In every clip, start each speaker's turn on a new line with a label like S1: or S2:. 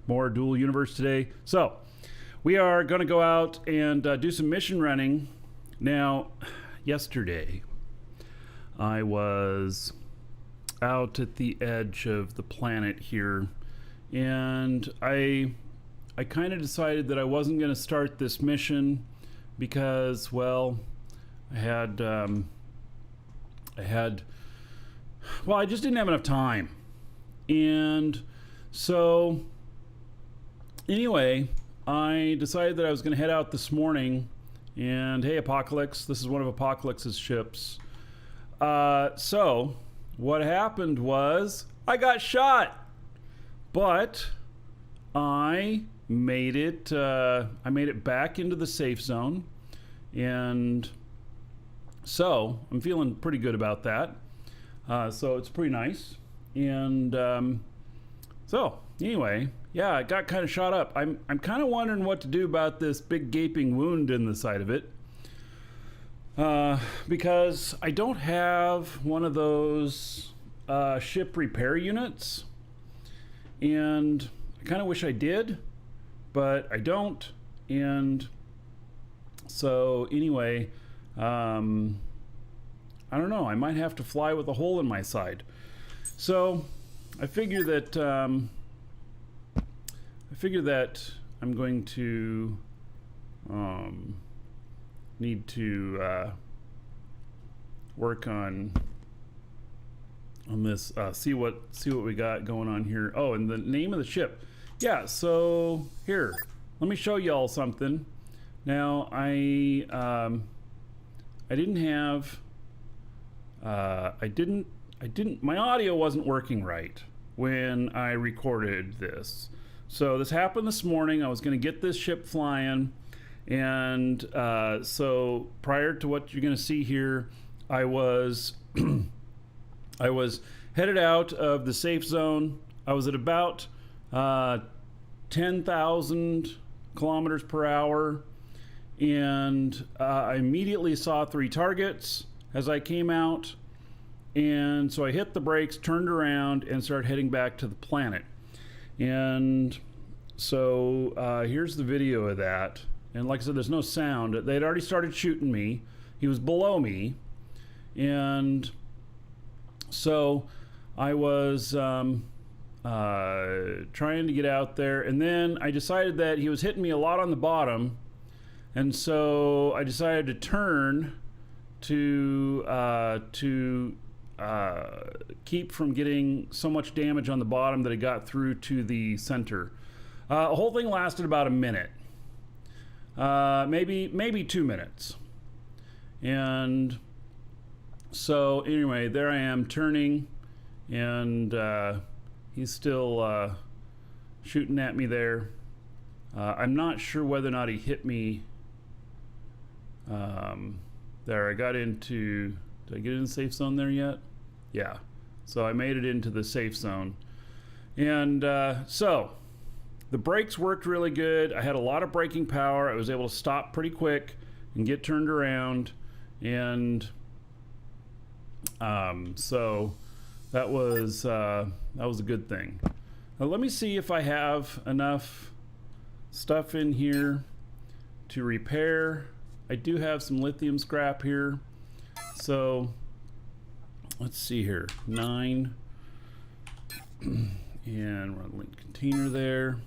S1: more dual universe today. So we are going to go out and do some mission running. Now, yesterday I was out at the edge of the planet here, and I kind of decided that I wasn't going to start this mission because, well, I just didn't have enough time. And so anyway, I decided that I was going to head out this morning, and hey, Apocalypse, this is one of Apocalypse's ships. So what happened was I got shot, but I made it back into the safe zone, and so I'm feeling pretty good about that. So it's pretty nice. And so anyway, yeah, I got kind of shot up. I'm kind of wondering what to do about this big gaping wound in the side of it, because I don't have one of those ship repair units, and I kind of wish I did, but I don't. And so anyway, I don't know, I might have to fly with a hole in my side. So I figure that I'm going to need to work on this. See what we got going on here. Oh, and the name of the ship. Yeah. So here, let me show y'all something. Now I didn't have. I didn't. My audio wasn't working right when I recorded this. So this happened this morning. I was going to get this ship flying, and so prior to what you're going to see here, I was I was headed out of the safe zone. I was at about 10,000 kilometers per hour, and I immediately saw 3 targets as I came out. And so I hit the brakes, turned around, and started heading back to the planet. And so here's the video of that. And like I said, there's no sound. They'd already started shooting me. He was below me. And so I was trying to get out there. And then I decided that he was hitting me a lot on the bottom. And so I decided to turn to keep from getting so much damage on the bottom that it got through to the center. The whole thing lasted about a minute, maybe 2 minutes. And so anyway, there I am turning, and he's still shooting at me there. I'm not sure whether or not he hit me. There, I got into. Did I get in the safe zone there yet? Yeah. So I made it into the safe zone. And so the brakes worked really good. I had a lot of braking power. I was able to stop pretty quick and get turned around. And so that was a good thing. Now let me see if I have enough stuff in here to repair. I do have some lithium scrap here. So let's see here, 9, and we're on the link container there.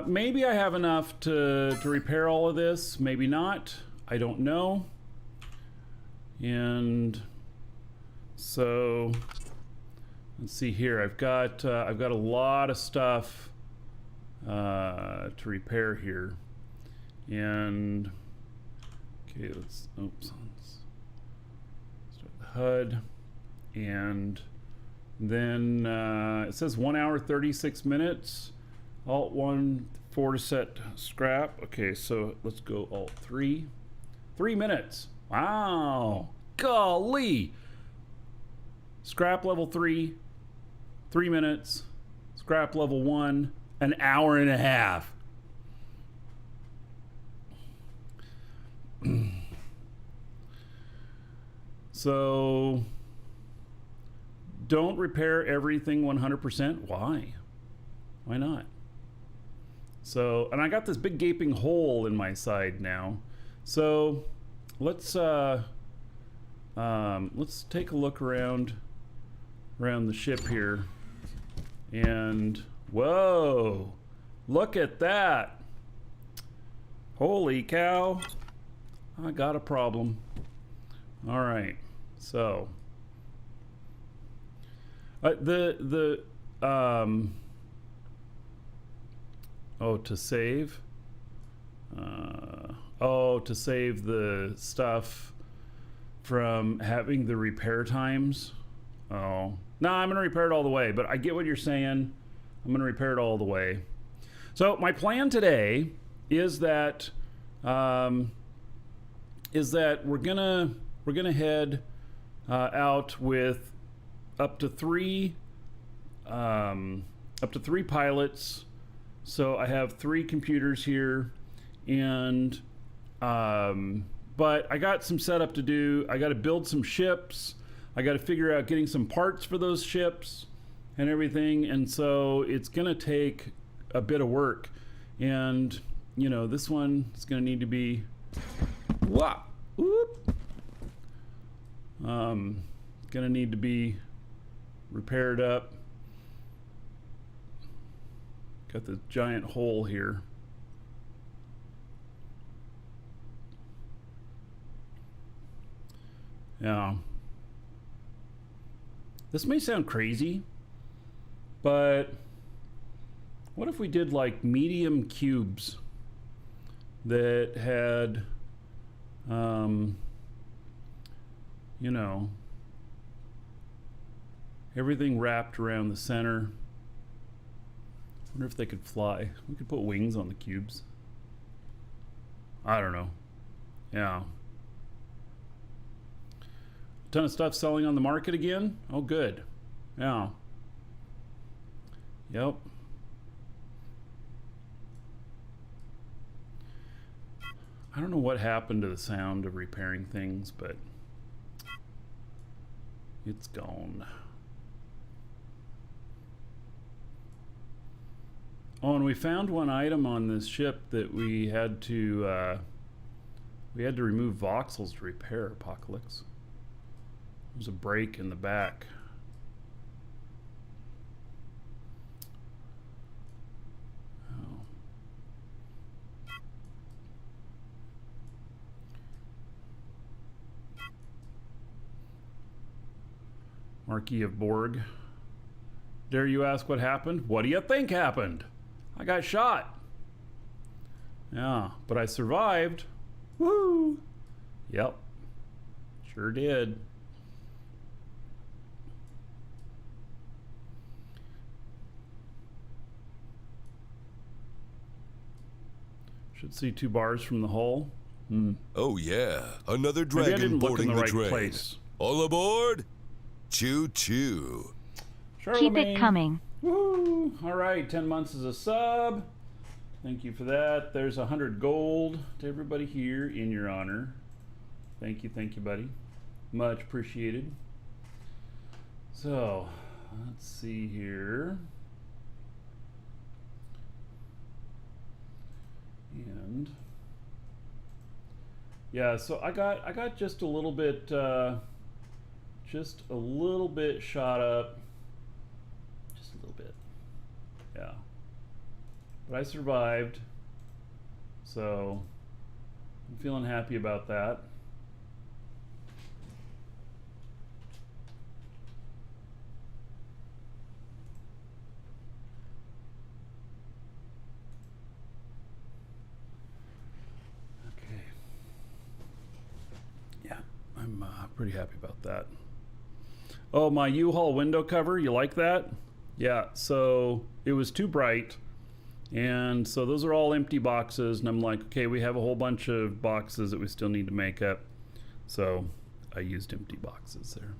S1: Maybe I have enough to repair all of this, maybe not, I don't know. And so let's see here, I've got a lot of stuff to repair here. And okay, let's start the HUD, and then it says 1 hour 36 minutes. Alt 1 4 to set scrap. Okay, so let's go Alt 3. 3 minutes. Wow, golly. Scrap level 3, 3 minutes. Scrap level 1, an hour and a half. So don't repair everything 100%. Why? Why not? So, and I got this big gaping hole in my side now. So let's take a look around the ship here. And whoa, look at that. Holy cow. I got a problem. All right. So to save. To save the stuff from having the repair times. Oh, no, I'm gonna repair it all the way, but I get what you're saying. I'm gonna repair it all the way. So my plan today is that we're gonna head out with up to three pilots. So I have 3 computers here, and but I got some setup to do. I got to build some ships. I got to figure out getting some parts for those ships and everything. And so it's going to take a bit of work. And, you know, this one is going to need to be, going to need to be repaired up. Got this giant hole here. Yeah. This may sound crazy, but what if we did like medium cubes that had, you know, everything wrapped around the center. I wonder if they could fly. We could put wings on the cubes. I don't know. Yeah. Ton of stuff selling on the market again. Oh, good. Yeah. Yep. I don't know what happened to the sound of repairing things, but it's gone. Oh, and we found one item on this ship that we had to remove voxels to repair. Apocalypse. There's a break in the back. Oh. Marquis of Borg. Dare you ask what happened? What do you think happened? I got shot. Yeah, but I survived. Woo! Yep. Sure did. Should see 2 bars from the hull.
S2: Oh yeah, another dragon boarding the train.
S1: Place.
S2: All aboard! Choo choo.
S3: Keep it coming.
S1: Woo! All right, 10 months as a sub. Thank you for that. There's 100 gold to everybody here in your honor. Thank you, buddy. Much appreciated. So, let's see here. And yeah, so I got just a little bit shot up. Just a little bit. Yeah. But I survived. So I'm feeling happy about that. I'm pretty happy about that. Oh, my U-Haul window cover, you like that? Yeah, so it was too bright, and so those are all empty boxes, and I'm like, okay, we have a whole bunch of boxes that we still need to make up, so I used empty boxes there.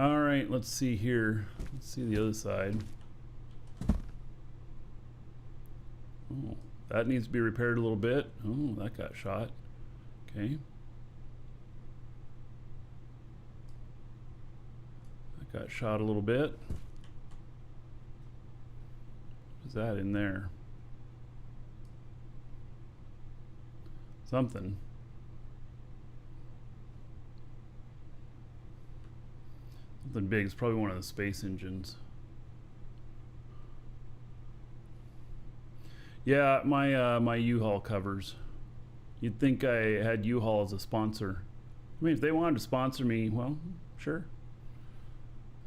S1: All right, let's see here. Let's see the other side. Oh, that needs to be repaired a little bit. Oh, that got shot. Okay. Got shot a little bit. What's that in there? Something. Something big. It's probably one of the space engines. Yeah, my U-Haul covers. You'd think I had U-Haul as a sponsor. I mean, if they wanted to sponsor me, well, sure.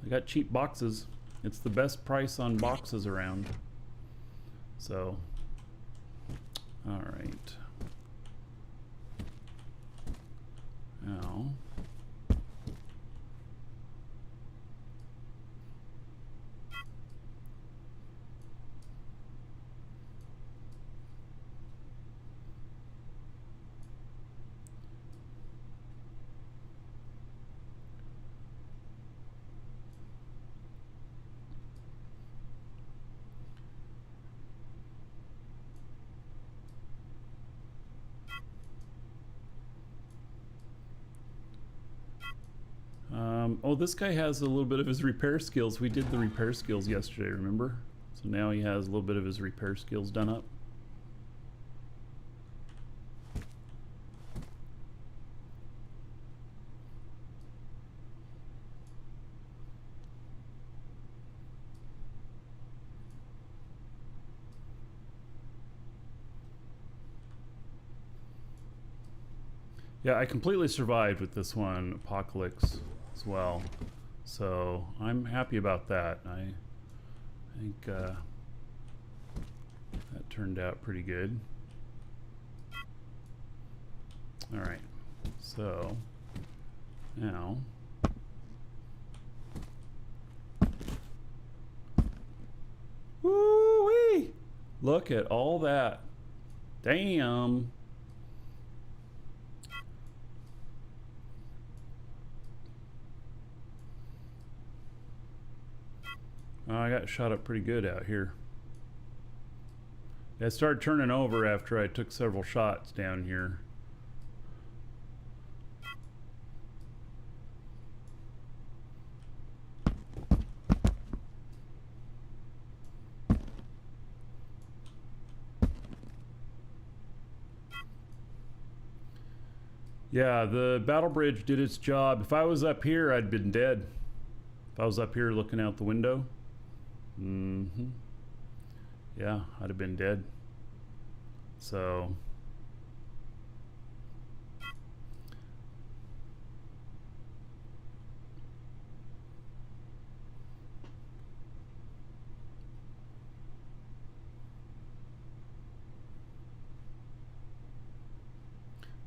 S1: I got cheap boxes. It's the best price on boxes around. So, all right. Now, oh, this guy has a little bit of his repair skills. We did the repair skills yesterday, remember? So now he has a little bit of his repair skills done up. Yeah, I completely survived with this one, Apocalypse, as well. So I'm happy about that. I think that turned out pretty good. All right, so now woo-wee! Look at all that. Damn. Oh, I got shot up pretty good out here. It started turning over after I took several shots down here. Yeah, the battle bridge did its job. If I was up here, I'd been dead. If I was up here looking out the window. Yeah, I'd have been dead. So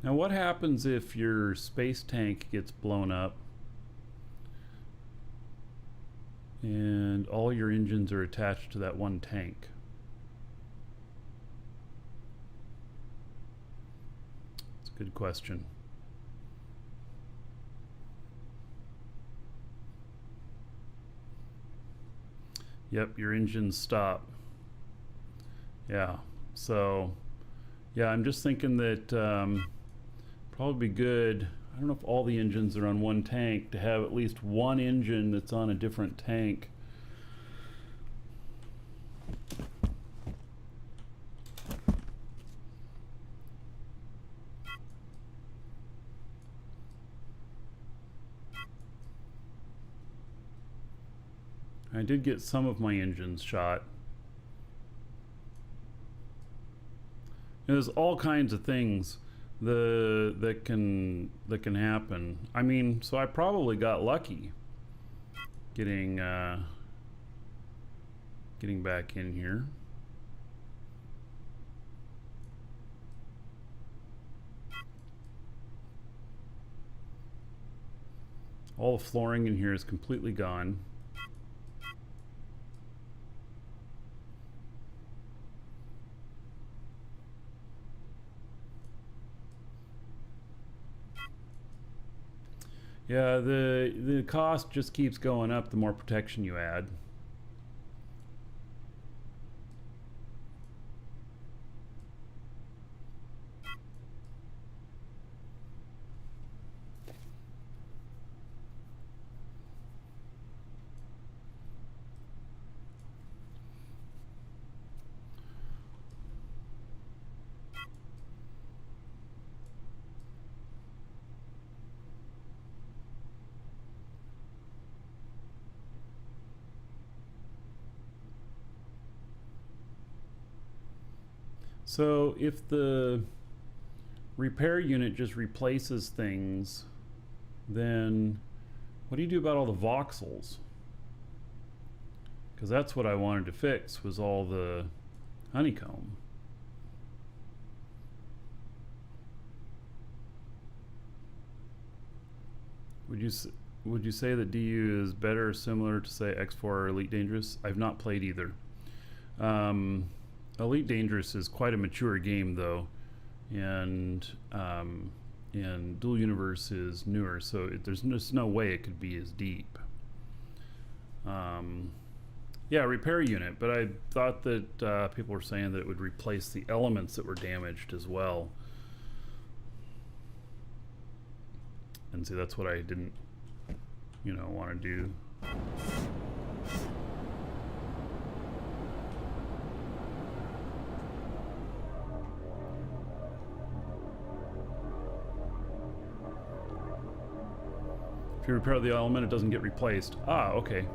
S1: now what happens if your space tank gets blown up and all your engines are attached to that one tank? It's a good question. Yep, your engines stop. Yeah, so yeah, I'm just thinking that probably be good. I don't know if all the engines are on one tank, to have at least one engine that's on a different tank. I did get some of my engines shot. There's all kinds of things that can happen. I mean, so I probably got lucky getting back in here. All the flooring in here is completely gone. Yeah, the cost just keeps going up the more protection you add. So if the repair unit just replaces things, then what do you do about all the voxels? Because that's what I wanted to fix, was all the honeycomb. Would you say that DU is better or similar to, say, X4 or Elite Dangerous? I've not played either. Elite Dangerous is quite a mature game, though, and Dual Universe is newer, so there's just no way it could be as deep. Yeah, repair unit, but I thought that people were saying that it would replace the elements that were damaged as well. And see, that's what I didn't, want to do. If you repair the element, it doesn't get replaced. Ah, okay.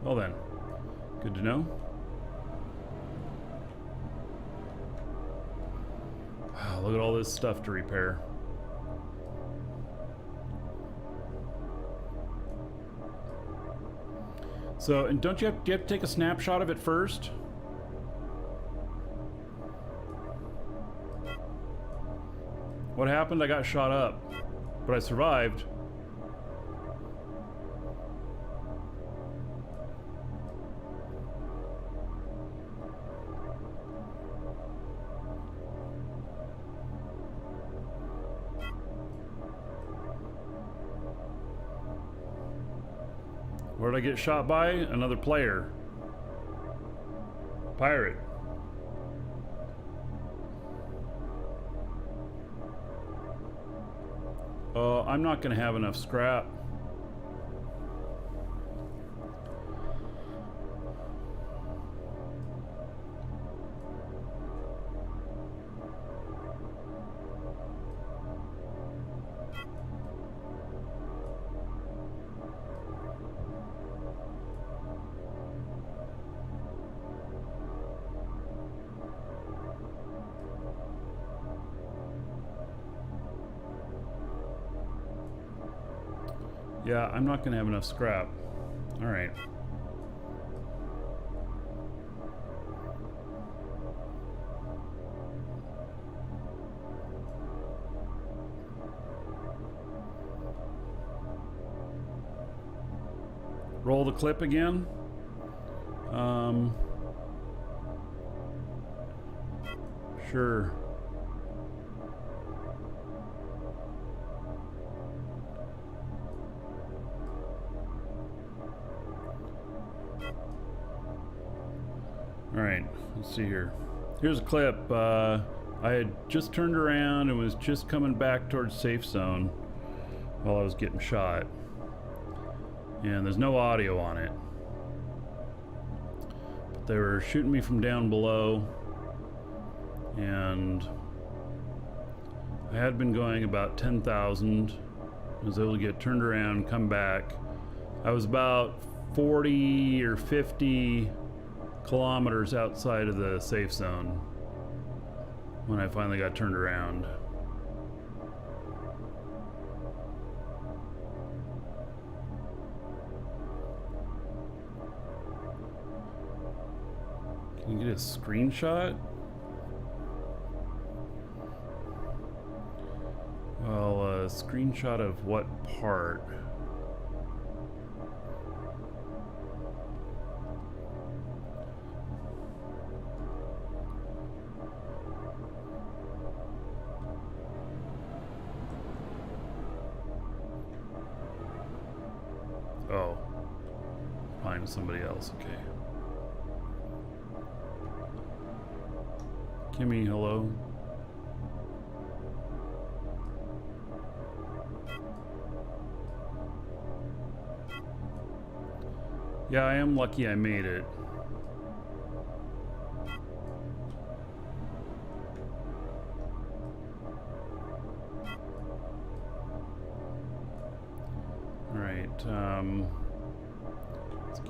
S1: Well then, good to know. Wow, look at all this stuff to repair. So, and do you have to take a snapshot of it first? What happened? I got shot up, but I survived. Where did I get shot by? Another player. Pirate. I'm not going to have enough scrap. Yeah, I'm not going to have enough scrap. All right. Roll the clip again. Sure. All right, let's see here. Here's a clip. I had just turned around and was just coming back towards safe zone while I was getting shot. And there's no audio on it. But they were shooting me from down below. And I had been going about 10,000. I was able to get turned around, come back. I was about 40 or 50 kilometers outside of the safe zone when I finally got turned around. Can you get a screenshot? Well, a screenshot of what part? Oh, find somebody else. Okay. Kimmy, hello. Yeah, I am lucky I made it. All right, let's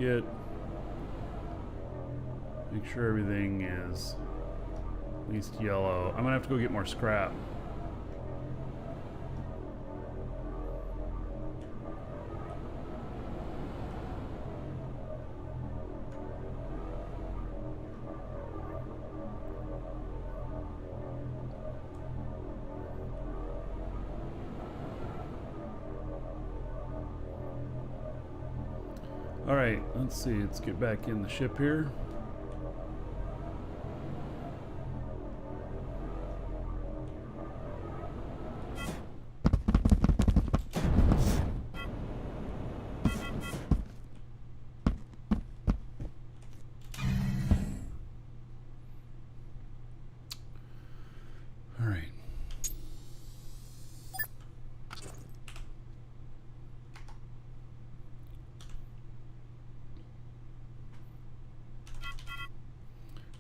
S1: make sure everything is At least yellow. I'm gonna have to go get more scrap. Alright, let's see. Let's get back in the ship here. Alright.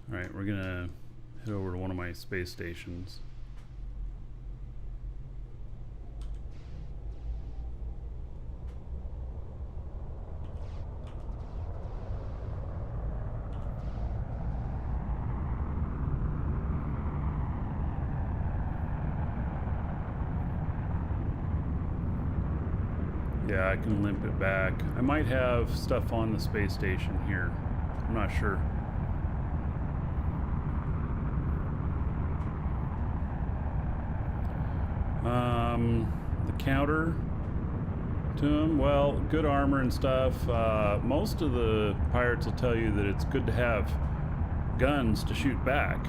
S1: Alright, we're gonna head over to one of my space stations. Yeah, I can limp it back. I might have stuff on the space station here. I'm not sure. The counter to him, well, good armor and stuff. Most of the pirates will tell you that it's good to have guns to shoot back.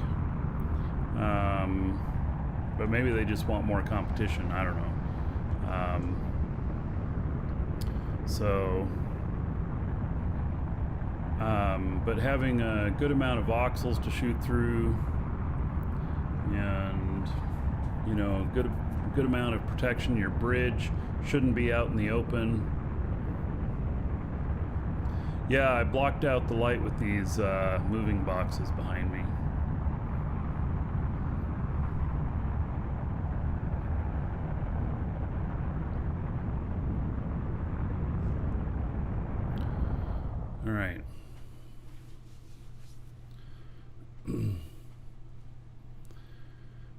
S1: But maybe they just want more competition. I don't know. But having a good amount of voxels to shoot through, and you know, good amount of protection. Your bridge shouldn't be out in the open. Yeah, I blocked out the light with these moving boxes behind me. All right.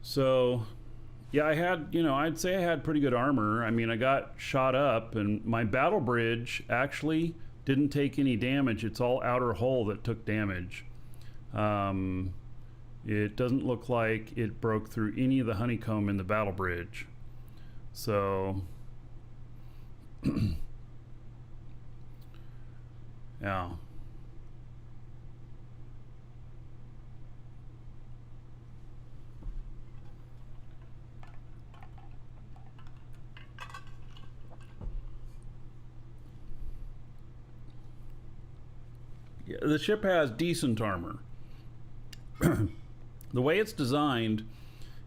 S1: So, yeah, I had, you know, I'd say I had pretty good armor. I mean, I got shot up, and my battle bridge actually didn't take any damage. It's all outer hull that took damage. It doesn't look like it broke through any of the honeycomb in the battle bridge. So, yeah. The ship has decent armor. The way it's designed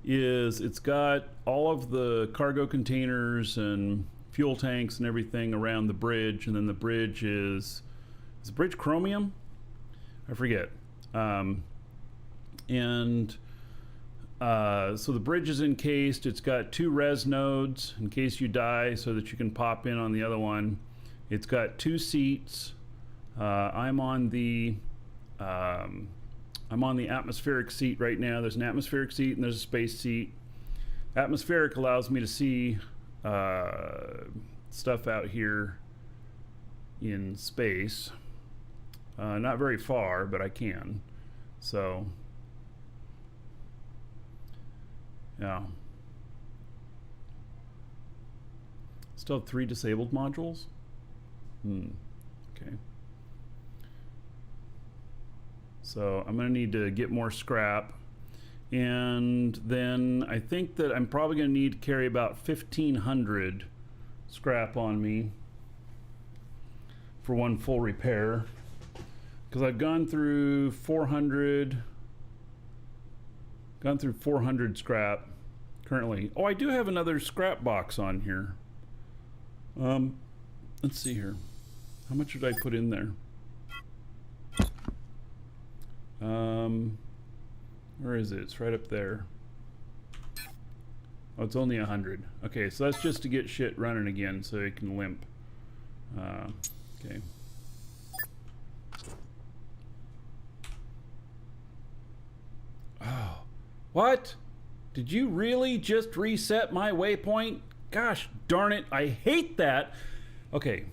S1: is it's got all of the cargo containers and fuel tanks and everything around the bridge, and then the bridge is the bridge chromium? I forget. So the bridge is encased. It's got 2 res nodes in case you die, so that you can pop in on the other one. It's got 2 seats. I'm on the atmospheric seat right now. There's an atmospheric seat and there's a space seat. Atmospheric allows me to see stuff out here in space. Not very far, but I can. So, yeah. Still have 3 disabled modules? Okay. So I'm going to need to get more scrap. And then I think that I'm probably going to need to carry about 1,500 scrap on me for one full repair. Because I've gone through 400 scrap currently. Oh, I do have another scrap box on here. Let's see here. How much did I put in there? Where is it? It's right up there. Oh, it's only 100. Okay, so that's just to get shit running again so it can limp. Okay. Oh, What? Did you really just reset my waypoint? Gosh darn it, I hate that. Okay.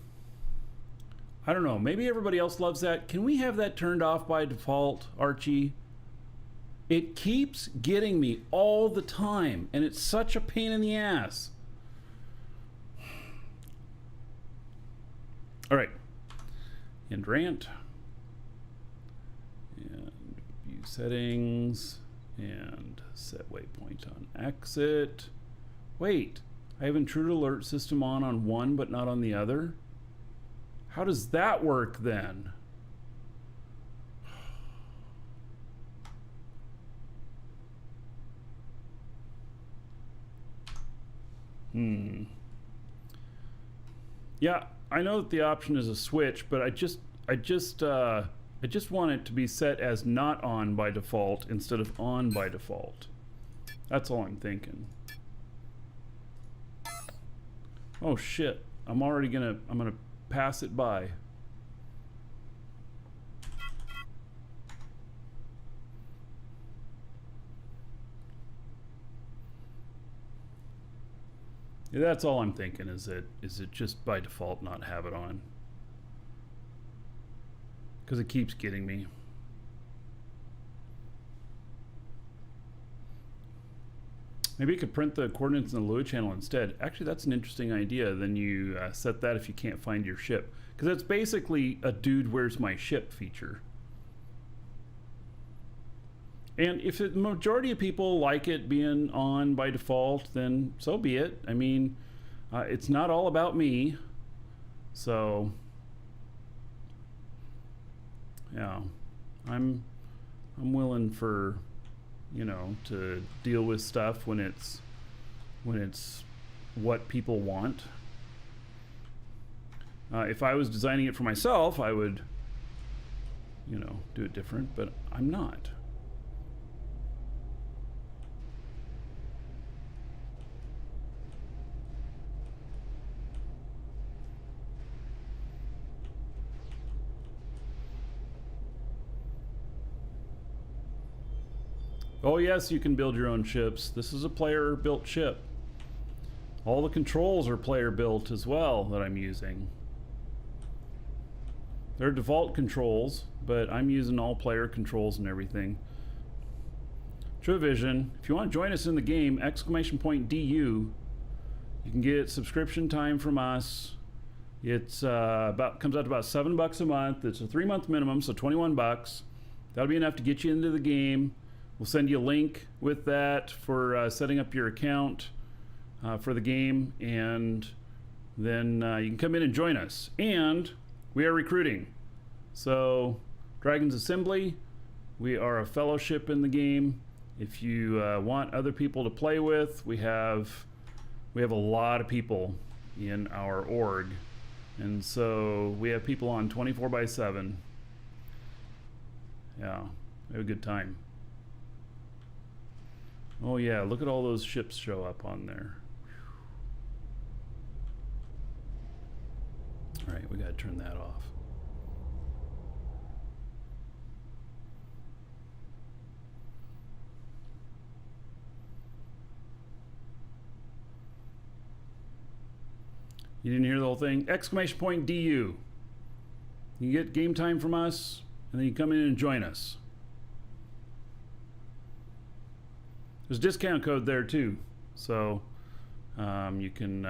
S1: I don't know, maybe everybody else loves that. Can we have that turned off by default, Archie? It keeps getting me all the time, and it's such a pain in the ass. All right. End rant. And view settings. And set waypoint on exit. Wait, I have intruder alert system on one but not on the other? How does that work then? Yeah, I know that the option is a switch, but I just want it to be set as not on by default instead of on by default. That's all I'm thinking. Oh shit, I'm gonna pass it by. Yeah, that's all I'm thinking, is it just by default not have it on. Because it keeps getting me. Maybe you could print the coordinates in the Lua channel instead. Actually, that's an interesting idea. Then you set that if you can't find your ship. Because that's basically a dude, where's my ship feature. And if the majority of people like it being on by default, then so be it. I mean, it's not all about me. So, yeah, I'm willing for, you know, to deal with stuff when it's what people want. If I was designing it for myself, I would, you know, do it different, but I'm not. Oh yes, you can build your own ships. This is a player-built ship. All the controls are player-built as well that I'm using. They're default controls, but I'm using all player controls and everything. TrueVision, if you want to join us in the game, !DU. You can get subscription time from us. It's comes out to about $7 a month. It's a 3-month minimum, so 21 bucks. That'll be enough to get you into the game. We'll send you a link with that for setting up your account for the game, and then you can come in and join us. And we are recruiting. So, Dragon's Assembly, we are a fellowship in the game. If you want other people to play with, we have a lot of people in our org, and so we have people on 24/7. Yeah, we have a good time. Oh yeah, look at all those ships show up on there. All right, we gotta turn that off. You didn't hear the whole thing? !DU. You get game time from us, and then you come in and join us. There's a discount code there too, so you can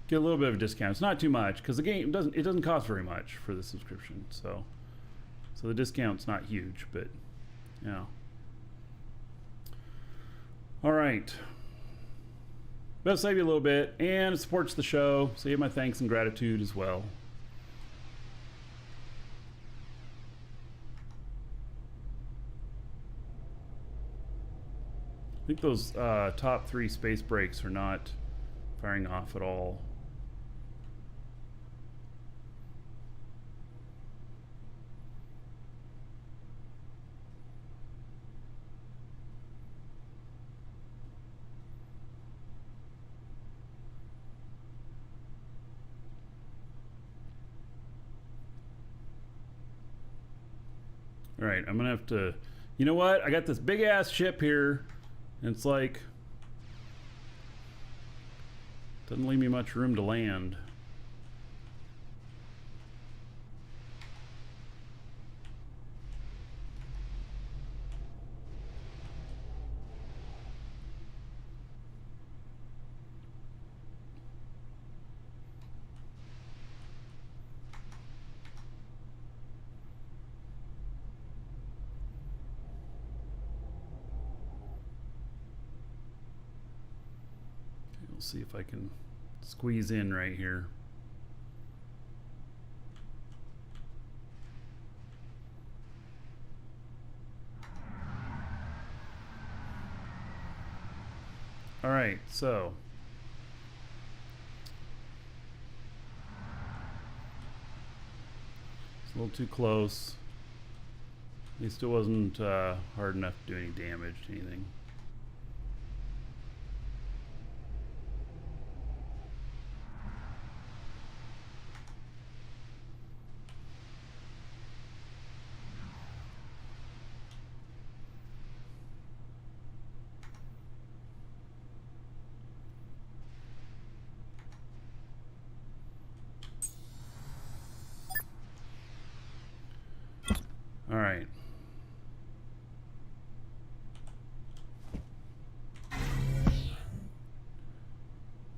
S1: get a little bit of a discount. It's not too much because the game doesn't cost very much for the subscription, so the discount's not huge, but yeah. All right, that'll save you a little bit, and it supports the show, so you have my thanks and gratitude as well. I think those top 3 space brakes are not firing off at all. All right, I'm gonna have to you know what? I got this big ass ship here, and it's like, doesn't leave me much room to land. We'll see if I can squeeze in right here. All right, so it's a little too close. At least it wasn't hard enough to do any damage to anything. All right.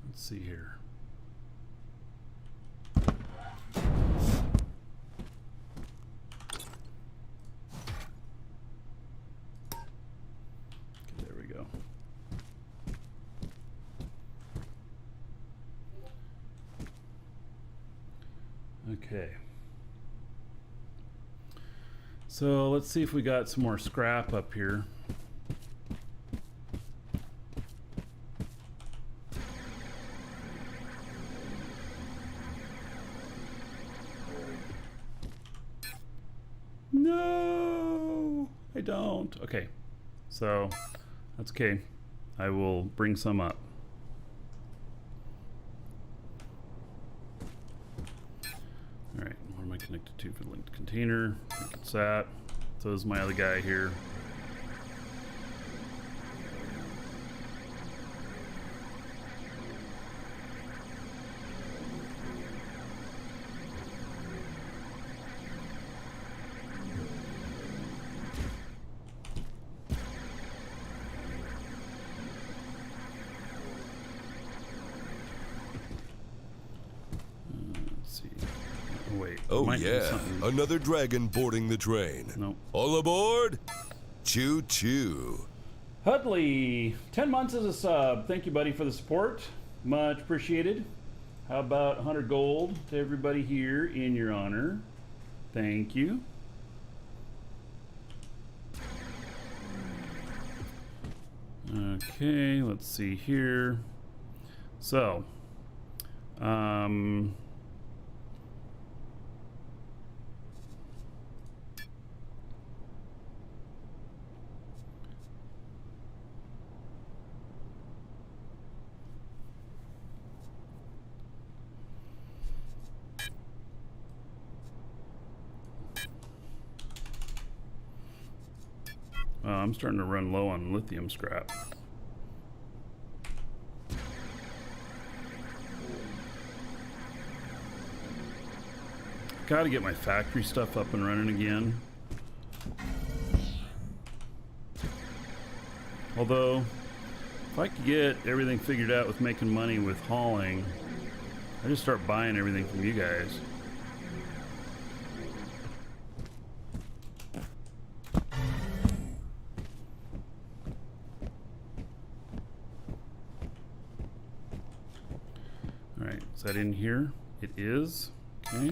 S1: Let's see here. Okay, there we go. Okay. So let's see if we got some more scrap up here. No, I don't. Okay, so that's okay. I will bring some up. All right, what am I connected to for the linked container? I think it's that. So is my other guy here. Let's see. Oh, wait.
S2: Oh
S1: Might be
S2: yeah,
S1: something.
S2: another dragon boarding the train.
S1: Nope.
S2: All aboard? Choo choo.
S1: Hudley, 10 months as a sub. Thank you, buddy, for the support. Much appreciated. How about 100 gold to everybody here in your honor? Thank you. Okay, let's see here. So, I'm starting to run low on lithium scrap. Got to get my factory stuff up and running again. Although, if I could get everything figured out with making money with hauling, I just start buying everything from you guys. All right, is that in here? It is. Okay.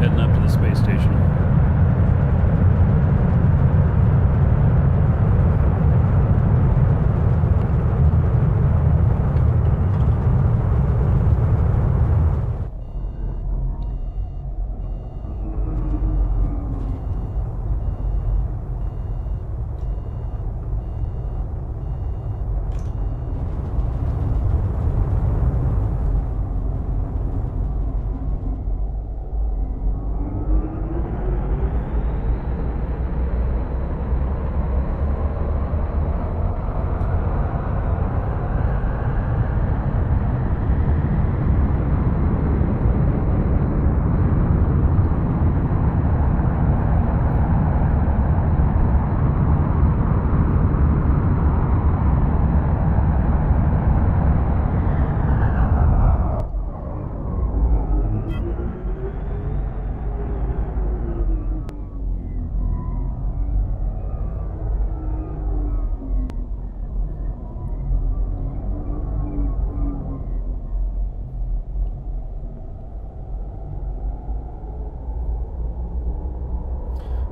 S1: Heading up to the space station.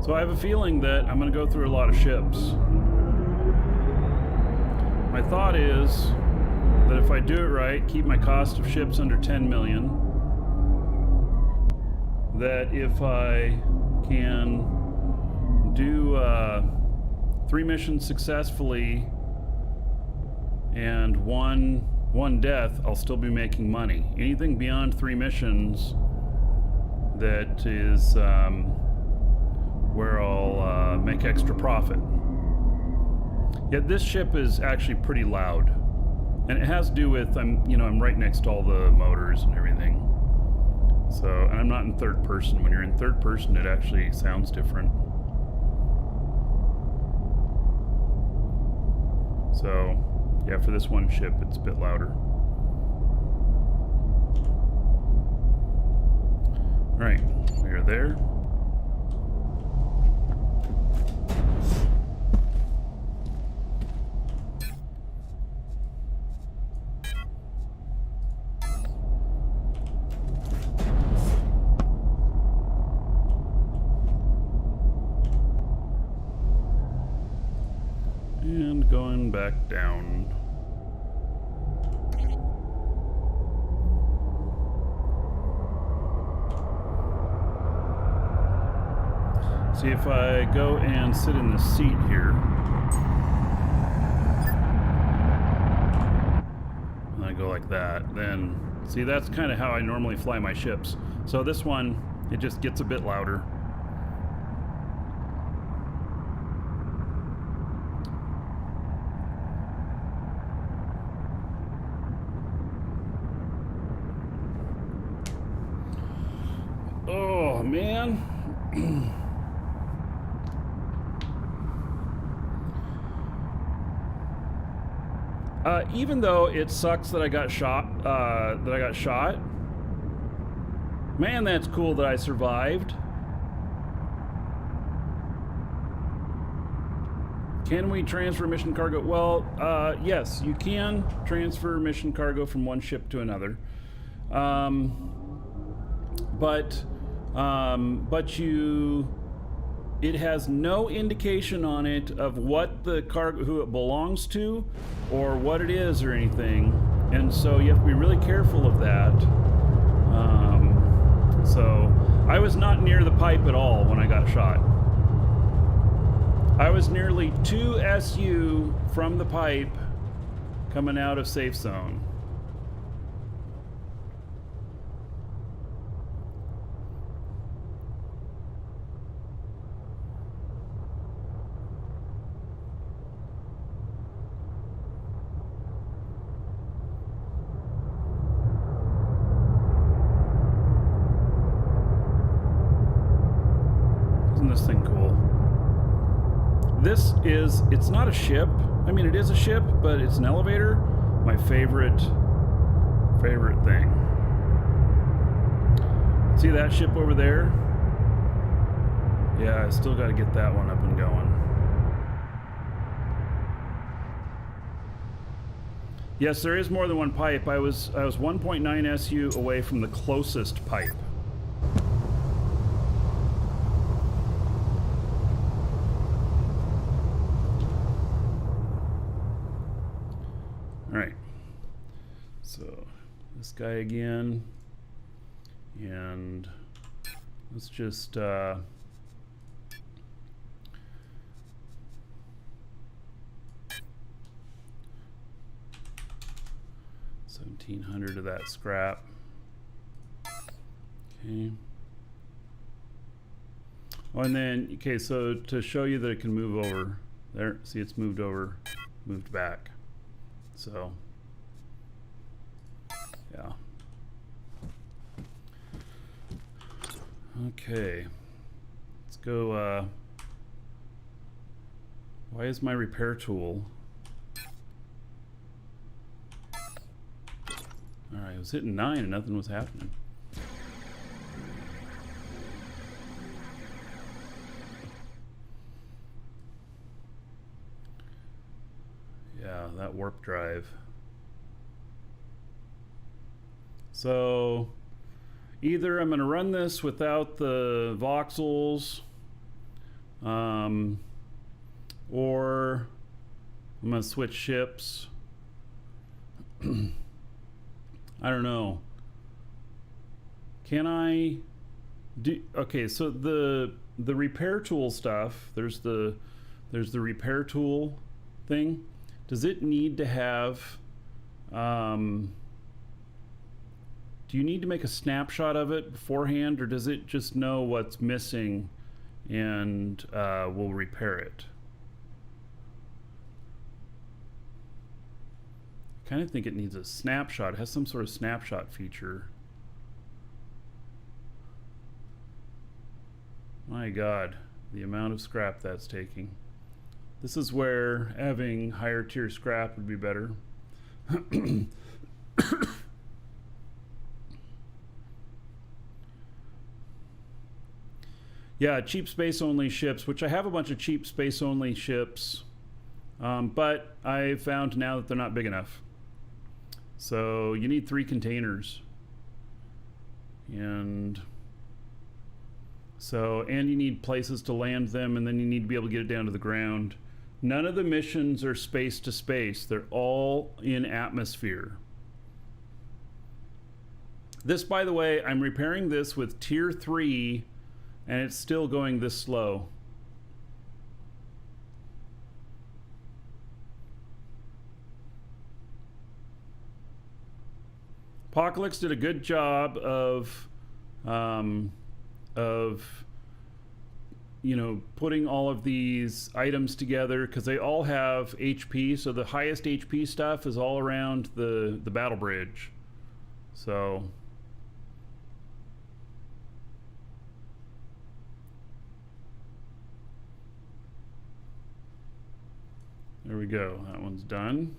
S1: So I have a feeling that I'm going to go through a lot of ships. My thought is that if I do it right, keep my cost of ships under 10 million, that if I can do 3 missions successfully and one death, I'll still be making money. Anything beyond 3 missions, that is where I'll make extra profit. Yet this ship is actually pretty loud, and it has to do with I'm right next to all the motors and everything. So, and I'm not in third person. When you're in third person, it actually sounds different. So, yeah, for this one ship, it's a bit louder. All right, we are there. And going back down. See, if I go and sit in the seat here, and I go like that, then see, that's kind of how I normally fly my ships. So this one, it just gets a bit louder. Oh, man. Even though it sucks that I got shot, man, that's cool that I survived. Can we transfer mission cargo? Well, yes, you can transfer mission cargo from one ship to another. But it has no indication on it of what the cargo, who it belongs to, or what it is or anything, and so you have to be really careful of that. So I was not near the pipe at all when I got shot. I was nearly 2 SU from the pipe coming out of safe zone. Isn't this thing cool? It's not a ship. I mean, it is a ship, but it's an elevator. My favorite thing. See that ship over there? Yeah, I still got to get that one up and going. Yes, there is more than one pipe. I was 1.9 SU away from the closest pipe. All right. So this guy again, and let's just 1,700 of that scrap. Okay. Oh, and then, okay, so to show you that it can move over, there, see it's moved over, moved back. So, yeah. Okay. Let's go, why is my repair tool? Alright, I was hitting 9 and nothing was happening. Yeah, that warp drive. So either I'm going to run this without the voxels, Or I'm going to switch ships. I don't know. Can I do... Okay, so the repair tool stuff, there's the repair tool thing. Does it need to have... do you need to make a snapshot of it beforehand, or does it just know what's missing and will repair it? I kind of think it needs a snapshot. It has some sort of snapshot feature. My God, the amount of scrap that's taking. This is where having higher tier scrap would be better. Yeah, cheap space only ships, which I have a bunch of cheap space only ships, but I found now that they're not big enough. So you need 3 containers. And you need places to land them, and then you need to be able to get it down to the ground. None of the missions are space to space. They're all in atmosphere. This, by the way, I'm repairing this with tier 3, and it's still going this slow. Apocalypse did a good job of putting all of these items together, because they all have HP. So the highest HP stuff is all around the battle bridge. So there we go. That one's done.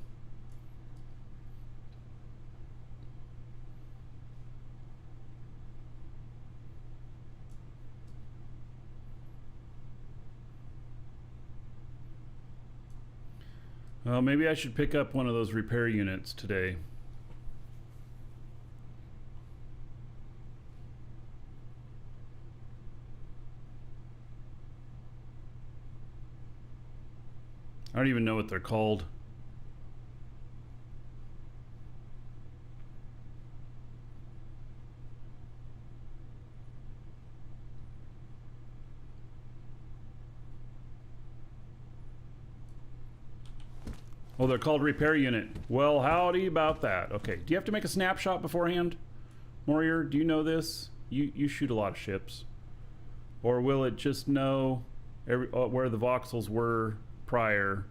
S1: Well, maybe I should pick up one of those repair units today. I don't even know what they're called. Oh, they're called repair unit. Well, howdy about that. Okay, do you have to make a snapshot beforehand? Warrior, do you know this? You shoot a lot of ships. Or will it just know where the voxels were prior,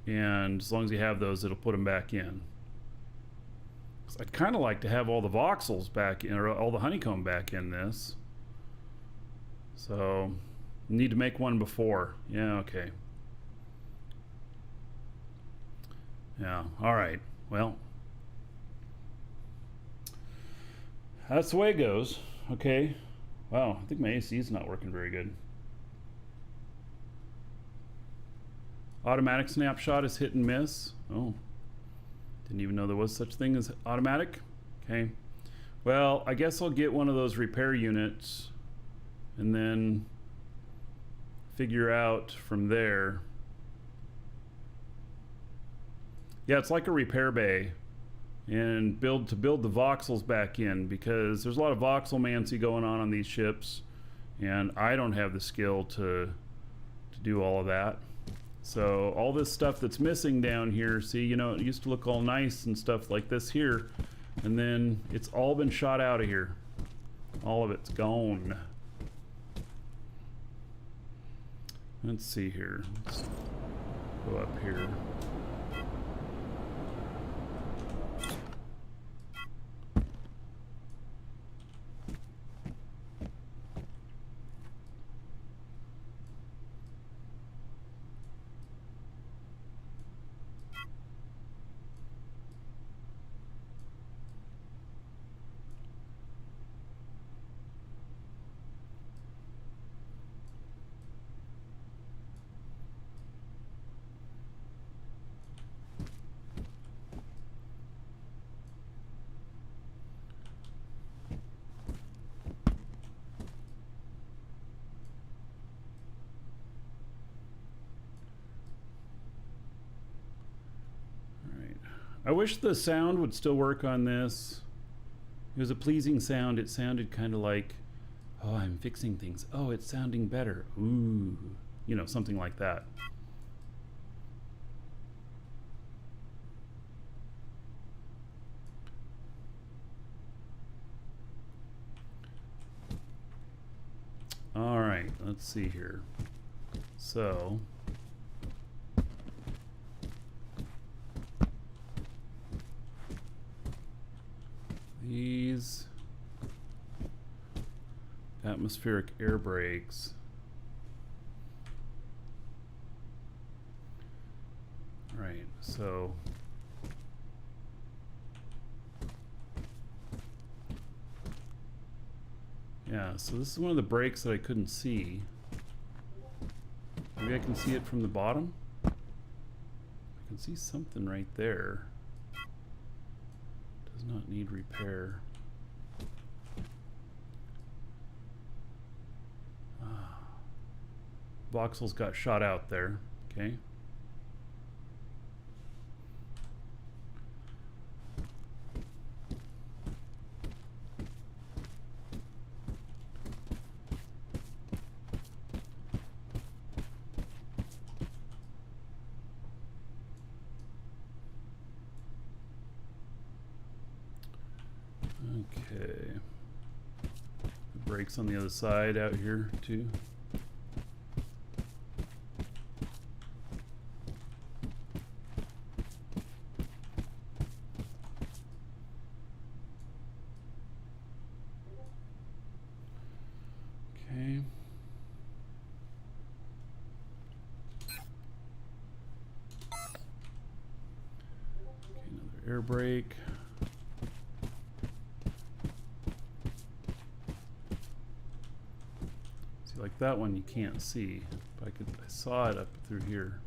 S1: and as long as you have those, it'll put them back in? 'Cause I'd kind of like to have all the voxels back in, or all the honeycomb back in this. So, need to make one before. Yeah, okay. Yeah, all right. Well, that's the way it goes. Okay. Wow, I think my AC is not working very good. Automatic snapshot is hit and miss. Oh, didn't even know there was such thing as automatic. Okay. Well, I guess I'll get one of those repair units and then figure out from there. Yeah, it's like a repair bay, and build the voxels back in, because there's a lot of voxelmancy going on these ships, and I don't have the skill to do all of that. So all this stuff that's missing down here, see, you know, it used to look all nice and stuff like this here, and then it's all been shot out of here. All of it's gone. Let's see here. Let's go up here. I wish the sound would still work on this. It was a pleasing sound. It sounded kind of like, oh, I'm fixing things. Oh, it's sounding better. Ooh, you know, something like that. All right, let's see here. So, these atmospheric air brakes. Right, so yeah, so this is one of the brakes that I couldn't see. Maybe I can see it from the bottom. I can see something right there. Does not need repair. Voxels got shot out there. Okay. Okay. The brakes on the other side out here too. Okay. Okay, another air brake. See, like that one you can't see, but I saw it up through here.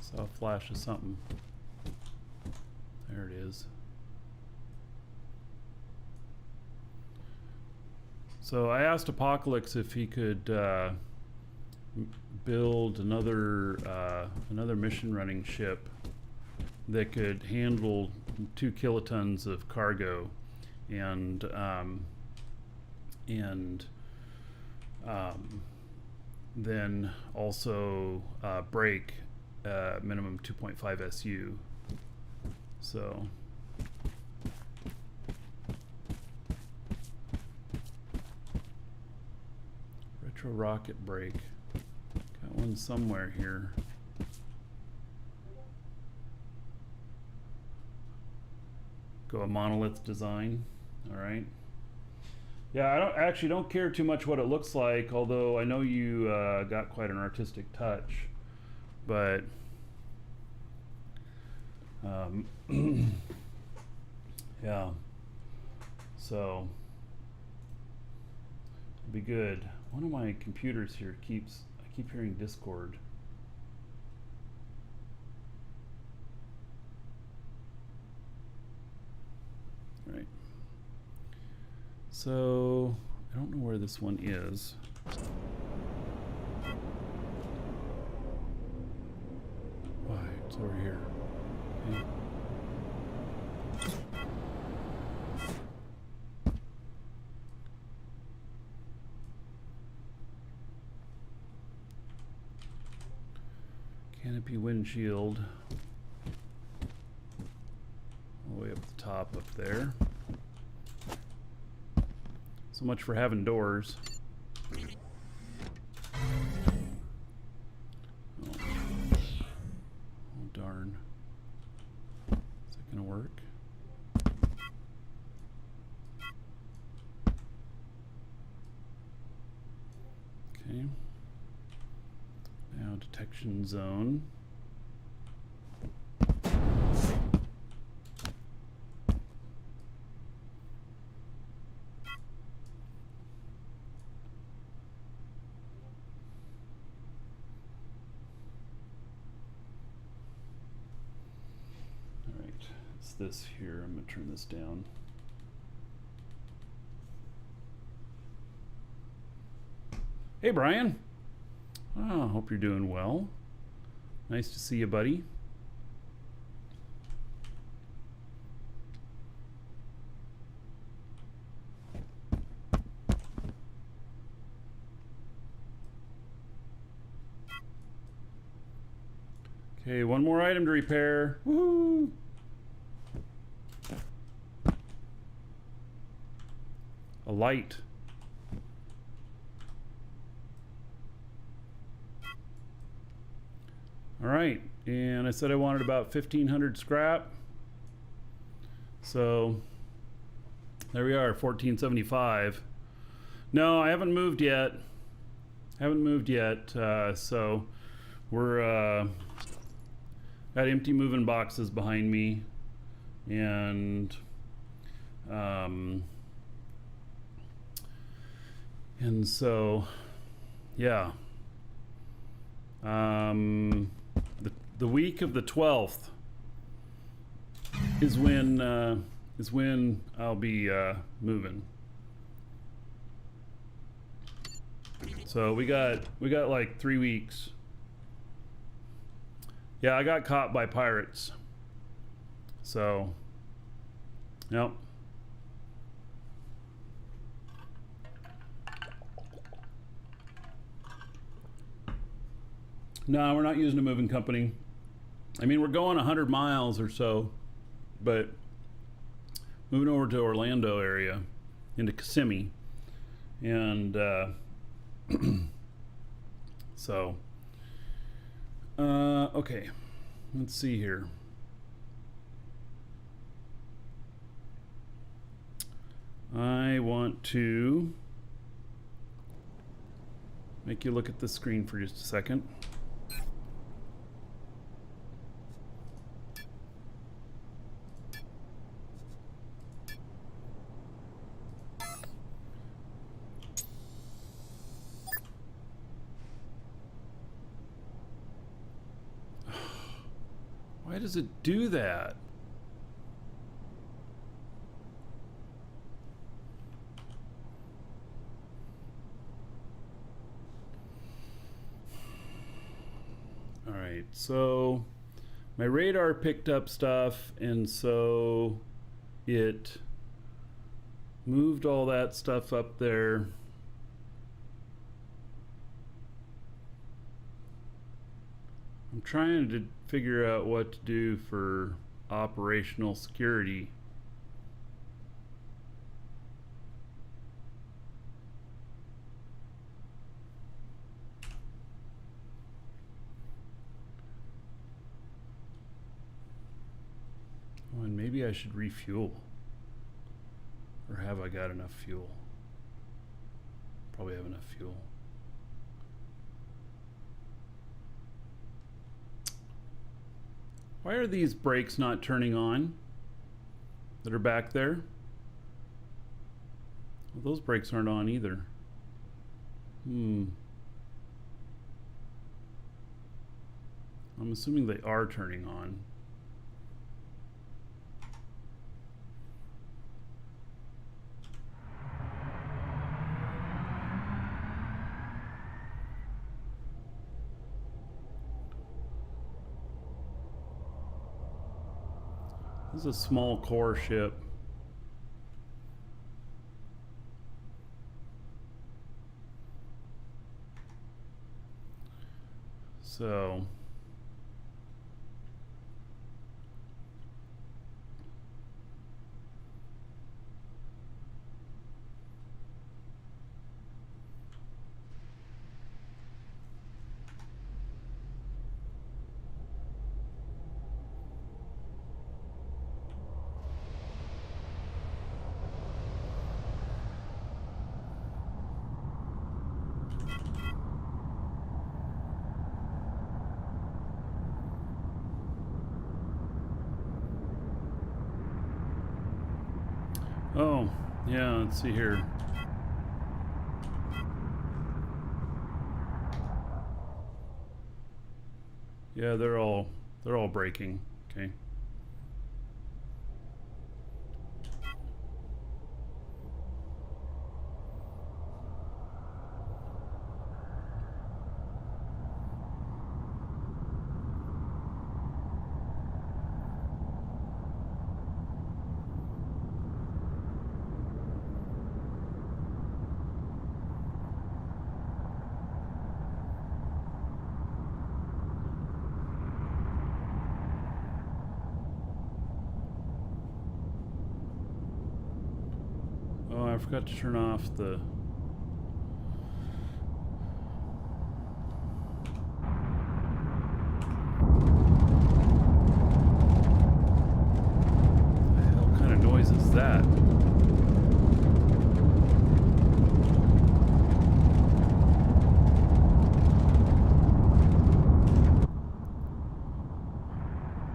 S1: Saw a flash of something. There it is. So I asked Apocalypse if he could build another mission running ship that could handle 2 kilotons of cargo, and then also brake minimum 2.5 SU. So. Rocket brake. Got one somewhere here. Go a monolith design. All right. Yeah, I don't care too much what it looks like, although I know you got quite an artistic touch. But yeah. So it'll be good. One of my computers here I keep hearing Discord. Right. So I don't know where this one is. Why, it's over here. Okay. Canopy windshield all the way up the top up there. So much for having doors. Oh, darn. Is that gonna work? Okay. Now detection zone. All right, it's this here. I'm gonna turn this down. Hey, Brian. Oh, hope you're doing well. Nice to see you, buddy. Okay, one more item to repair. Woohoo! A light. All right, and I said I wanted about 1,500 scrap. So there we are, 1475. No, I haven't moved yet. So we're got empty moving boxes behind me, and so yeah. The week of the 12th is when I'll be moving. So we got like 3 weeks. Yeah, I got caught by pirates. So, yep. No, we're not using a moving company. I mean, we're going 100 miles or so, but moving over to Orlando area, into Kissimmee, and so okay, let's see here. I want to make you look at the screen for just a second. Why does it do that? All right, so my radar picked up stuff, and so it moved all that stuff up there. I'm trying to figure out what to do for operational security. Oh, and maybe I should refuel. Or have I got enough fuel? Probably have enough fuel. Why are these brakes not turning on that are back there? Well, those brakes aren't on either. I'm assuming they are turning on. This is a small core ship. So oh, yeah, let's see here. Yeah, they're all breaking. Okay. Oh, I forgot to turn off the... What the hell kind of noise is that?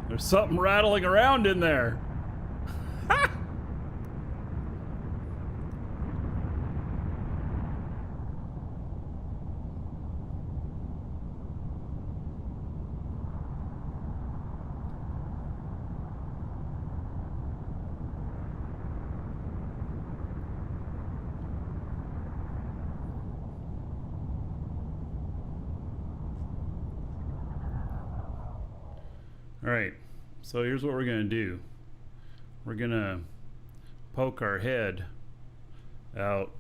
S1: There's something rattling around in there. All right, so here's what we're gonna do. We're gonna poke our head out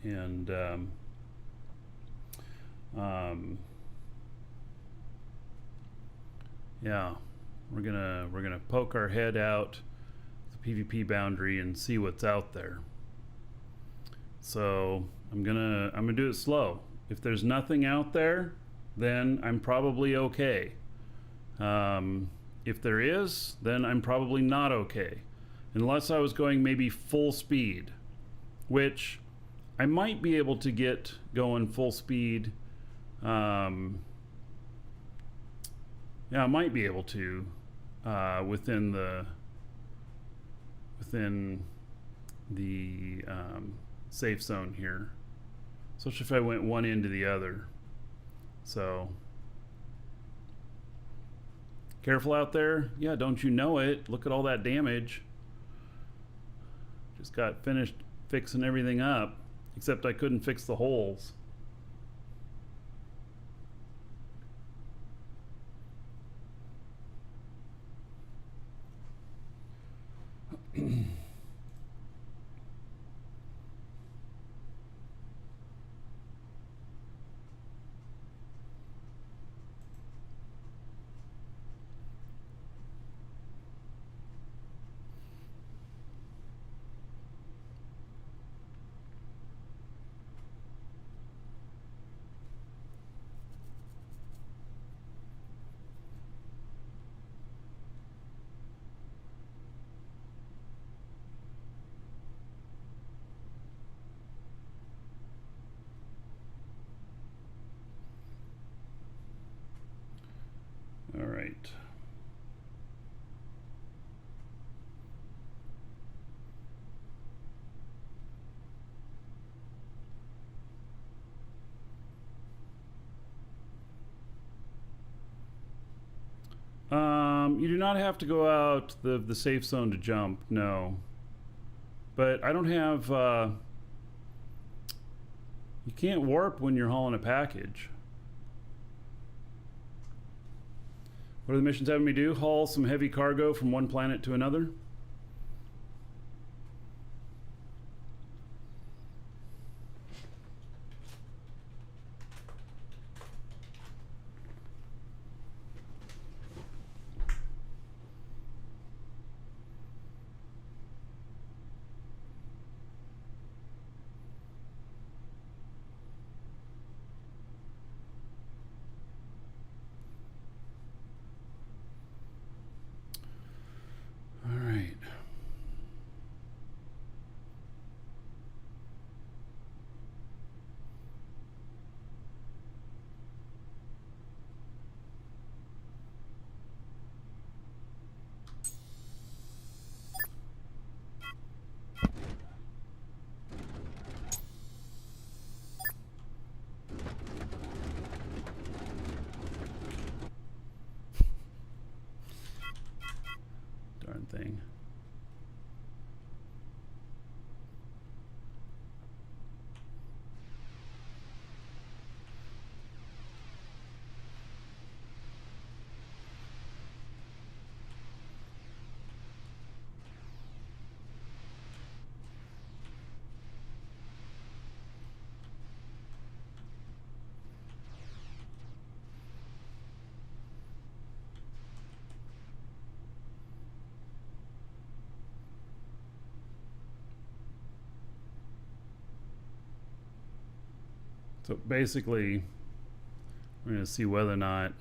S1: and yeah, we're gonna poke our head out the PvP boundary and see what's out there. So I'm gonna do it slow. If there's nothing out there, then I'm probably okay. If there is, then I'm probably not okay. Unless I was going maybe full speed, which I might be able to get going full speed. Yeah, I might be able to within the safe zone here, especially if I went one end to the other. So careful out there. Yeah, don't you know it? Look at all that damage. Just got finished fixing everything up, except I couldn't fix the holes. All right. You do not have to go out the safe zone to jump, no. But I don't have, you can't warp when you're hauling a package. What are the missions having me do? Haul some heavy cargo from one planet to another. Darn thing. So basically, we're going to see whether or not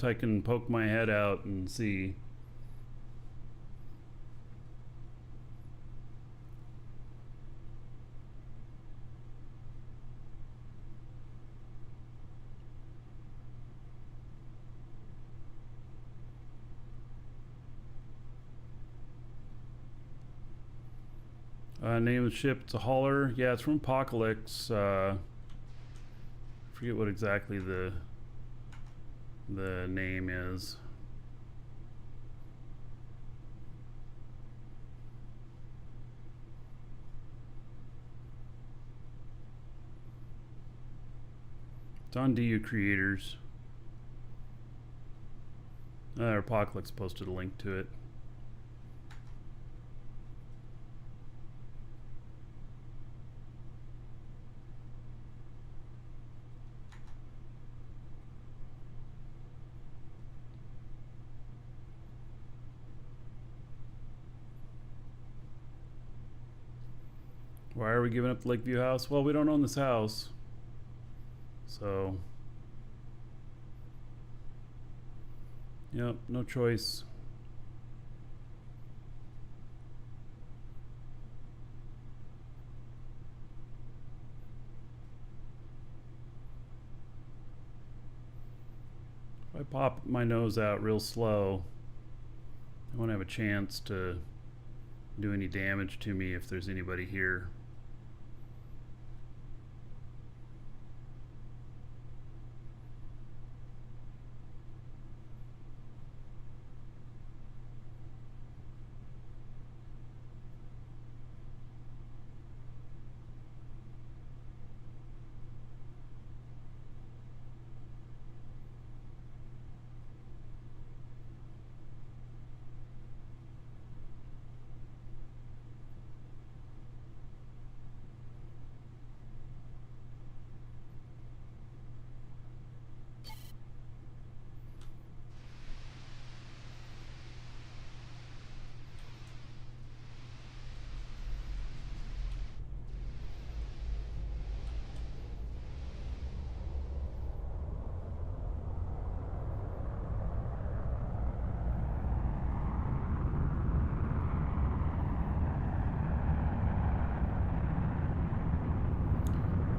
S1: I can poke my head out and see. Name of the ship, it's a hauler. Yeah, it's from Apocalypse. I forget what exactly the name is. It's on DU Creators. Apocalypse posted a link to it. Why are we giving up the Lakeview house? Well, we don't own this house. So, yep, no choice. If I pop my nose out real slow, I won't have a chance to do any damage to me if there's anybody here.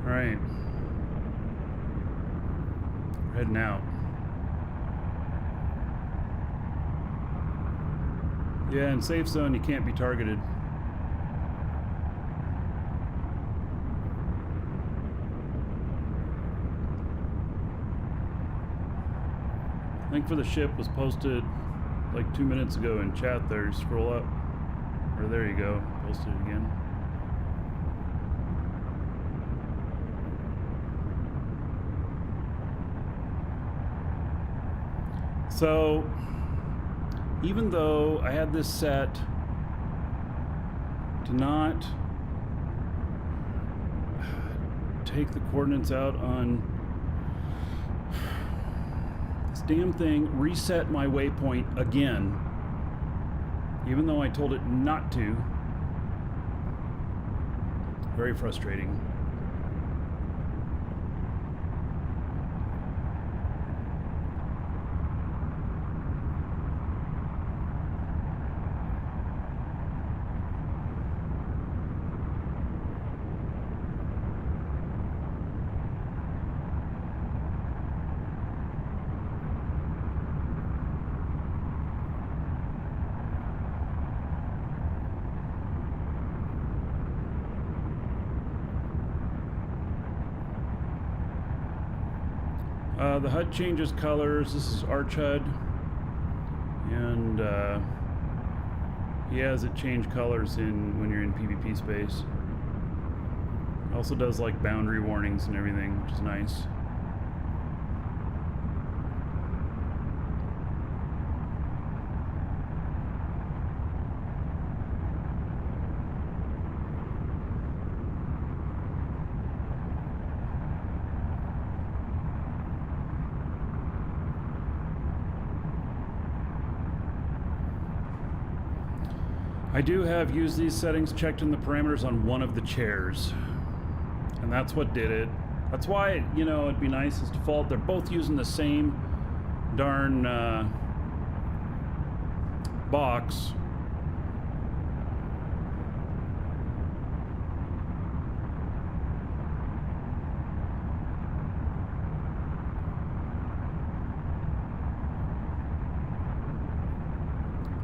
S1: Alright. We're heading out. Yeah, in safe zone you can't be targeted. Link for the ship was posted like 2 minutes ago in chat there. Scroll up. Or there you go. Posted it again. So, even though I had this set to not take the coordinates out on this damn thing, reset my waypoint again, even though I told it not to. Very frustrating. The HUD changes colors. This is Arch HUD, and he has it change colors when you're in PvP space. Also does like boundary warnings and everything, which is nice. I do have used these settings checked in the parameters on one of the chairs, and that's what did it. That's why, you know, it'd be nice as default. They're both using the same darn box.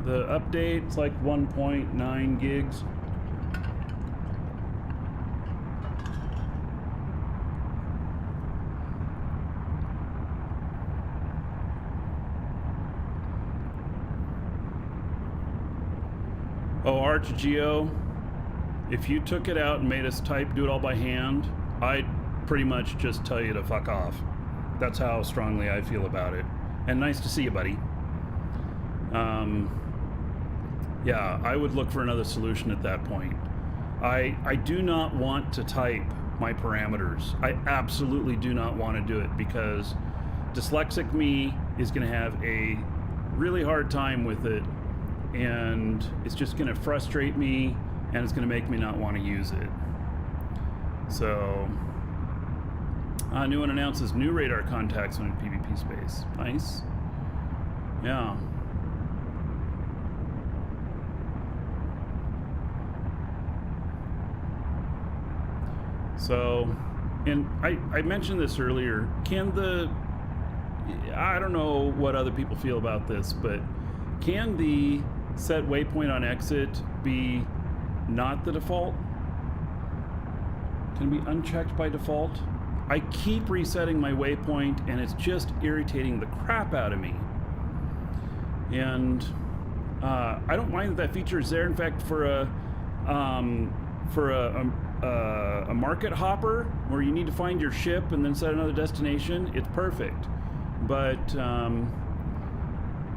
S1: The update's like 1.9 gigs. Oh, ArchGeo, if you took it out and made us do it all by hand, I'd pretty much just tell you to fuck off. That's how strongly I feel about it. And nice to see you, buddy. Yeah, I would look for another solution at that point. I do not want to type my parameters. I absolutely do not want to do it because dyslexic me is going to have a really hard time with it, and it's just going to frustrate me, and it's going to make me not want to use it. So, new one announces new radar contacts on PvP space. Nice. Yeah. So, and I mentioned this earlier, I don't know what other people feel about this, but can the set waypoint on exit be not the default? Can it be unchecked by default? I keep resetting my waypoint and it's just irritating the crap out of me. And I don't mind that feature is there. In fact, for a market hopper where you need to find your ship and then set another destination, it's perfect. But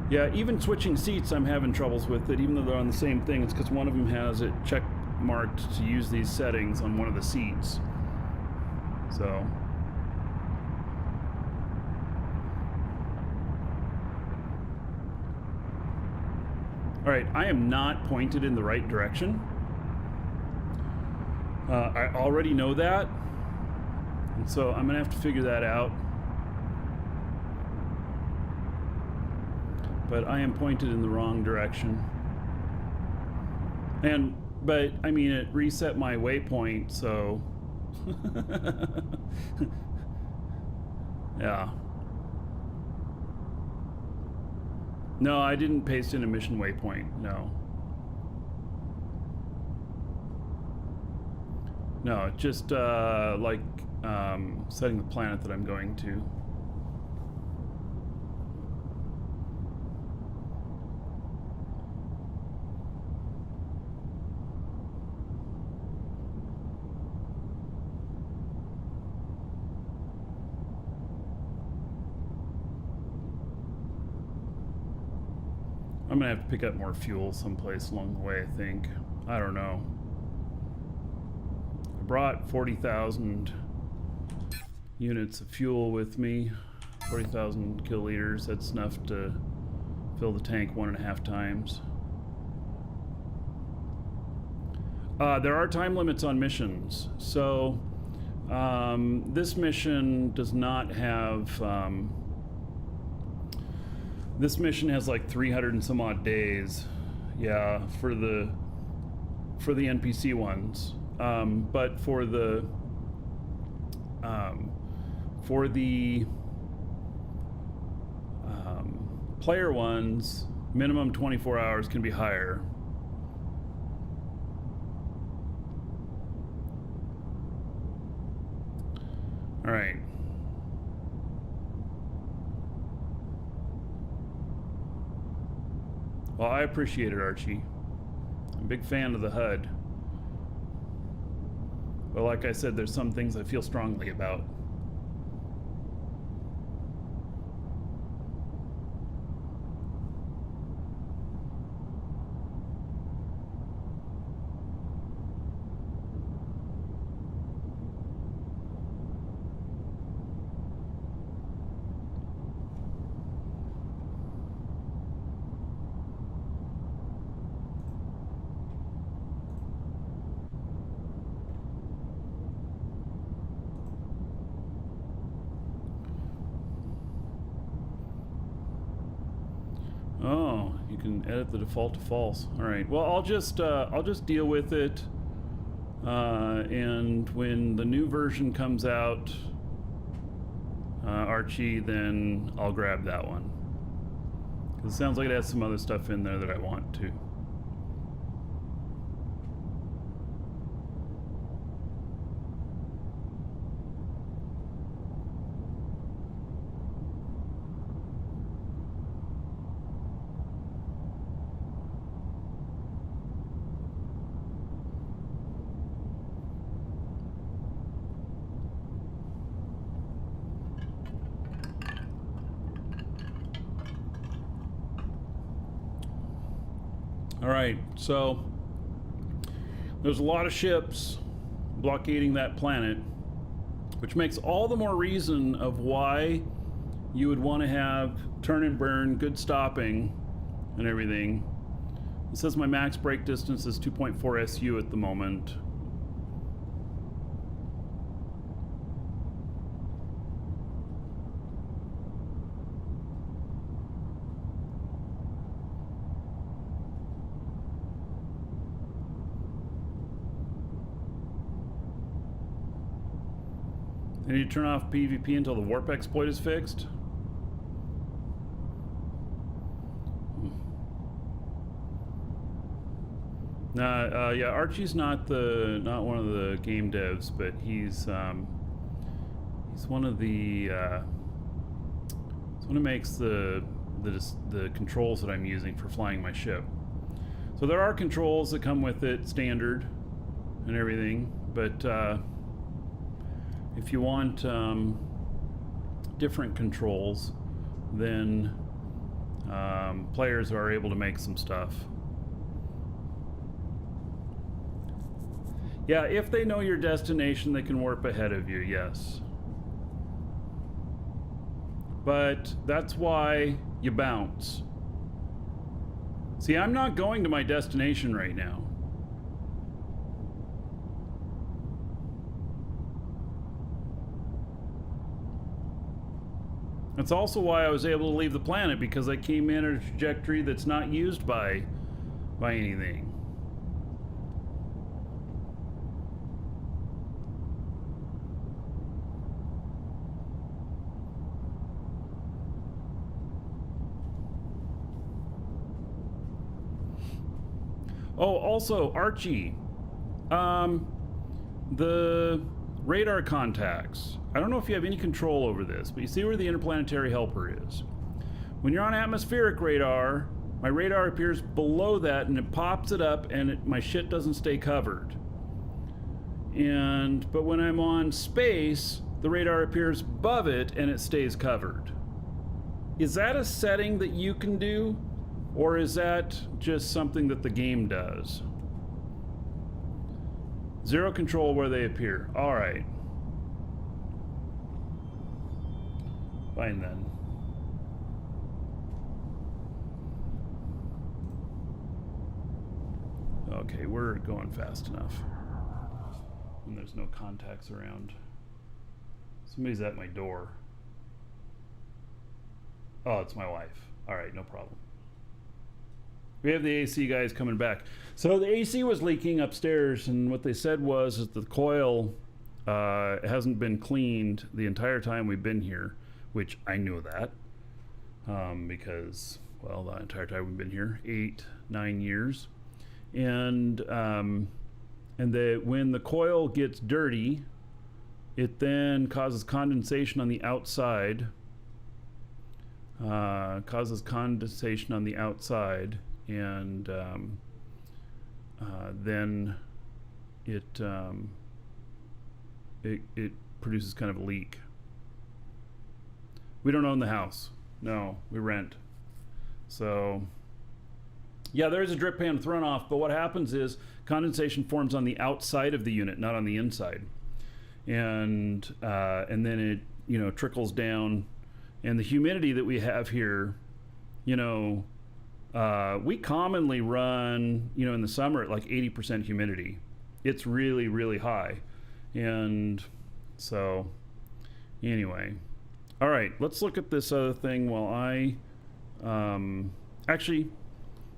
S1: yeah, even switching seats, I'm having troubles with it, even though they're on the same thing. It's because one of them has it check marked to use these settings on one of the seats. So. All right, I am not pointed in the right direction. I already know that, and so I'm gonna have to figure that out. But I am pointed in the wrong direction. But I mean, it reset my waypoint, so yeah. No, I didn't paste in a mission waypoint, no. No, just like setting the planet that I'm going to. I'm gonna have to pick up more fuel someplace along the way, I think. I don't know. I brought 40,000 units of fuel with me. 40,000 kiloliters. That's enough to fill the tank 1.5 times. There are time limits on missions. So this mission does not have... this mission has like 300 and some odd days, yeah, for the NPC ones. But for the player ones, minimum 24 hours can be higher. All right. Well, I appreciate it, Archie. I'm a big fan of the HUD. But like I said, there's some things I feel strongly about. Oh, you can edit the default to false. All right. Well, I'll just deal with it. And when the new version comes out, Archie, then I'll grab that one. Because it sounds like it has some other stuff in there that I want to. All right, so there's a lot of ships blockading that planet, which makes all the more reason of why you would want to have turn and burn, good stopping, and everything. It says my max brake distance is 2.4 SU at the moment. I need to turn off PvP until the warp exploit is fixed. Yeah, Archie's not one of the game devs, but he's one of the he's one who makes the controls that I'm using for flying my ship. So there are controls that come with it, standard and everything, but if you want different controls, then players are able to make some stuff. Yeah, if they know your destination, they can warp ahead of you, yes. But that's why you bounce. See, I'm not going to my destination right now. That's also why I was able to leave the planet, because I came in at a trajectory that's not used by anything. Oh, also, Archie, the radar contacts. I don't know if you have any control over this, but you see where the interplanetary helper is. When you're on atmospheric radar, my radar appears below that and it pops it up and my shit doesn't stay covered. But when I'm on space, the radar appears above it and it stays covered. Is that a setting that you can do? Or is that just something that the game does? Zero control where they appear. All right. Fine then. Okay, we're going fast enough. And there's no contacts around. Somebody's at my door. Oh, it's my wife. All right, no problem. We have the AC guys coming back. So the AC was leaking upstairs, and what they said was that the coil hasn't been cleaned the entire time we've been here, which I knew that because, well, the entire time we've been here, 8-9 years, and when the coil gets dirty, it then causes condensation on the outside. And then it produces kind of a leak. We don't own the house. No, we rent. So yeah, there is a drip pan thrown off, but what happens is condensation forms on the outside of the unit, not on the inside, and then it trickles down, and the humidity that we have here, we commonly run, in the summer at like 80% humidity. It's really, really high. And so, anyway. All right, let's look at this other thing while I Actually,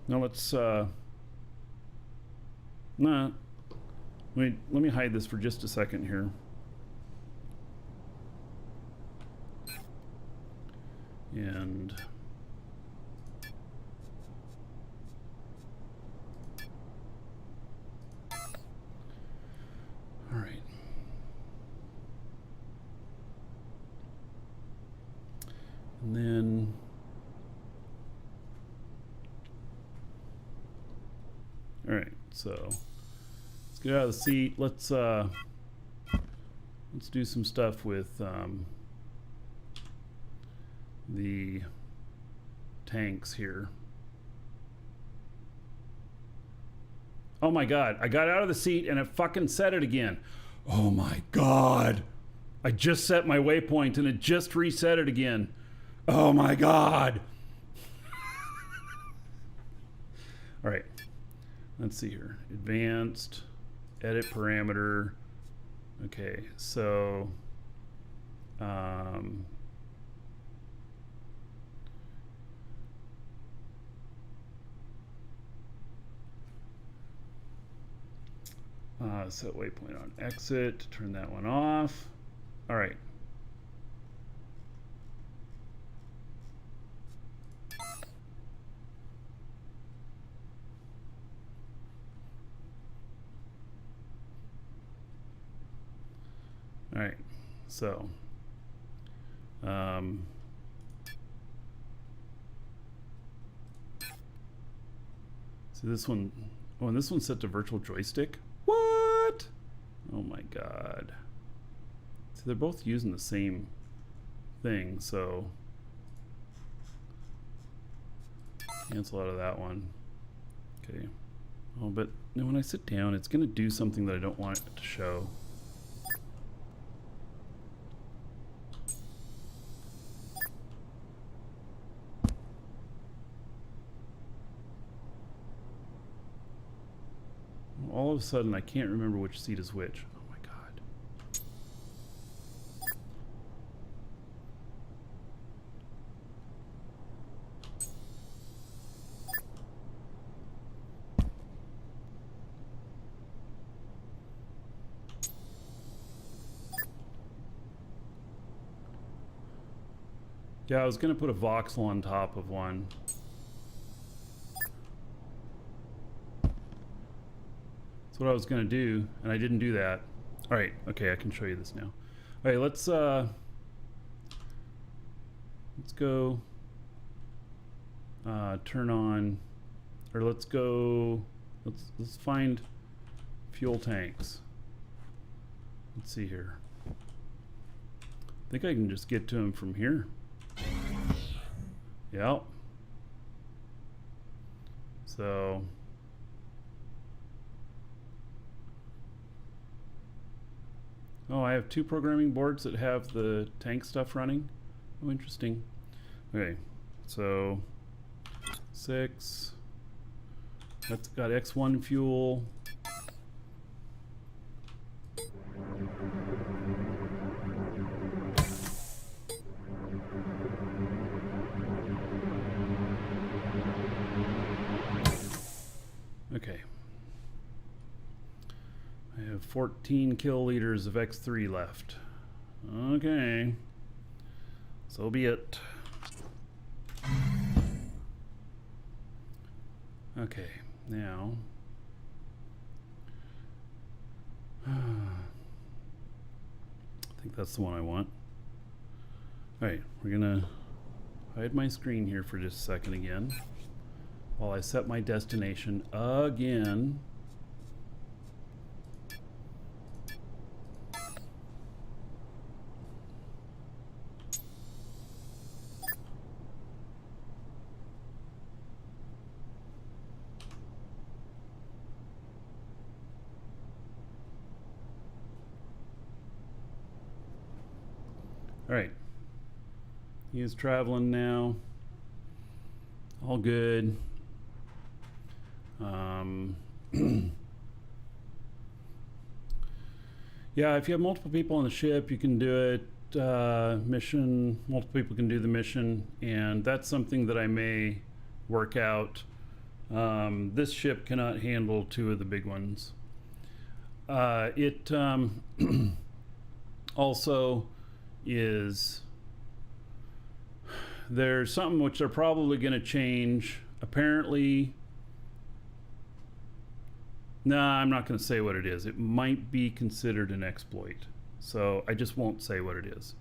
S1: no, let's, nah. Let me hide this for just a second here. And all right. And then all right, so let's get out of the seat. Let's do some stuff with the tanks here. Oh my god, I got out of the seat and it fucking said it again. Oh my god. I just set my waypoint and it just reset it again. Oh my god. All right. Let's see here. Advanced, edit parameter. Okay, so set waypoint on exit, turn that one off. All right. All right, so so this one, oh, and this one's set to virtual joystick. What? Oh my god. So they're both using the same thing, so cancel out of that one. Okay. Oh, but when I sit down, it's going to do something that I don't want it to show. All of a sudden, I can't remember which seat is which. Oh my god. Yeah, I was going to put a voxel on top of one. What I was going to do, and I didn't do that. All right, okay, I can show you this now. All right, let's go turn on, or let's find fuel tanks. Let's see here. I think I can just get to them from here. Yep. So oh, I have two programming boards that have the tank stuff running. Oh, interesting. Okay, so 6. That's got X1 fuel. Okay. I have 14 kiloliters of X3 left. Okay. So be it. Okay, now. I think that's the one I want. Alright, we're gonna hide my screen here for just a second again, while I set my destination again. All right, he is traveling now. All good. Yeah, if you have multiple people on the ship, you can do it. Mission, multiple people can do the mission, and that's something that I may work out. This ship cannot handle 2 of the big ones. It also is... There's something which they're probably going to change. Apparently... Nah, I'm not going to say what it is. It might be considered an exploit. So I just won't say what it is.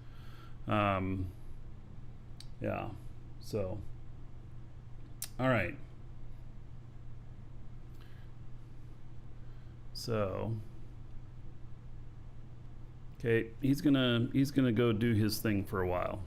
S1: Yeah. So. All right. So. Okay, he's gonna go do his thing for a while.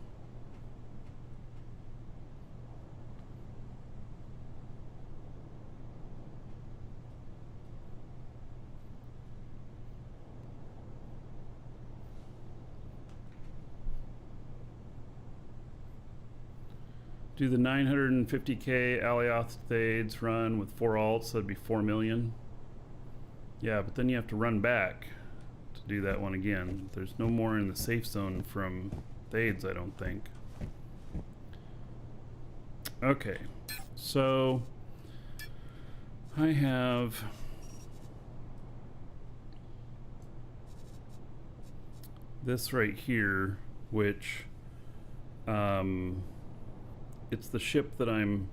S1: Do the 950k Aliothades run with 4 alts? That'd be 4 million. Yeah, but then you have to run back to do that one again. There's no more in the safe zone from Thades, I don't think. Okay, so I have this right here, which it's the ship that I'm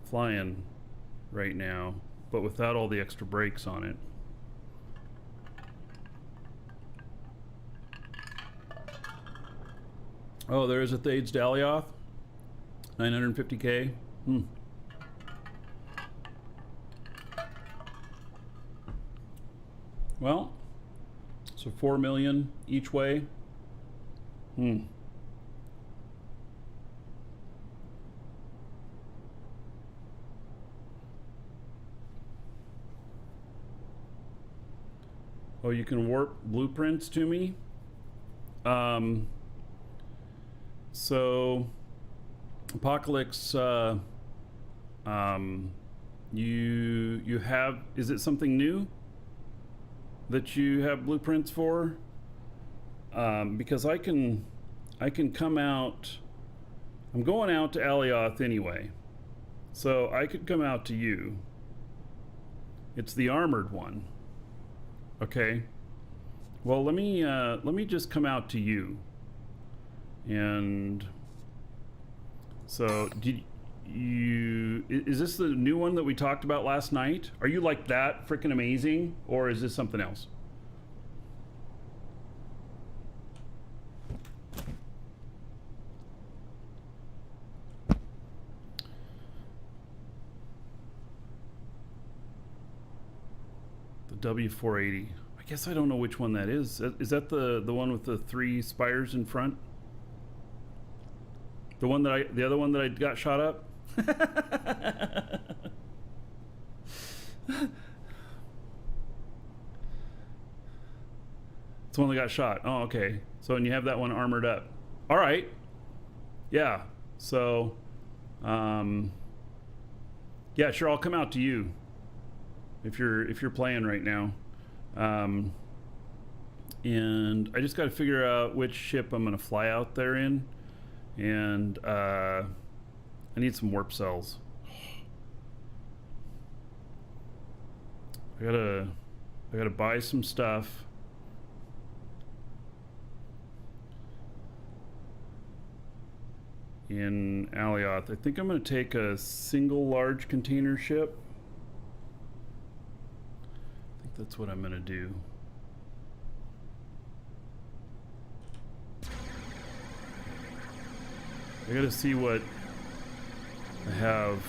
S1: flying right now, but without all the extra brakes on it. Oh, there is a Thades Dalioth, 950k. Well, so 4 million each way. Oh, you can warp blueprints to me? So Apocalypse, you have, is it something new that you have blueprints for? Because I can come out, I'm going out to Alioth anyway, so I could come out to you. It's the armored one. Okay, well, let me just come out to you. And so did you, is this the new one that we talked about last night? Are you like that freaking amazing, or is this something else? The W480. I guess I don't know which one that is. Is that the one with the 3 spires in front? The one that the other one that I got shot up? It's the one that got shot. Oh, okay. So, and you have that one armored up. All right. Yeah. So, yeah, sure. I'll come out to you if you're playing right now. And I just got to figure out which ship I'm going to fly out there in. And I need some warp cells. I gotta buy some stuff. In Alioth. I think I'm going to take a single large container ship. I think that's what I'm going to do. I got to see what I have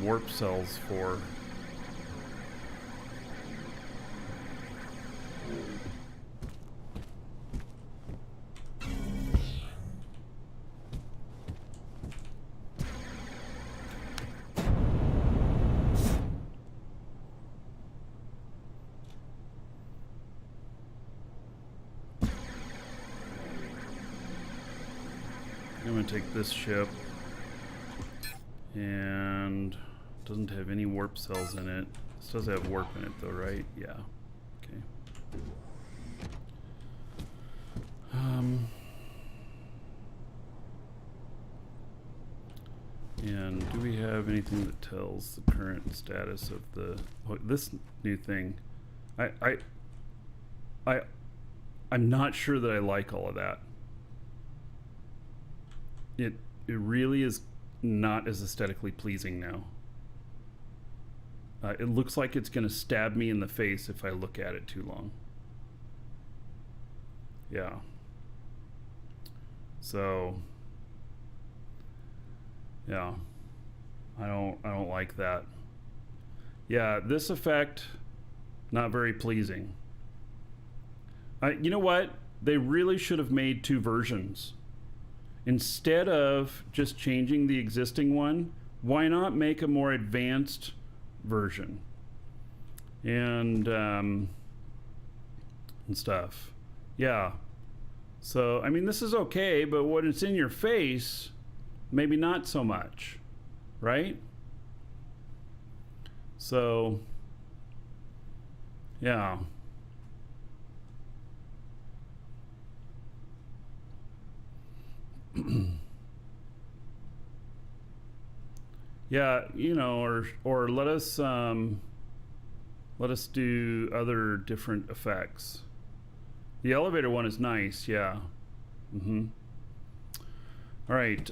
S1: warp cells for. I'm going to take this ship, and it doesn't have any warp cells in it. This does have warp in it though, right? Yeah. Okay. And do we have anything that tells the current status of this new thing? I'm not sure that I like all of that. It really is not as aesthetically pleasing now. It looks like it's going to stab me in the face if I look at it too long. Yeah. So, yeah. I don't like that. Yeah, this effect, not very pleasing. You know what? They really should have made two versions. Instead of just changing the existing one, why not make a more advanced version and stuff? Yeah. So, I mean, this is okay, but when it's in your face, maybe not so much, right? So, yeah. Yeah, you know, or let us do other different effects. The elevator one is nice, yeah. All right,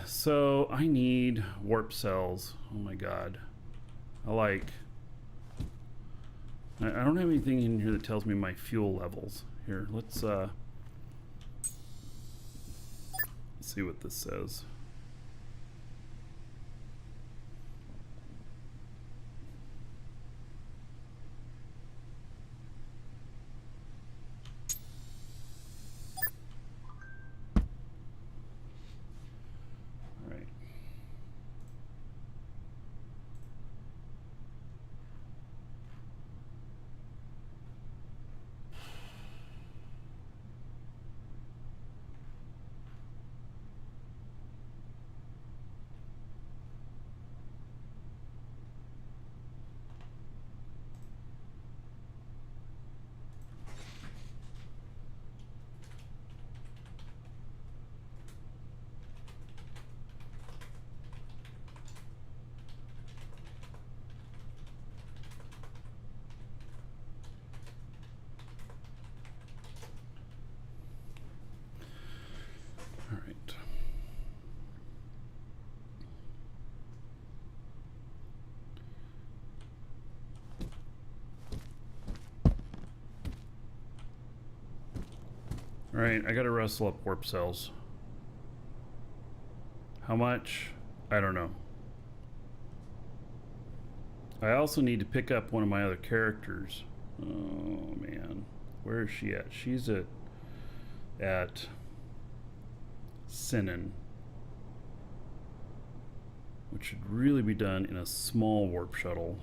S1: so I need warp cells. Oh my god. I don't have anything in here that tells me my fuel levels. Here, let's see what this says. All right, I gotta rustle up warp cells. How much? I don't know. I also need to pick up one of my other characters. Oh man, where is she at? She's at Sinan, which should really be done in a small warp shuttle.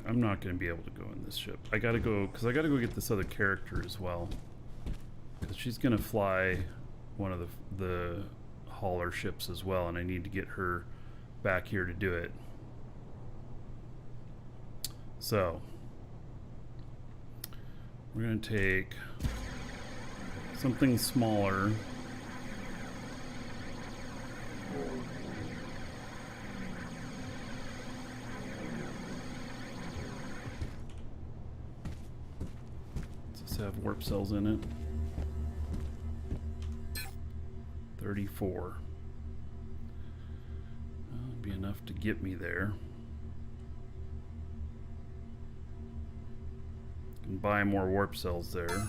S1: I'm not going to be able to go in this ship. I gotta go, because I gotta go get this other character as well. Because she's going to fly one of the hauler ships as well, and I need to get her back here to do it. So, we're going to take something smaller. Have warp cells in it. 34. That'll be enough to get me there. Can buy more warp cells there.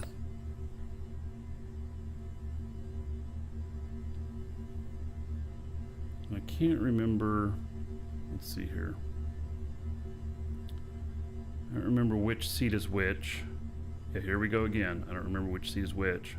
S1: I can't remember. Let's see here. I don't remember which seat is which. Yeah, here we go again. I don't remember which seat is which.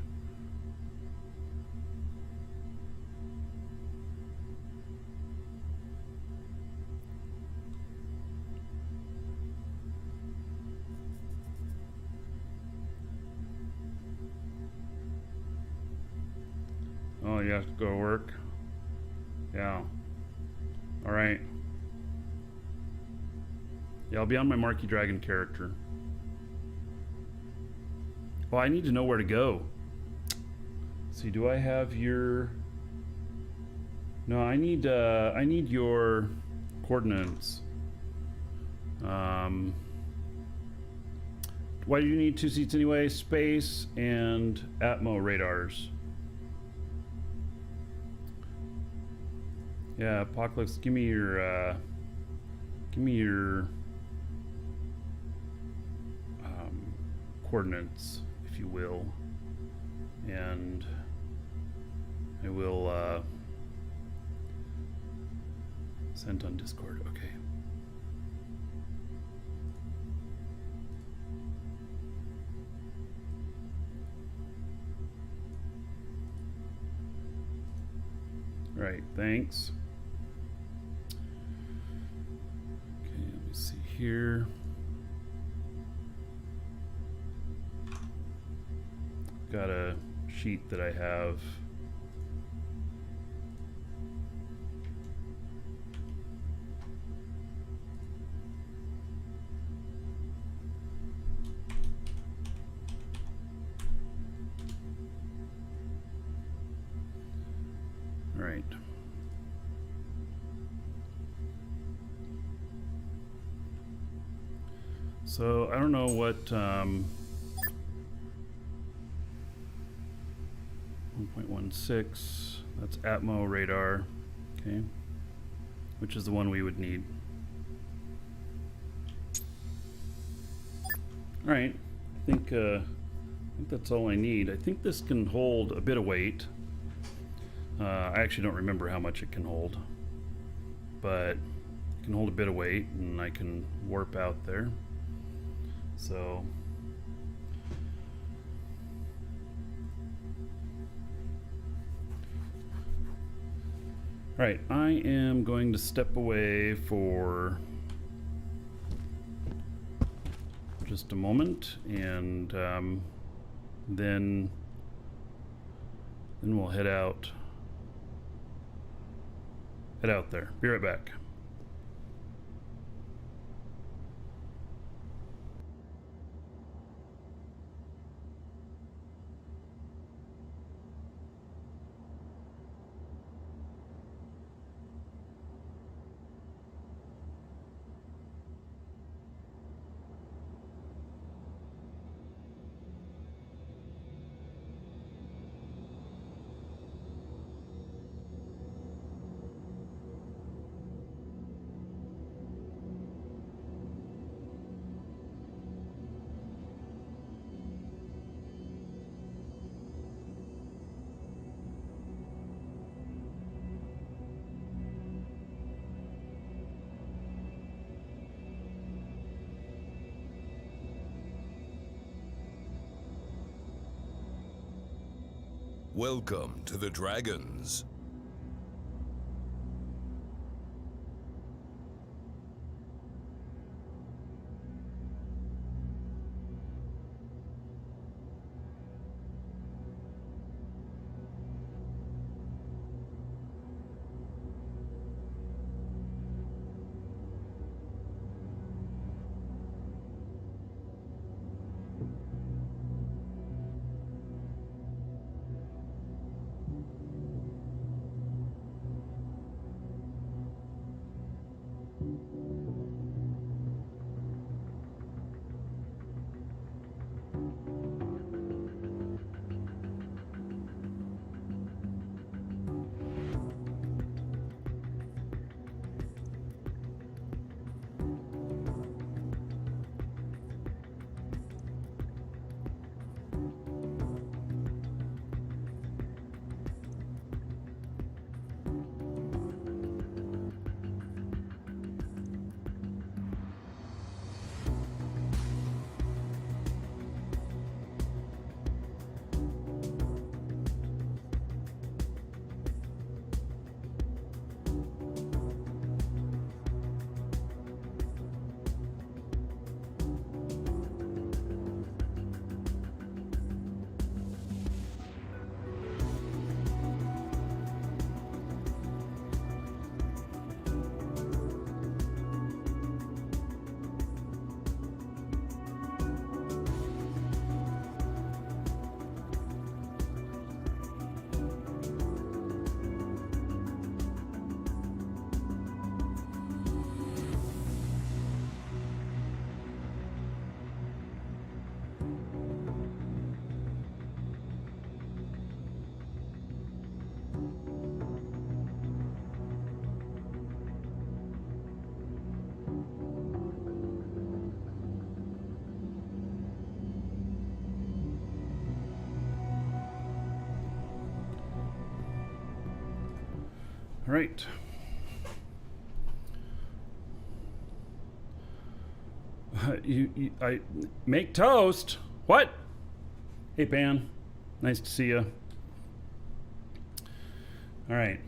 S1: Oh, you have to go to work? Yeah. All right. Yeah, I'll be on my Marquee Dragon character. Well, I need to know where to go. Let's see, do I have your... No, I need your coordinates. Why do you need 2 seats anyway? Space and Atmo radars. Yeah, Apocalypse, give me your coordinates, if you will, and I will send on Discord. Okay. Right, thanks. Okay, let me see here. Got a sheet that I have. Right. So I don't know what 1.16, that's Atmo radar, okay, which is the one we would need. All right, I think that's all I need. I think this can hold a bit of weight. I actually don't remember how much it can hold, but it can hold a bit of weight, and I can warp out there. So all right, I am going to step away for just a moment, and then we'll head out there. Be right back.
S2: Welcome to the Dragons.
S1: right. I make toast. What? Hey, Pan. Nice to see you. All right.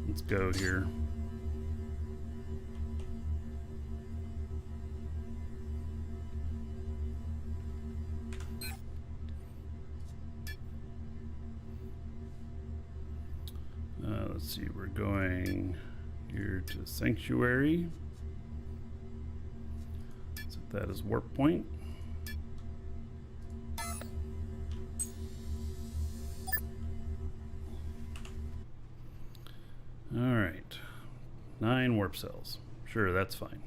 S1: Let's go here. Let's see, we're going here to Sanctuary. Set that as warp point. All right, 9 warp cells. Sure, that's fine.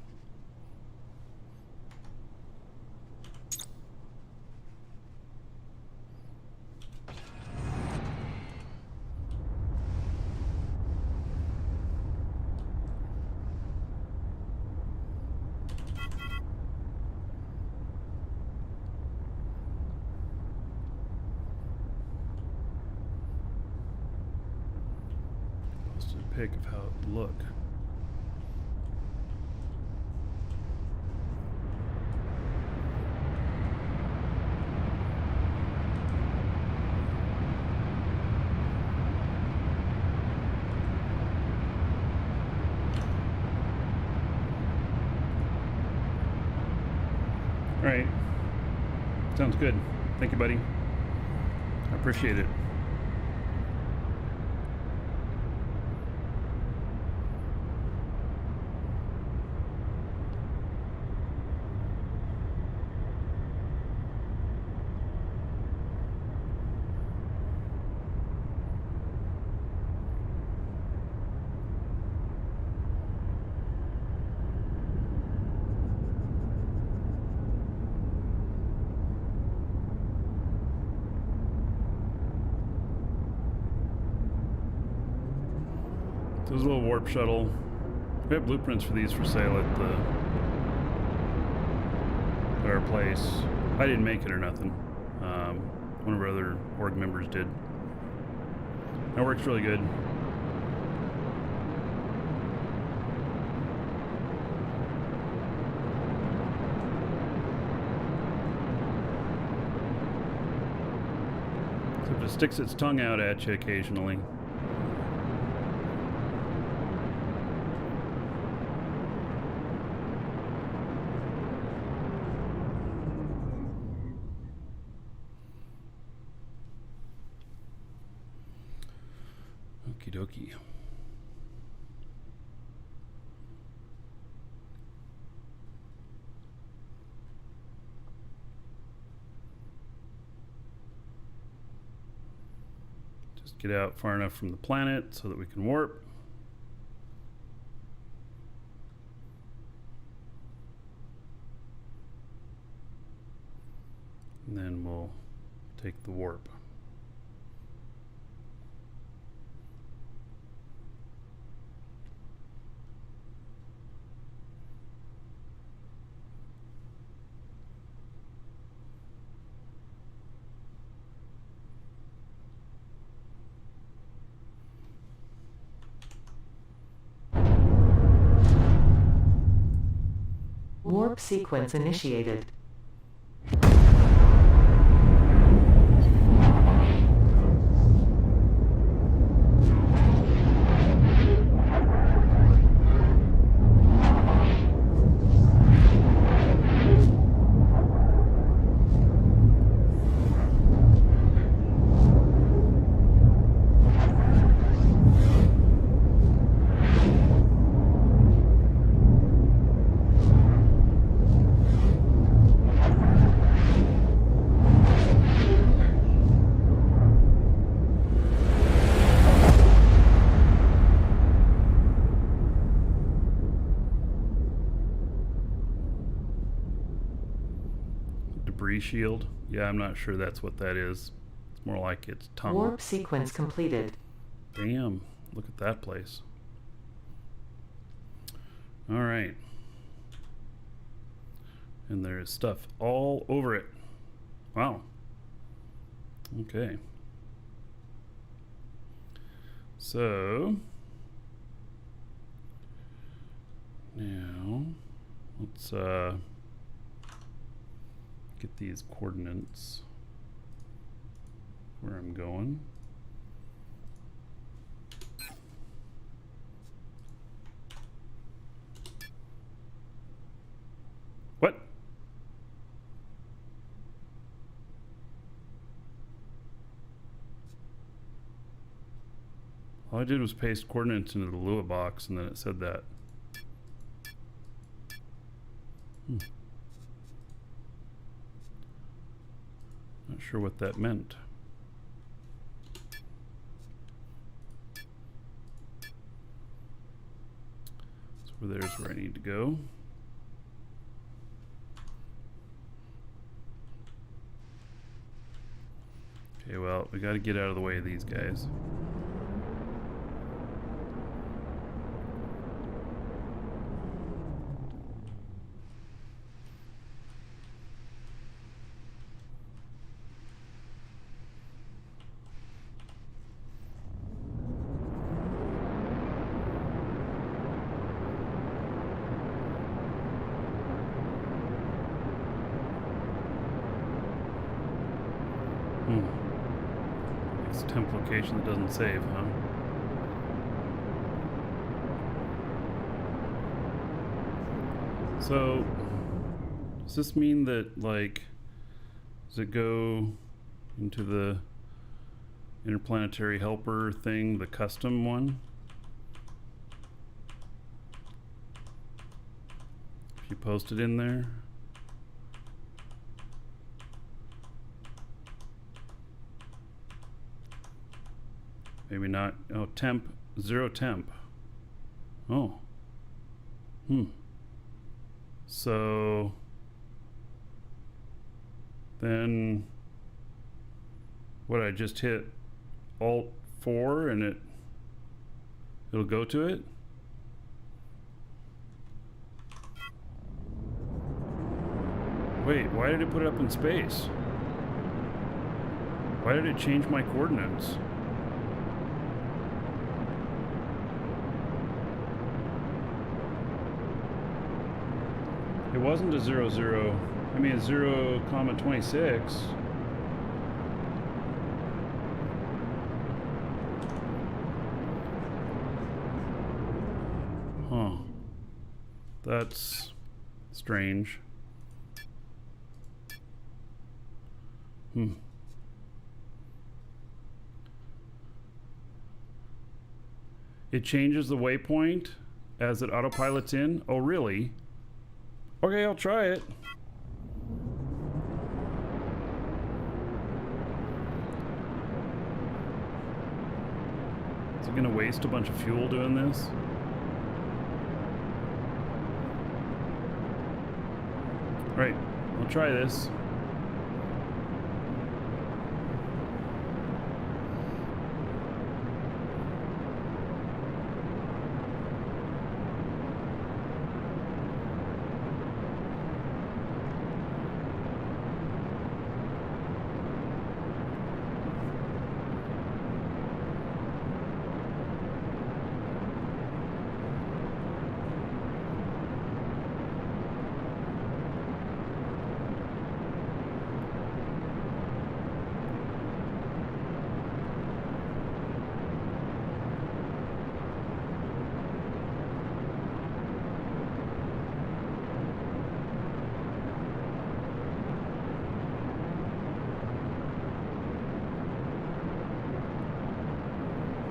S1: Pick of how it would look. All right. Sounds good. Thank you, buddy. I appreciate it. This is a little warp shuttle. We have blueprints for these for sale at our place. I didn't make it or nothing. One of our other org members did. That works really good. Except it sticks its tongue out at you occasionally. Okie dokie. Just get out far enough from the planet so that we can warp. And then we'll take the warp.
S4: Warp sequence initiated.
S1: Debris shield. Yeah, I'm not sure that's what that is. It's more like its tongue.
S4: Warp sequence completed.
S1: Damn, look at that place. All right. And there is stuff all over it. Wow. Okay. So now let's get these coordinates where I'm going. What? All I did was paste coordinates into the Lua box and then it said that. Not sure what that meant. So there's where I need to go. Okay, well, we got to get out of the way of these guys. It's a temp location that doesn't save, huh? So, does this mean that, like, does it go into the interplanetary helper thing, the custom one? If you post it in there? Maybe not. Oh, temp, 0 temp. Oh. So then what, I just hit Alt 4 and it'll go to it? Wait, why did it put it up in space? Why did it change my coordinates? It wasn't a 0, 0. I mean, 0, 26. Huh. That's strange. It changes the waypoint as it autopilots in? Oh, really? Okay, I'll try it. Is it gonna waste a bunch of fuel doing this? Right, I'll try this.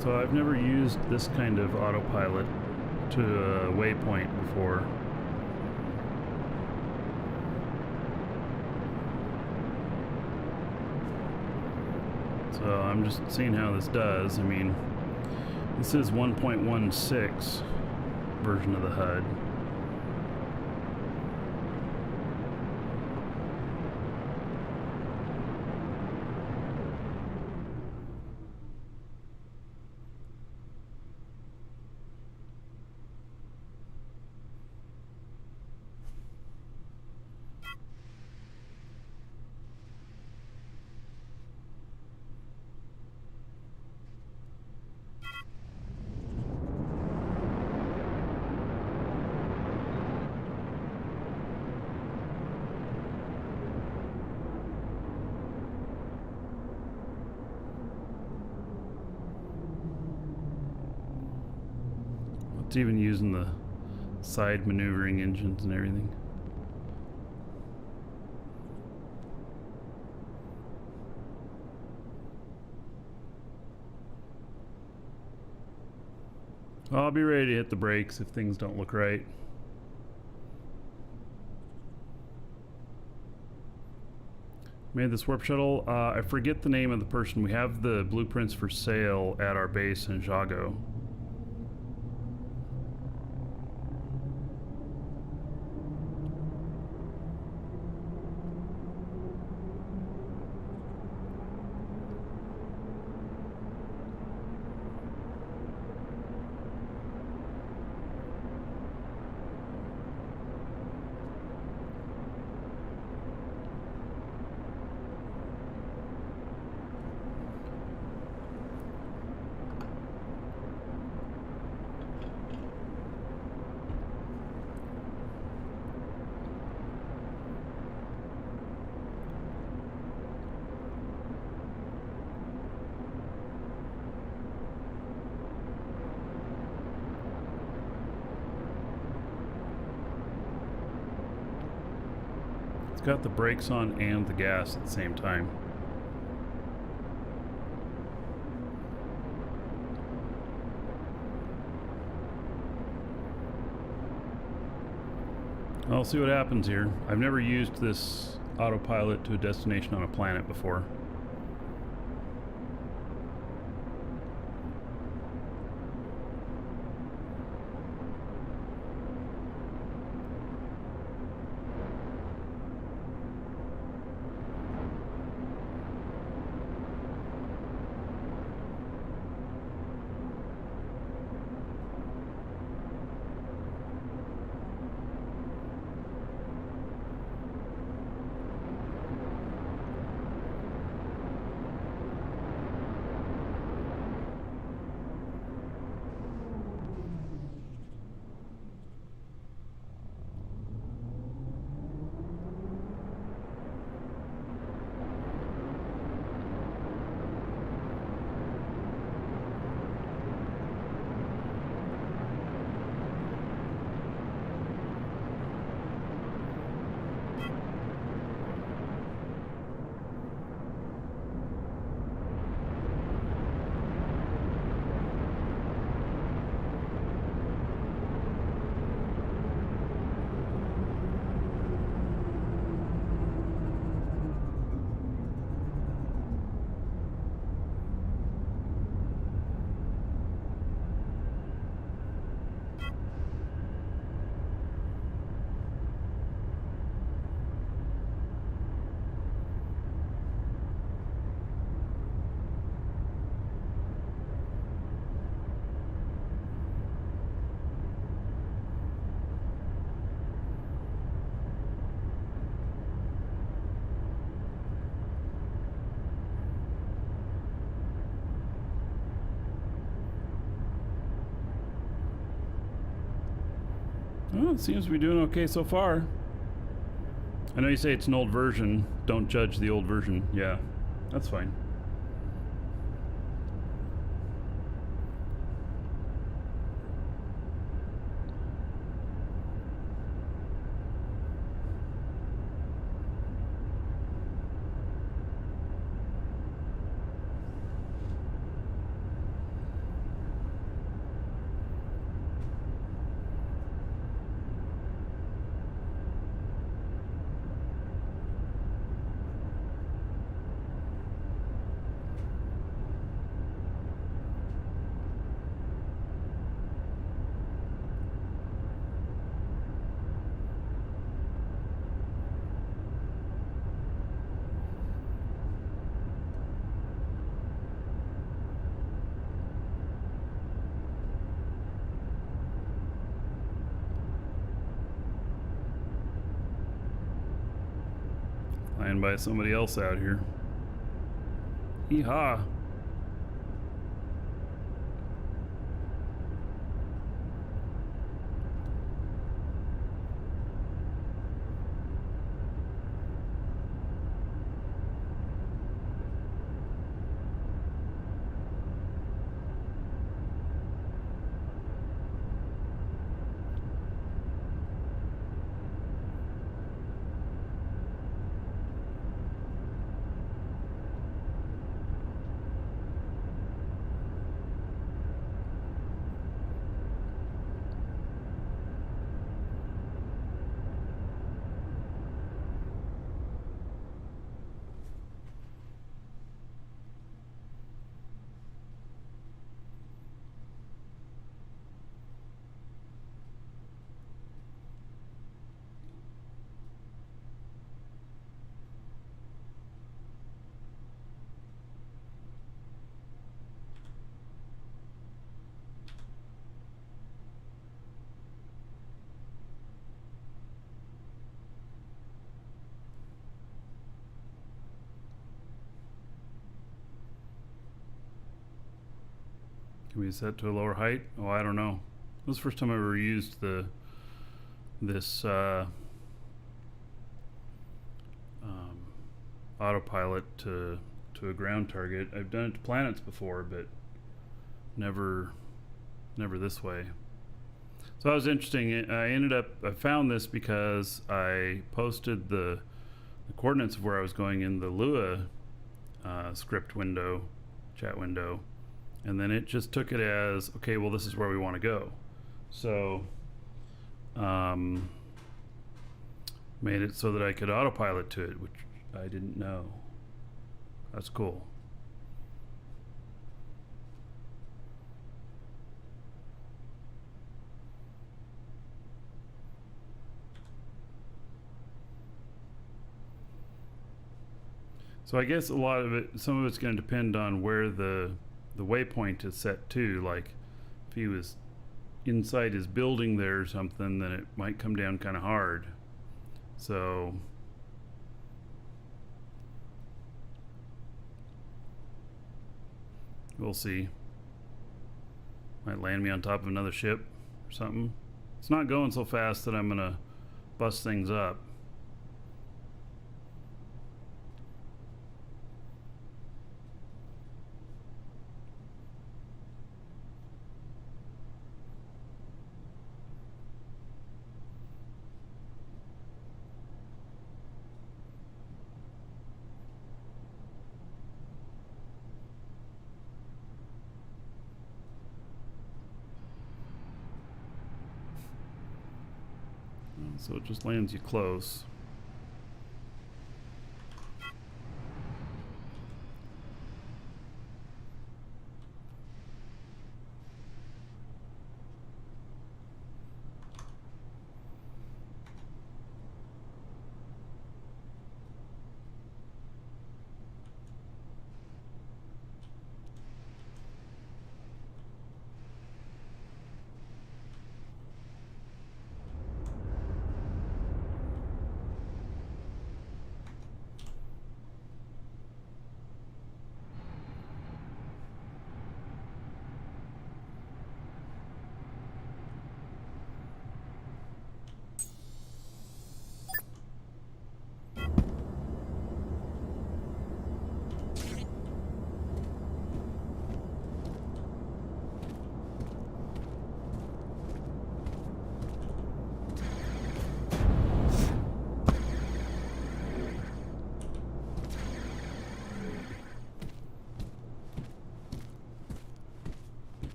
S1: So I've never used this kind of autopilot to a waypoint before. So I'm just seeing how this does. I mean, this is 1.16 version of the HUD. It's even using the side maneuvering engines and everything. I'll be ready to hit the brakes if things don't look right. Made this warp shuttle. I forget the name of the person. We have the blueprints for sale at our base in Jago. It's got the brakes on and the gas at the same time. I'll see what happens here. I've never used this autopilot to a destination on a planet before. Well, it seems to be doing okay so far. I know you say it's an old version. Don't judge the old version. Yeah, that's fine. Flying by somebody else out here. Yeehaw. Can we set to a lower height? Oh, I don't know. This is the first time I ever used this autopilot to a ground target. I've done it to planets before, but never this way. So that was interesting. I found this because I posted the coordinates of where I was going in the Lua script window, chat window, and then it just took it as, okay, well, this is where we want to go. So made it so that I could autopilot to it, which I didn't know. That's cool. So I guess a lot of it, some of it's going to depend on where the waypoint is set to. Like if he was inside his building there or something, then it might come down kind of hard. So we'll see. Might land me on top of another ship or something. It's not going so fast that I'm gonna bust things up. So it just lands you close.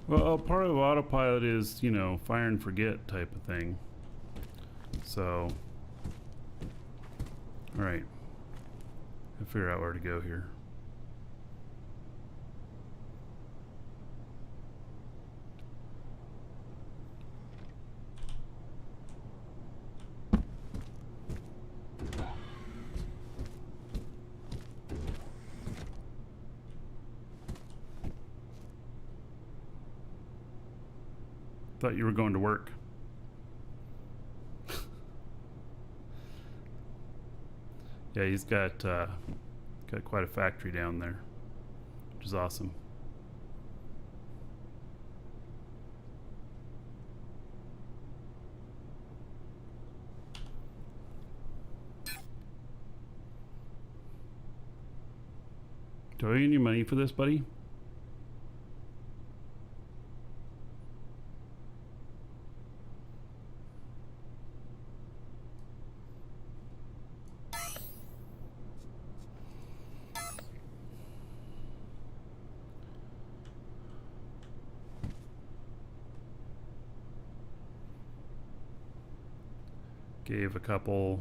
S1: Well, part of autopilot is, you know, fire and forget type of thing. So, all right, I'll figure out where to go here. Thought you were going to work. Yeah, he's got quite a factory down there, which is awesome. Do I get any money for this, buddy? Gave a couple.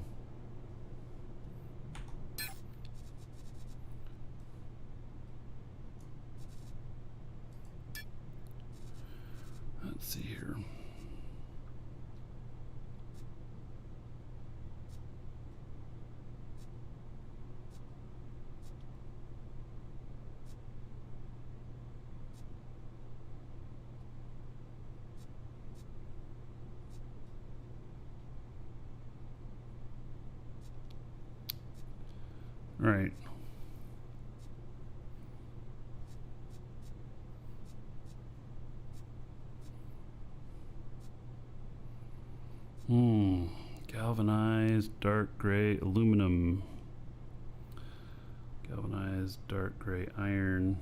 S1: Let's see here. All right. Galvanized, dark gray, aluminum. Galvanized, dark gray iron,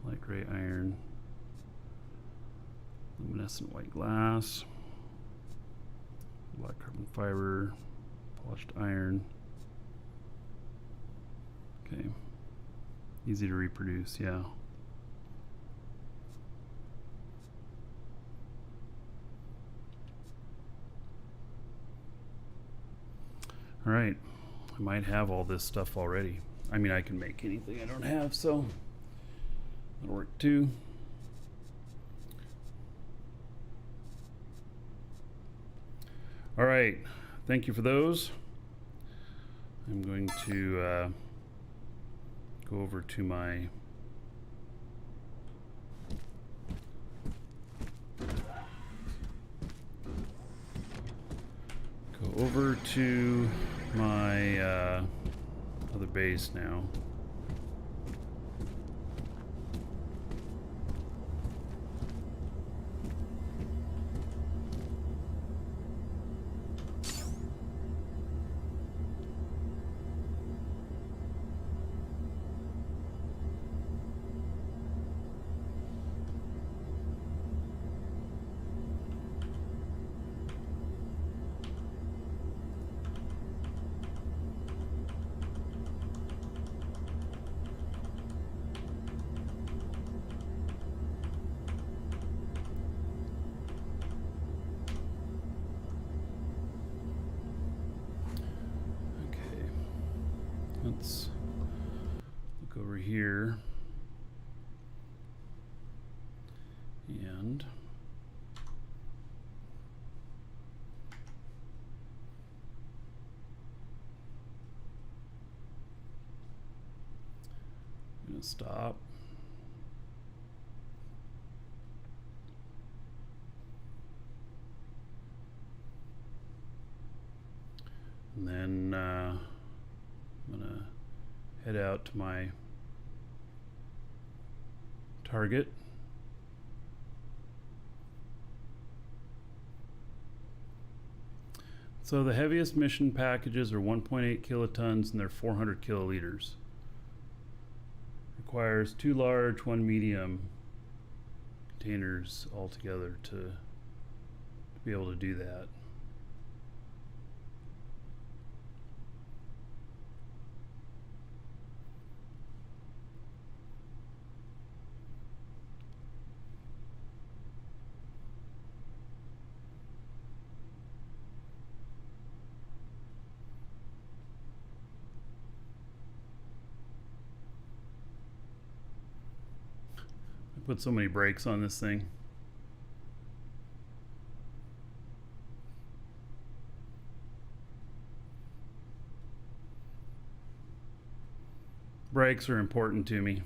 S1: light gray iron. Luminescent white glass. Black carbon fiber, polished iron. Okay. Easy to reproduce, yeah. All right, I might have all this stuff already. I mean, I can make anything I don't have, so that'll work too. All right, thank you for those. I'm going to go over to my other base now. Let's look over here and I'm gonna stop. And then I'm gonna head out to my target. So the heaviest mission packages are 1.8 kilotons and they're 400 kiloliters. Requires 2 large, 1 medium containers altogether to be able to do that. Put so many brakes on this thing. Brakes are important to me.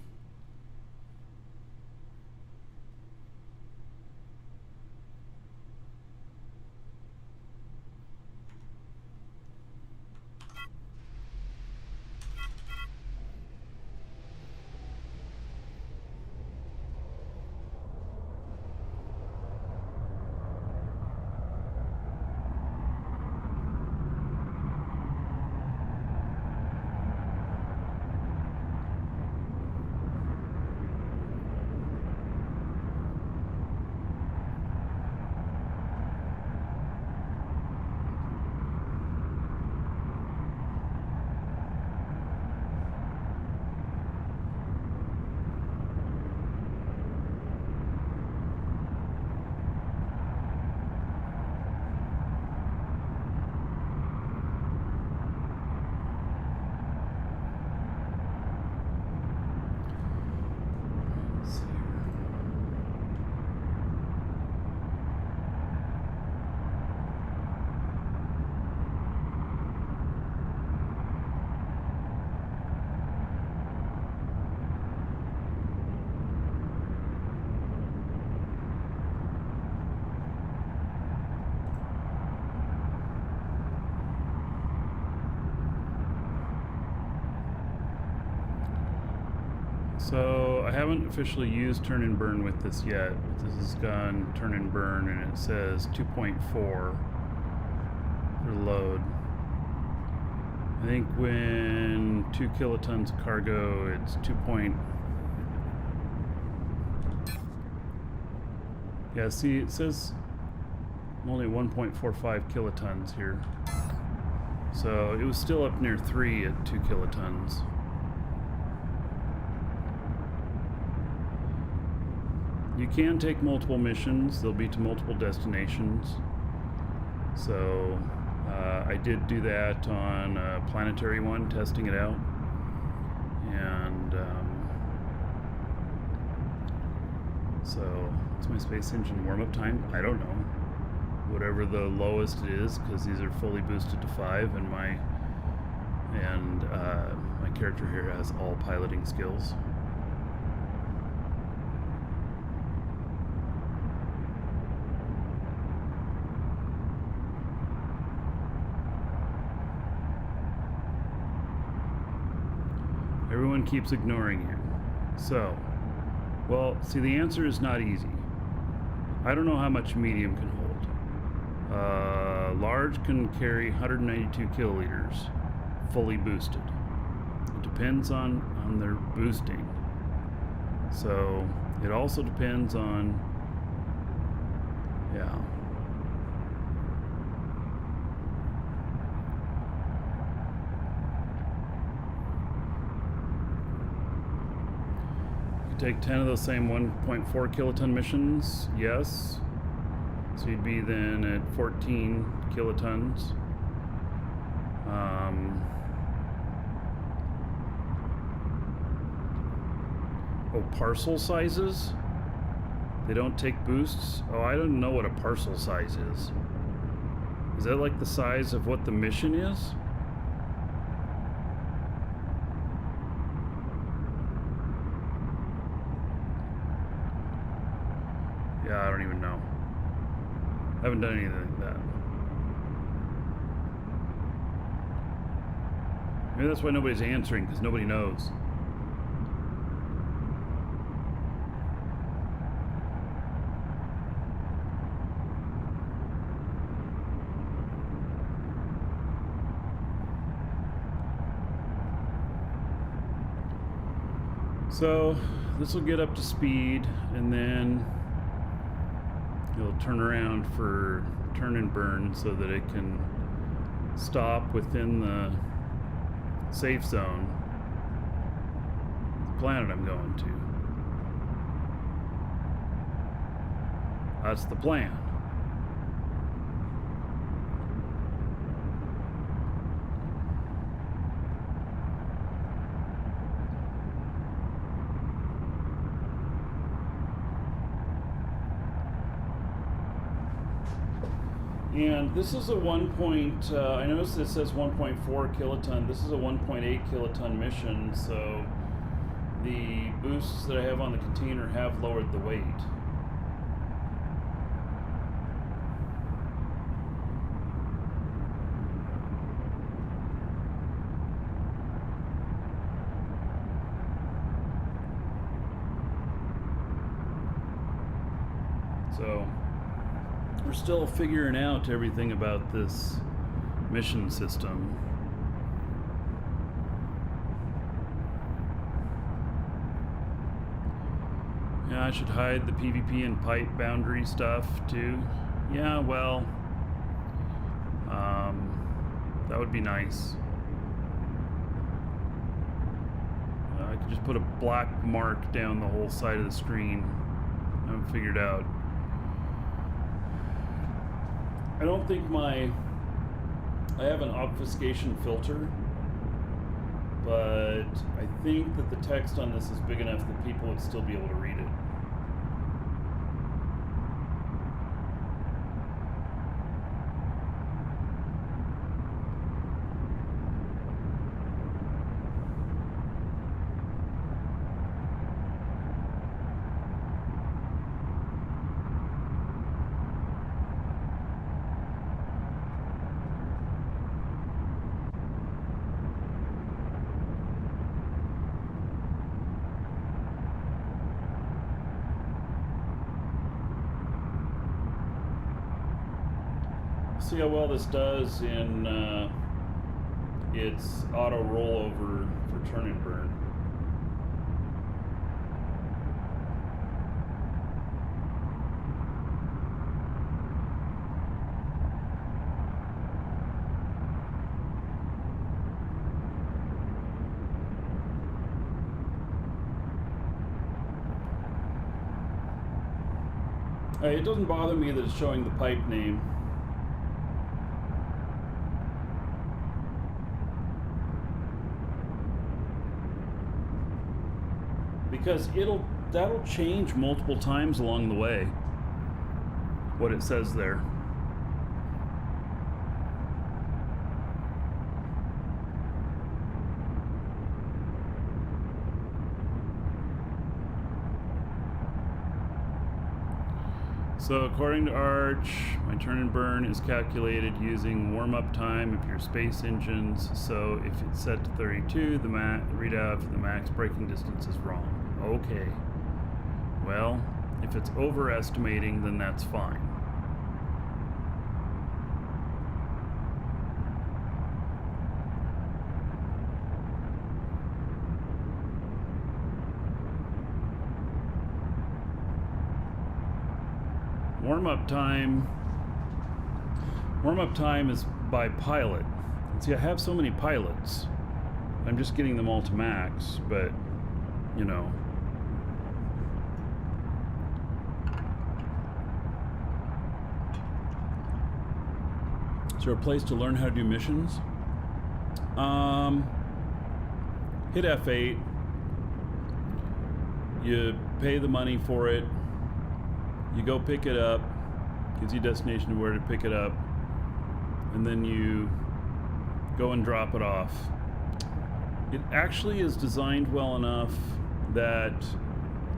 S1: So I haven't officially used turn and burn with this yet. This has gone turn and burn and it says 2.4 for load. I think when 2 kilotons of cargo, it's 2. Yeah, see, it says only 1.45 kilotons here. So it was still up near 3 at 2 kilotons. You can take multiple missions. They'll be to multiple destinations. So I did do that on a planetary one, testing it out. And so it's my space engine warm-up time. I don't know. Whatever the lowest it is, because these are fully boosted to 5, and my character here has all piloting skills. Everyone keeps ignoring you. So, well, see, the answer is not easy. I don't know how much medium can hold. Large can carry 192 kiloliters, fully boosted. It depends on their boosting. So, it also depends on, yeah. Take 10 of those same 1.4 kiloton missions, yes. So you'd be then at 14 kilotons. Oh, parcel sizes? They don't take boosts? Oh, I don't know what a parcel size is. Is that like the size of what the mission is? Yeah, I don't even know. I haven't done anything like that. Maybe that's why nobody's answering, because nobody knows. So this will get up to speed, and then it'll turn around for turn and burn so that it can stop within the safe zone, the planet I'm going to. That's the plan. And this is a I noticed it says 1.4 kiloton. This is a 1.8 kiloton mission, so the boosts that I have on the container have lowered the weight. So we're still figuring out everything about this mission system. Yeah, I should hide the PvP and pipe boundary stuff too. Yeah, well, that would be nice. I could just put a black mark down the whole side of the screen. I haven't figured out. I don't think I have an obfuscation filter, but I think that the text on this is big enough that people would still be able to read it. see how well this does in its auto rollover for turn and burn. It doesn't bother me that it's showing the pipe name. Because that'll change multiple times along the way, what it says there. So according to Arch, my turn and burn is calculated using warm-up time of your space engines. So if it's set to 32, the readout for the max braking distance is wrong. Okay. Well, if it's overestimating, then that's fine. Warm-up time is by pilot. See, I have so many pilots. I'm just getting them all to max, but, you know. Is there a place to learn how to do missions? Hit F8. You pay the money for it. You go pick it up, gives you a destination of where to pick it up, and then you go and drop it off. It actually is designed well enough that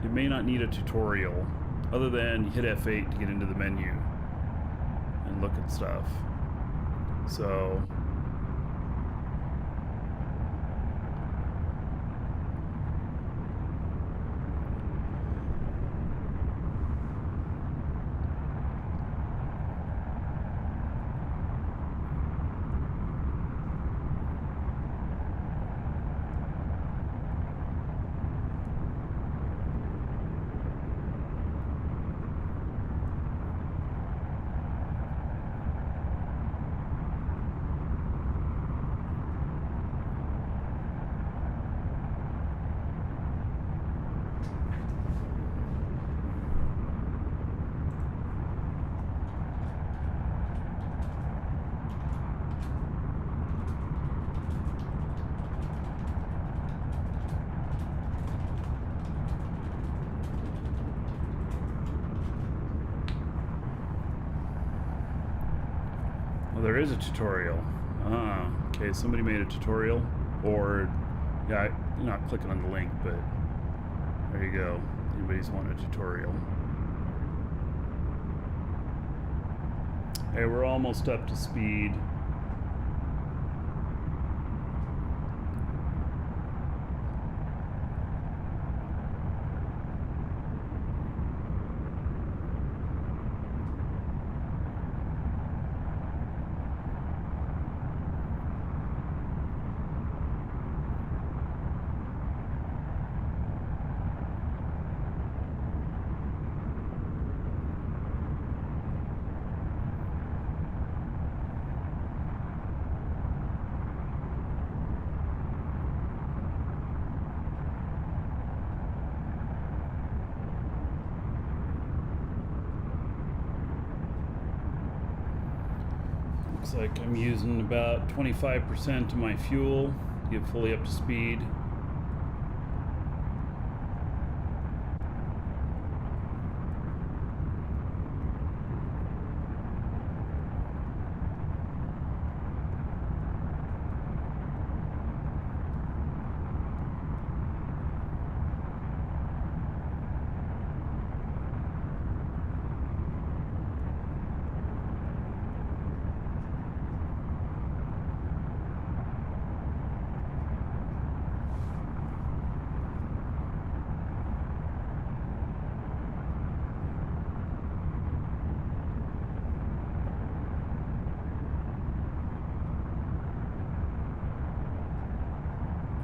S1: it may not need a tutorial, other than you hit F8 to get into the menu and look at stuff. So there is a tutorial. Okay, somebody made a tutorial, or yeah, I'm not clicking on the link, but there you go. Anybody's wanting a tutorial. Hey, we're almost up to speed. Looks like I'm using about 25% of my fuel to get fully up to speed.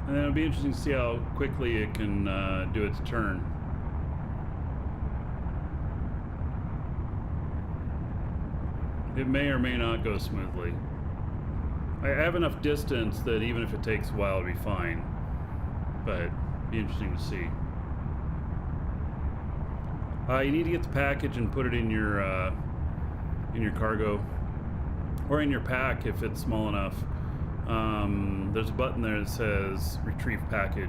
S1: And then it'll be interesting to see how quickly it can do its turn. It may or may not go smoothly. I have enough distance that even if it takes a while, it'll be fine. But it'll be interesting to see. You need to get the package and put it in your cargo, or in your pack if it's small enough. There's a button there that says retrieve package.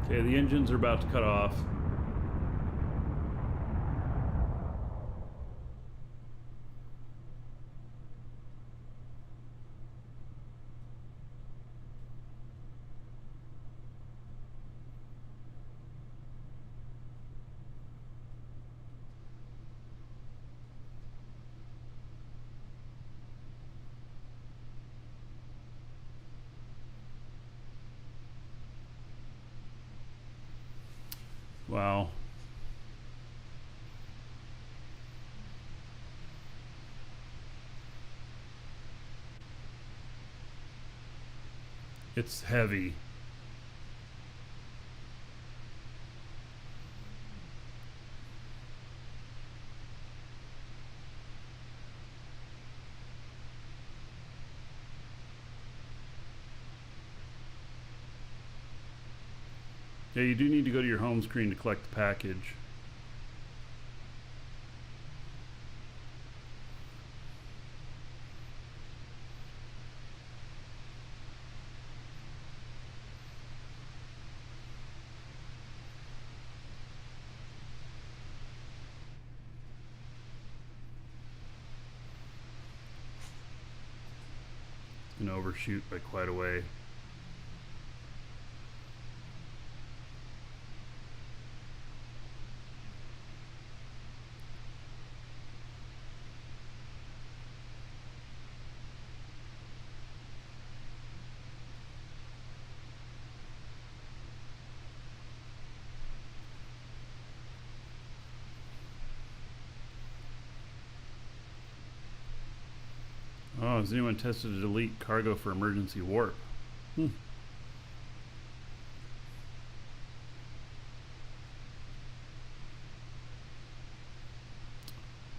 S1: Okay, the engines are about to cut off. Wow. It's heavy. Yeah, you do need to go to your home screen to collect the package. It's gonna overshoot by quite a way. Oh, has anyone tested to delete cargo for emergency warp?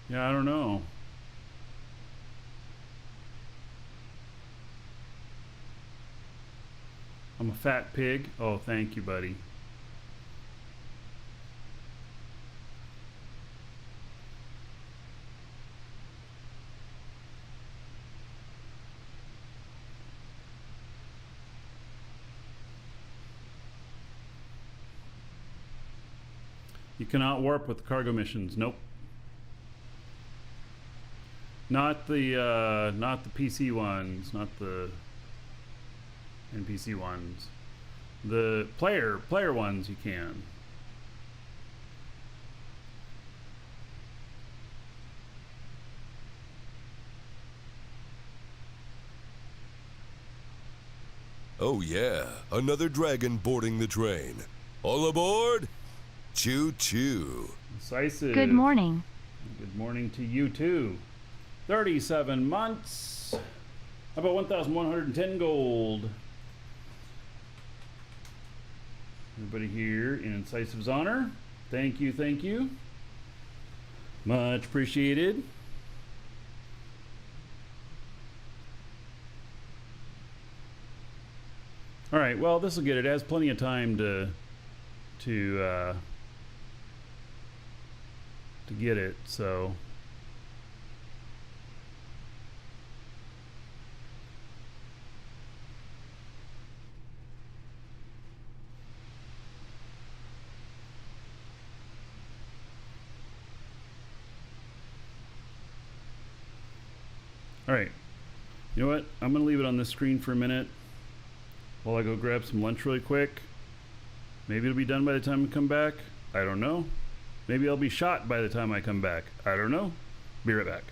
S1: Yeah, I don't know. I'm a fat pig. Oh, thank you, buddy. You cannot warp with the cargo missions. Nope. Not the PC ones, not the NPC ones. The player ones you can.
S2: Oh yeah, another dragon boarding the train. All aboard? Choo-choo.
S1: Decisive.
S3: Good morning.
S1: Good morning to you too. 37 months. How about 1,110 gold? Everybody here in Incisive's honor. Thank you, thank you. Much appreciated. All right, well, this will get it. It has plenty of time to get it, so all right, you know what, I'm gonna leave it on this screen for a minute while I go grab some lunch really quick. Maybe it'll be done by the time I come back. I don't know. Maybe I'll be shot by the time I come back. I don't know. Be right back.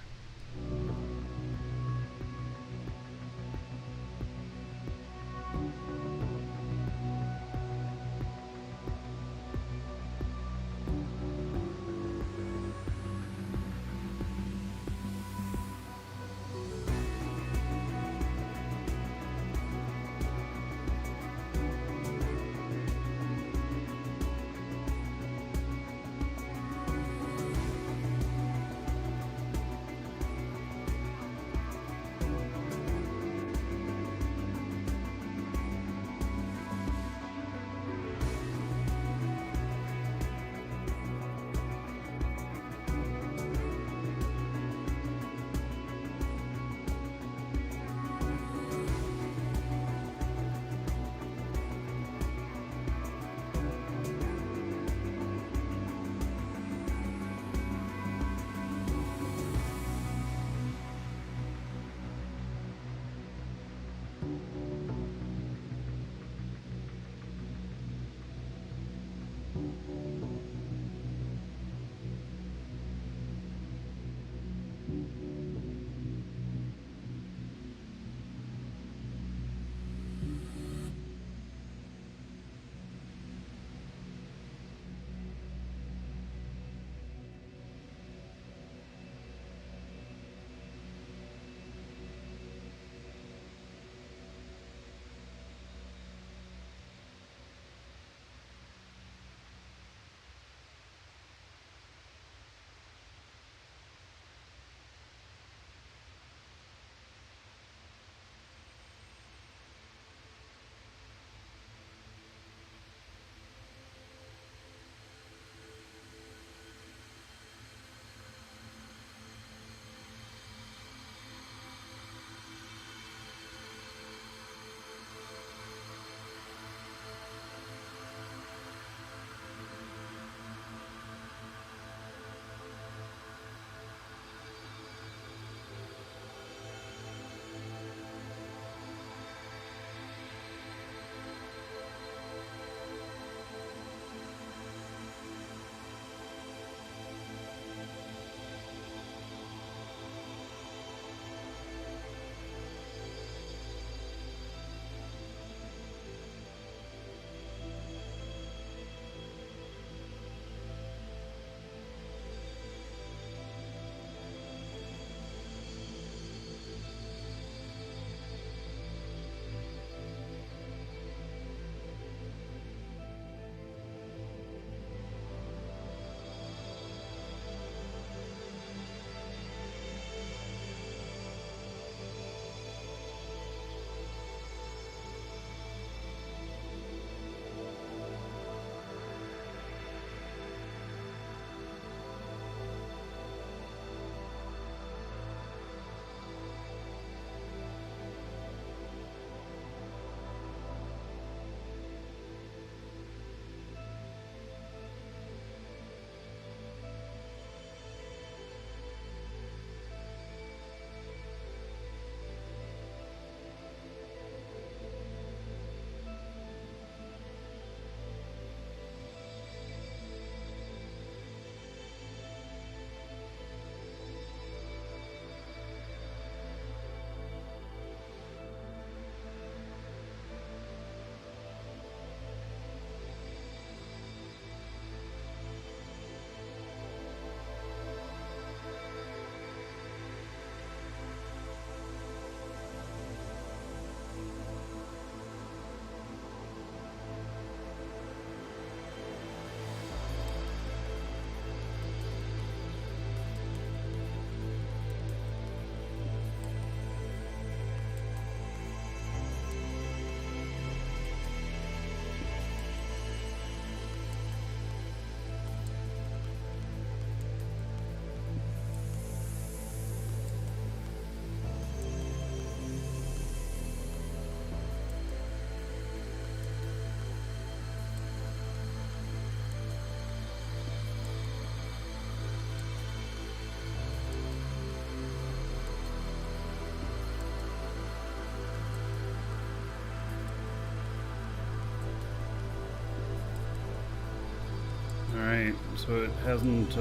S1: So it hasn't,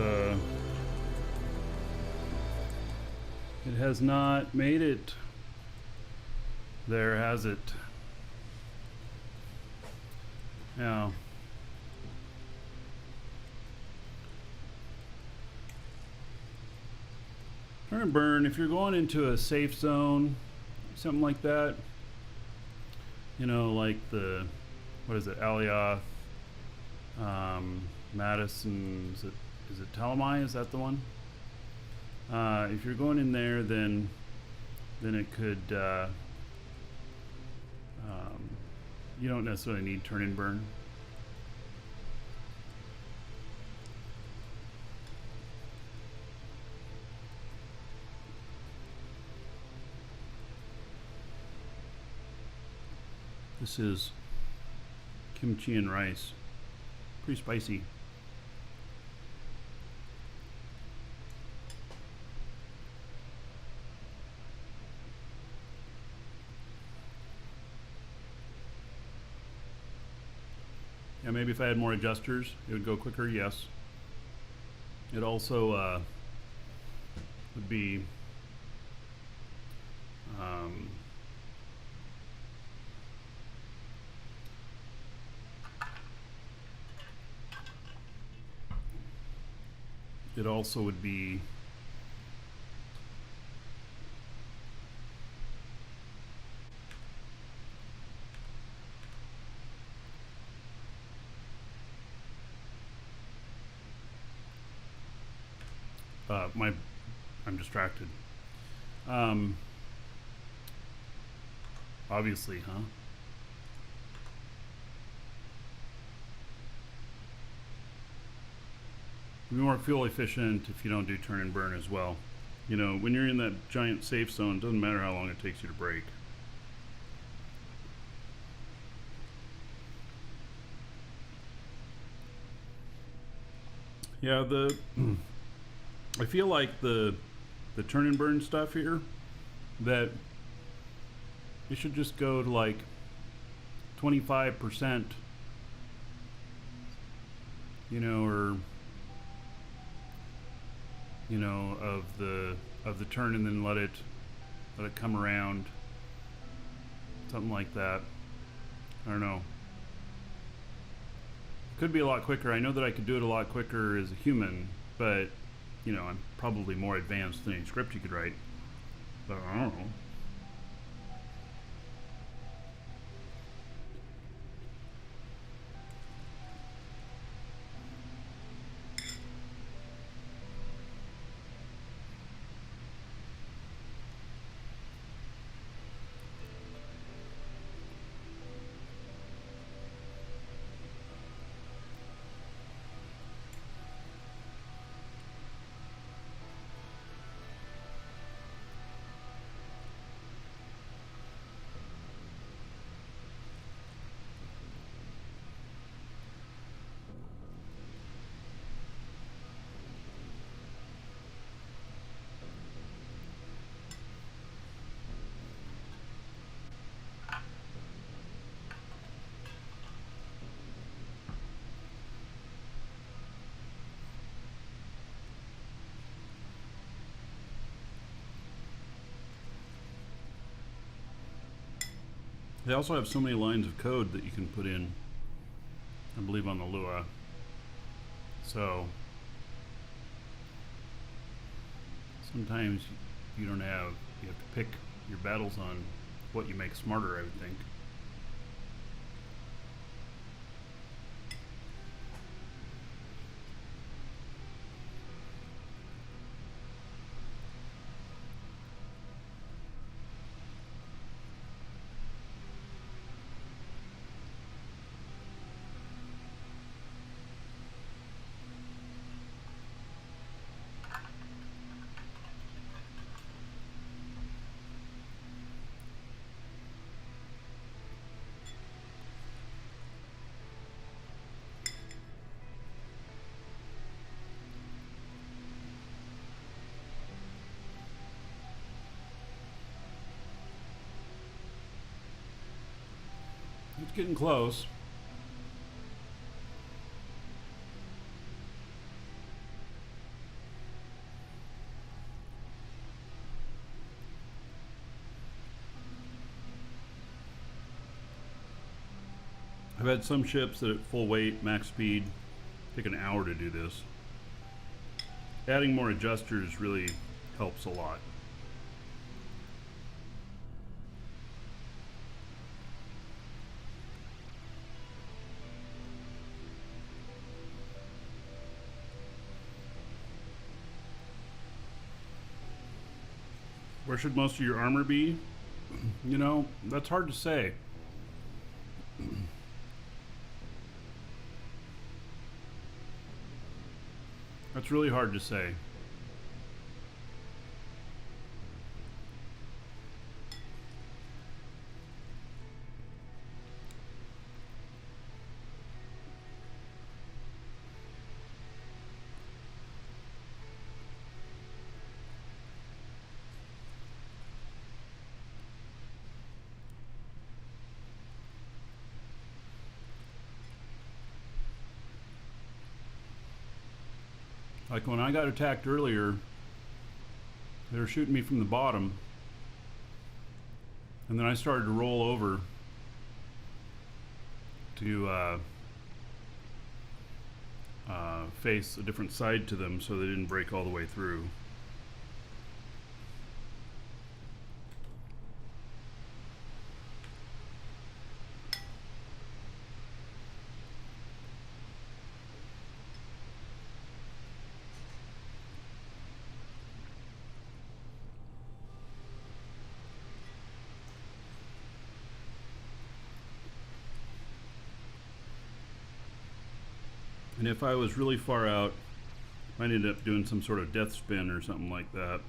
S1: it has not made it there, has it? Yeah. Turn and burn, if you're going into a safe zone, something like that, you know, like the, what is it, Alioth, Madison, is it Telemai? Is that the one? If you're going in there, then it could, you don't necessarily need turn and burn. This is kimchi and rice. Pretty spicy. Yeah, maybe if I had more adjusters, it would go quicker, yes. It also would be it also would be I'm distracted. Obviously, huh? Be more fuel efficient if you don't do turn and burn as well. You know, when you're in that giant safe zone, it doesn't matter how long it takes you to brake. Yeah, I feel like the turn and burn stuff here, that you should just go to like 25%, you know, or you know, of the turn, and then let it come around, something like that. I don't know. Could be a lot quicker. I know that I could do it a lot quicker as a human, but you know, I'm probably more advanced than any script you could write. But I don't know. They also have so many lines of code that you can put in, I believe, on the Lua. So sometimes you have to pick your battles on what you make smarter, I would think. It's getting close. I've had some ships that at full weight, max speed, take an hour to do this. Adding more adjusters really helps a lot. Where should most of your armor be? You know, that's hard to say. That's really hard to say. Like when I got attacked earlier, they were shooting me from the bottom, and then I started to roll over to face a different side to them so they didn't break all the way through. And if I was really far out, I ended up doing some sort of death spin or something like that.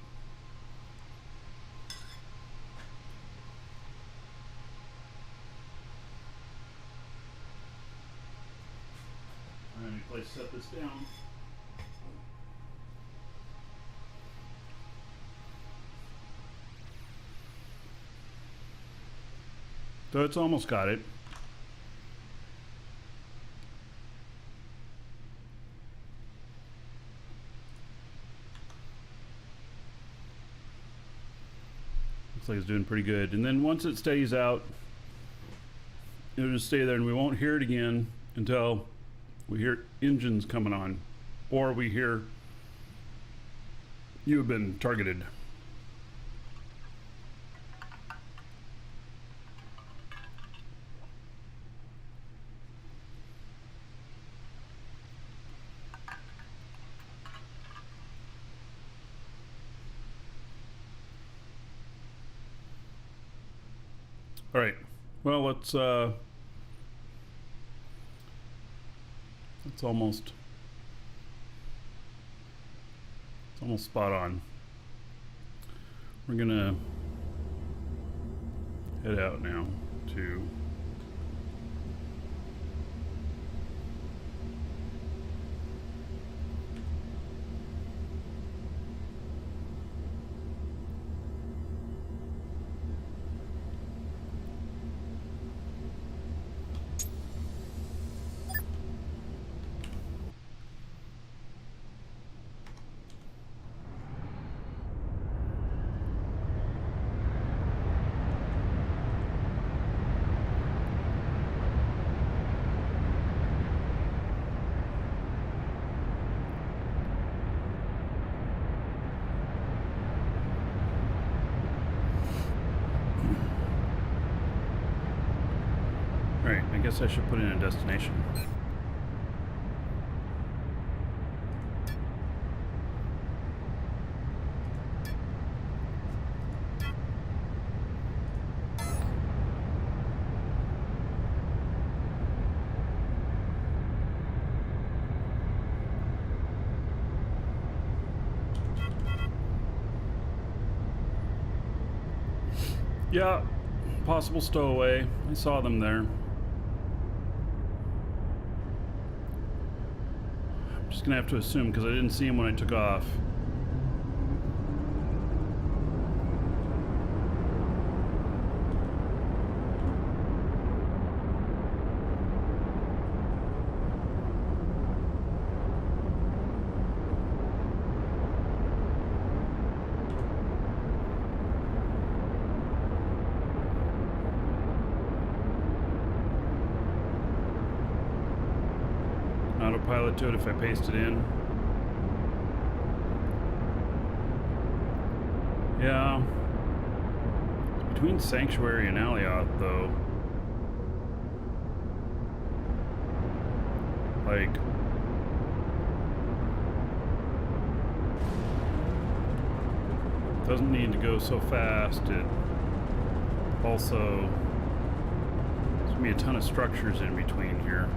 S1: Alright, let's set this down. So it's almost got it. Looks like it's doing pretty good. And then once it stays out, it'll just stay there and we won't hear it again until we hear engines coming on or we hear you have been targeted. All right, well, it's almost spot on. We're gonna head out now to Alright, I guess I should put in a destination. Yeah, possible stowaway. I saw them there. I'm gonna have to assume because I didn't see him when I took off. autopilot to it if I paste it in. Yeah. Between Sanctuary and Alioth, though. Like... doesn't need to go so fast. It also... there's gonna be a ton of structures in between here.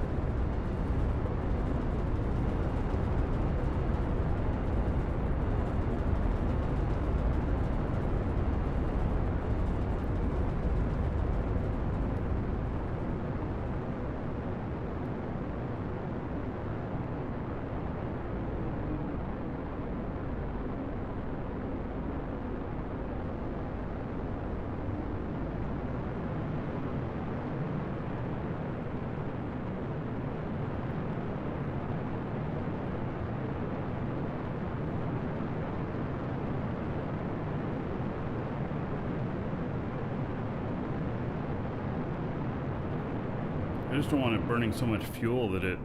S1: I just don't want it burning so much fuel that it...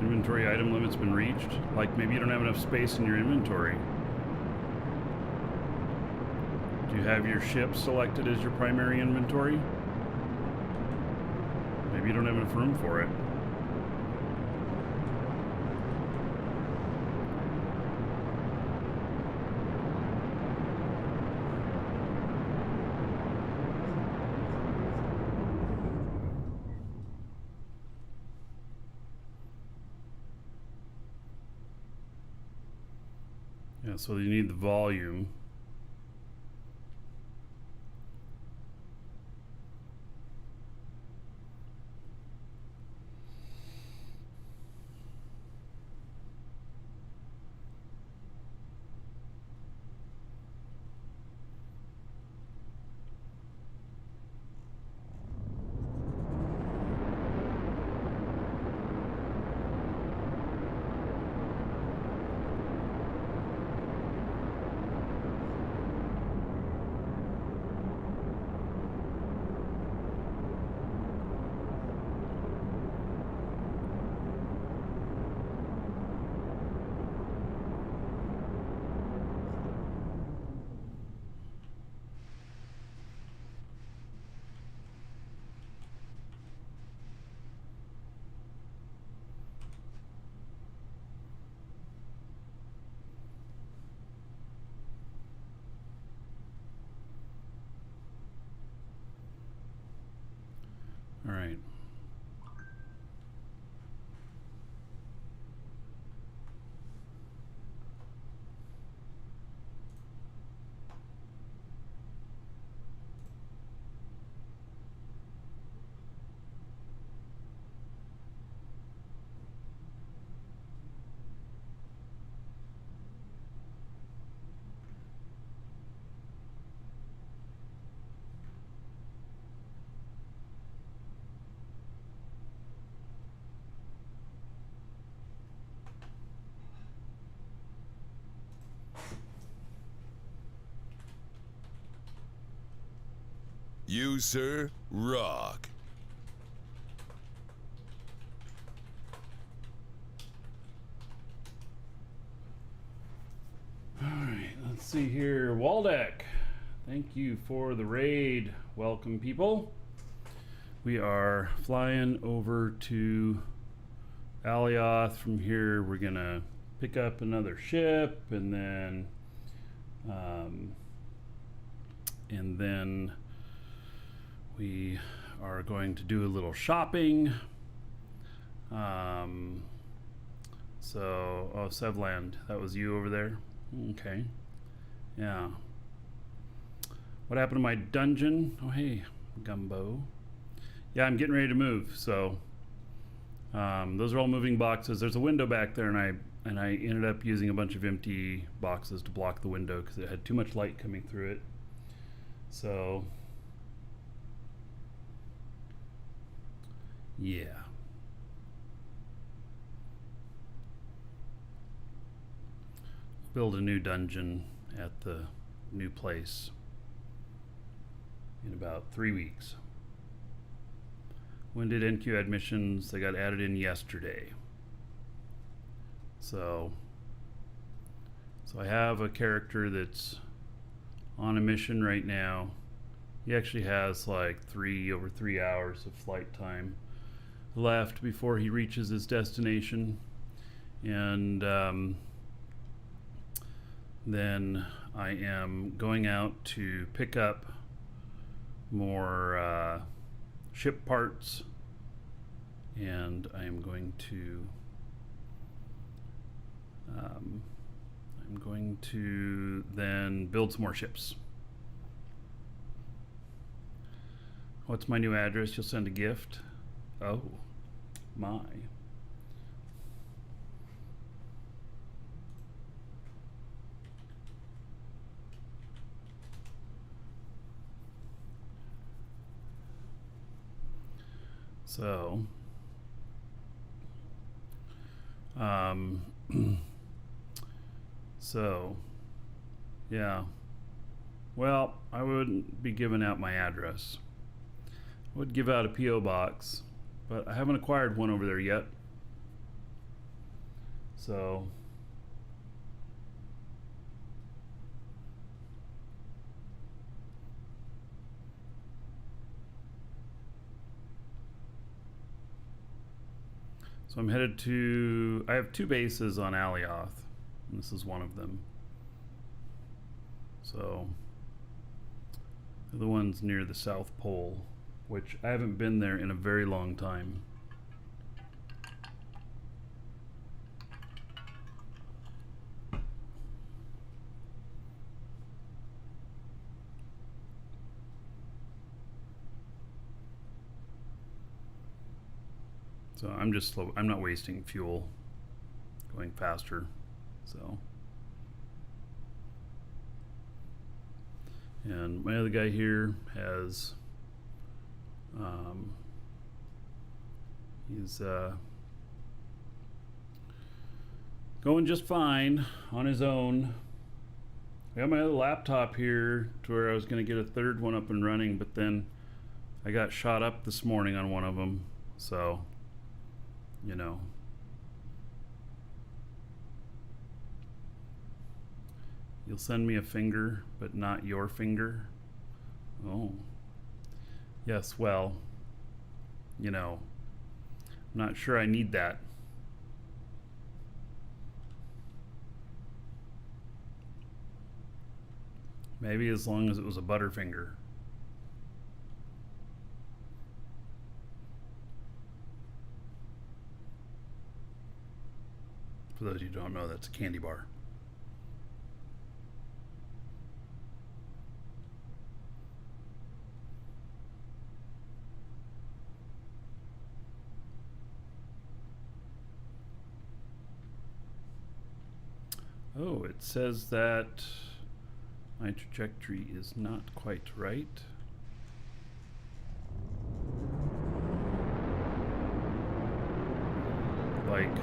S1: Inventory item limit's been reached. Like maybe you don't have enough space in your inventory. Do you have your ship selected as your primary inventory? Maybe you don't have enough room for it. Yeah, so you need the volume. All right.
S2: You, sir, rock.
S1: All right, let's see here. Waldeck, thank you for the raid. Welcome, people. We are flying over to Alioth. From here, we're gonna pick up another ship, and then we are going to do a little shopping. Oh, Sevland, that was you over there? Okay. Yeah. What happened to my dungeon? Oh, hey, Gumbo. Yeah, I'm getting ready to move, so those are all moving boxes. There's a window back there, and I ended up using a bunch of empty boxes to block the window because it had too much light coming through it. So, yeah. Build a new dungeon at the new place in about 3 weeks. When did NQ admissions? They got added in yesterday. So I have a character that's on a mission right now. He actually has like over 3 hours of flight time left before he reaches his destination. And then I am going out to pick up more ship parts, and I am going to then build some more ships. What's my new address? You'll send a gift? Oh my. So, yeah. Well, I wouldn't be giving out my address. I would give out a P.O. box, but I haven't acquired one over there yet. So, I'm headed to, I have 2 bases on Alioth, and this is one of them. So, the one's near the South Pole, which I haven't been there in a very long time. So I'm just slow. I'm not wasting fuel going faster. So, and my other guy here has he's going just fine on his own. I got my other laptop here to where I was going to get a third one up and running, but then I got shot up this morning on one of them. So, you know, you'll send me a finger, but not your finger. Oh, yes. Well, you know, I'm not sure I need that. Maybe as long as it was a Butterfinger. For those who don't know, that's a candy bar. Oh, it says that my trajectory is not quite right. Like,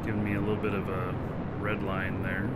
S1: giving me a little bit of a red line there.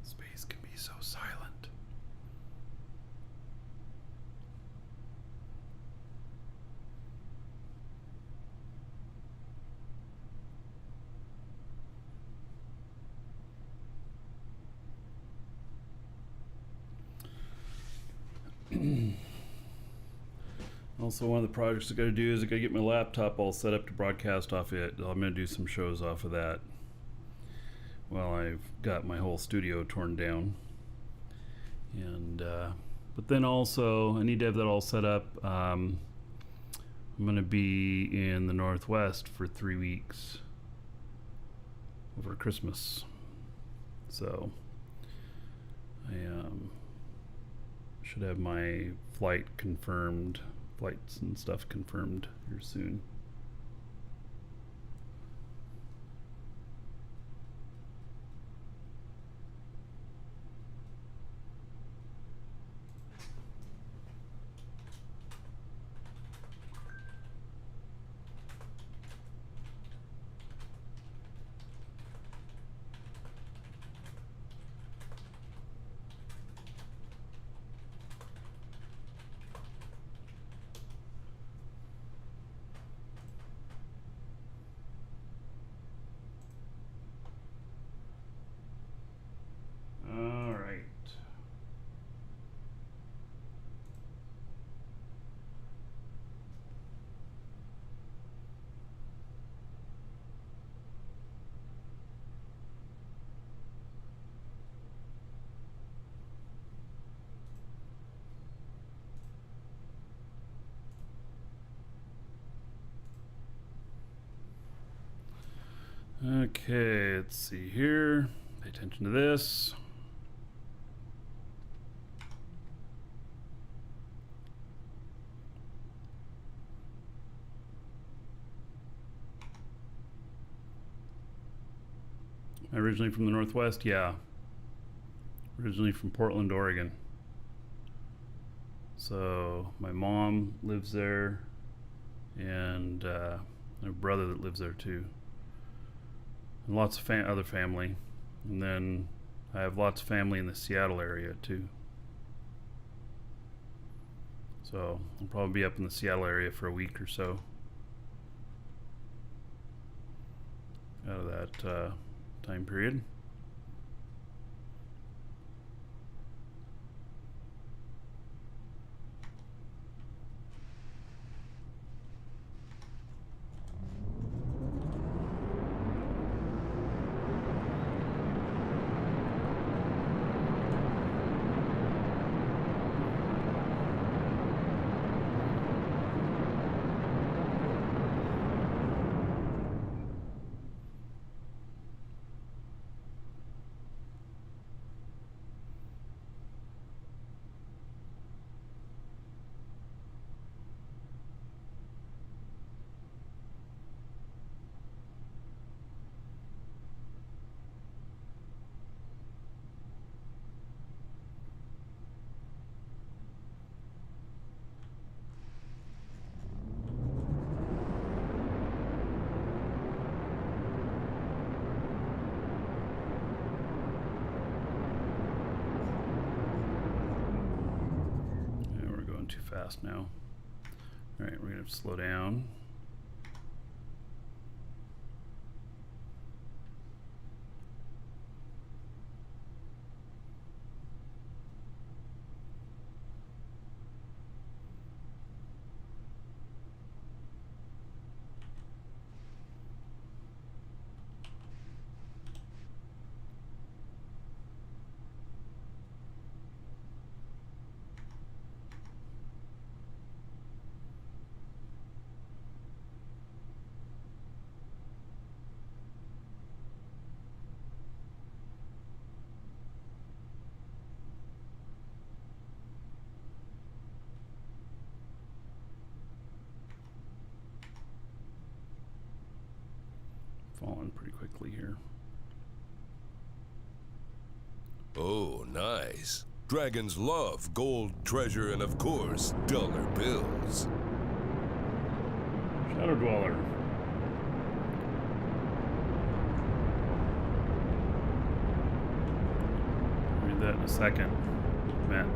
S1: Space can be so silent. Also, one of the projects I got to do is I got to get my laptop all set up to broadcast off it. I'm going to do some shows off of that. Well, I've got my whole studio torn down, and But then also, I need to have that all set up. I'm going to be in the Northwest for 3 weeks over Christmas. So I should have my flights and stuff confirmed here soon. All right. Okay, let's see here. Pay attention to this. Originally from the Northwest, yeah. Originally from Portland, Oregon. So my mom lives there, and a brother that lives there too, and lots of other family. And then I have lots of family in the Seattle area too. So I'll probably be up in the Seattle area for a week or so out of that time period. Too fast now. All right, we're gonna have to slow down. Falling pretty quickly here.
S2: Oh, nice. Dragons love gold, treasure, and of course, dollar bills.
S1: Shadow Dweller. Read that in a second. Matt,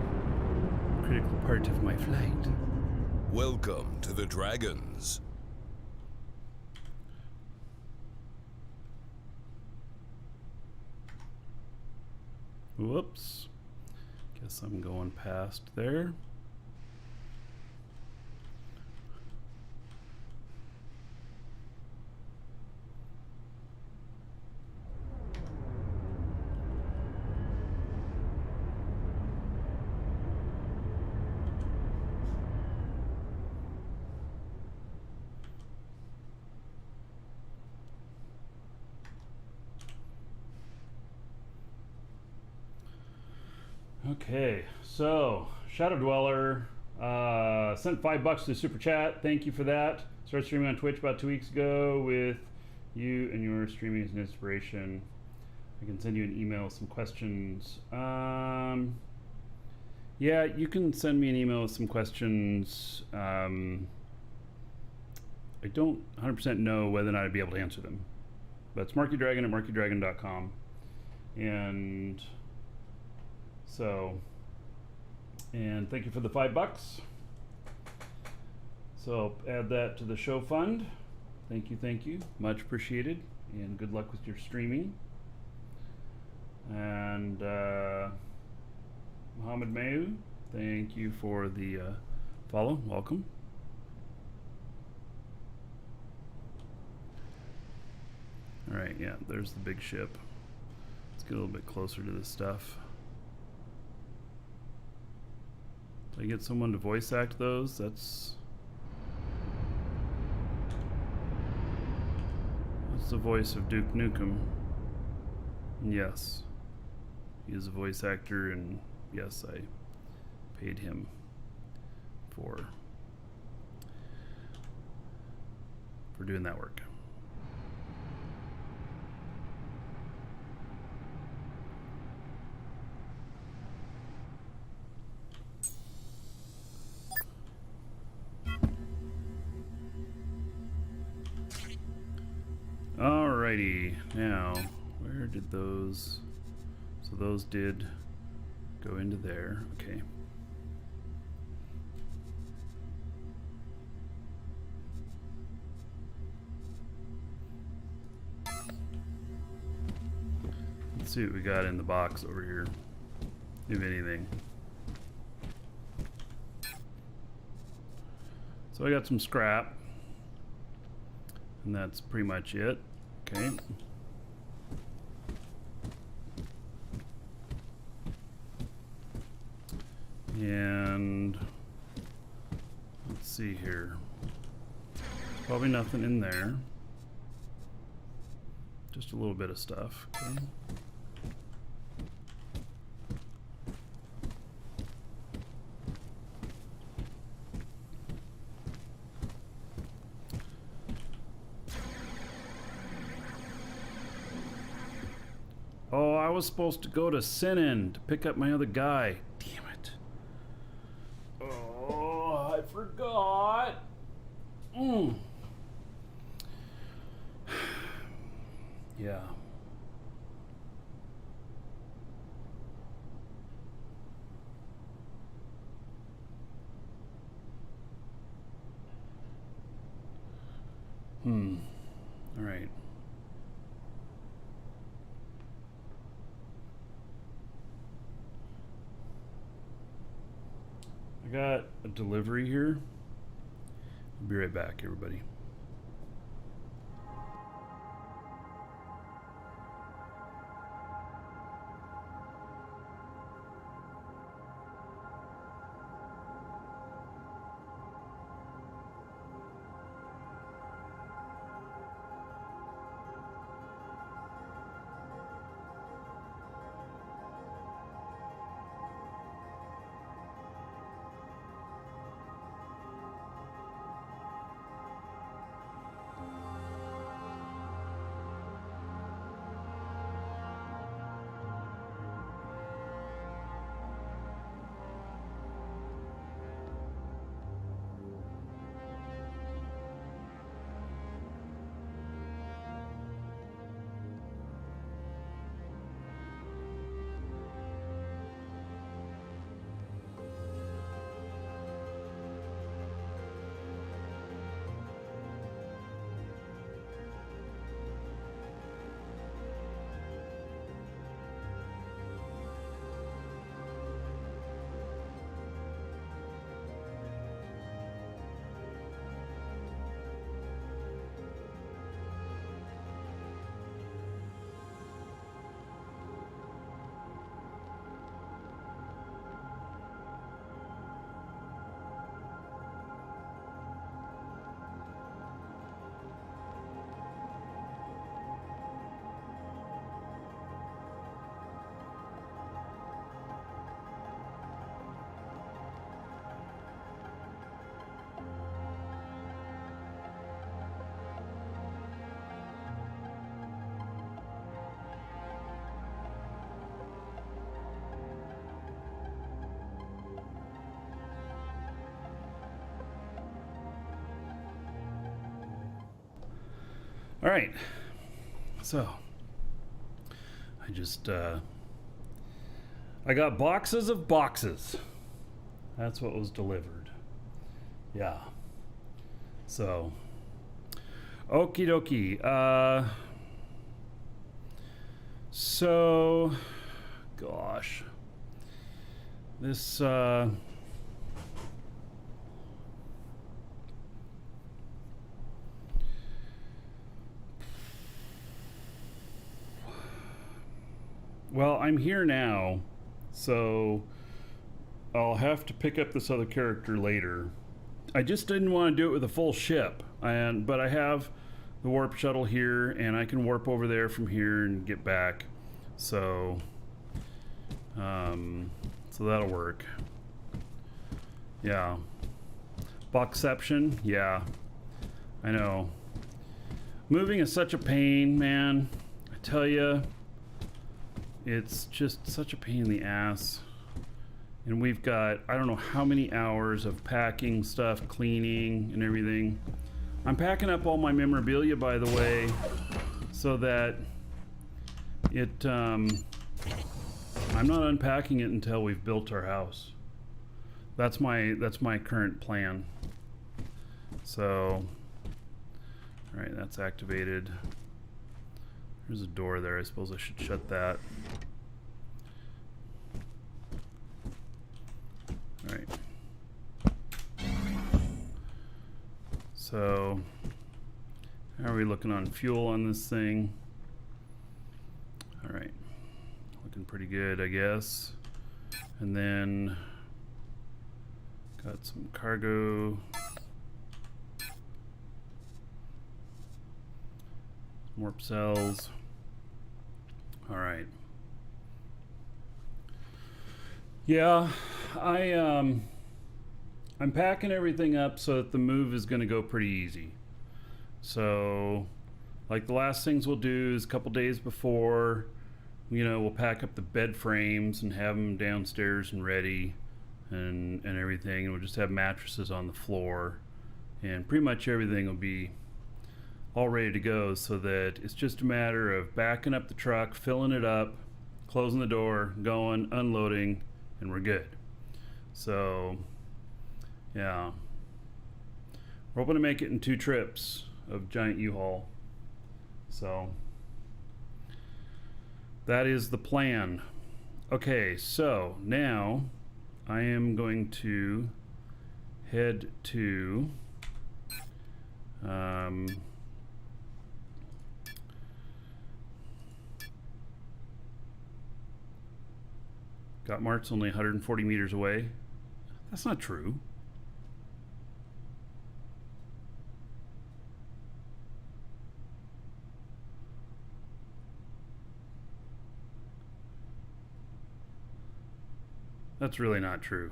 S1: critical part of my flight.
S2: Welcome to the Dragons.
S1: Whoops. Guess I'm going past there. Okay, so Shadow Dweller sent $5 to Super Chat. Thank you for that. Started streaming on Twitch about 2 weeks ago with you and your streaming as an inspiration. I can send you an email with some questions. Yeah, you can send me an email with some questions. I don't 100% know whether or not I'd be able to answer them. But it's markydragon at markydragon.com. And so, and thank you for the $5. So I'll add that to the show fund. Thank you. Much appreciated. And good luck with your streaming. And Mohammed Mayu, thank you for the follow. Welcome. All right, yeah, there's the big ship. Let's get a little bit closer to this stuff. Did I get someone to voice act those? That's the voice of Duke Nukem. And yes, he is a voice actor, and yes, I paid him for doing that work. Alrighty, now where did those? So those did go into there. Okay. Let's see what we got in the box over here, if anything. So I got some scrap, and that's pretty much it. Okay. And let's see here. Probably nothing in there. Just a little bit of stuff. Okay. Oh, I was supposed to go to Sinan to pick up my other guy. Damn it. Oh, I forgot. Yeah. All right. I got a delivery here. I'll be right back, everybody. All right. So I just I got boxes of boxes. That's what was delivered. Yeah. So okie dokie. So gosh. This well, I'm here now, so I'll have to pick up this other character later. I just didn't want to do it with a full ship, but I have the warp shuttle here, and I can warp over there from here and get back. So, so that'll work. Yeah. Boxception, yeah. I know. Moving is such a pain, man. I tell you. It's just such a pain in the ass. And we've got, I don't know how many hours of packing stuff, cleaning, and everything. I'm packing up all my memorabilia, by the way, so that it, I'm not unpacking it until we've built our house. That's my current plan. So, all right, that's activated. There's a door there. I suppose I should shut that. All right. So, how are we looking on fuel on this thing? All right. Looking pretty good, I guess. And then got some cargo. Warp cells. All right. Yeah, I'm packing everything up so that the move is going to go pretty easy. So, like the last things we'll do is a couple days before, we'll pack up the bed frames and have them downstairs and ready and everything. And we'll just have mattresses on the floor, and pretty much everything will be all ready to go, so that it's just a matter of backing up the truck, filling it up, closing the door, going, unloading, and we're good. So, yeah. We're hoping to make it in 2 trips of giant U-Haul. So, that is the plan. Okay, so now I am going to head to got Mart's only 140 meters away. That's not true. That's really not true.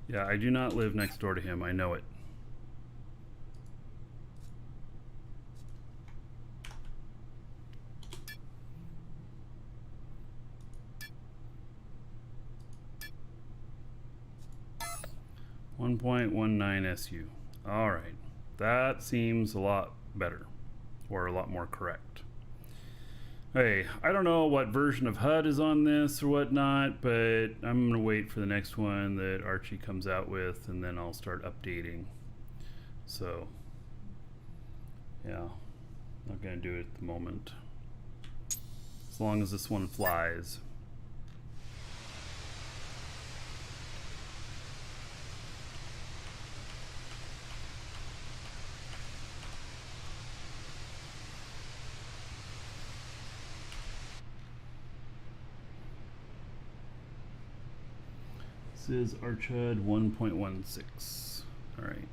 S1: Yeah, I do not live next door to him. I know it. .19 SU. All right, that seems a lot better, or a lot more correct. Hey, I don't know what version of HUD is on this or whatnot, but I'm gonna wait for the next one that Archie comes out with, and then I'll start updating. So, yeah, not gonna do it at the moment, as long as this one flies. This is ArchHUD 1.16. All right.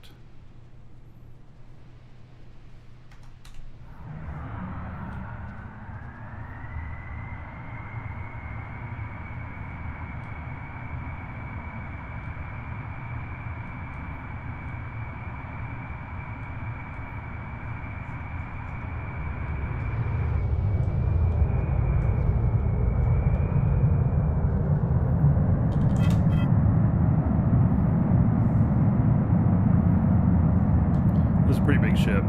S1: pretty big ship.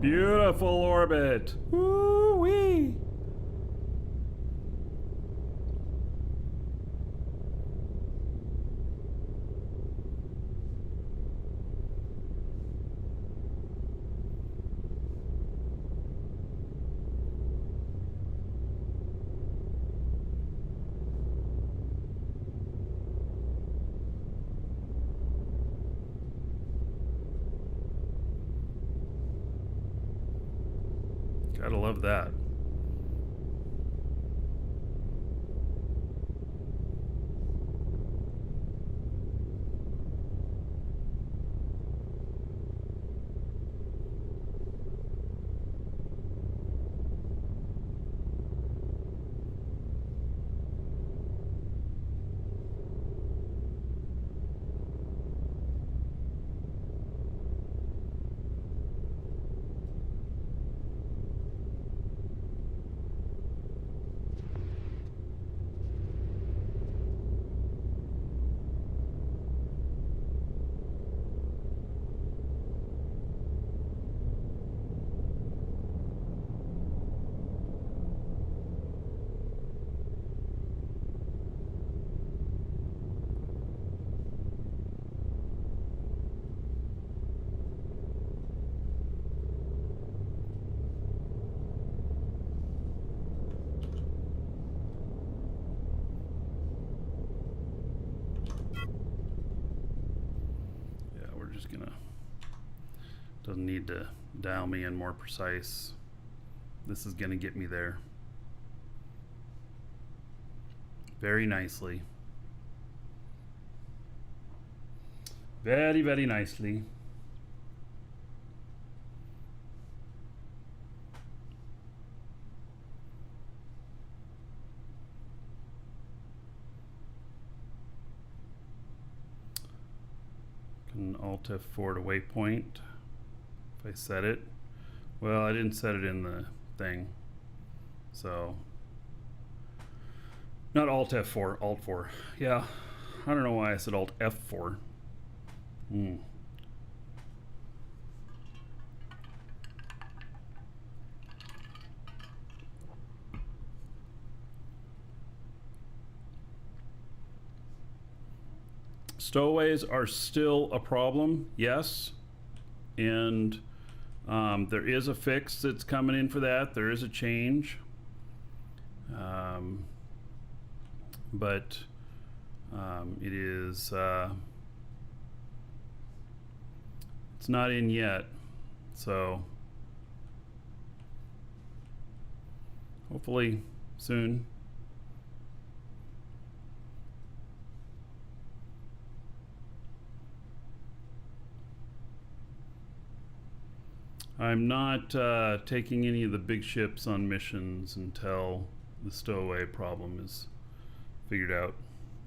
S1: Beautiful orbit. Woo-wee. Gotta love that. Just gonna, doesn't need to dial me in more precise. This is gonna get me there very nicely. Very, very nicely. Alt F4 to waypoint if I set it. Well, I didn't set it in the thing, so not Alt F4, Alt 4. Yeah, I don't know why I said Alt F4. Stowaways are still a problem, yes, and there is a fix that's coming in for that. There is a change, but it is it's not in yet, so hopefully soon. I'm not taking any of the big ships on missions until the stowaway problem is figured out,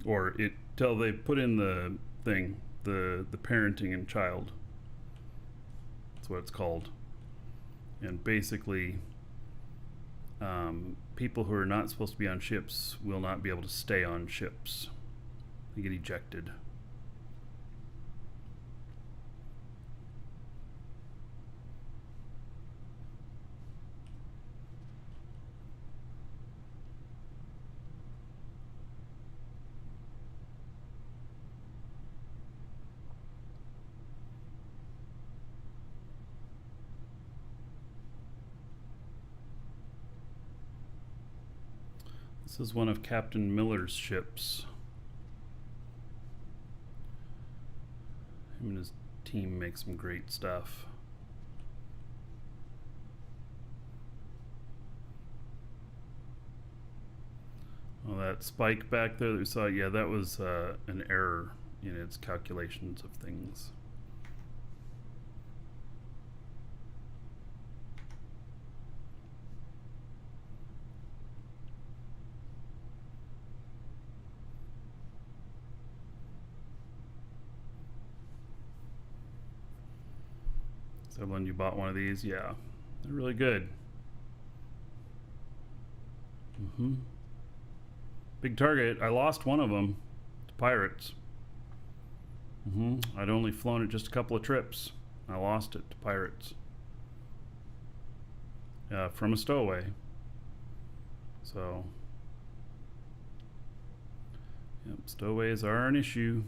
S1: or till they put in the thing, the parenting and child. That's what it's called. And basically, people who are not supposed to be on ships will not be able to stay on ships. They get ejected. This is one of Captain Miller's ships. Him and his team make some great stuff. Well, that spike back there that we saw, yeah, that was an error in its calculations of things. So when you bought one of these, yeah, they're really good. Big target. I lost one of them to pirates. I'd only flown it just a couple of trips. I lost it to pirates. From a stowaway. So, yep, stowaways are an issue.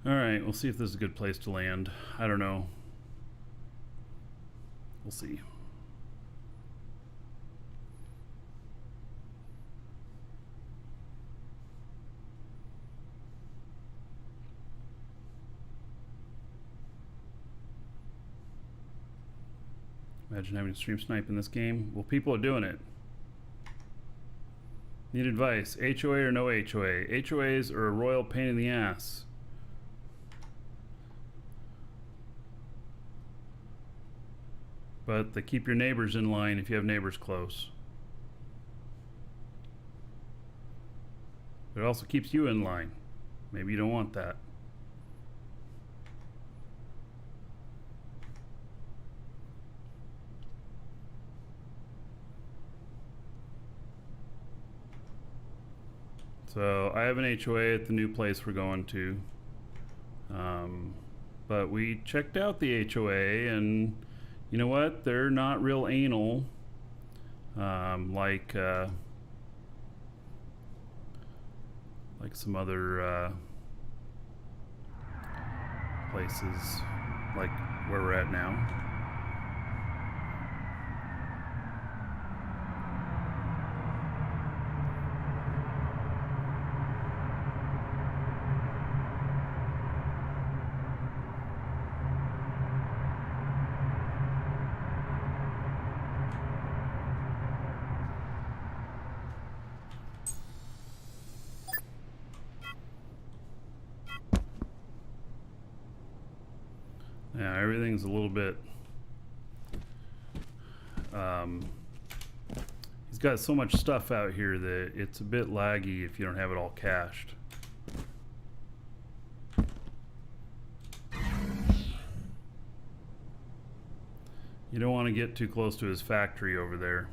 S1: Alright, we'll see if this is a good place to land. I don't know. We'll see. Imagine having to stream snipe in this game. Well, people are doing it. Need advice. HOA or no HOA? HOAs are a royal pain in the ass. But they keep your neighbors in line if you have neighbors close. But it also keeps you in line. Maybe you don't want that. So I have an HOA at the new place we're going to. But we checked out the HOA, and you know what? They're not real anal, like some other places, like where we're at now. Yeah, everything's a little bit, he's got so much stuff out here that it's a bit laggy if you don't have it all cached. You don't want to get too close to his factory over there.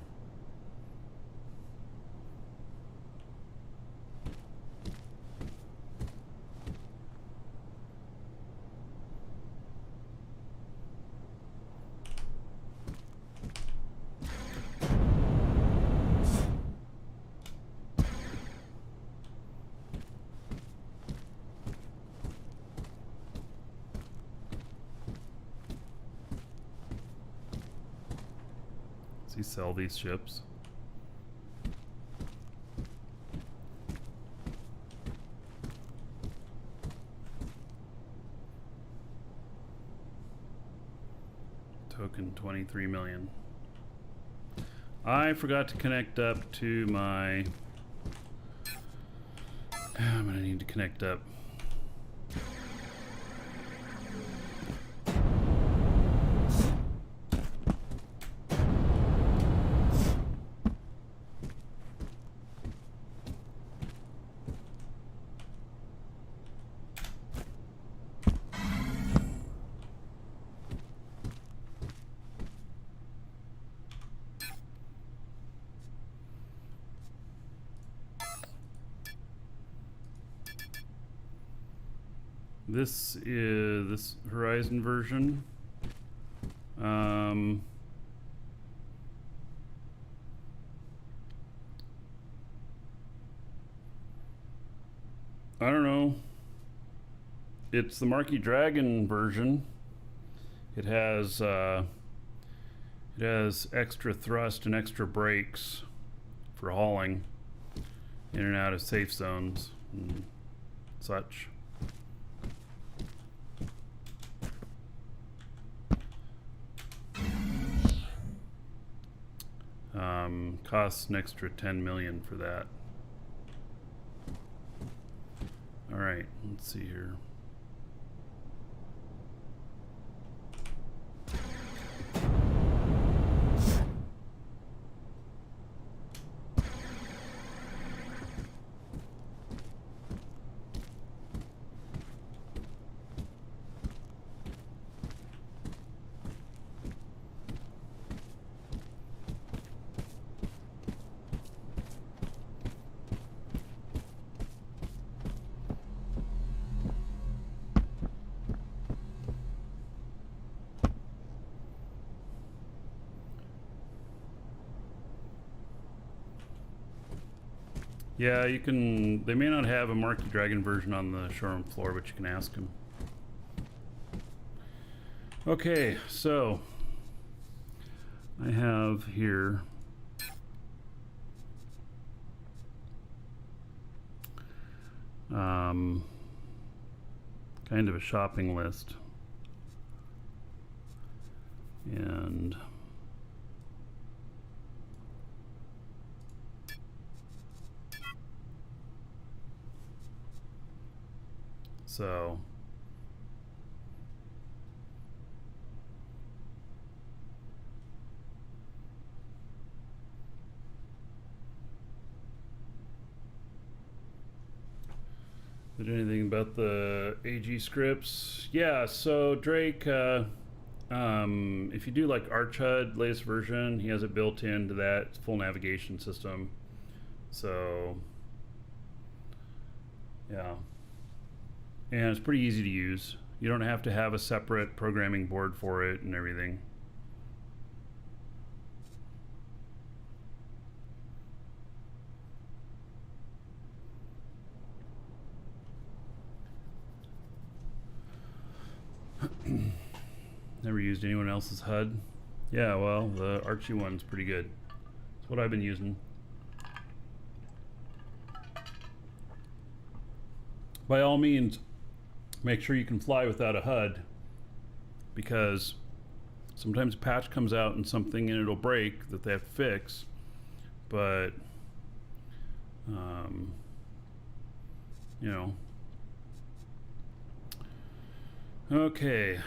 S1: Does he sell these ships? Token 23 million. I forgot to connect up to my... I'm gonna need to connect up. This is this Horizon version. I don't know. It's the Marquis Dragon version. It has extra thrust and extra brakes for hauling in and out of safe zones and such. Costs an extra 10 million for that. All right, let's see here. Yeah, you can. They may not have a Marquis Dragon version on the showroom floor, but you can ask them. Okay, so I have here kind of a shopping list, and so did anything about the AG scripts? Yeah, so Drake, if you do like ArchHUD latest version, he has it built into that full navigation system. So yeah, and it's pretty easy to use. You don't have to have a separate programming board for it and everything. Never used anyone else's HUD. Yeah, well, the Archie one's pretty good. That's what I've been using. By all means, make sure you can fly without a HUD, because sometimes a patch comes out and something and it'll break that they have to fix, but you know. Okay.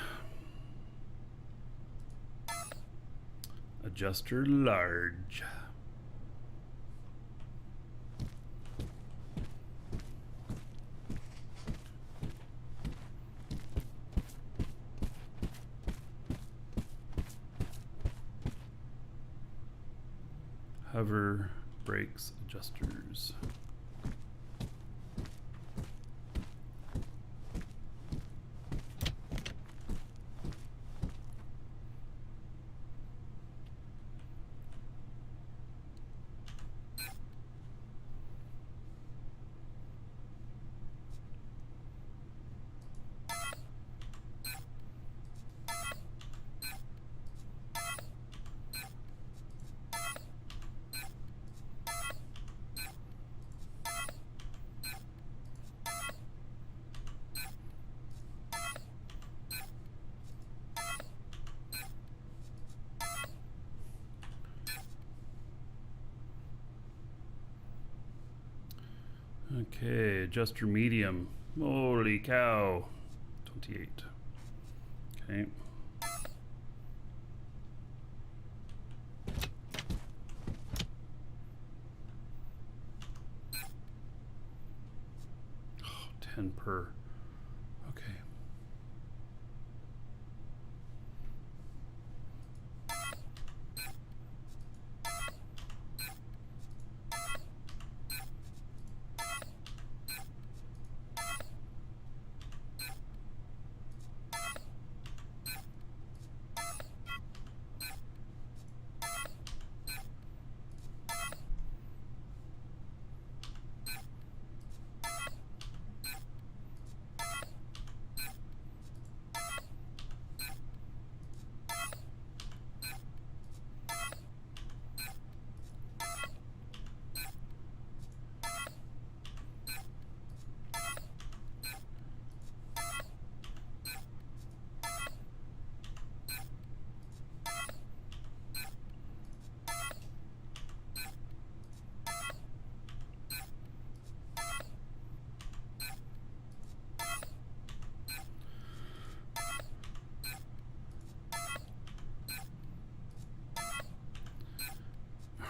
S1: Adjuster large. Hover brakes adjusters. Okay, adjuster medium. Holy cow. 28. Okay. Oh, 10 per. Okay.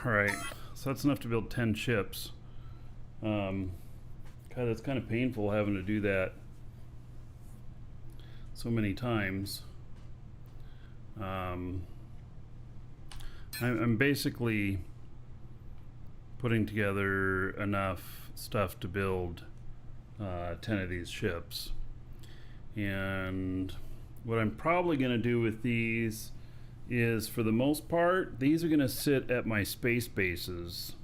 S1: Alright, so that's enough to build 10 ships. God, that's kind of painful having to do that so many times. I'm basically putting together enough stuff to build 10 of these ships. And what I'm probably going to do with these is, for the most part, these are going to sit at my space bases,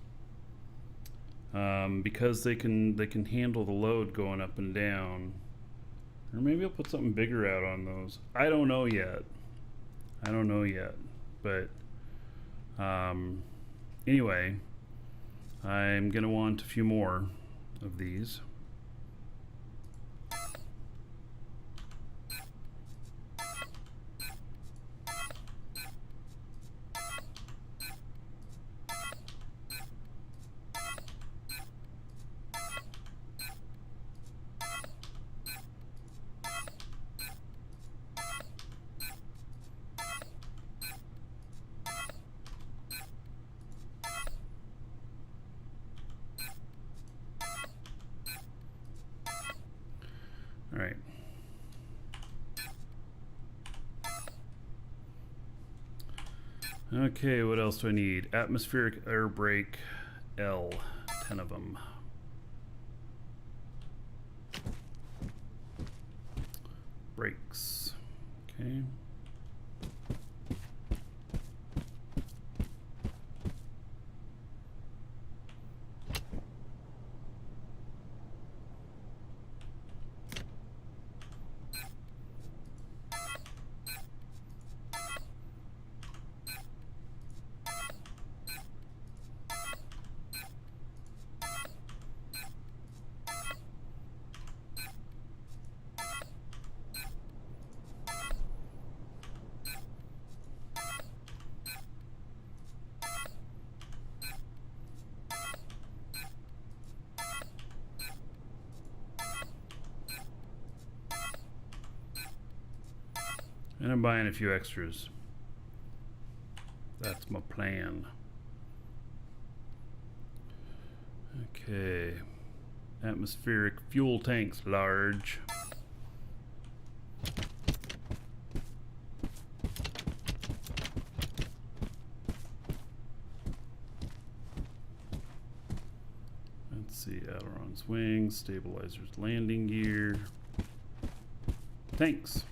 S1: because they can handle the load going up and down. Or maybe I'll put something bigger out on those. I don't know yet. But anyway, I'm going to want a few more of these. All right. Okay, what else do I need? Atmospheric air brake L, 10 of them. Brakes. Okay. And I'm buying a few extras. That's my plan. Okay. Atmospheric fuel tanks, large. Let's see, ailerons, wings, stabilizers, landing gear. Tanks.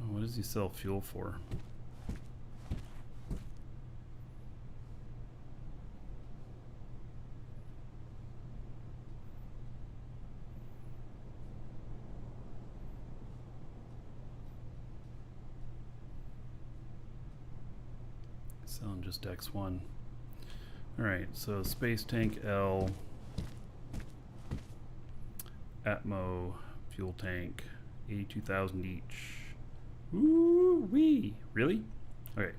S1: What does he sell fuel for? Selling just X1. Alright, so space tank L, Atmo, fuel tank, 82,000 each. Ooh wee! Really? Okay.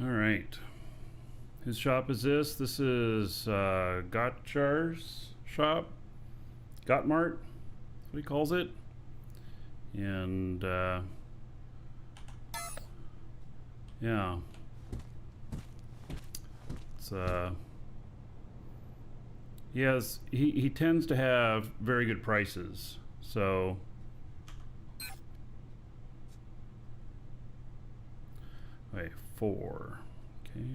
S1: Alright. His shop is this. This is Gotchar's shop. Gottmart, that's what he calls it. And yeah. It's he tends to have very good prices. So wait, 4. Okay.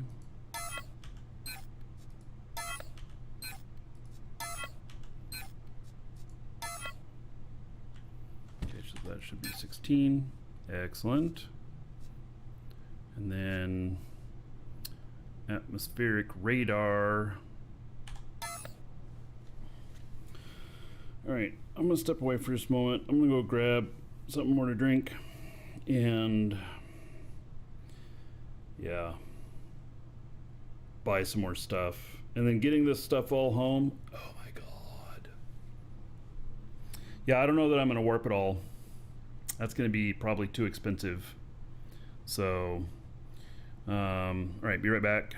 S1: Okay, so that should be 16. Excellent. And then atmospheric radar. All right, I'm gonna step away for just a moment. I'm gonna go grab something more to drink and yeah, buy some more stuff. And then getting this stuff all home. Oh my God. Yeah, I don't know that I'm gonna warp it all. That's gonna be probably too expensive. So, all right, be right back.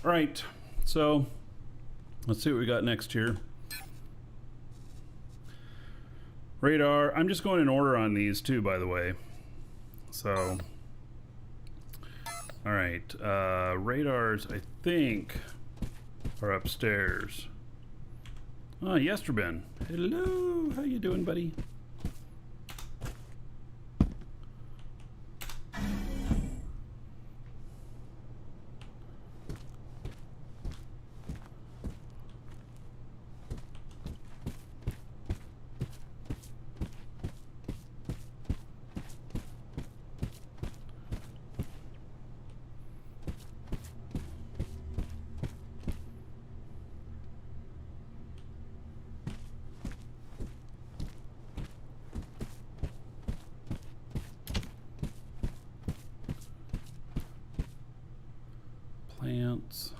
S1: All right, so let's see what we got next here. Radar, I'm just going in order on these too, by the way. So, all right, radars, I think, are upstairs. Oh, Yesterben. Hello, how you doing, buddy? Plants,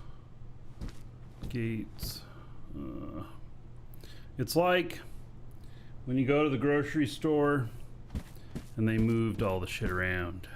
S1: gates. It's like when you go to the grocery store and they moved all the shit around.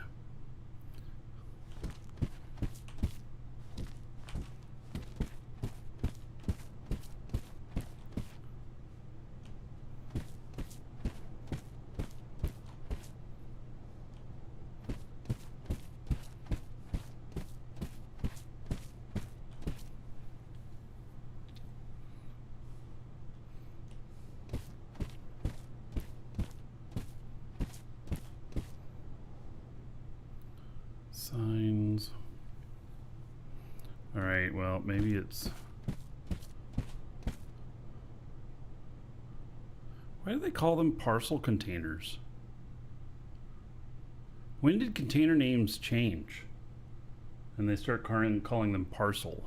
S1: right, well, maybe it's... Why do they call them parcel containers? When did container names change? And they start calling them parcel.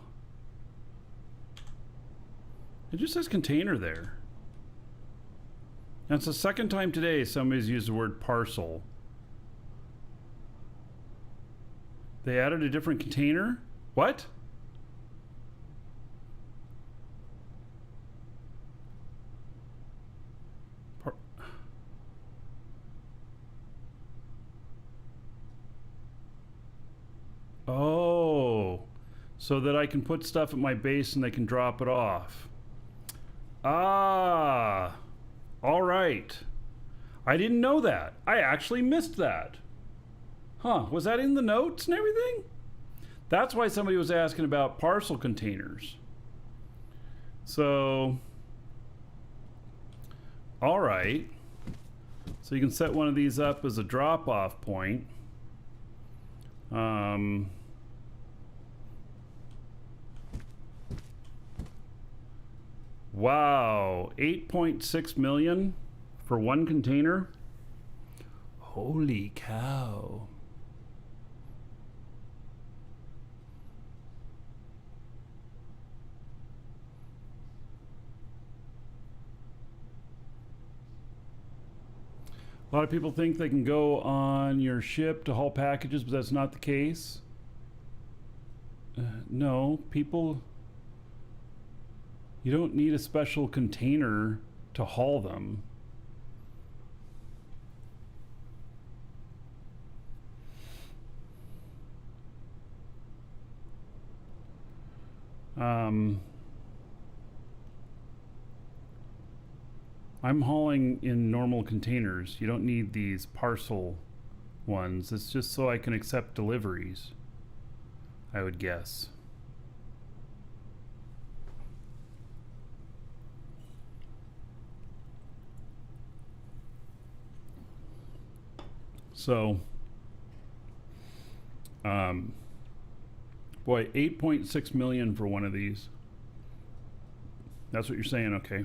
S1: It just says container there. And it's the second time today somebody's used the word parcel. They added a different container? What? Oh, so that I can put stuff at my base and they can drop it off. Ah, all right. I didn't know that. I actually missed that. Huh, was that in the notes and everything? That's why somebody was asking about parcel containers. So, all right. So you can set one of these up as a drop-off point. Wow, 8.6 million for one container. Holy cow. A lot of people think they can go on your ship to haul packages, but that's not the case. No, people, you don't need a special container to haul them. I'm hauling in normal containers. You don't need these parcel ones. It's just so I can accept deliveries, I would guess. So, boy, 8.6 million for one of these. That's what you're saying, okay.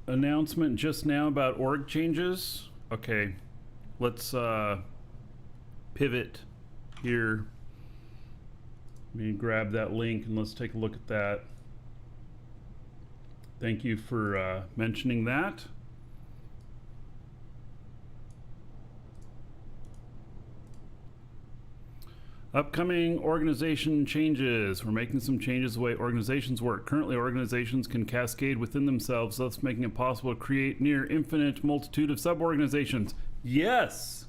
S1: Announcement just now about org changes. Okay, let's pivot here. Let me grab that link and let's take a look at that. Thank you for mentioning that. Upcoming organization changes. We're making some changes the way organizations work. Currently, organizations can cascade within themselves, thus making it possible to create near infinite multitude of sub-organizations. Yes!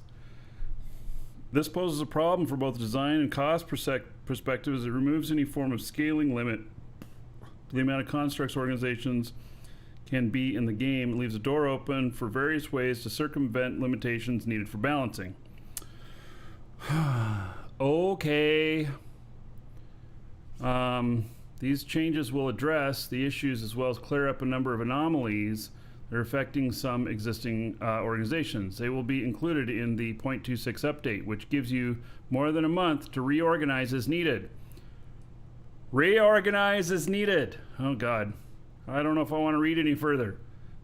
S1: This poses a problem for both design and cost perspective as it removes any form of scaling limit to the amount of constructs organizations can be in the game. It leaves a door open for various ways to circumvent limitations needed for balancing. Okay. These changes will address the issues as well as clear up a number of anomalies that are affecting some existing organizations. They will be included in the 0.26 update, which gives you more than a month to reorganize as needed. Reorganize as needed. Oh God. I don't know if I want to read any further.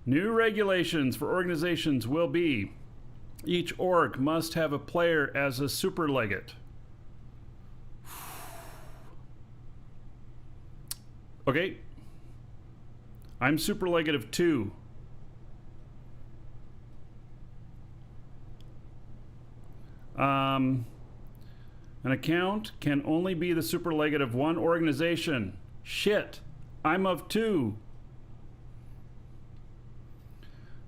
S1: New regulations for organizations will be: each org must have a player as a superlegate. Okay. I'm superlegate of 2. An account can only be the superlegate of 1 organization. Shit. I'm of 2.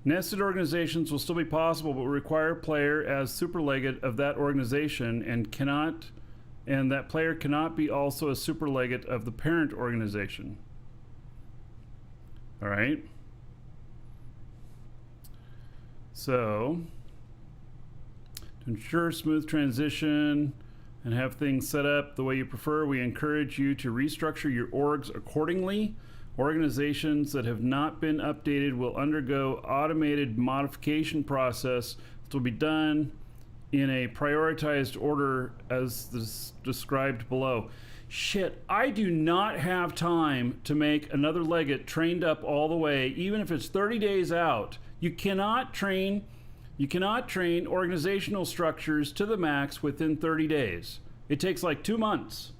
S1: Nested organizations will still be possible, but will require a player as superlegate of that organization and that player cannot be also a superlegate of the parent organization. All right. So, to ensure smooth transition and have things set up the way you prefer, we encourage you to restructure your orgs accordingly. Organizations that have not been updated will undergo automated modification process It will be done in a prioritized order as described below. Shit, I do not have time to make another legate trained up all the way, even if it's 30 days out. You cannot train organizational structures to the max within 30 days. It takes like 2 months.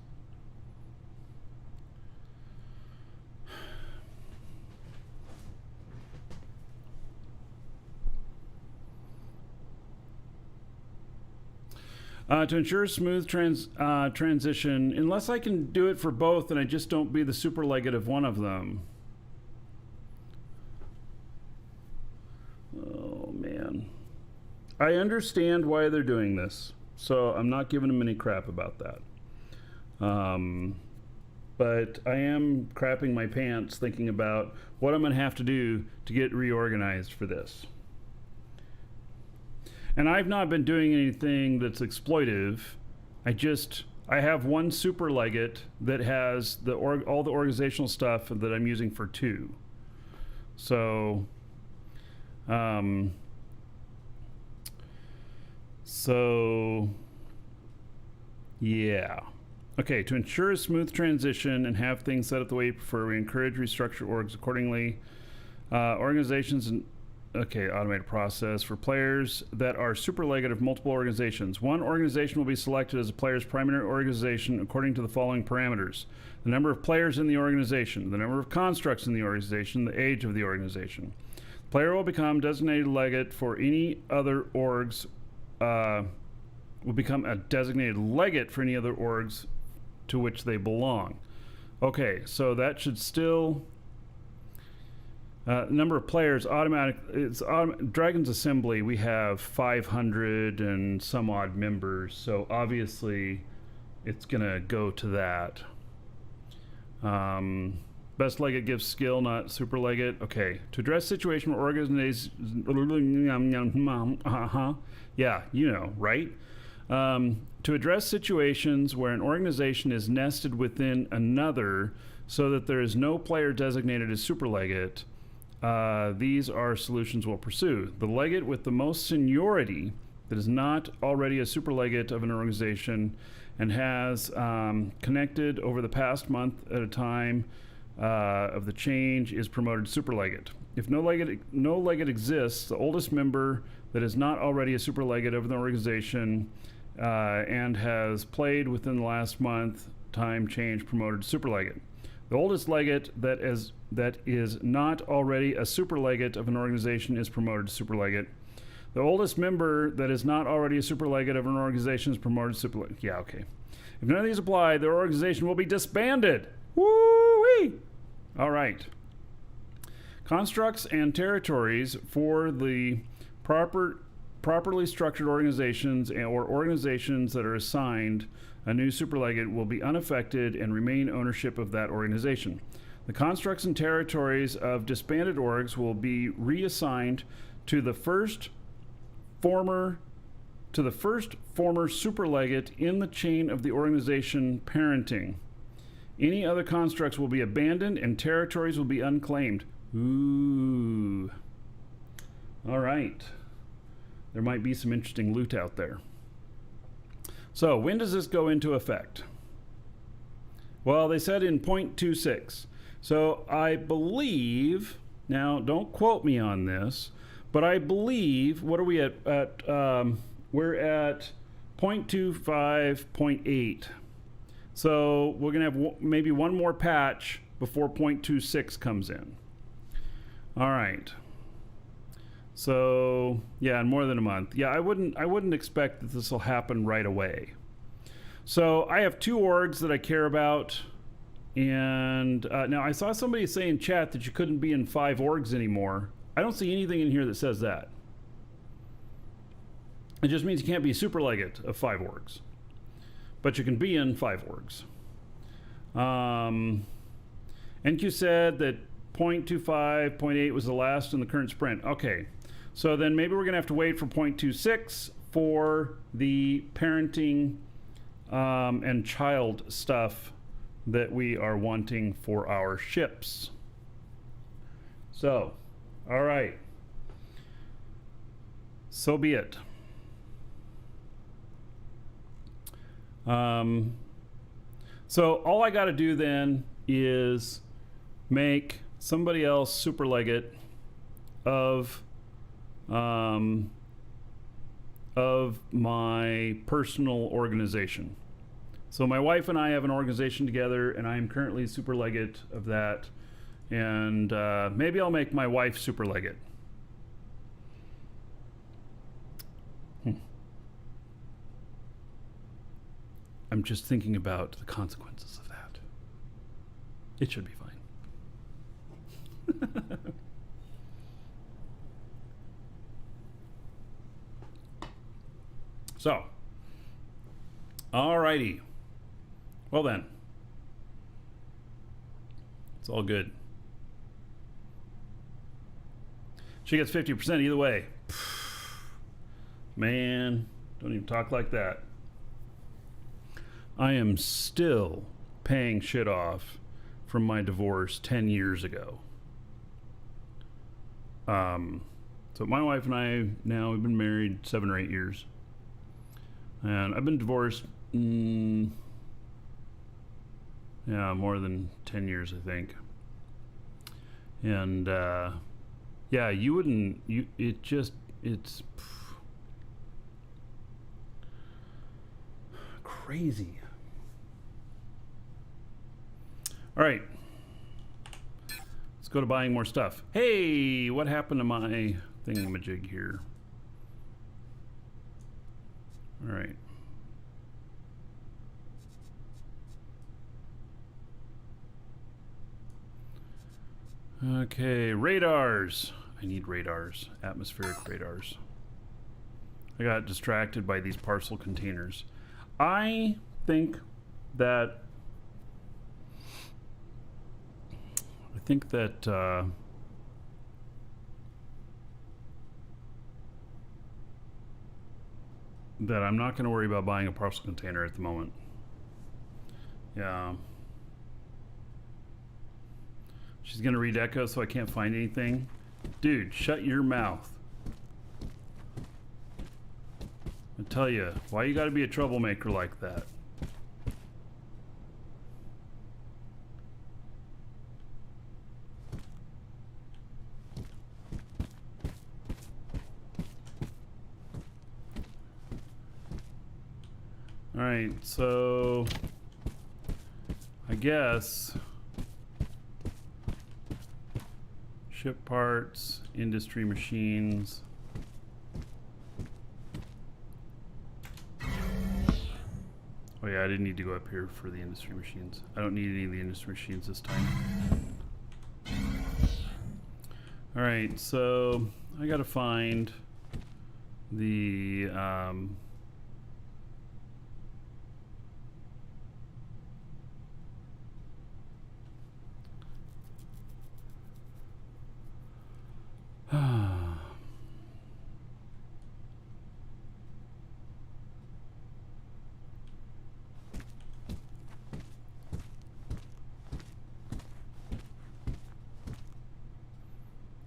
S1: To ensure smooth transition, unless I can do it for both and I just don't be the super legate of one of them. Oh, man. I understand why they're doing this, so I'm not giving them any crap about that. But I am crapping my pants thinking about what I'm going to have to do to get reorganized for this. And I've not been doing anything that's exploitive. I have one super legate that has all the organizational stuff that I'm using for 2. So, yeah. Okay, to ensure a smooth transition and have things set up the way you prefer, we encourage restructure orgs accordingly. Organizations and automated process for players that are super legate of multiple organizations. One organization will be selected as a player's primary organization according to the following parameters: the number of players in the organization, the number of constructs in the organization, the age of the organization. The player will become designated legate for any other orgs, will become a designated legate for any other orgs to which they belong. Okay, so that should still... number of players, Dragon's Assembly, we have 500 and some odd members, so obviously it's gonna go to that. Best legate gives skill, not super legate. Okay, to address situation where organizations, yeah, you know, right? To address situations where an organization is nested within another so that there is no player designated as super legate, these are solutions we'll pursue. The legate with the most seniority that is not already a super legate of an organization and has connected over the past month at a time of the change is promoted to super legate. If no legate exists, the oldest member that is not already a super legate of an organization and has played within the last month time change promoted to super legate. The oldest legate that is not already a super legate of an organization is promoted to super legate. The oldest member that is not already a super legate of an organization is promoted to super legate. Yeah, okay. If none of these apply, the organization will be disbanded. Woo-wee! All right. Constructs and territories for the properly structured organizations or organizations that are assigned a new super legate will be unaffected and remain ownership of that organization. The constructs and territories of disbanded orgs will be reassigned to the first former super legate in the chain of the organization parenting. Any other constructs will be abandoned and territories will be unclaimed. Ooh. All right. There might be some interesting loot out there. So when does this go into effect? Well, they said in 0.26. So I believe, now don't quote me on this, but I believe, what are we at? We're at 0.25, 0.8. So we're going to have maybe one more patch before 0.26 comes in. All right. So yeah, in more than a month. Yeah, I wouldn't expect that this will happen right away. So I have 2 orgs that I care about, and now I saw somebody say in chat that you couldn't be in 5 orgs anymore. I don't see anything in here that says that. It just means you can't be super legate of 5 orgs, but you can be in 5 orgs. NQ said that 0.25, 0.8 was the last in the current sprint. Okay. So then maybe we're going to have to wait for 0.26 for the parenting and child stuff that we are wanting for our ships. So, all right. so be it. So all I got to do then is make somebody else super legate of my personal organization. So my wife and I have an organization together, and I am currently super legate of that. And maybe I'll make my wife super legate. I'm just thinking about the consequences of that. It should be fine. So, alrighty. Well then, it's all good. She gets 50% either way. Man, don't even talk like that. I am still paying shit off from my divorce 10 years ago. So my wife and I now we've been married 7 or 8 years. And I've been divorced, more than 10 years, I think. And, it's crazy. All right. Let's go to buying more stuff. Hey, what happened to my thingamajig here? All right. Okay, radars. I need radars, atmospheric radars. I got distracted by these parcel containers. I think that that I'm not going to worry about buying a parcel container at the moment. Yeah. She's going to read Echo, so I can't find anything. Dude, shut your mouth. I tell you, why you got to be a troublemaker like that? All right, so I guess ship parts, industry machines. Oh yeah, I didn't need to go up here for the industry machines. I don't need any of the industry machines this time. All right, so I gotta find the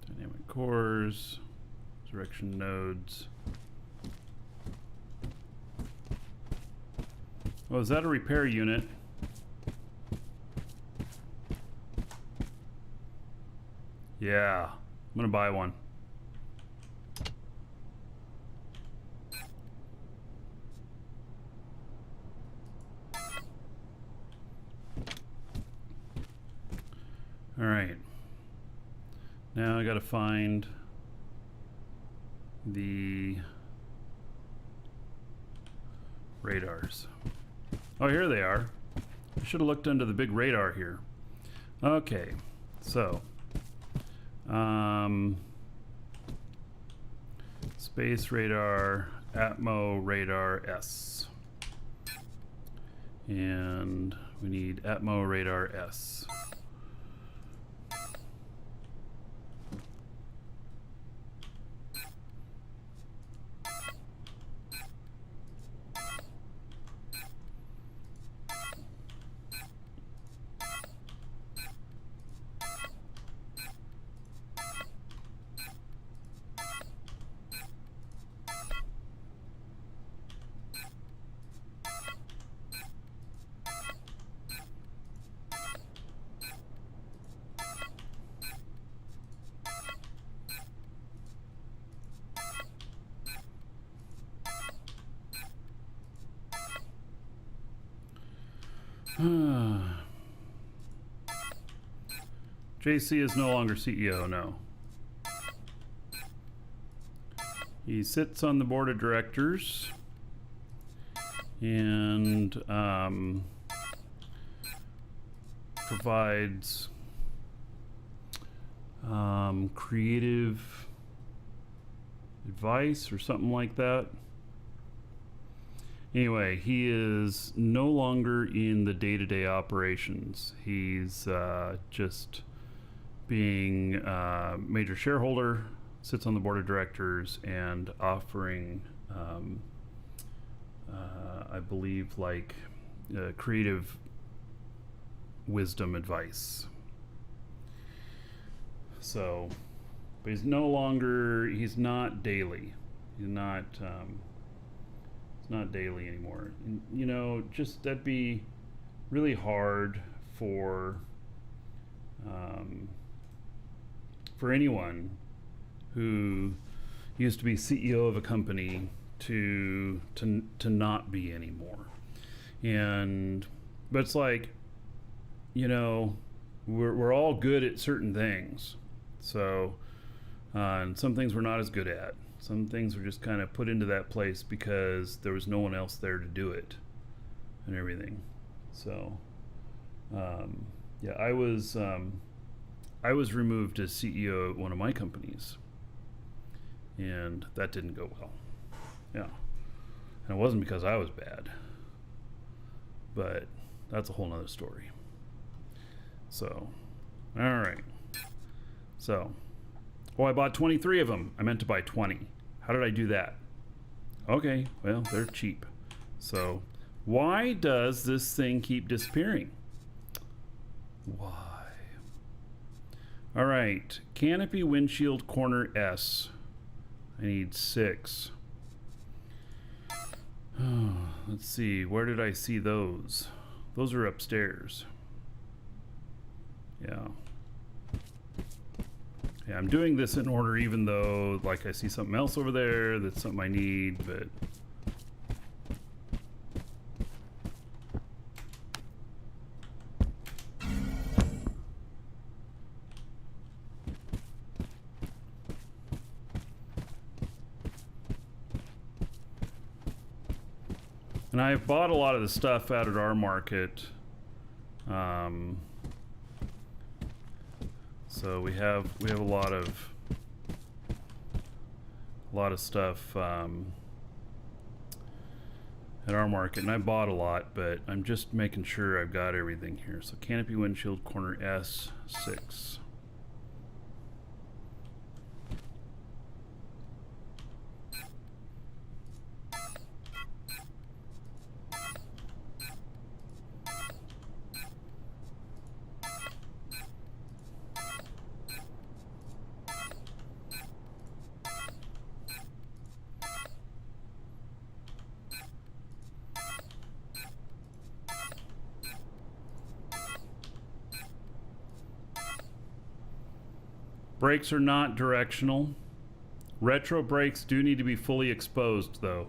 S1: dynamic cores, direction nodes. Oh, is that a repair unit? Yeah, I'm gonna buy one. All right. Now I gotta find the radars. Oh, here they are. I should have looked under the big radar here. Okay, so space radar, Atmo radar S, and we need Atmo radar S. JC is no longer CEO, no. He sits on the board of directors and provides creative advice or something like that. Anyway, he is no longer in the day-to-day operations. He's just being a major shareholder, sits on the board of directors, and offering, I believe, like creative wisdom advice. So, but he's no longer, he's not daily. He's not, it's not daily anymore. And, you know, just that'd be really hard for anyone who used to be CEO of a company to not be anymore. And but it's like, you know, we're all good at certain things. So and some things we're not as good at. Some things were just kind of put into that place because there was no one else there to do it and everything. So yeah, I was removed as CEO at one of my companies, and that didn't go well. Yeah, and it wasn't because I was bad, but that's a whole nother story. So, all right. So, oh, I bought 23 of them. I meant to buy 20. How did I do that? Okay, well, they're cheap. So, why does this thing keep disappearing? Why? All right, canopy windshield corner S. I need 6. Oh, let's see, where did I see those? Those are upstairs. Yeah. Yeah, I'm doing this in order even though, like, I see something else over there that's something I need, but... And I've bought a lot of the stuff out at our market. So we have a lot of stuff at our market, and I bought a lot, but I'm just making sure I've got everything here. So canopy windshield corner S6. Brakes are not directional. Retro brakes do need to be fully exposed, though.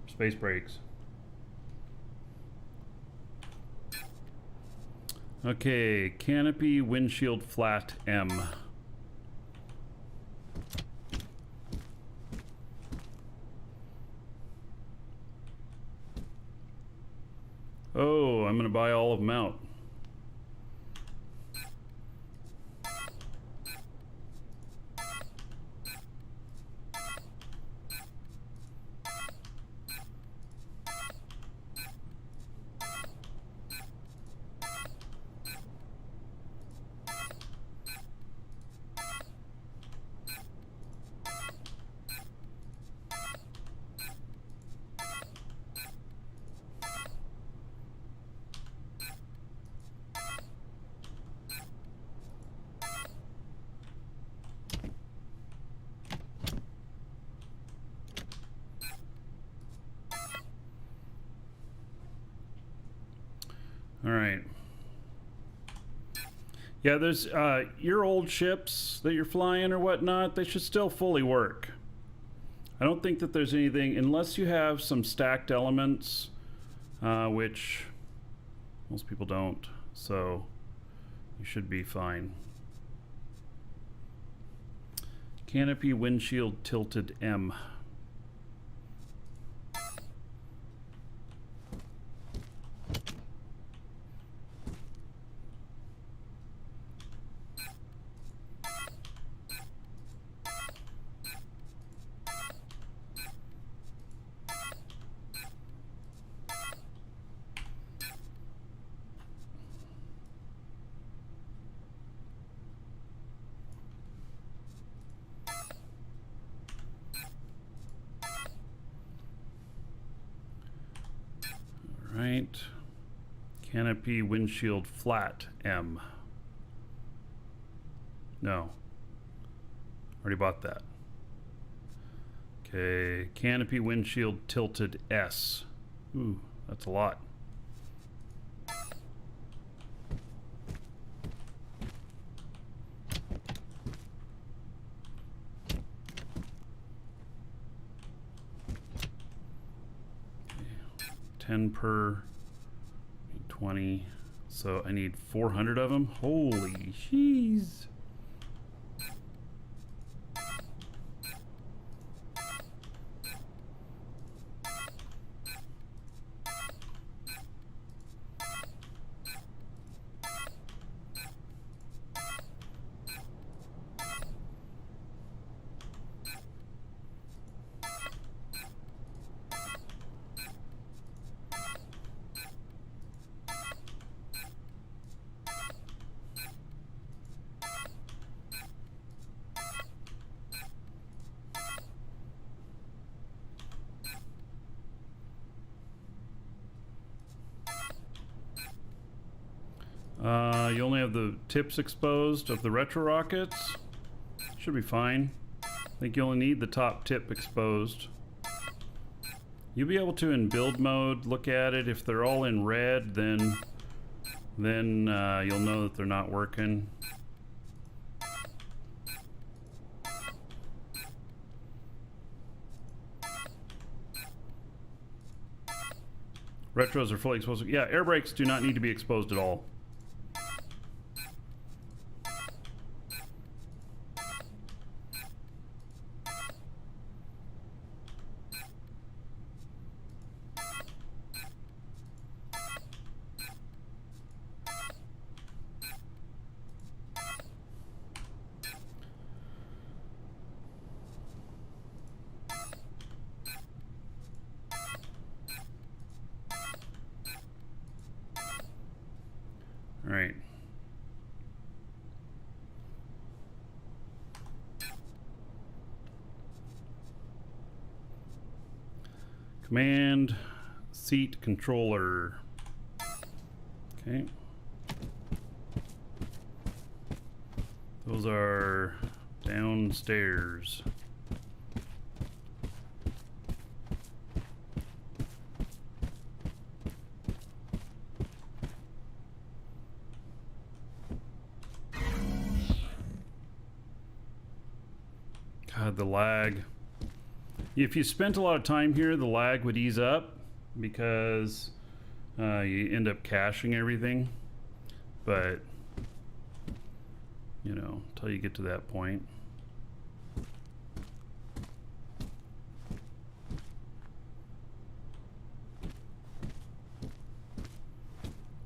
S1: Space brakes. Okay, canopy windshield flat M. Oh, I'm gonna buy all of them out. All right. Yeah, there's your old ships that you're flying or whatnot, they should still fully work. I don't think that there's anything, unless you have some stacked elements, which, Most people don't, so you should be fine. Canopy windshield tilted M. Right. Canopy windshield flat M. No. Already bought that. Okay. Canopy windshield tilted S. Ooh, that's a lot. Okay. 10 per 20. So I need 400 of them. Holy jeez. You only have the tips exposed of the retro rockets. Should be fine. I think you only need the top tip exposed. You'll be able to, in build mode, look at it. If they're all in red, then you'll know that they're not working. Retros are fully exposed. Yeah, air brakes do not need to be exposed at all. All right. Command seat controller. Okay. Those are downstairs. God, the lag. If you spent a lot of time here, the lag would ease up because you end up caching everything. But, you know, until you get to that point.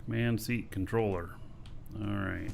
S1: Command seat controller. All right.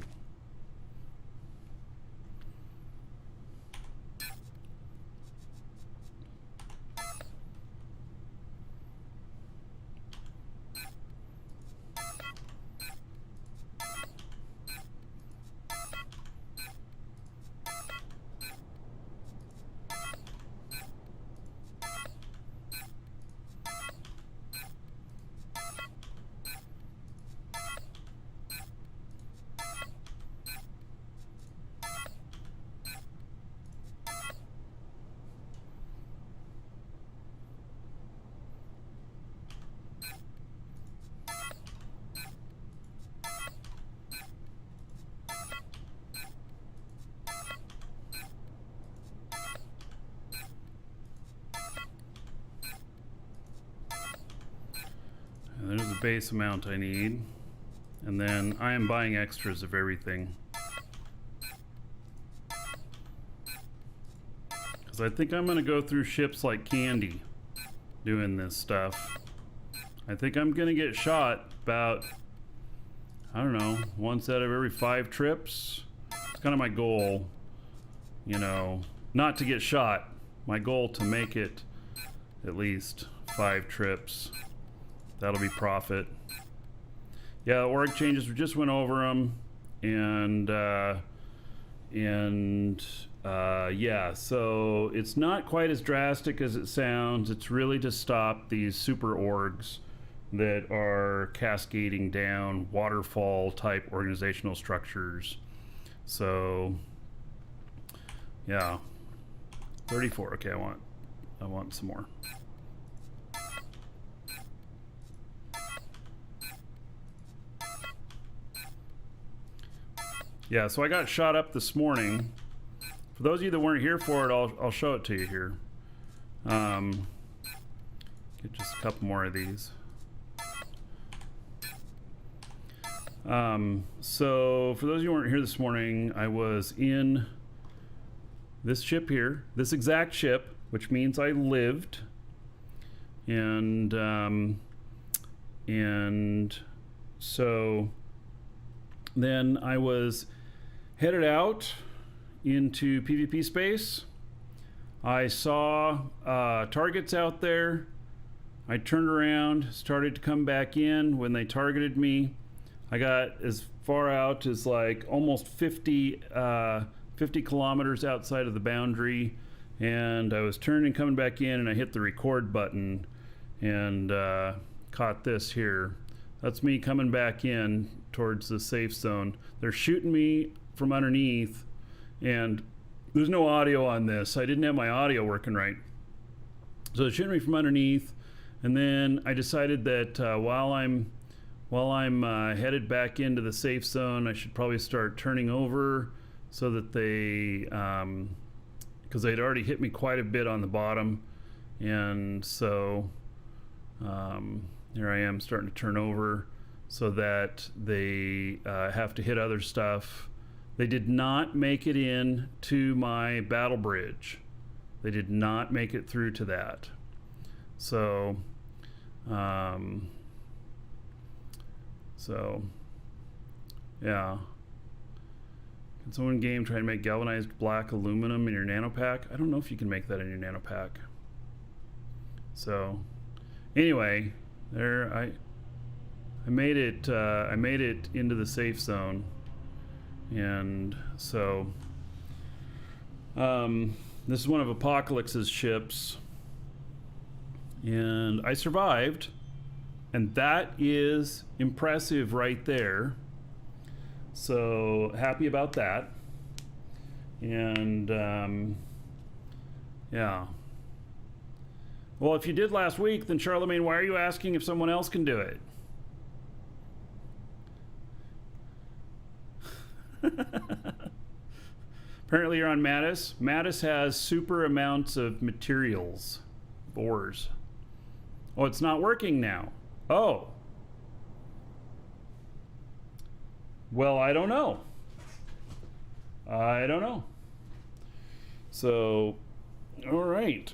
S1: There's the base amount I need. And then I am buying extras of everything. Because I think I'm going to go through ships like candy doing this stuff. I think I'm going to get shot about, I don't know, once out of every 5 trips. It's kind of my goal, you know, not to get shot. My goal to make it at least 5 trips. That'll be profit. Yeah, the org changes, we just went over them. Yeah, so it's not quite as drastic as it sounds. It's really to stop these super orgs that are cascading down waterfall type organizational structures. So yeah, 34. Okay, I want some more. Yeah, so I got shot up this morning. For those of you that weren't here for it, I'll show it to you here. Get just a couple more of these. So for those of you who weren't here this morning, I was in this ship here, this exact ship, which means I lived. And so then I was headed out into PvP space. I saw targets out there. I turned around, started to come back in. When they targeted me, I got as far out as like almost 50 kilometers outside of the boundary, and I was turning, coming back in, and I hit the record button and caught this here. That's me coming back in towards the safe zone. They're shooting me from underneath, and there's no audio on this. I didn't have my audio working right. So they're shooting me from underneath, and then I decided that while I'm headed back into the safe zone, I should probably start turning over so that they, because they'd already hit me quite a bit on the bottom, and so here I am starting to turn over so that they have to hit other stuff. They did not make it in to my battle bridge. They did not make it through to that. So, yeah. Can someone in game try to make galvanized black aluminum in your nanopack? I don't know if you can make that in your nanopack. So, anyway, there I made it. I made it into the safe zone, and so this is one of Apocalypse's ships, and I survived, and that is impressive right there. So happy about that, and yeah. Well, if you did last week, then Charlemagne, why are you asking if someone else can do it? Apparently you're on Mattis. Mattis has super amounts of materials, ores. Oh, it's not working now. Oh. Well, I don't know. I don't know. So, all right.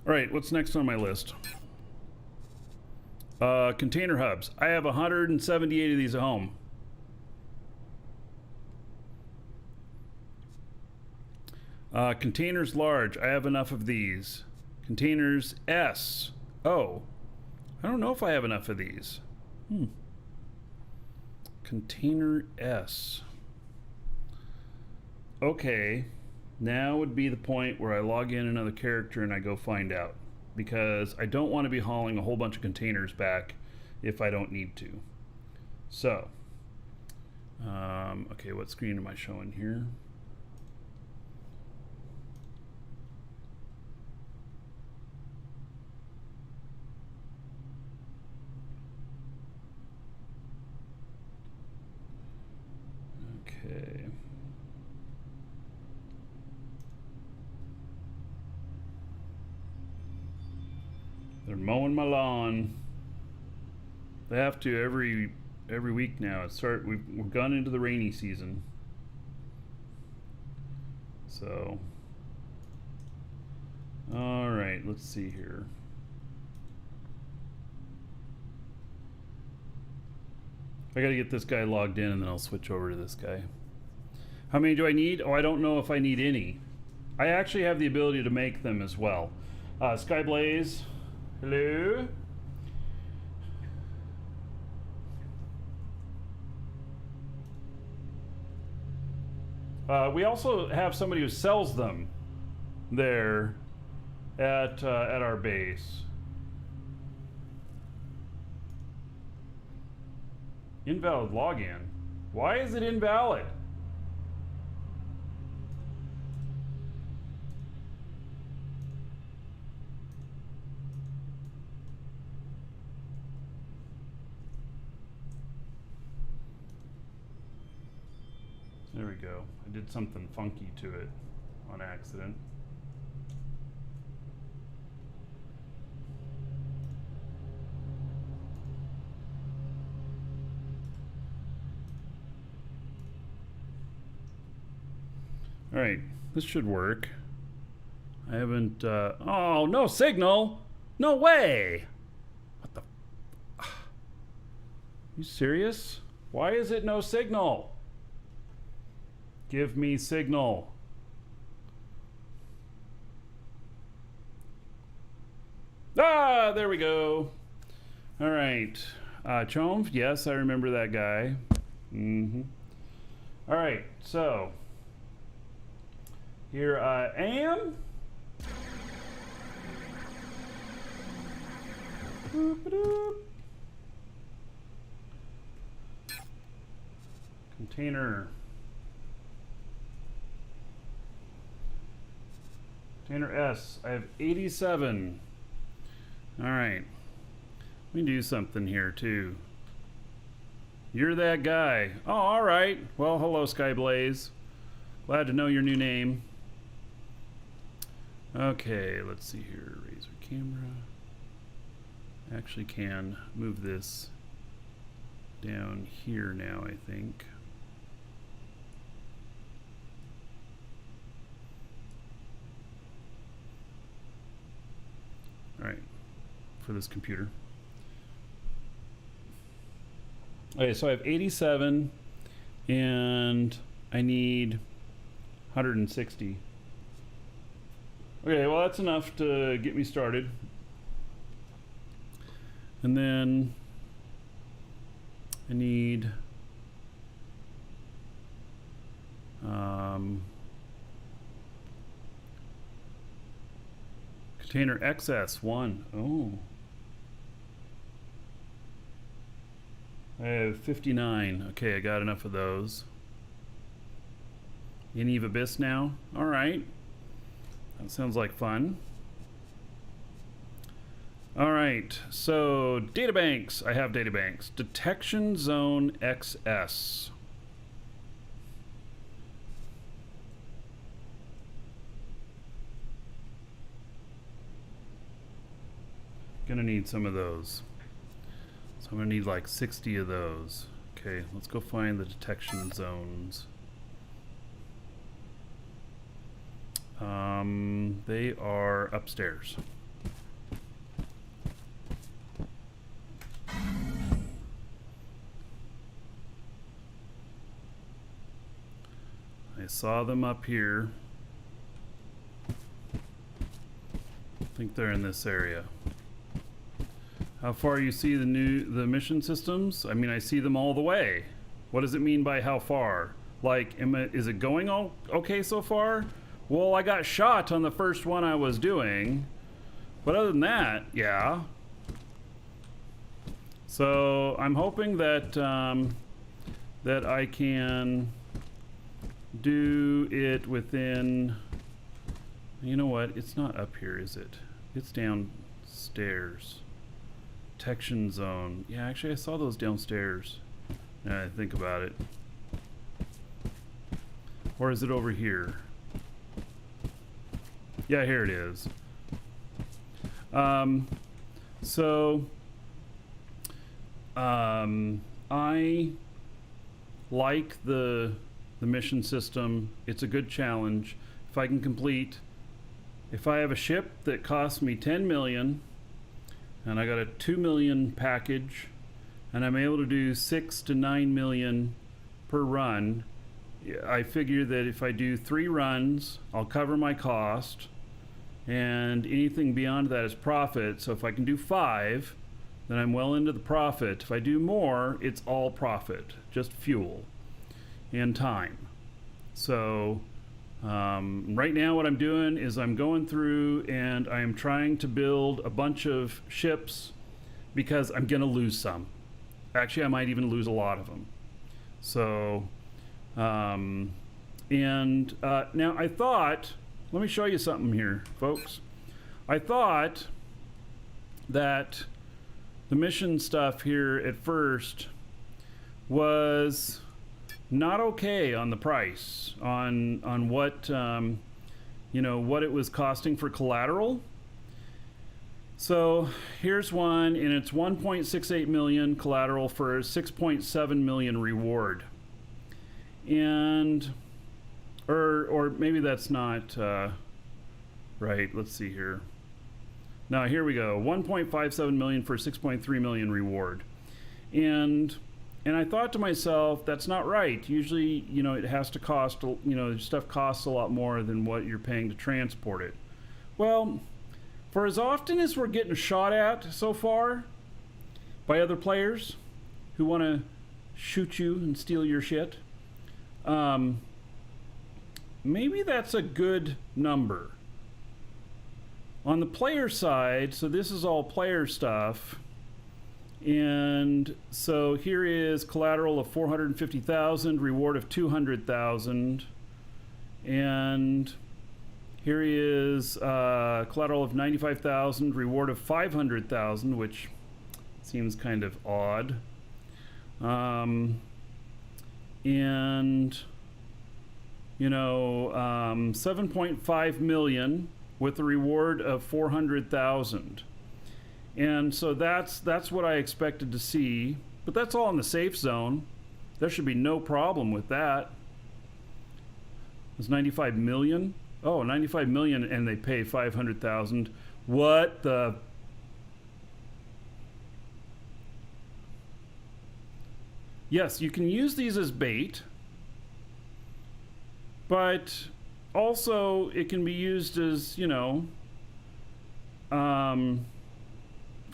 S1: All right, what's next on my list? Container hubs. I have 178 of these at home. Containers large. I have enough of these. Containers S. Oh, I don't know if I have enough of these. Container S. Okay, now would be the point where I log in another character and I go find out, because I don't want to be hauling a whole bunch of containers back if I don't need to. So, okay, what screen am I showing here? mowing my lawn. They have to every week now. We've gone into the rainy season. So, all right, let's see here. I gotta get this guy logged in and then I'll switch over to this guy. How many do I need? Oh, I don't know if I need any. I actually have the ability to make them as well. Skyblaze, hello? We also have somebody who sells them there at our base. Invalid login. Why is it invalid? There we go. I did something funky to it on accident. All right, this should work. I haven't, oh, no signal. No way. What the, you serious? Why is it no signal? Give me signal. Ah, there we go. All right. Chomf, yes, I remember that guy. Mm-hmm. All right, so here I am. Boop-a-doop. Container. Container S. I have 87. All right. Let me do something here too. You're that guy. Oh, all right. Well, hello, Skyblaze. Glad to know your new name. Okay, let's see here. Razor camera. Actually can move this down here now, I think. All right, for this computer. Okay, so I have 87 and I need 160. Okay, well that's enough to get me started. And then I need container XS1. Oh. I have 59. Okay, I got enough of those. Yaniv Abyss now. All right. That sounds like fun. All right, so databanks. I have databanks. Detection Zone XS. Gonna need some of those. So I'm gonna need like 60 of those. Okay, let's go find the detection zones. They are upstairs. I saw them up here. I think they're in this area. How far you see the mission systems? I mean, I see them all the way. What does it mean by how far? Like, is it going all okay so far? Well, I got shot on the first one I was doing, but other than that, yeah. So I'm hoping that that I can do it within. You know what? It's not up here, is it? It's downstairs. Detection zone. Yeah, actually, I saw those downstairs. Now I think about it. Or is it over here? Yeah, here it is. So I like the mission system. It's a good challenge. If I can complete, if I have a ship that costs me 10 million and I got a 2 million package and I'm able to do 6 to 9 million per run, I figure that if I do 3 runs, I'll cover my cost, and anything beyond that is profit. So if I can do 5, then I'm well into the profit. If I do more, it's all profit, just fuel and time. So right now what I'm doing is I'm going through and I'm trying to build a bunch of ships because I'm gonna lose some. Actually, I might even lose a lot of them. So now I thought, let me show you something here, folks. I thought that the mission stuff here at first was not okay on the price, on what you know, what it was costing for collateral. So here's one, and it's 1.68 million collateral for a 6.7 million reward. And or maybe that's not right. Let's see here. Now here we go. 1.57 million for 6.3 million reward. And I thought to myself, that's not right. Usually, you know, it has to cost, you know, stuff costs a lot more than what you're paying to transport it. Well, for as often as we're getting shot at so far by other players who want to shoot you and steal your shit, maybe that's a good number. On the player side, so this is all player stuff, and so here is collateral of 450,000, reward of 200,000, and here is collateral of 95,000, reward of 500,000, which seems kind of odd. And you know, 7.5 million with a reward of 400,000. And so that's what I expected to see, but that's all in the safe zone. There should be no problem with that. It's 95 million. Oh, 95 million, and they pay 500,000. What the? Yes, you can use these as bait, but also it can be used as, you know,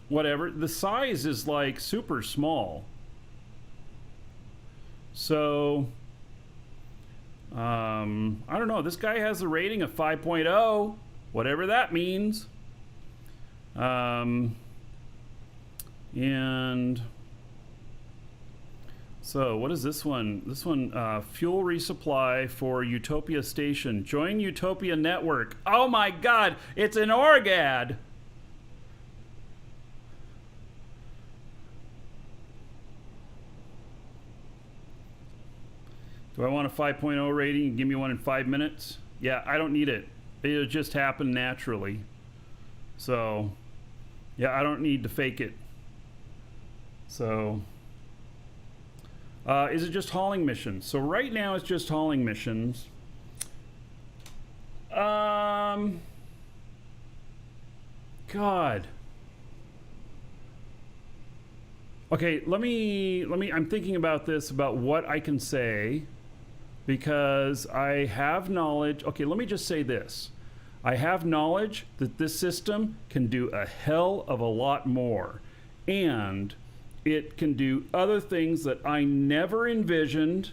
S1: whatever. The size is like super small. So, I don't know. This guy has a rating of 5.0, whatever that means. And so what is this one? This one, fuel resupply for Utopia Station. Join Utopia Network. Oh my God, it's an Orgad. Do I want a 5.0 rating and give me one in 5 minutes? Yeah, I don't need it. It'll just happen naturally. So, yeah, I don't need to fake it. So, is it just hauling missions? So right now it's just hauling missions. God. Okay, let me, I'm thinking about this, about what I can say, because I have knowledge. Okay, let me just say this. I have knowledge that this system can do a hell of a lot more, and it can do other things that I never envisioned,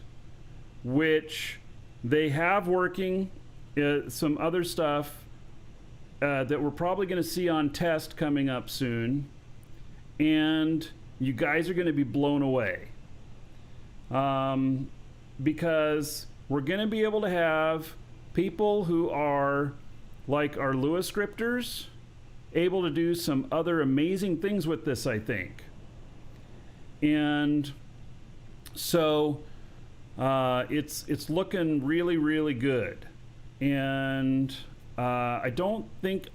S1: which they have working, some other stuff that we're probably going to see on test coming up soon, and you guys are going to be blown away. Because we're going to be able to have people who are like our Lewis scripters able to do some other amazing things with this, I think. And so it's looking really, really good. And I don't think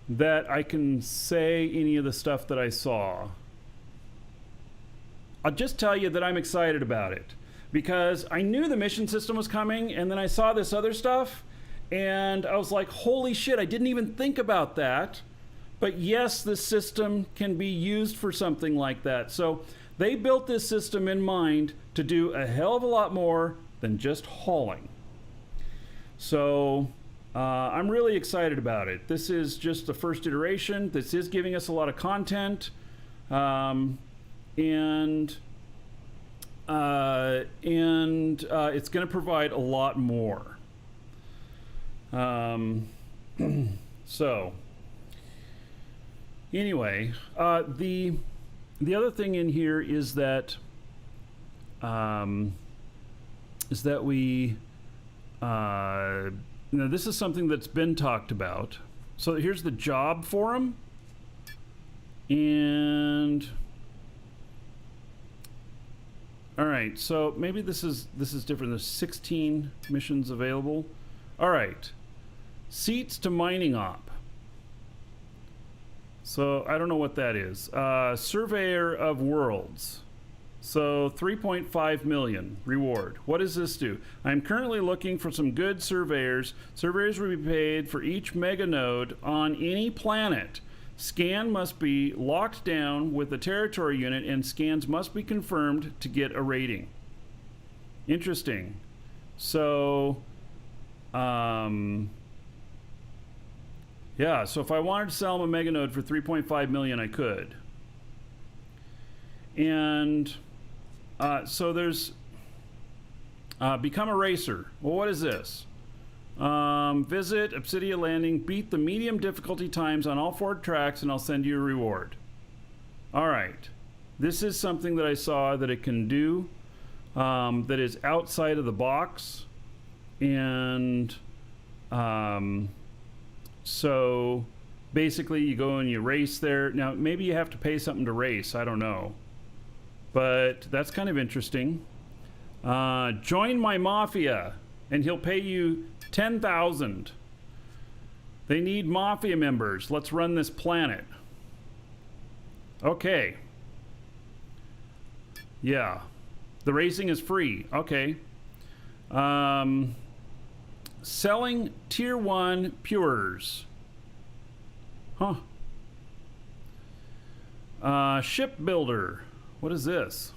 S1: that I can say any of the stuff that I saw. I'll just tell you that I'm excited about it because I knew the mission system was coming, and then I saw this other stuff and I was like, holy shit, I didn't even think about that. But yes, this system can be used for something like that. So they built this system in mind to do a hell of a lot more than just hauling. So I'm really excited about it. This is just the first iteration. This is giving us a lot of content. And it's going to provide a lot more. So anyway, the other thing in here is that we this is something that's been talked about. So here's the job forum, and all right, so maybe this is different. There's 16 missions available. All right, seats to mining op. So I don't know what that is. Surveyor of worlds. So 3.5 million reward. What does this do? I'm currently looking for some good surveyors. Surveyors will be paid for each mega node on any planet. Scan must be locked down with the territory unit, and scans must be confirmed to get a rating. Interesting. So, yeah, so if I wanted to sell him a mega node for 3.5 million, I could. And so there's become a racer. Well, what is this? Visit Obsidia Landing, beat the medium difficulty times on all 4 tracks, and I'll send you a reward. All right. This is something that I saw that it can do that is outside of the box. And so basically you go and you race there. Now, maybe you have to pay something to race. I don't know. But that's kind of interesting. Join my mafia, and he'll pay you 10,000. They need mafia members. Let's run this planet. Okay. Yeah. The racing is free. Okay. Selling tier 1 purers. Huh. Shipbuilder. What is this?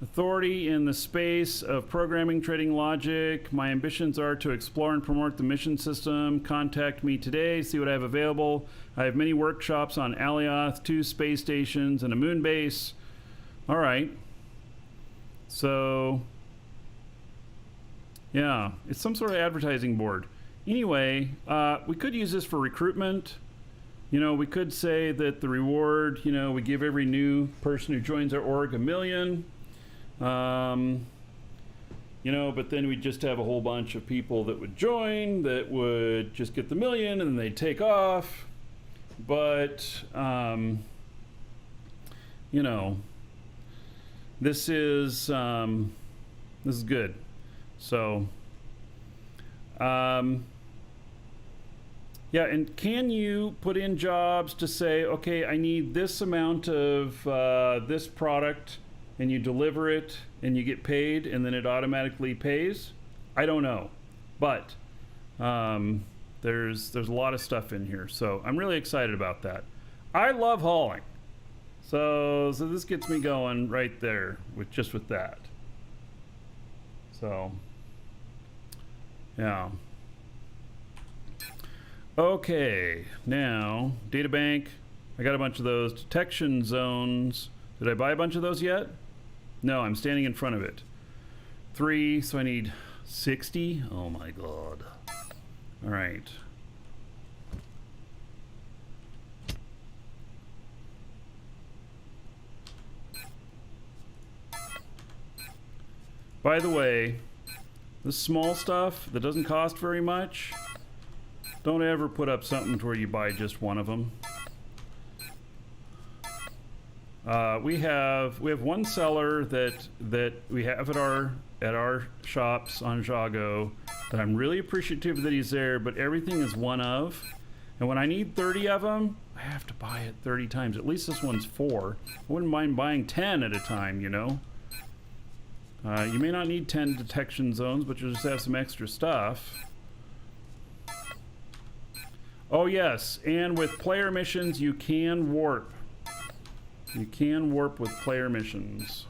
S1: Authority in the space of programming, trading logic. My ambitions are to explore and promote the mission system. Contact me today. See what I have available. I have many workshops on Alioth, 2 space stations, and a moon base. All right. So, yeah, it's some sort of advertising board. Anyway, we could use this for recruitment. You know, we could say that the reward, you know, we give every new person who joins our org $1 million. You know, but then we'd just have a whole bunch of people that would join that would just get the $1 million and then they'd take off. But, you know, this is good. So, yeah, and can you put in jobs to say, okay, I need this amount of this product, and you deliver it, and you get paid, and then it automatically pays? I don't know, but there's a lot of stuff in here, so I'm really excited about that. I love hauling, so this gets me going right there with that. So, yeah. Okay, now, data bank. I got a bunch of those. Detection zones. Did I buy a bunch of those yet? No, I'm standing in front of it. 3, so I need 60. Oh my god. All right. By the way, this small stuff that doesn't cost very much, don't ever put up something to where you buy just one of them. We have one seller that we have at our shops on Jago But I'm really appreciative that he's there, but everything is one of. And when I need 30 of them, I have to buy it 30 times. At least this one's 4. I wouldn't mind buying 10 at a time, you know? You may not need 10 detection zones, but you'll just have some extra stuff. Oh yes, and with player missions, you can warp. You can warp with player missions.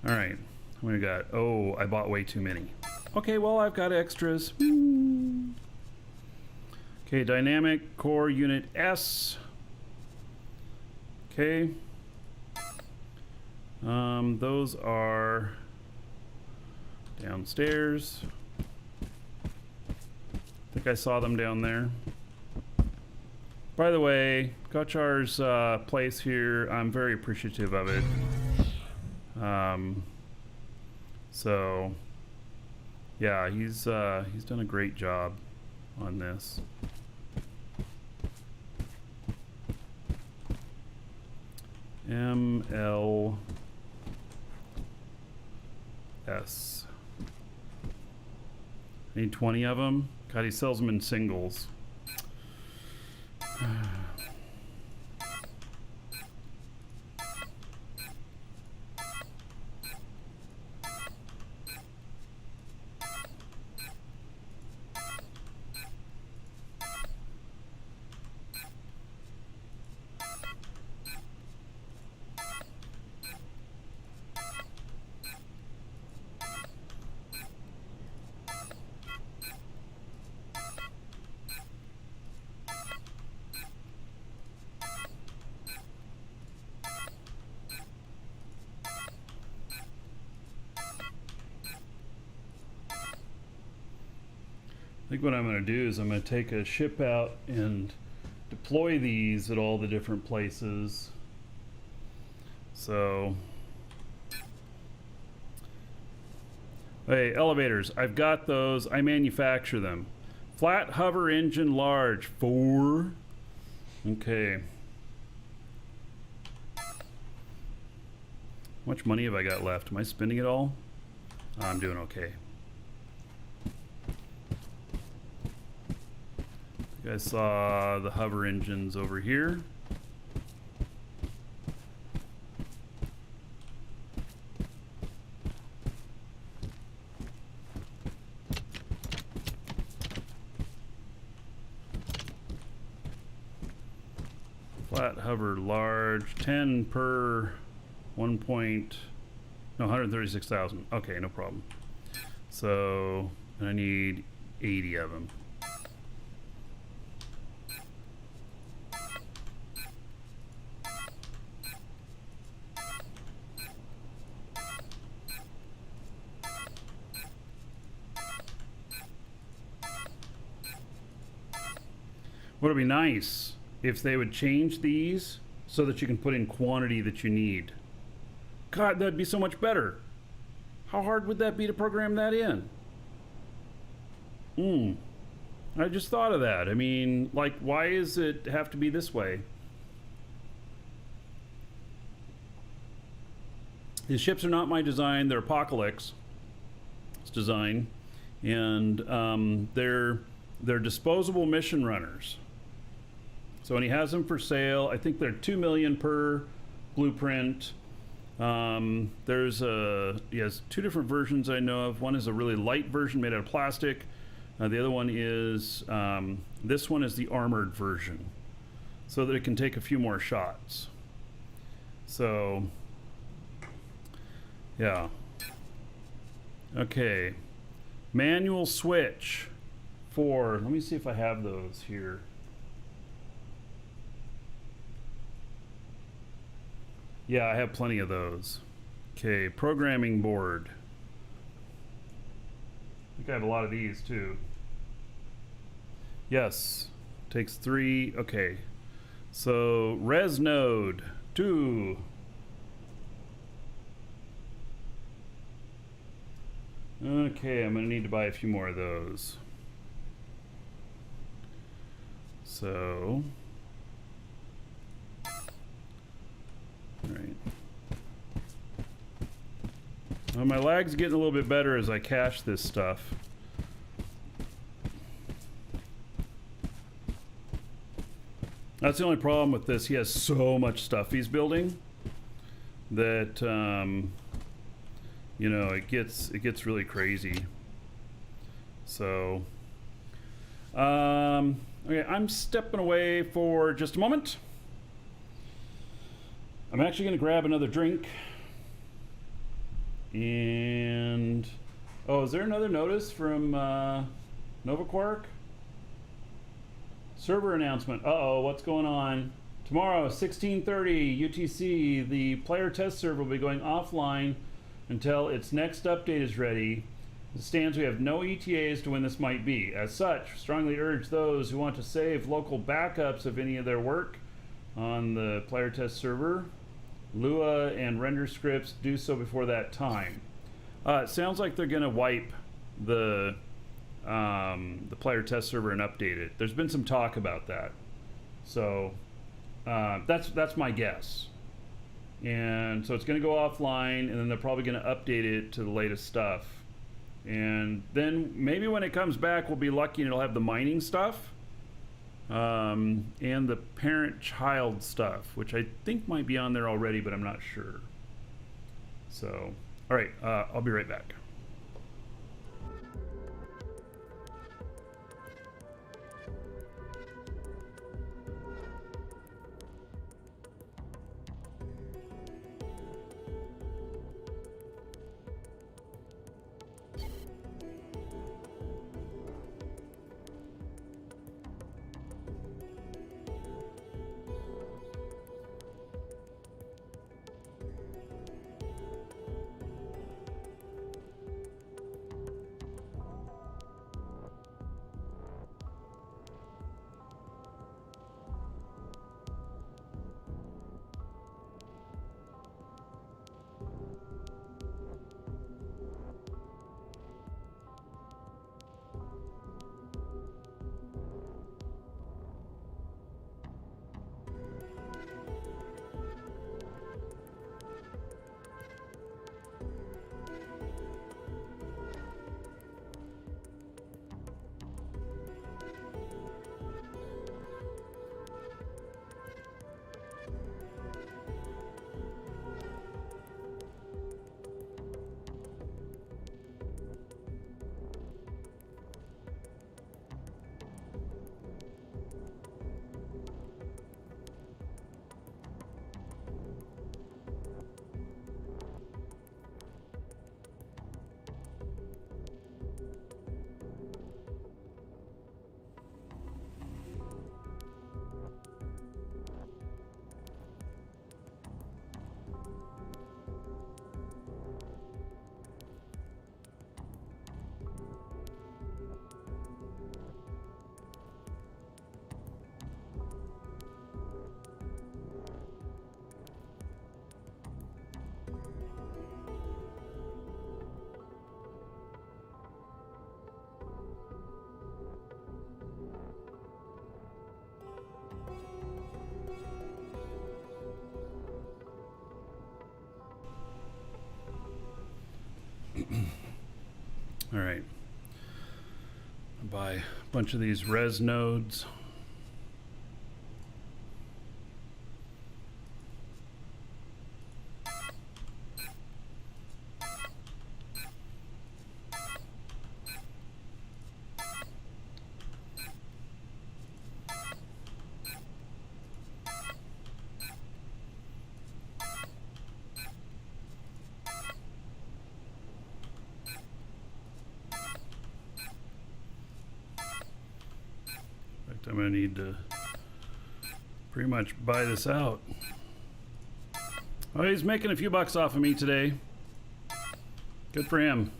S1: Alright, what we got? Oh, I bought way too many. Okay, well, I've got extras. Okay, dynamic core unit S. Okay. Those are downstairs. I think I saw them down there. By the way, Gotchar's place here, I'm very appreciative of it. So yeah, he's done a great job on this. MLS. I need 20 of them. God, he sells them in singles. I think what I'm going to do is I'm going to take a ship out and deploy these at all the different places. So, hey, elevators, I've got those. I manufacture them. Flat hover engine large, 4. Okay. How much money have I got left? Am I spending it all? I'm doing okay. You guys saw the hover engines over here. Flat hover large, 10 per 136,000. Okay, no problem. So, I need 80 of them. Would it be nice if they would change these so that you can put in quantity that you need? God, that'd be so much better. How hard would that be to program that in? I just thought of that. I mean, like, why does it have to be this way? These ships are not my design. They're Apocalypse's design. And they're disposable mission runners. So when he has them for sale, I think they're $2 million per blueprint. He has 2 different versions I know of. One is a really light version made out of plastic. The other one is, this one is the armored version, so that it can take a few more shots. So, yeah. Okay. Manual switch for, let me see if I have those here. Yeah, I have plenty of those. Okay, programming board. I think I have a lot of these too. Yes, takes 3. Okay, so res node 2. Okay, I'm gonna need to buy a few more of those. So, all right. Well, my lag's getting a little bit better as I cache this stuff. That's the only problem with this. He has so much stuff he's building that you know, it gets really crazy. So okay, I'm stepping away for just a moment. I'm actually going to grab another drink. And oh, is there another notice from NovaQuark? Server announcement. Uh-oh, what's going on? Tomorrow, 16:30 UTC, the player test server will be going offline until its next update is ready. It stands we have no ETAs to when this might be. As such, strongly urge those who want to save local backups of any of their work on the player test server, Lua and render scripts, do so before that time. It sounds like they're going to wipe the player test server and update it. There's been some talk about that, so that's my guess. And so it's going to go offline, and then they're probably going to update it to the latest stuff. And then maybe when it comes back, we'll be lucky and it'll have the mining stuff and the parent-child stuff, which I think might be on there already, but I'm not sure. So, all right, I'll be right back. All right, I'll buy a bunch of these res nodes. I'm gonna need to pretty much buy this out. Oh, he's making a few bucks off of me today. Good for him.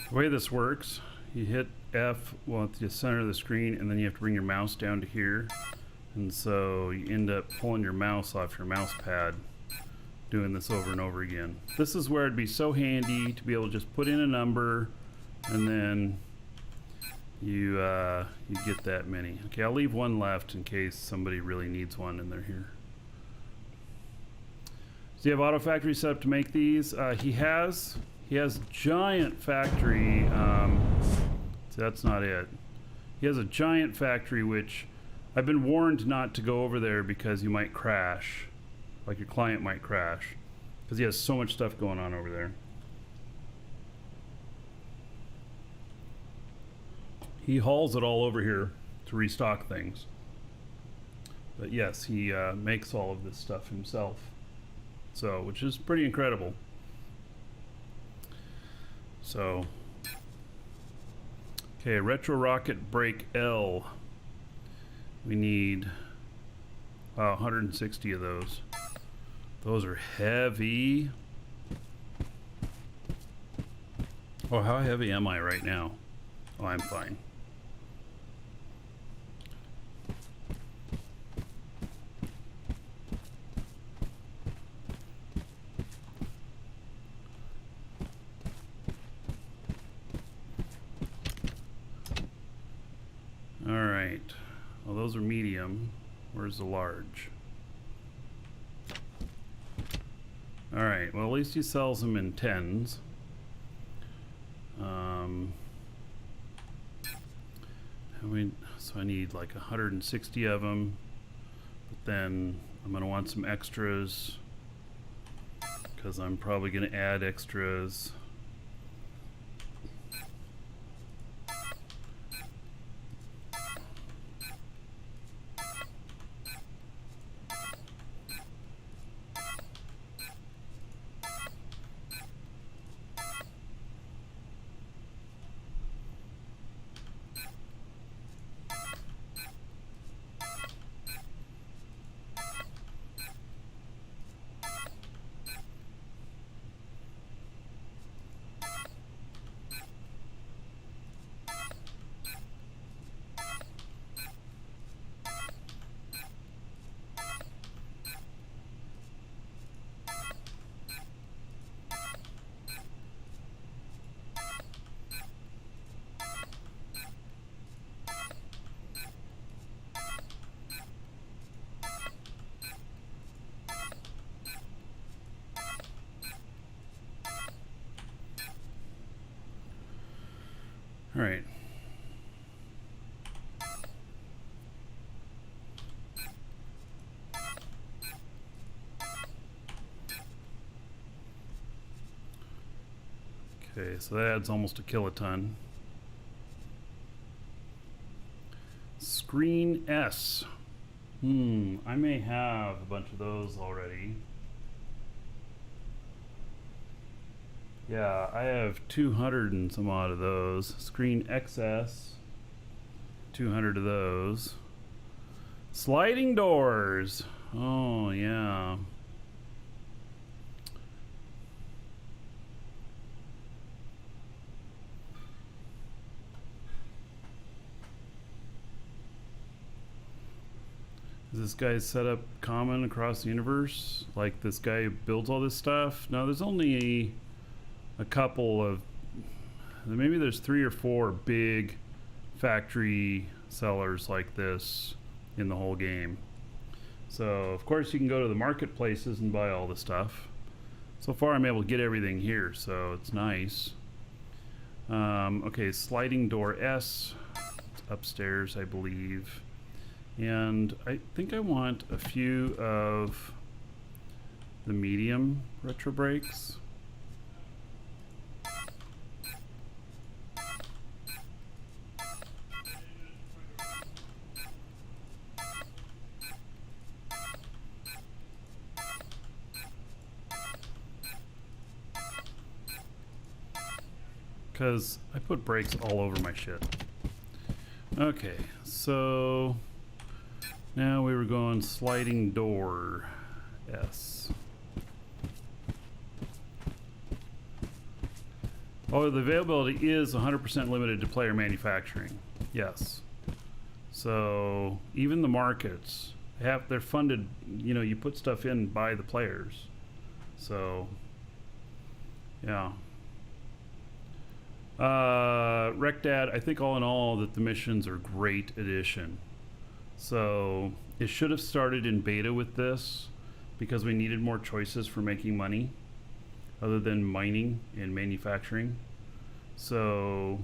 S1: The way this works, you hit F, well, at the center of the screen, and then you have to bring your mouse down to here. And so you end up pulling your mouse off your mouse pad doing this over and over again. This is where it'd be so handy to be able to just put in a number and then you get that many. Okay, I'll leave one left in case somebody really needs one and they're here. So you have Auto Factory set up to make these. He has giant factory. So that's not it. He has a giant factory, which I've been warned not to go over there because you might crash. Like your client might crash. Because he has so much stuff going on over there. He hauls it all over here to restock things. But yes, he makes all of this stuff himself. So, which is pretty incredible. So, okay, Retro Rocket Brake L. We need 160 of those. Those are heavy. Oh, how heavy am I right now? Oh, I'm fine. All right. Well, those are medium. Where's the large? All right. Well, at least he sells them in tens. So I need like 160 of them. But then I'm gonna want some extras because I'm probably gonna add extras. All right. Okay, so that adds almost a kiloton. Screen S. I may have a bunch of those already. Yeah, I have 200 and some odd of those. Screen XS, 200 of those. Sliding doors. Oh, yeah. Is this guy's setup common across the universe? Like this guy who builds all this stuff? No, there's only a couple of, maybe there's 3 or 4 big factory sellers like this in the whole game. So of course you can go to the marketplaces and buy all the stuff. So far I'm able to get everything here, so it's nice. Okay, sliding door S. It's upstairs, I believe. And I think I want a few of the medium retro brakes. Because I put brakes all over my shit. Okay, so now we were going sliding door S. Oh, the availability is 100% limited to player manufacturing. Yes. So even the markets they're funded. You know, you put stuff in by the players. So yeah. Recdad, I think all in all that the missions are great addition. So it should have started in beta with this because we needed more choices for making money other than mining and manufacturing. So,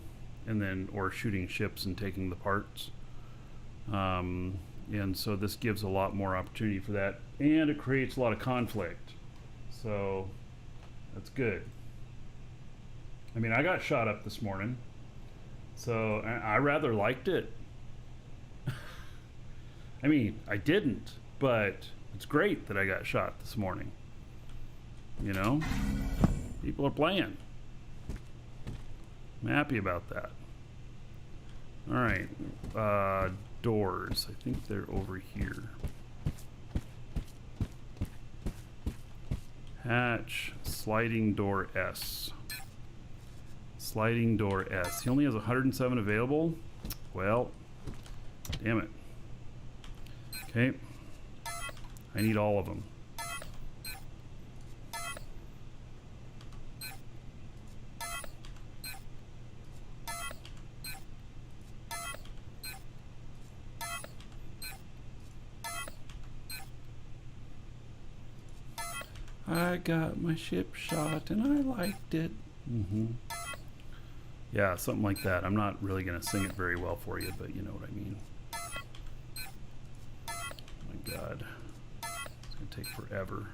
S1: and then, or shooting ships and taking the parts. And so this gives a lot more opportunity for that, and it creates a lot of conflict. So that's good. I mean, I got shot up this morning, so I rather liked it. I mean, I didn't, but it's great that I got shot this morning. You know, people are playing. I'm happy about that. All right, doors. I think they're over here. Hatch, sliding door S. Sliding door S. He only has 107 available. Well, damn it. Okay. I need all of them. I got my ship shot and I liked it. Yeah, something like that. I'm not really going to sing it very well for you, but you know what I mean. Oh my God. It's going to take forever.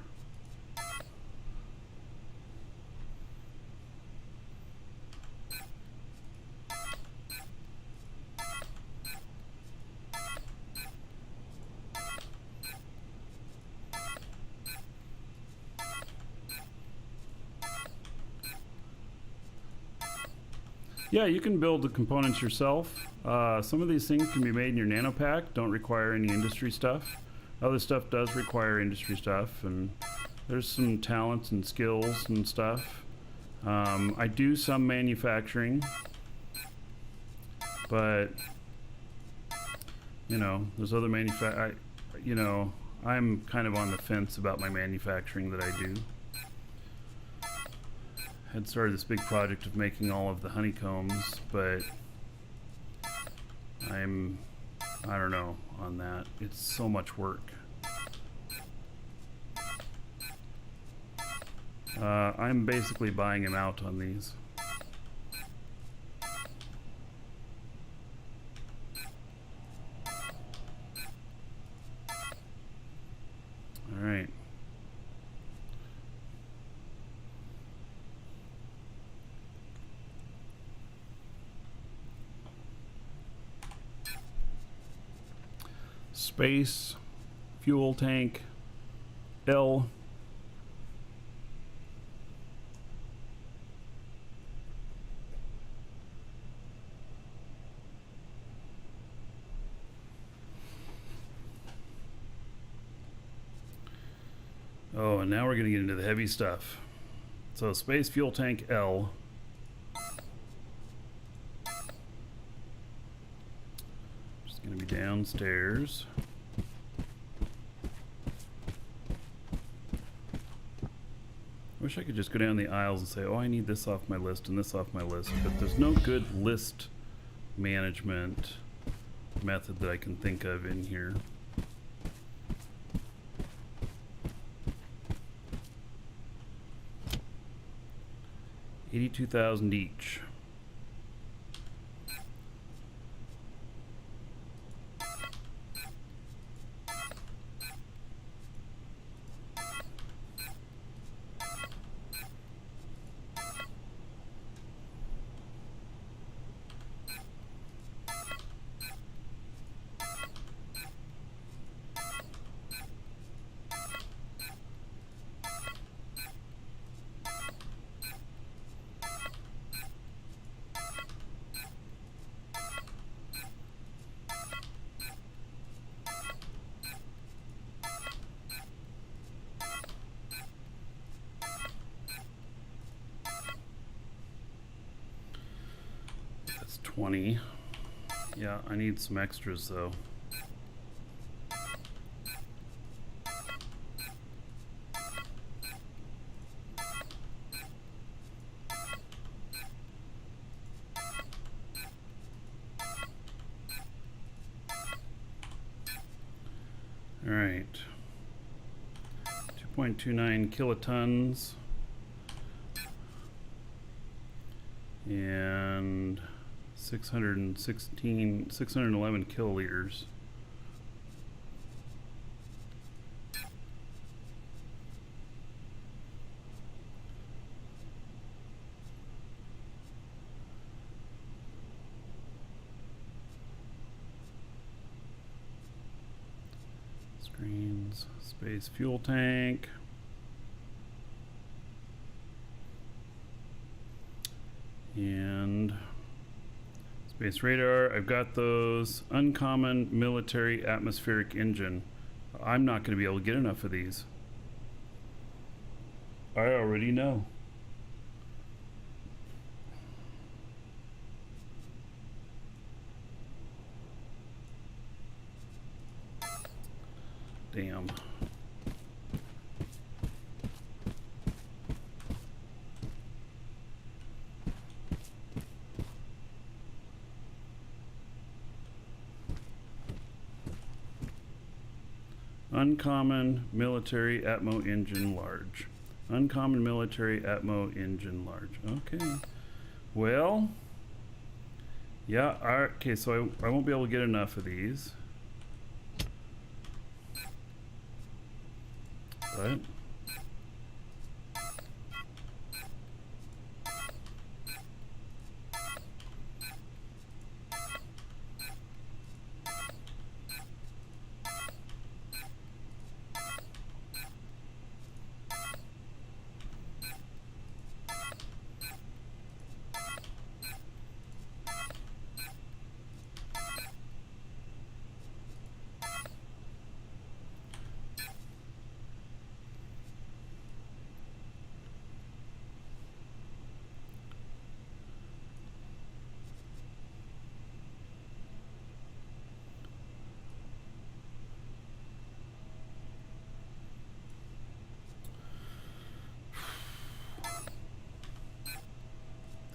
S1: Yeah, you can build the components yourself. Some of these things can be made in your nano pack, don't require any industry stuff. Other stuff does require industry stuff, and there's some talents and skills and stuff. I do some manufacturing, but you know, there's other you know, I'm kind of on the fence about my manufacturing that I do. Had started this big project of making all of the honeycombs, but I don't know on that. It's so much work. I'm basically buying him out on these. All right. Space, fuel tank, L. Oh, and now we're going to get into the heavy stuff. So space, fuel tank, L. Just going to be downstairs. I wish I could just go down the aisles and say, oh, I need this off my list and this off my list, but there's no good list management method that I can think of in here. $82,000 each. That's 20. Yeah, I need some extras though. All right. 2.29 kilotons. And 611 kiloliters. Screens, space fuel tank. And space radar. I've got those. Uncommon military atmospheric engine. I'm not going to be able to get enough of these. I already know. Damn. Uncommon military atmo engine large. Uncommon military atmo engine large. Okay. Well, yeah, okay, so I won't be able to get enough of these. But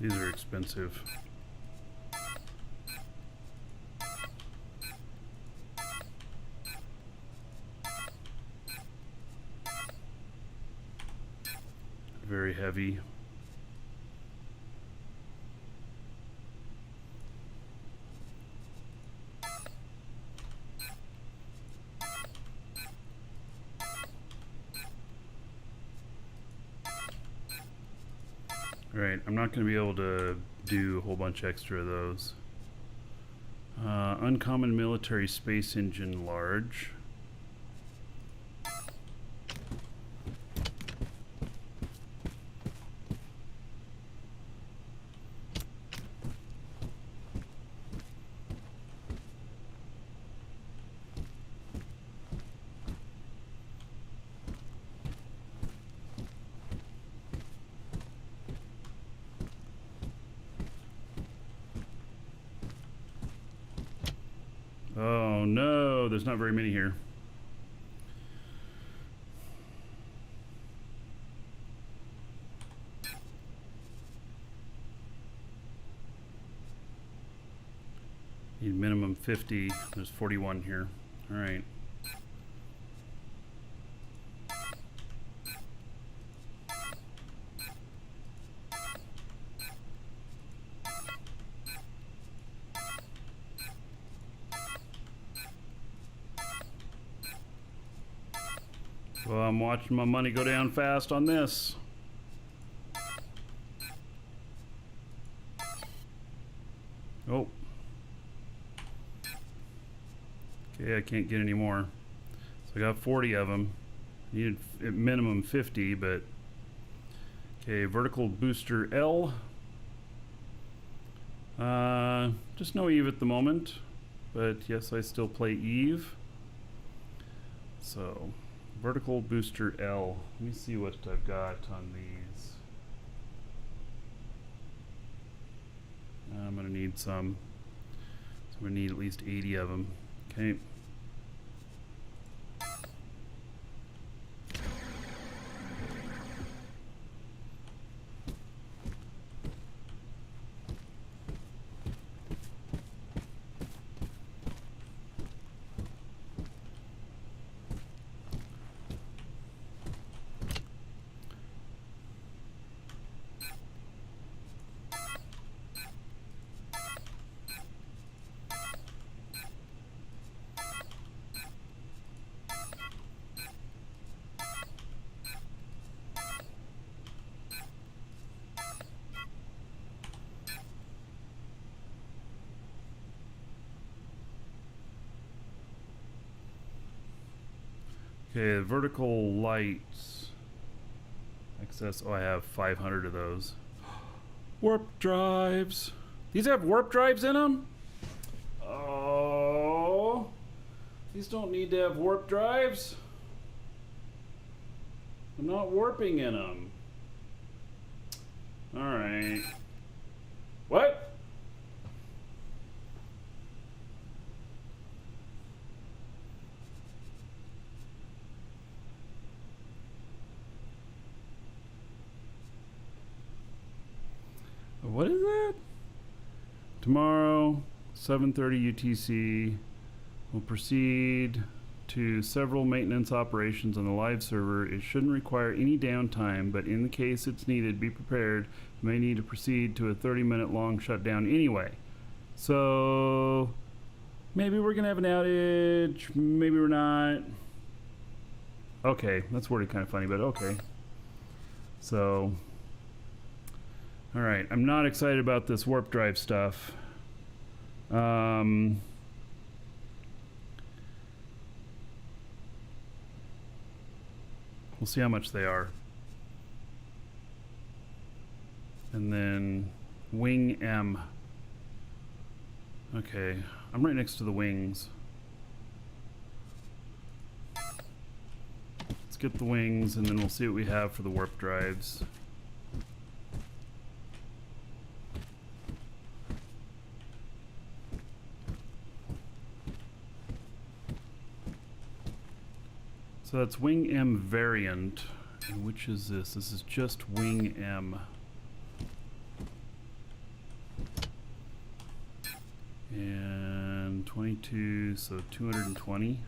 S1: these are expensive. Very heavy. Right, I'm not going to be able to do a whole bunch extra of those. Uncommon military space engine large. Oh no, there's not very many here. Need minimum 50. There's 41 here. All right. Well, I'm watching my money go down fast on this. Oh. Okay, I can't get any more. So I got 40 of them. Needed at minimum 50, but okay, vertical booster L. Just no Eve at the moment, but yes, I still play Eve. So, vertical booster L. Let me see what I've got on these. I'm gonna need some. So we need at least 80 of them. Okay. Okay, the vertical lights. Access. Oh, I have 500 of those. Warp drives. These have warp drives in them? Oh. These don't need to have warp drives. I'm not warping in them. Alright. What? What is that? Tomorrow, 7:30 UTC, we'll proceed to several maintenance operations on the live server. It shouldn't require any downtime, but in the case it's needed, be prepared. You may need to proceed to a 30-minute long shutdown anyway. So maybe we're gonna have an outage, maybe we're not. Okay, that's worded kind of funny, but okay. So alright, I'm not excited about this warp drive stuff. We'll see how much they are. And then wing M. Okay, I'm right next to the wings. Let's get the wings and then we'll see what we have for the warp drives. So that's wing M variant. And which is this? This is just wing M. And 22, so 220.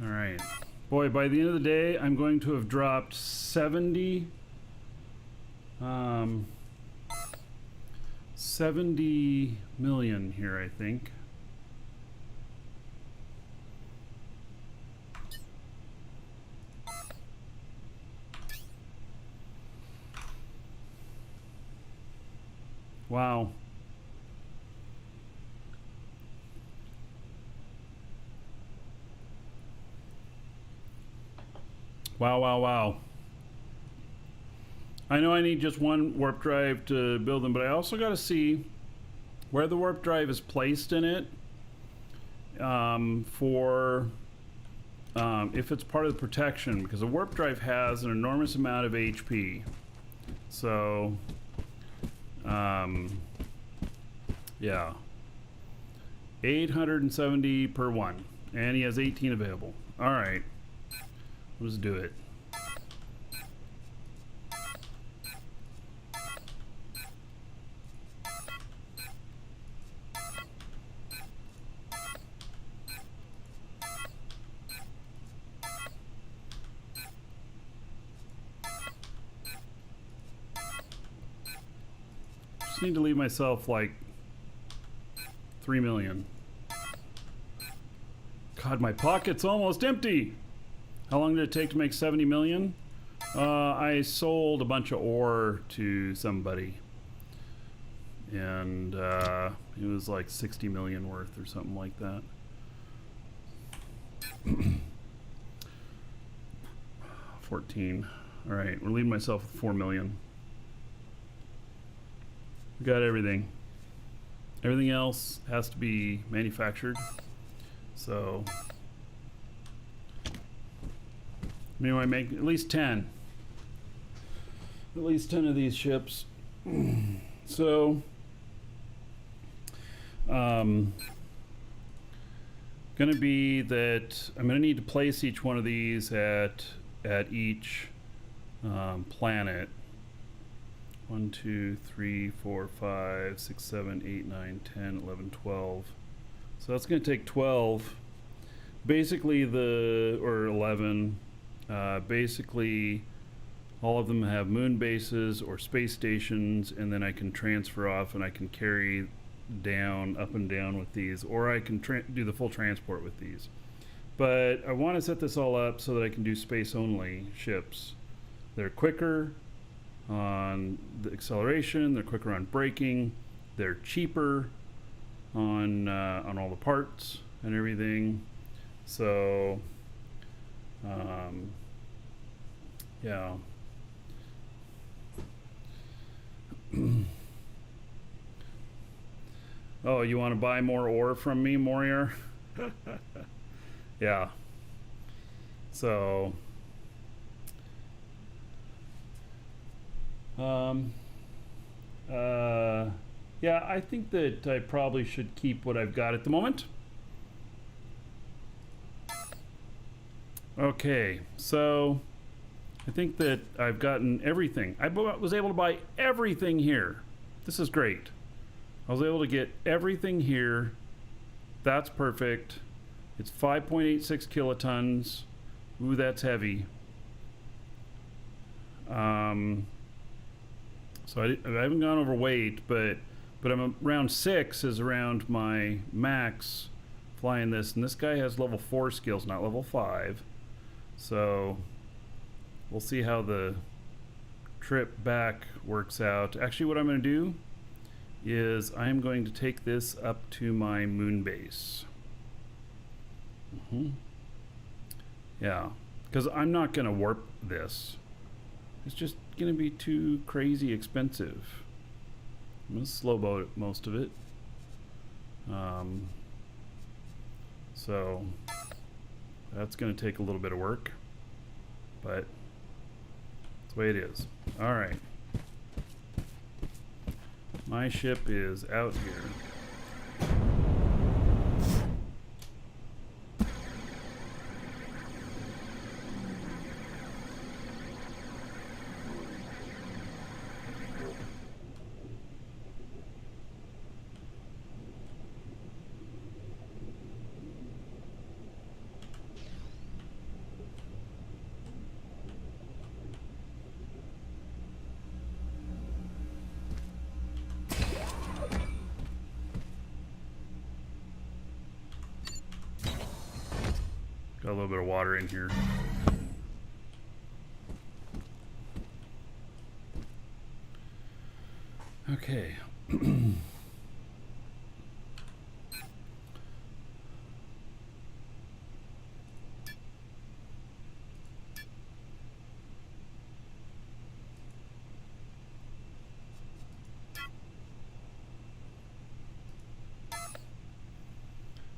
S1: Alright. Boy, by the end of the day, I'm going to have dropped 70 million here, I think. Wow. Wow, wow, wow. I know I need just one warp drive to build them, but I also got to see where the warp drive is placed in it if it's part of the protection, because a warp drive has an enormous amount of HP. So, yeah. 870 per one, and he has 18 available. All right. Let's do it. Just need to leave myself like 3 million. God, my pocket's almost empty. How long did it take to make 70 million? I sold a bunch of ore to somebody. And it was like 60 million worth or something like that. 14. All right, we're leaving myself with 4 million. We got everything. Everything else has to be manufactured. So, maybe I make at least 10. At least 10 of these ships. So, gonna be that I'm gonna need to place each one of these at each planet. 1, 2, 3, 4, 5, 6, 7, 8, 9, 10, 11, 12. So that's gonna take 12. Basically or 11. Basically all of them have moon bases or space stations, and then I can transfer off and I can carry down, up and down with these, or I can do the full transport with these. But I want to set this all up so that I can do space only ships. They're quicker on the acceleration, they're quicker on braking, they're cheaper on all the parts and everything. So yeah. Oh, you want to buy more ore from me, Morier? Yeah. So, yeah, I think that I probably should keep what I've got at the moment. Okay, so I think that I've gotten everything. I was able to buy everything here. This is great. I was able to get everything here. That's perfect. It's 5.86 kilotons. Ooh, that's heavy. So I haven't gone overweight, but I'm around 6 is around my max flying this. And this guy has level 4 skills, not level 5. So we'll see how the trip back works out. Actually, what I'm going to do is I'm going to take this up to my moon base. Yeah, because I'm not going to warp this. It's just going to be too crazy expensive. I'm going to slow boat most of it. So that's going to take a little bit of work, but that's the way it is. All right. My ship is out here. Got a little bit of water in here. Okay.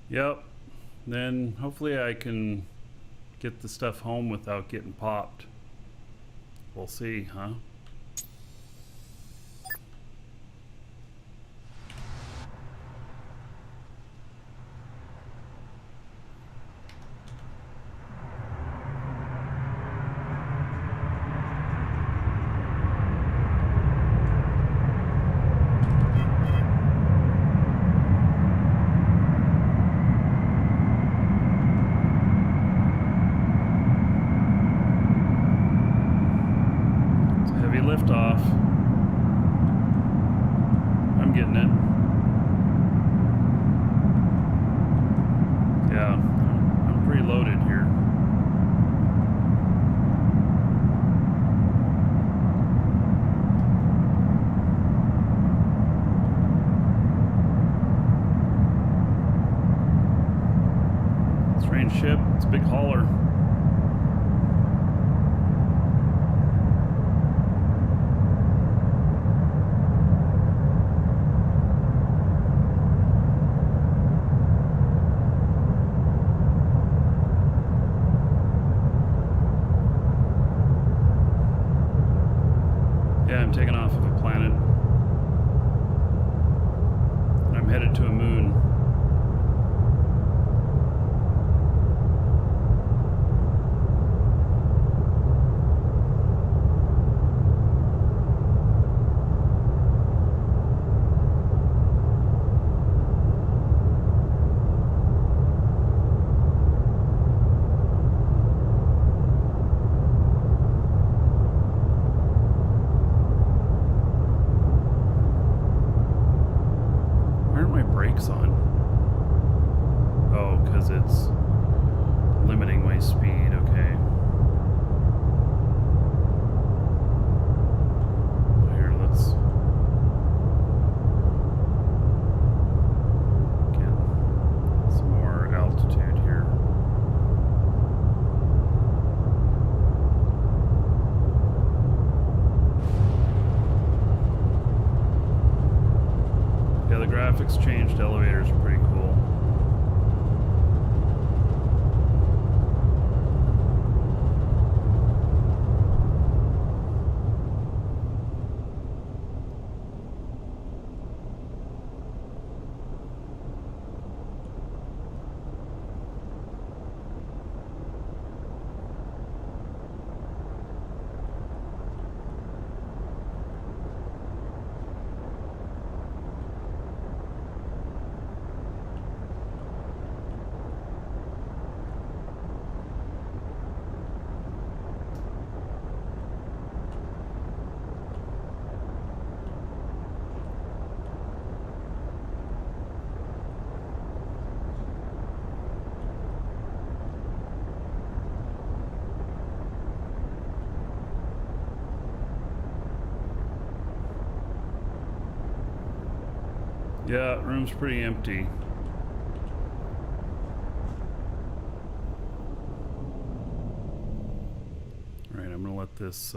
S1: Yep. Then hopefully I can get the stuff home without getting popped. We'll see, huh? Liftoff. I'm getting it. Yeah, I'm pretty loaded here. hauler. Yeah, I'm taking off of a planet. I'm headed to a moon. Why aren't my brakes on? Oh, because it's limiting my speed. Okay. Here, let's get some more altitude here. Yeah, the graphics changed. Elevators are pretty cool. Yeah, room's pretty empty. Alright, I'm gonna let this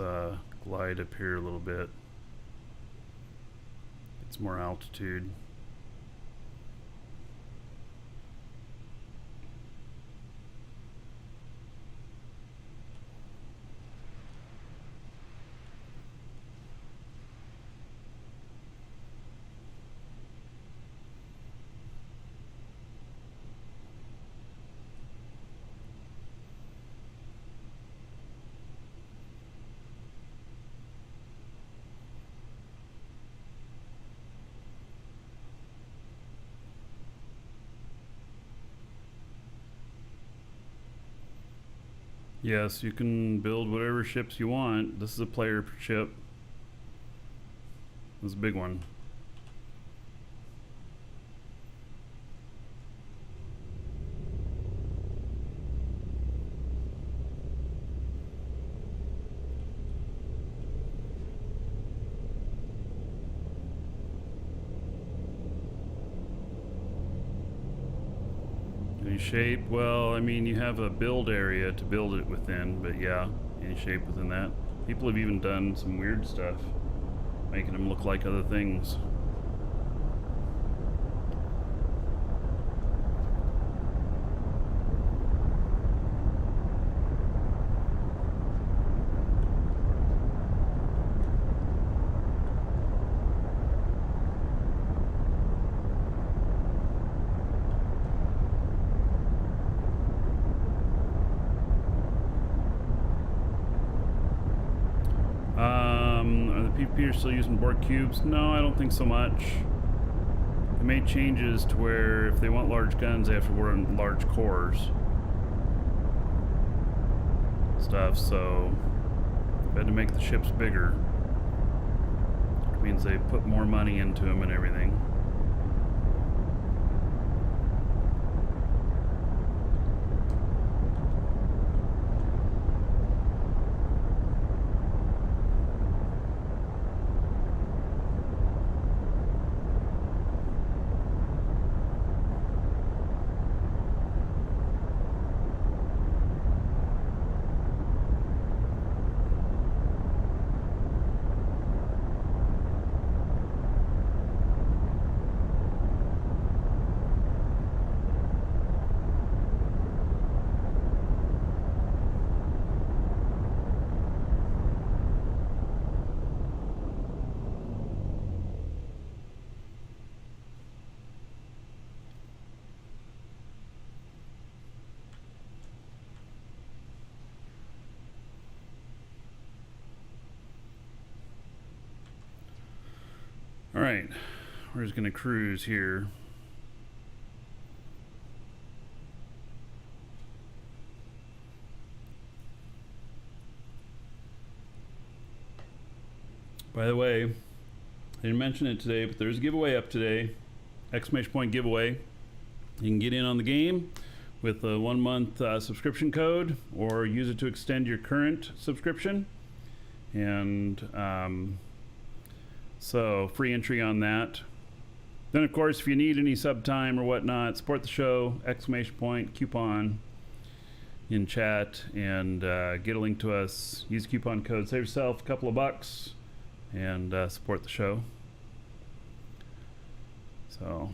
S1: glide up here a little bit. It's more altitude. Yes, you can build whatever ships you want. This is a player ship. This is a big one. Any shape? Well, I mean, you have a build area to build it within, but yeah, any shape within that. People have even done some weird stuff, making them look like other things. Are the PvP still using Borg cubes? No, I don't think so much. They made changes to where if they want large guns, they have to run large cores. Stuff, so they had to make the ships bigger. Which means they put more money into them and everything. All right, we're just gonna cruise here. By the way, I didn't mention it today, but there's a giveaway up today. Exclamation point giveaway. You can get in on the game with a 1-month subscription code, or use it to extend your current subscription. And so free entry on that. Then of course, if you need any sub time or whatnot, support the show, exclamation point coupon in chat, and get a link to us. Use coupon code, save yourself a couple of bucks, and support the show. So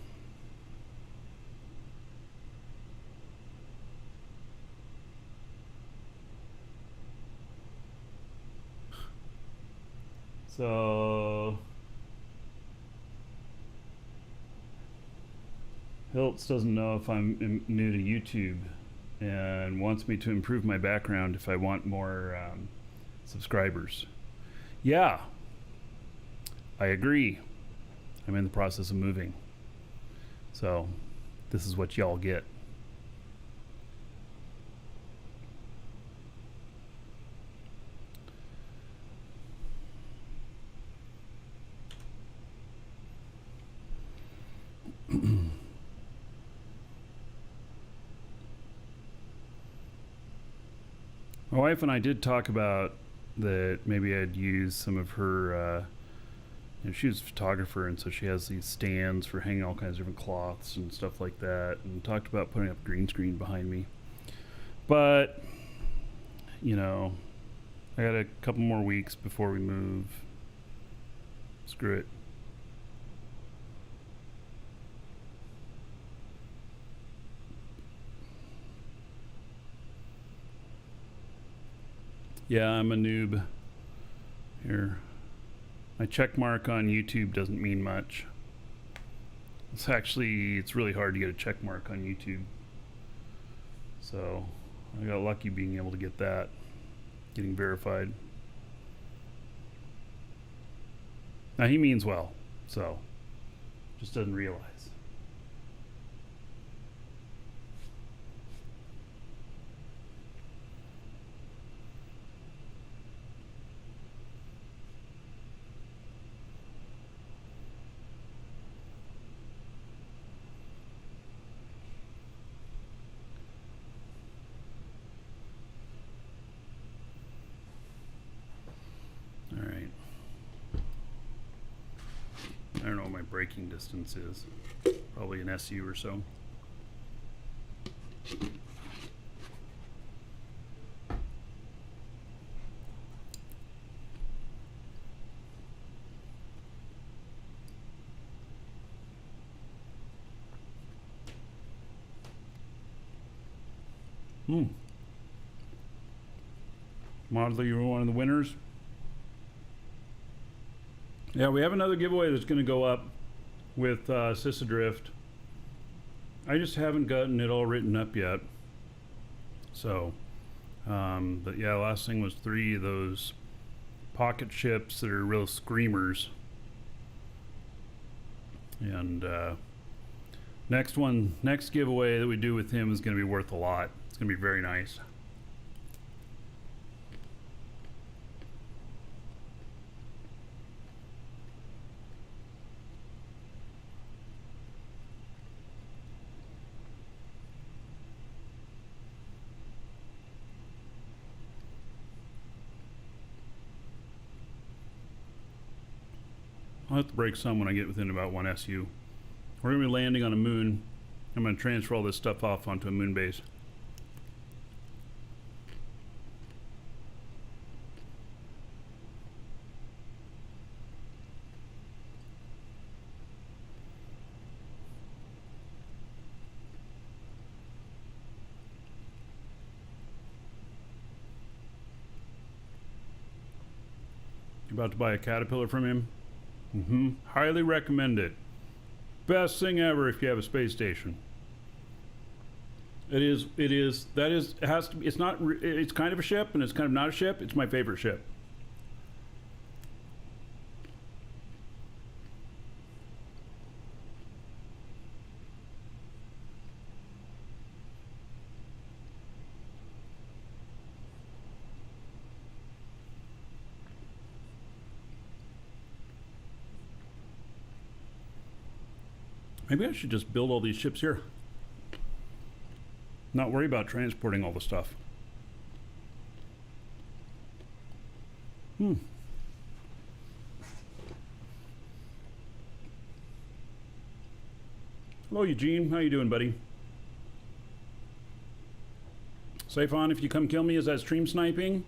S1: Hiltz doesn't know if I'm new to YouTube and wants me to improve my background if I want more subscribers. Yeah, I agree. I'm in the process of moving. So this is what y'all get. My wife and I did talk about that maybe I'd use some of her, she was a photographer, and so she has these stands for hanging all kinds of different cloths and stuff like that, and talked about putting up green screen behind me. But, you know, I got a couple more weeks before we move. Screw it. Yeah, I'm a noob here. My check mark on YouTube doesn't mean much. It's really hard to get a check mark on YouTube. So I got lucky being able to get that, getting verified. Now he means well, so just doesn't realize. I don't know what my braking distance is. Probably an SU or so. Modeler, you were one of the winners. Yeah, we have another giveaway that's going to go up with Sysadrift. I just haven't gotten it all written up yet. So, but yeah, last thing was 3 of those pocket ships that are real screamers. And next giveaway that we do with him is going to be worth a lot. It's going to be very nice. I'll have to break some when I get within about 1 SU. We're going to be landing on a moon. I'm going to transfer all this stuff off onto a moon base. You about to buy a Caterpillar from him? Highly recommend it. Best thing ever if you have a space station. It has to be, it's kind of a ship and it's kind of not a ship. It's my favorite ship. Maybe I should just build all these ships here. Not worry about transporting all the stuff. Hello, Eugene. How you doing, buddy? Saifon, if you come kill me, is that stream sniping?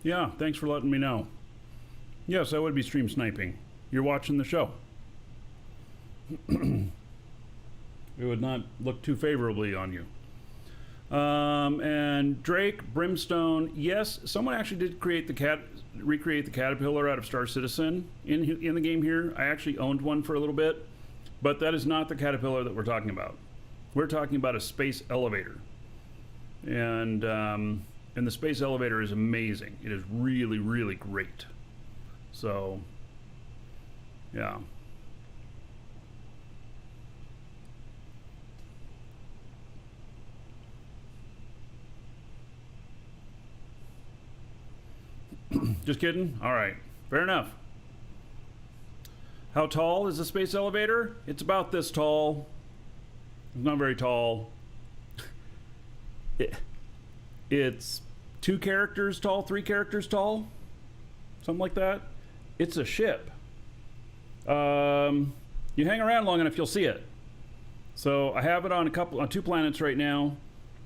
S1: Yeah, thanks for letting me know. Yes, I would be stream sniping. You're watching the show. It would not look too favorably on you. And Drake, Brimstone, yes, someone actually did recreate the caterpillar out of Star Citizen in the game here. I actually owned one for a little bit, but that is not the caterpillar that we're talking about. We're talking about a space elevator. And the space elevator is amazing. It is really, really great. So, yeah. Just kidding? All right. Fair enough. How tall is the space elevator? It's about this tall. It's not very tall. It's 2 characters tall, 3 characters tall, something like that. It's a ship. You hang around long enough, you'll see it. So I have it on 2 planets right now.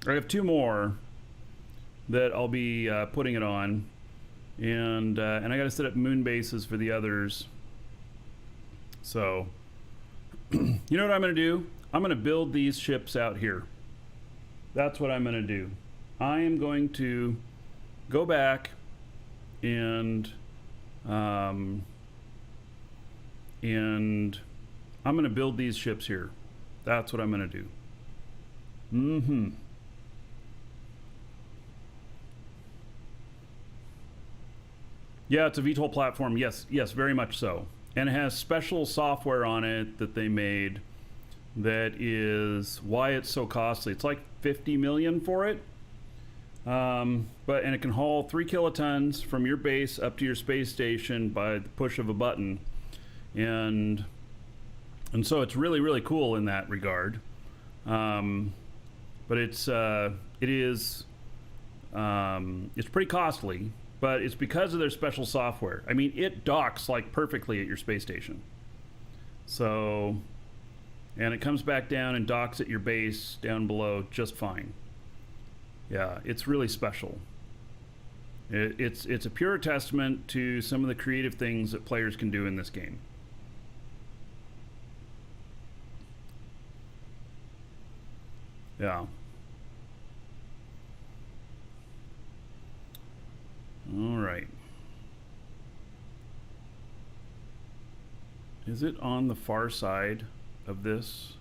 S1: I have 2 more that I'll be putting it on, and I got to set up moon bases for the others. So you know what I'm going to do? I'm going to build these ships out here. That's what I'm going to do. I am going to go back and I'm going to build these ships here. That's what I'm going to do. Yeah, it's a VTOL platform. Yes, very much so. And it has special software on it that they made that is why it's so costly. It's like 50 million for it. And it can haul 3 kilotons from your base up to your space station by the push of a button. And so it's really, really cool in that regard. But it's pretty costly, but it's because of their special software. I mean, it docks like perfectly at your space station. So, and it comes back down and docks at your base down below just fine. Yeah, it's really special. It's a pure testament to some of the creative things that players can do in this game. Yeah. All right. Is it on the far side of this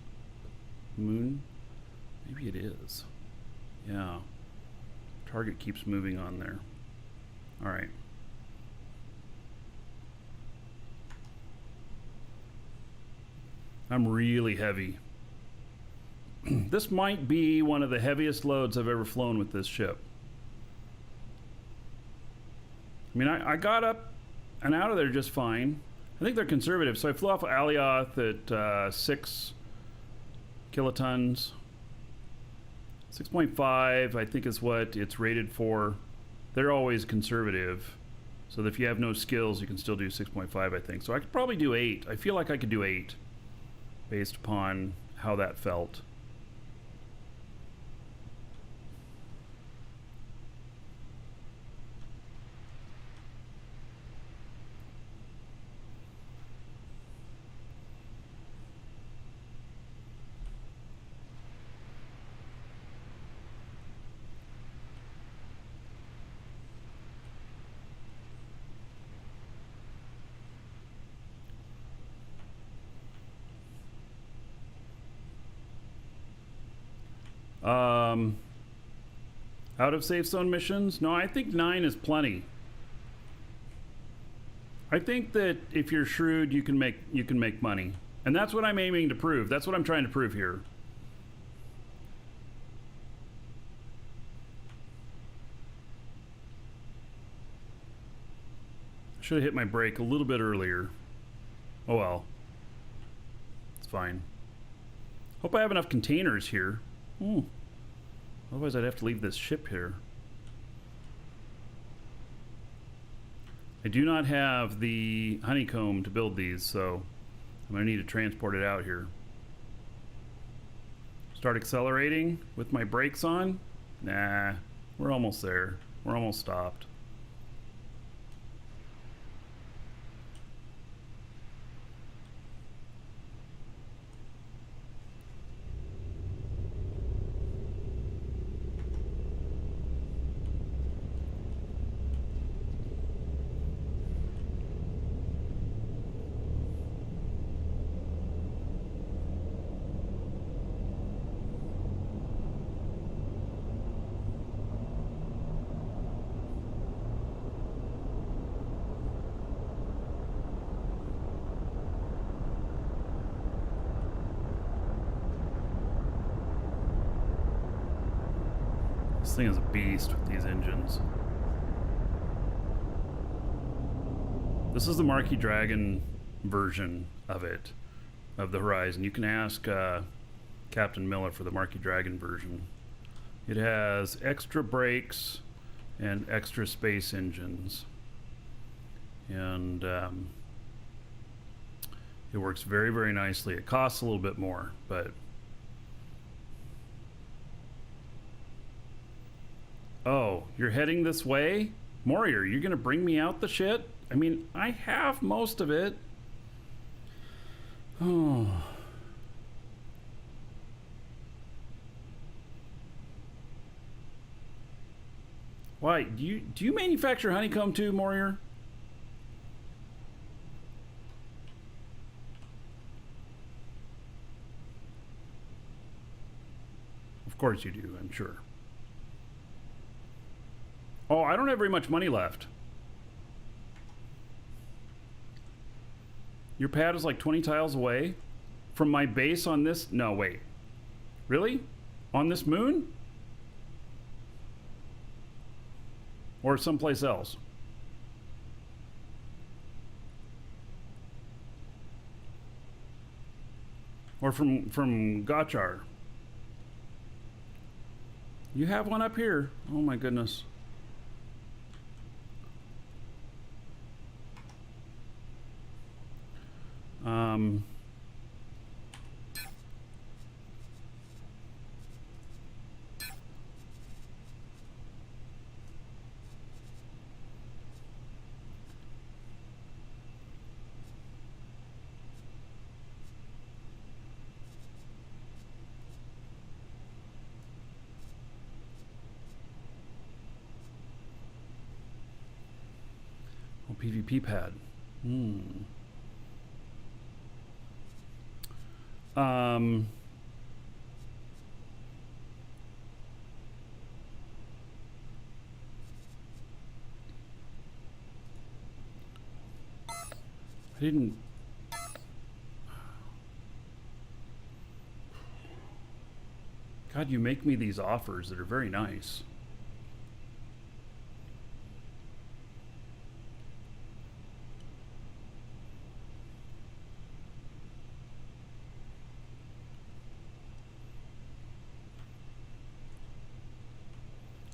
S1: moon? Maybe it is. Yeah. Target keeps moving on there. All right. I'm really heavy. This might be one of the heaviest loads I've ever flown with this ship. I mean, I got up and out of there just fine. I think they're conservative. So I flew off of Alioth at 6 kilotons. 6.5, I think, is what it's rated for. They're always conservative. So that if you have no skills, you can still do 6.5, I think. So I could probably do 8. I feel like I could do 8 based upon how that felt. Out of safe zone missions? No, I think 9 is plenty. I think that if you're shrewd, you can make money. And that's what I'm aiming to prove. That's what I'm trying to prove here. I should have hit my brake a little bit earlier. Oh well. It's fine. Hope I have enough containers here. Ooh. Otherwise I'd have to leave this ship here. I do not have the honeycomb to build these, so I'm going to need to transport it out here. Start accelerating with my brakes on? Nah, we're almost there. We're almost stopped. This thing is a beast with these engines. This is the Marquis Dragon version of it, of the Horizon. You can ask Captain Miller for the Marquis Dragon version. It has extra brakes and extra space engines. And it works very, very nicely. It costs a little bit more, but... Oh, you're heading this way? Morier, you're gonna bring me out the shit? I mean, I have most of it. Oh. Why? Do you manufacture honeycomb too, Morier? Of course you do, I'm sure. Oh, I don't have very much money left. Your pad is like 20 tiles away from my base on this. No, wait. Really? On this moon? Or someplace else? Or from Gotchar? You have one up here. Oh my goodness. Oh, PvP pad. I didn't... God, you make me these offers that are very nice.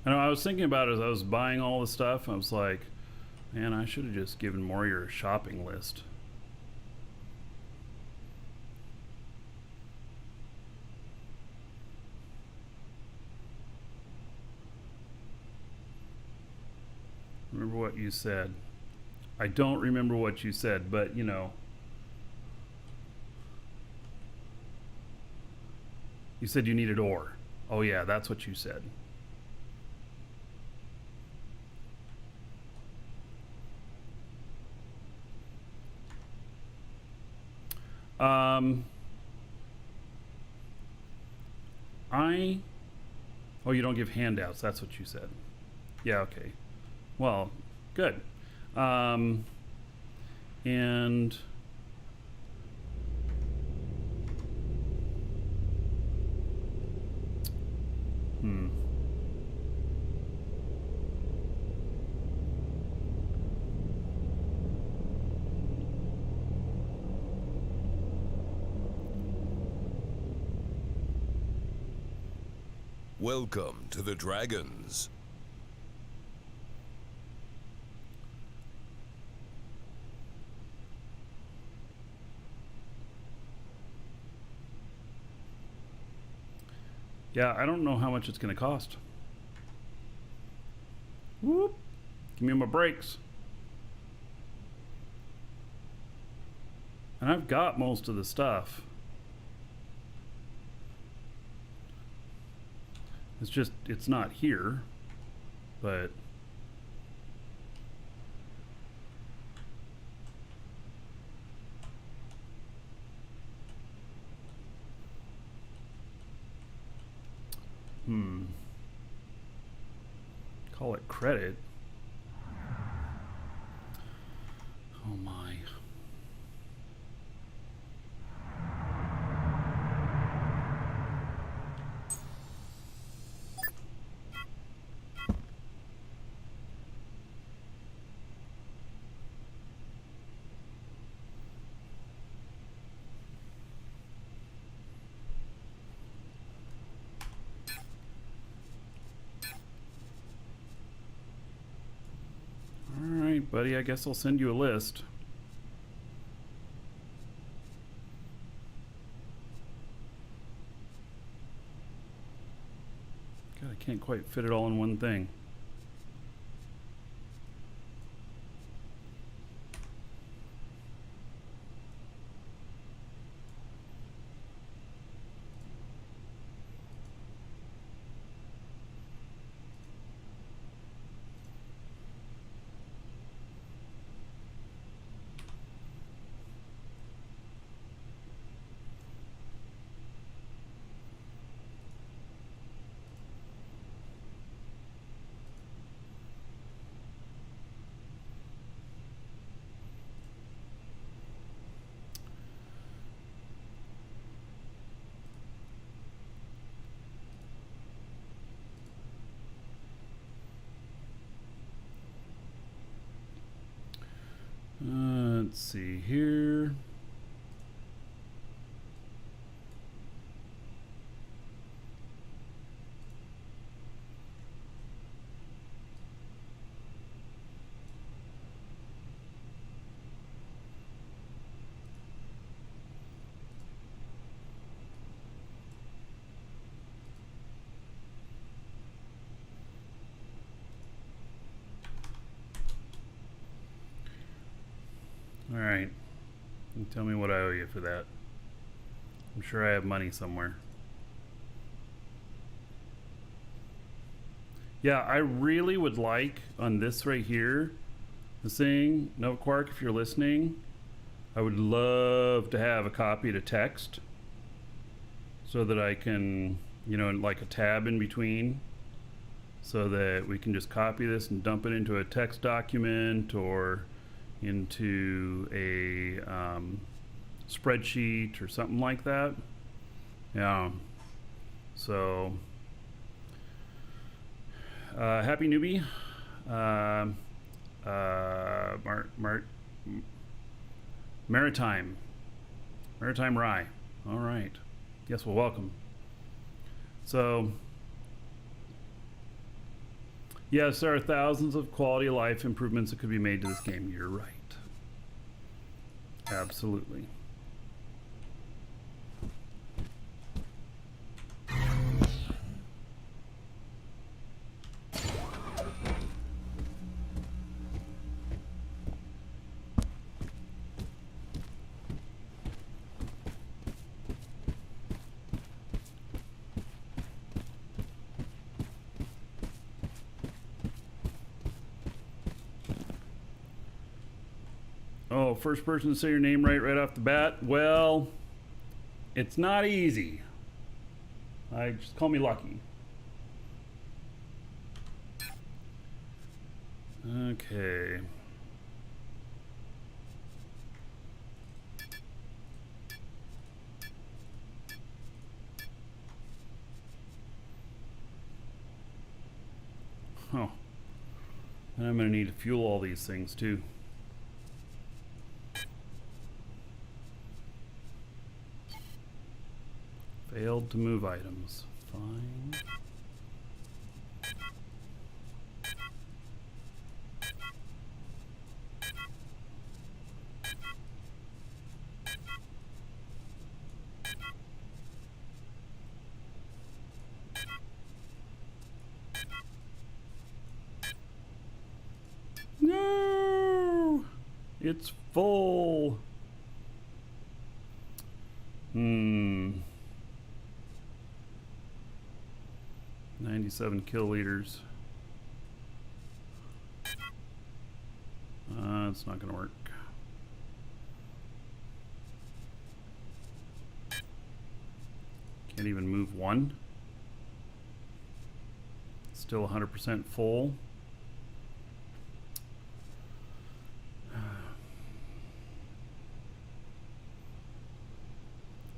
S1: I know, I was thinking about it as I was buying all the stuff. I was like, man, I should have just given Morier a shopping list. Remember what you said. I don't remember what you said, but you know. You said you needed ore. Oh yeah, that's what you said. Oh, you don't give handouts. That's what you said. Yeah, okay. Well, good. And
S2: Welcome to the Dragons.
S1: Yeah, I don't know how much it's going to cost. Whoop. Give me my brakes. And I've got most of the stuff. It's just, it's not here, but call it credit. Oh my. Alright, buddy, I guess I'll send you a list. God, I can't quite fit it all in one thing. Let's see here. All right. You tell me what I owe you for that. I'm sure I have money somewhere. Yeah, I really would like on this right here, the thing, Note Quark, if you're listening, I would love to have a copy to text so that I can, you know, like a tab in between so that we can just copy this and dump it into a text document or into a spreadsheet or something like that. Yeah. So happy newbie. Maritime Rye. All right. Yes, well, welcome. So yes, there are thousands of quality of life improvements that could be made to this game. You're right. Absolutely. Oh, first person to say your name right off the bat. Well, it's not easy. Just call me Lucky. Okay. Oh. And I'm going to need to fuel all these things too. Failed to move items. Fine. No! It's full. 97 kiloliters. It's not going to work. Can't even move one. Still 100% full.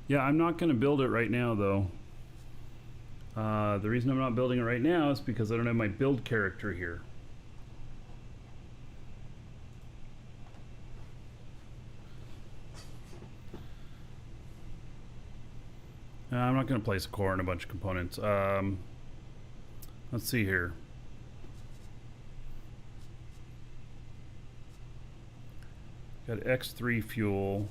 S1: Yeah, I'm not going to build it right now, though. The reason I'm not building it right now is because I don't have my build character here. I'm not going to place a core and a bunch of components. Let's see here. Got X3 fuel.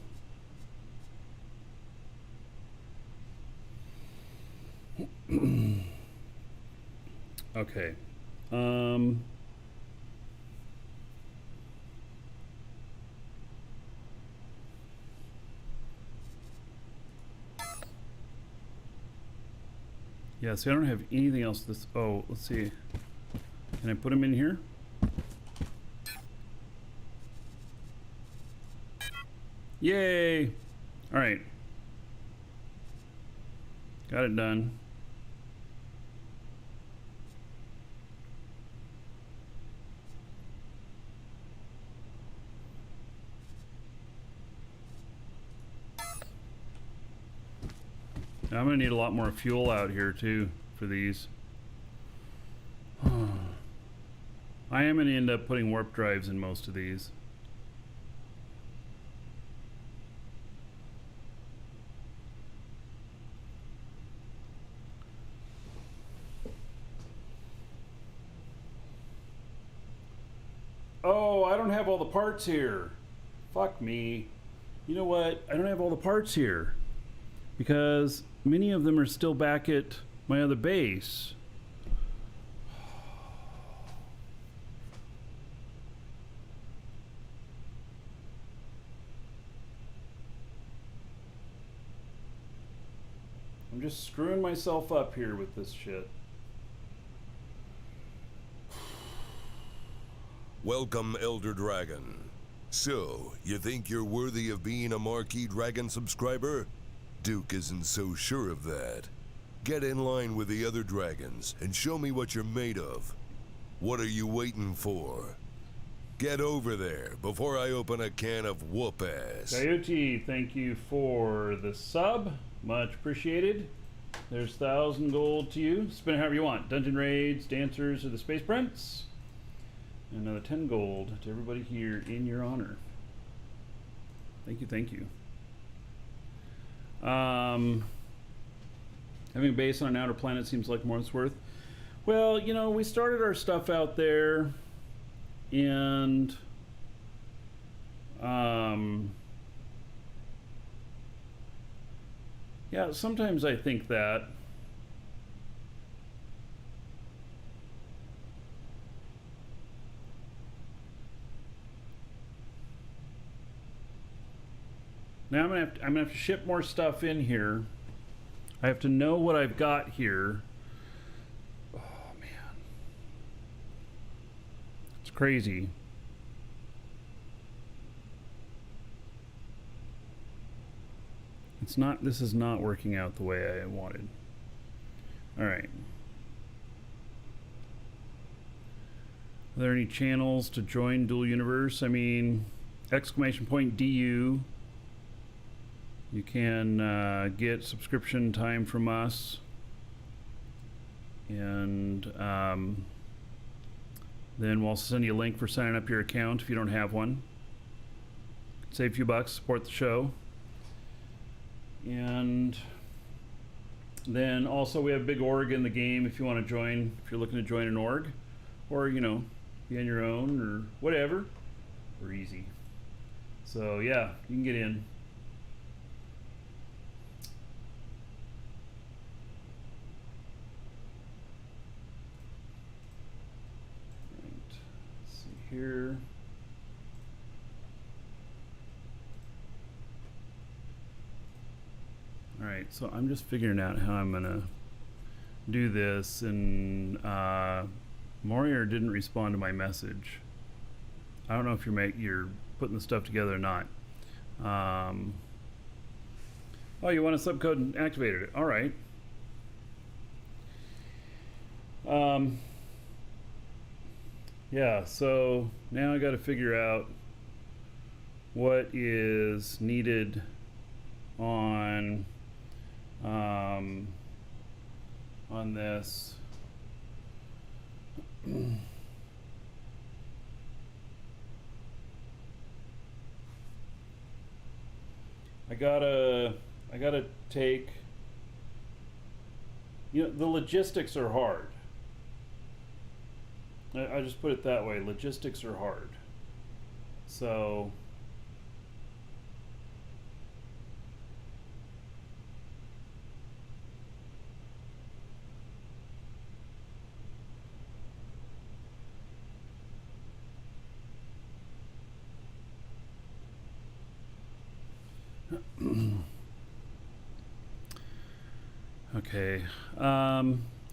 S1: Okay. Yeah, see, I don't have anything else this... Oh, let's see. Can I put them in here? Yay! All right. Got it done. I'm gonna need a lot more fuel out here too for these. I am gonna end up putting warp drives in most of these. Oh, I don't have all the parts here. Fuck me. You know what? I don't have all the parts here because many of them are still back at my other base. I'm just screwing myself up here with this shit.
S2: Welcome, Elder Dragon. So, you think you're worthy of being a Marquee Dragon subscriber? Duke isn't so sure of that. Get in line with the other dragons and show me what you're made of. What are you waiting for? Get over there before I open a can of whoop-ass.
S1: Coyote, thank you for the sub. Much appreciated. There's 1,000 gold to you. Spend it however you want. Dungeon raids, dancers, or the Space Prince. And another 10 gold to everybody here in your honor. Thank you, thank you. Having a base on an outer planet seems like more than it's worth. Well, you know, we started our stuff out there, and yeah, sometimes I think that. Now I'm gonna have to ship more stuff in here. I have to know what I've got here. Oh man, it's crazy. It's not. This is not working out the way I wanted. All right. Are there any channels to join Dual Universe? I mean, !DU. You can get subscription time from us, and then we'll send you a link for signing up your account if you don't have one. Save a few bucks, support the show. And then also we have a big org in the game if you want to join, if you're looking to join an org, or you know, be on your own or whatever. We're easy. So yeah, you can get in. here. Alright, so I'm just figuring out how I'm gonna do this, and Morier didn't respond to my message. I don't know if you're putting the stuff together or not. Oh, you want a subcode and activated it. Alright. Yeah, so now I got to figure out what is needed on this. I gotta take, the logistics are hard. I just put it that way. Logistics are hard. So okay.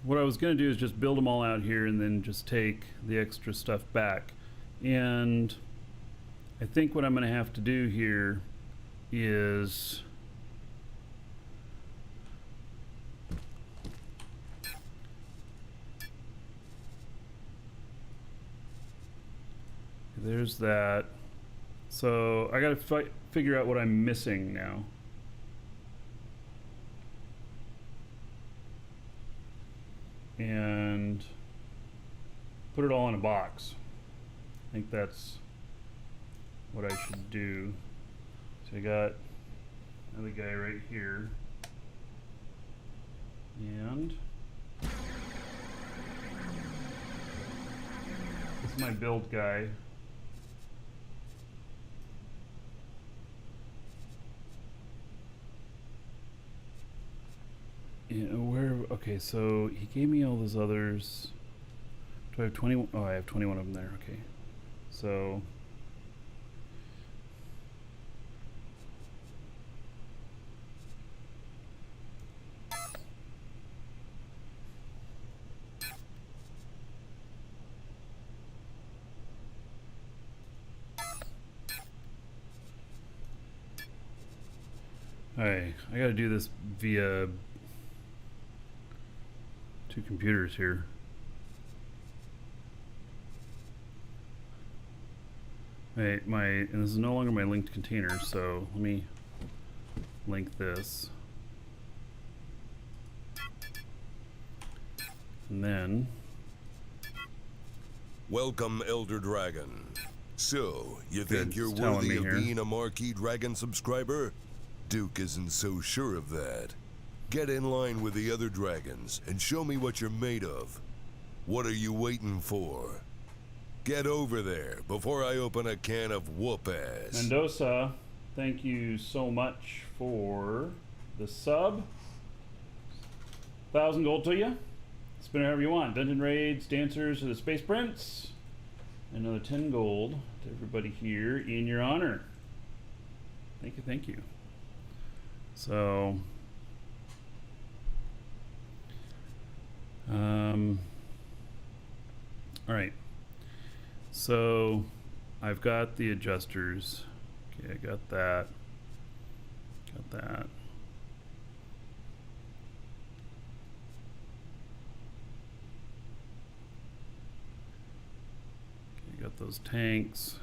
S1: What I was going to do is just build them all out here and then just take the extra stuff back. And I think what I'm going to have to do here is there's that. So I got to figure out what I'm missing now. And put it all in a box. I think that's what I should do. So I got another guy right here. And this is my build guy. Yeah, okay, so he gave me all those others. Do I have 21? Oh, I have 21 of them there. Okay. So I gotta do this via two computers here. And this is no longer my linked container, so let me link this. And then
S2: welcome, Elder Dragon. So, you think you're
S1: it's telling
S2: worthy
S1: me
S2: of
S1: here.
S2: being a Marquee Dragon subscriber? Duke isn't so sure of that. Get in line with the other dragons and show me what you're made of. What are you waiting for? Get over there before I open a can of whoop-ass.
S1: Mendoza, thank you so much for the sub. 1,000 gold to you. Spin it however you want. Dungeon raids, dancers, or the Space Prince. Another 10 gold to everybody here in your honor. Thank you, thank you. So, all right. So, I've got the adjusters. Okay, I got that. Got that. Okay, got those tanks.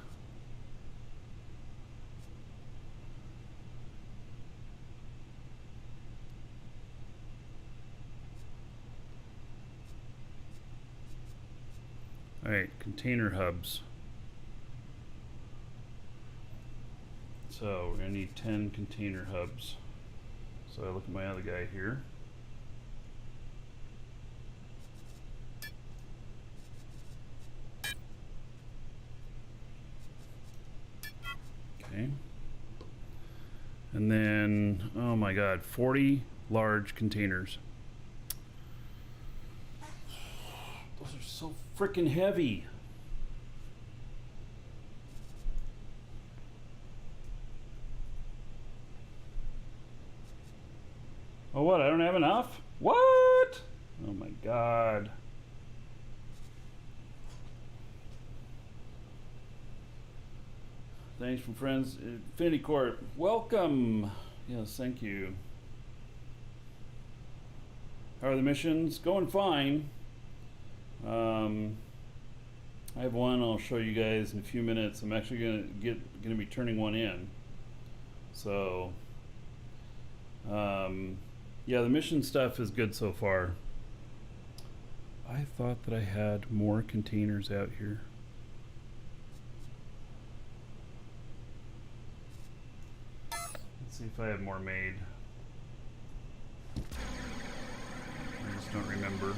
S1: Alright, container hubs. So we're going to need 10 container hubs. So I look at my other guy here. Okay. And then, oh my god, 40 large containers. Those are so freaking heavy. Oh, what? I don't have enough? What? Oh my god. Thanks from friends. Infinity Corp. Welcome. Yes, thank you. How are the missions? Going fine. I have one I'll show you guys in a few minutes. I'm actually gonna be turning one in. So yeah, the mission stuff is good so far. I thought that I had more containers out here. Let's see if I have more made. I just don't remember.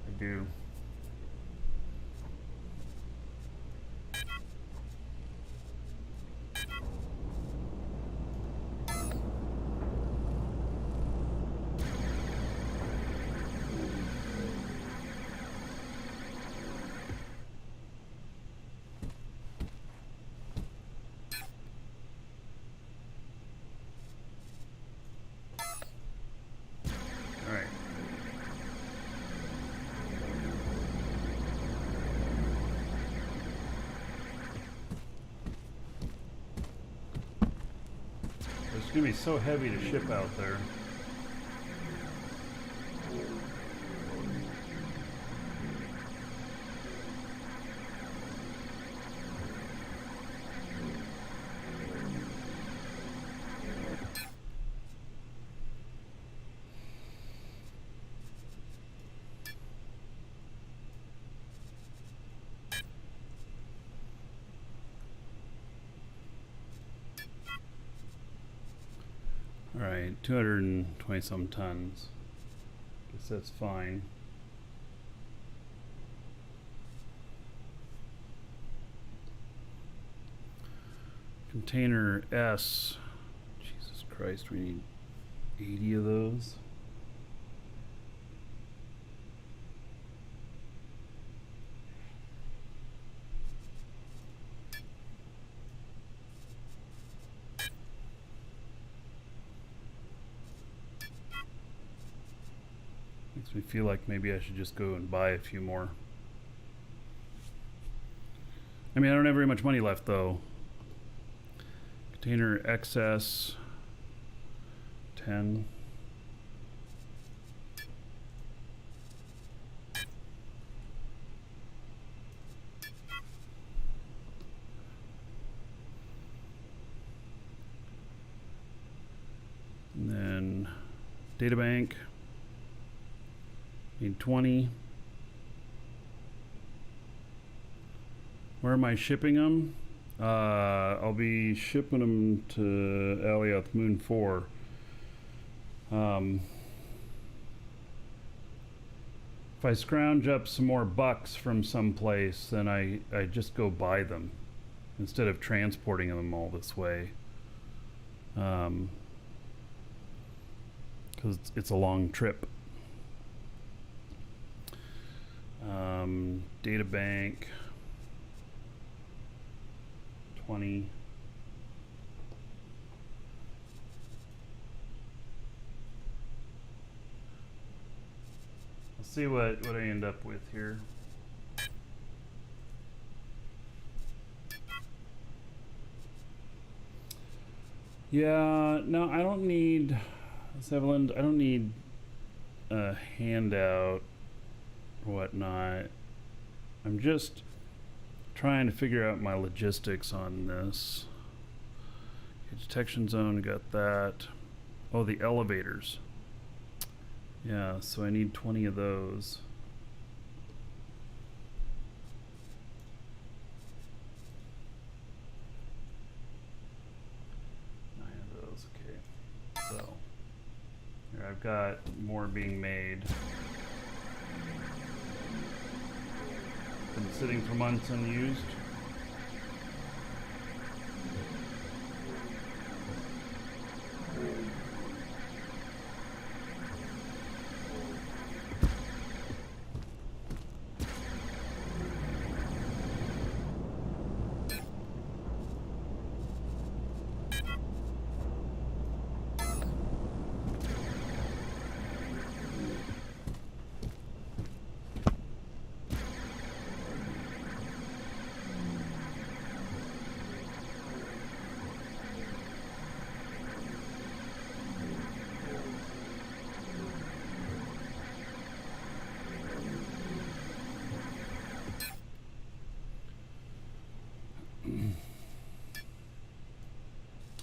S1: I do. It's gonna be so heavy to ship out there. Alright, 220 some tons. Guess that's fine. Container S. Jesus Christ, we need 80 of those. Makes me feel like maybe I should just go and buy a few more. I mean, I don't have very much money left though. Container XS 10. And then data bank. Need 20. Where am I shipping them? I'll be shipping them to Alioth Moon 4. If I scrounge up some more bucks from someplace, then I just go buy them instead of transporting them all this way. Because it's a long trip. Data bank 20. Let's see what I end up with here. Yeah, no, I don't need Seveland. I don't need a handout or whatnot. I'm just trying to figure out my logistics on this. Okay, detection zone, got that. Oh, the elevators. Yeah, so I need 20 of those. 9 of those, okay. So, here I've got more being made. Been sitting for months unused.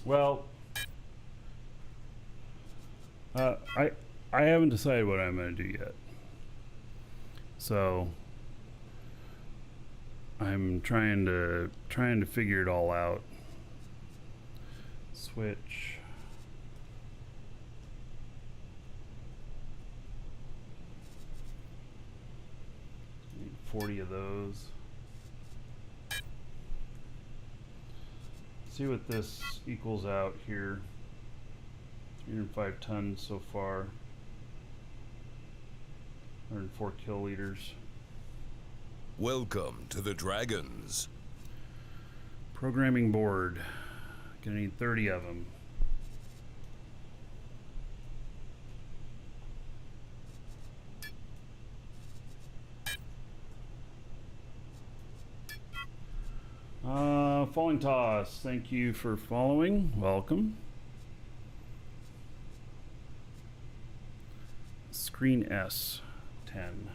S1: Well, I haven't decided what I'm going to do yet. So I'm trying to figure it all out. Switch. Need 40 of those. See what this equals out here. 305 tons so far. 104 kiloliters.
S2: Welcome to the Dragons.
S1: Programming board. Gonna need 30 of them. Falling Toss, thank you for following. Welcome. Screen S, 10.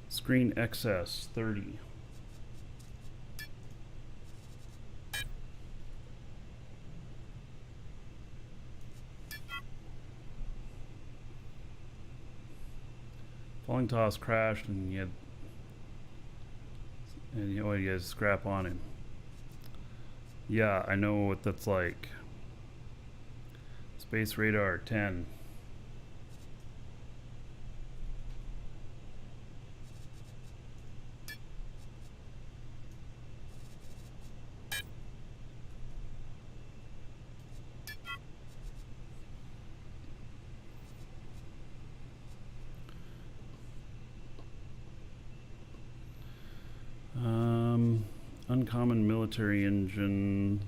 S1: Screen XS, 30. Falling Toss crashed and you had scrap on him. Yeah, I know what that's like. Space Radar 10. Uncommon military engine,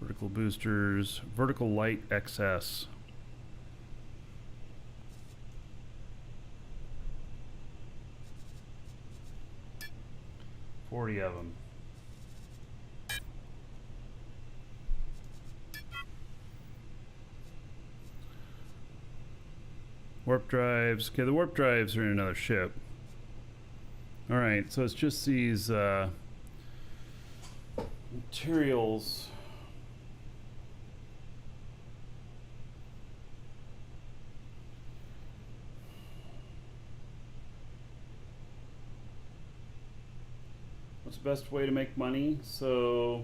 S1: vertical boosters, vertical light XS. $40 of them. Warp drives. Okay, the warp drives are in another ship. Alright, so it's just these materials. What's the best way to make money? So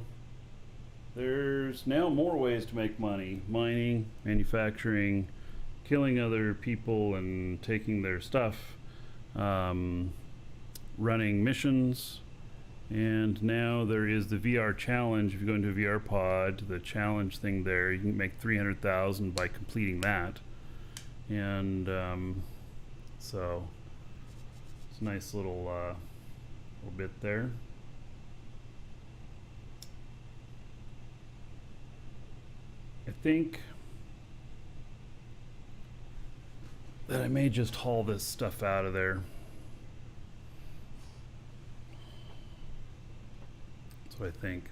S1: there's now more ways to make money. Mining, manufacturing, killing other people and taking their stuff. Running missions, and now there is the VR challenge. If you go into a VR pod, the challenge thing there, you can make 300,000 by completing that, and so it's a nice little bit there. I think that I may just haul this stuff out of there. That's what I think.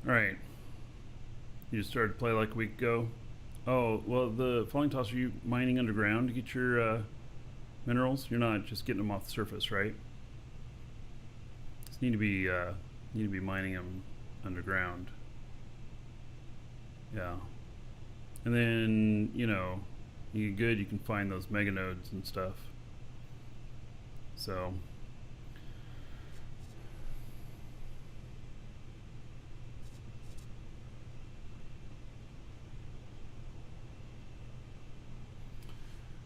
S1: All right. You just started to play like a week ago. Oh, well, the Falling Toss, are you mining underground to get your minerals? You're not just getting them off the surface, right? Just need to be mining them underground. Yeah. And then, you know, you get good, you can find those mega nodes and stuff. So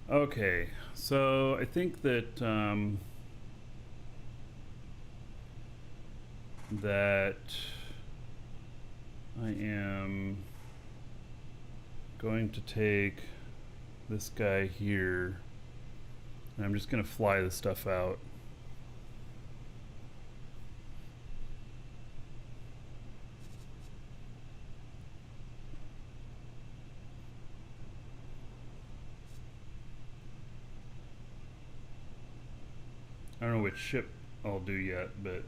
S1: okay, so I think that that I am going to take this guy here And I'm just going to fly this stuff out. I don't know which ship I'll do yet, but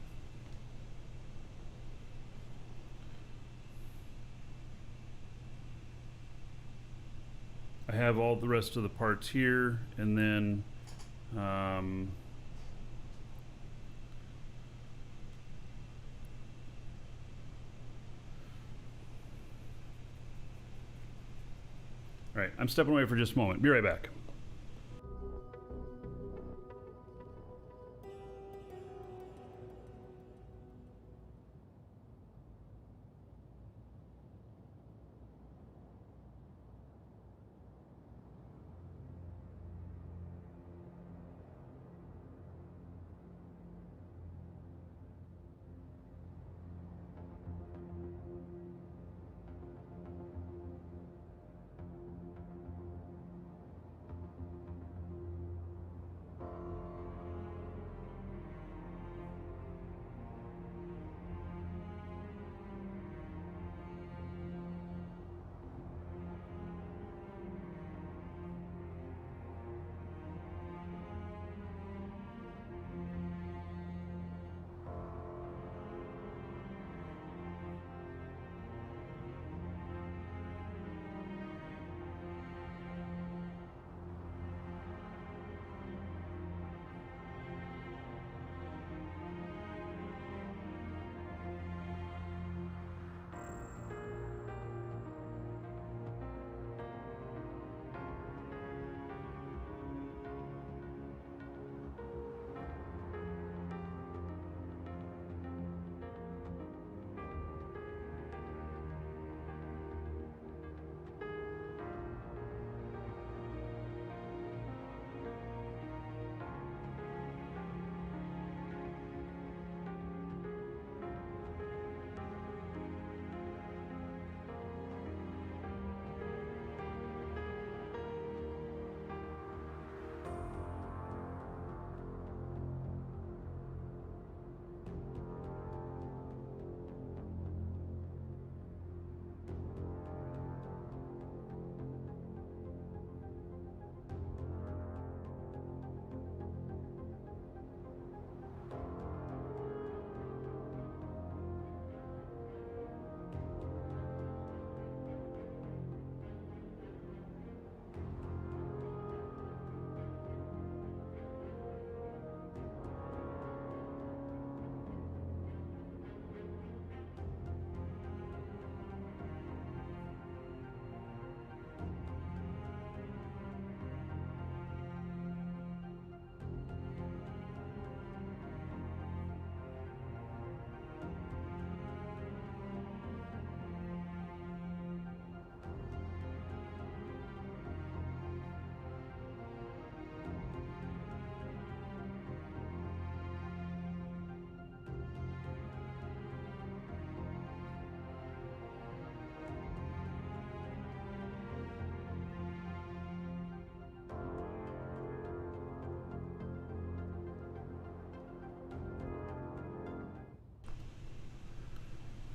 S1: I have all the rest of the parts here, and then all right, I'm stepping away for just a moment. Be right back.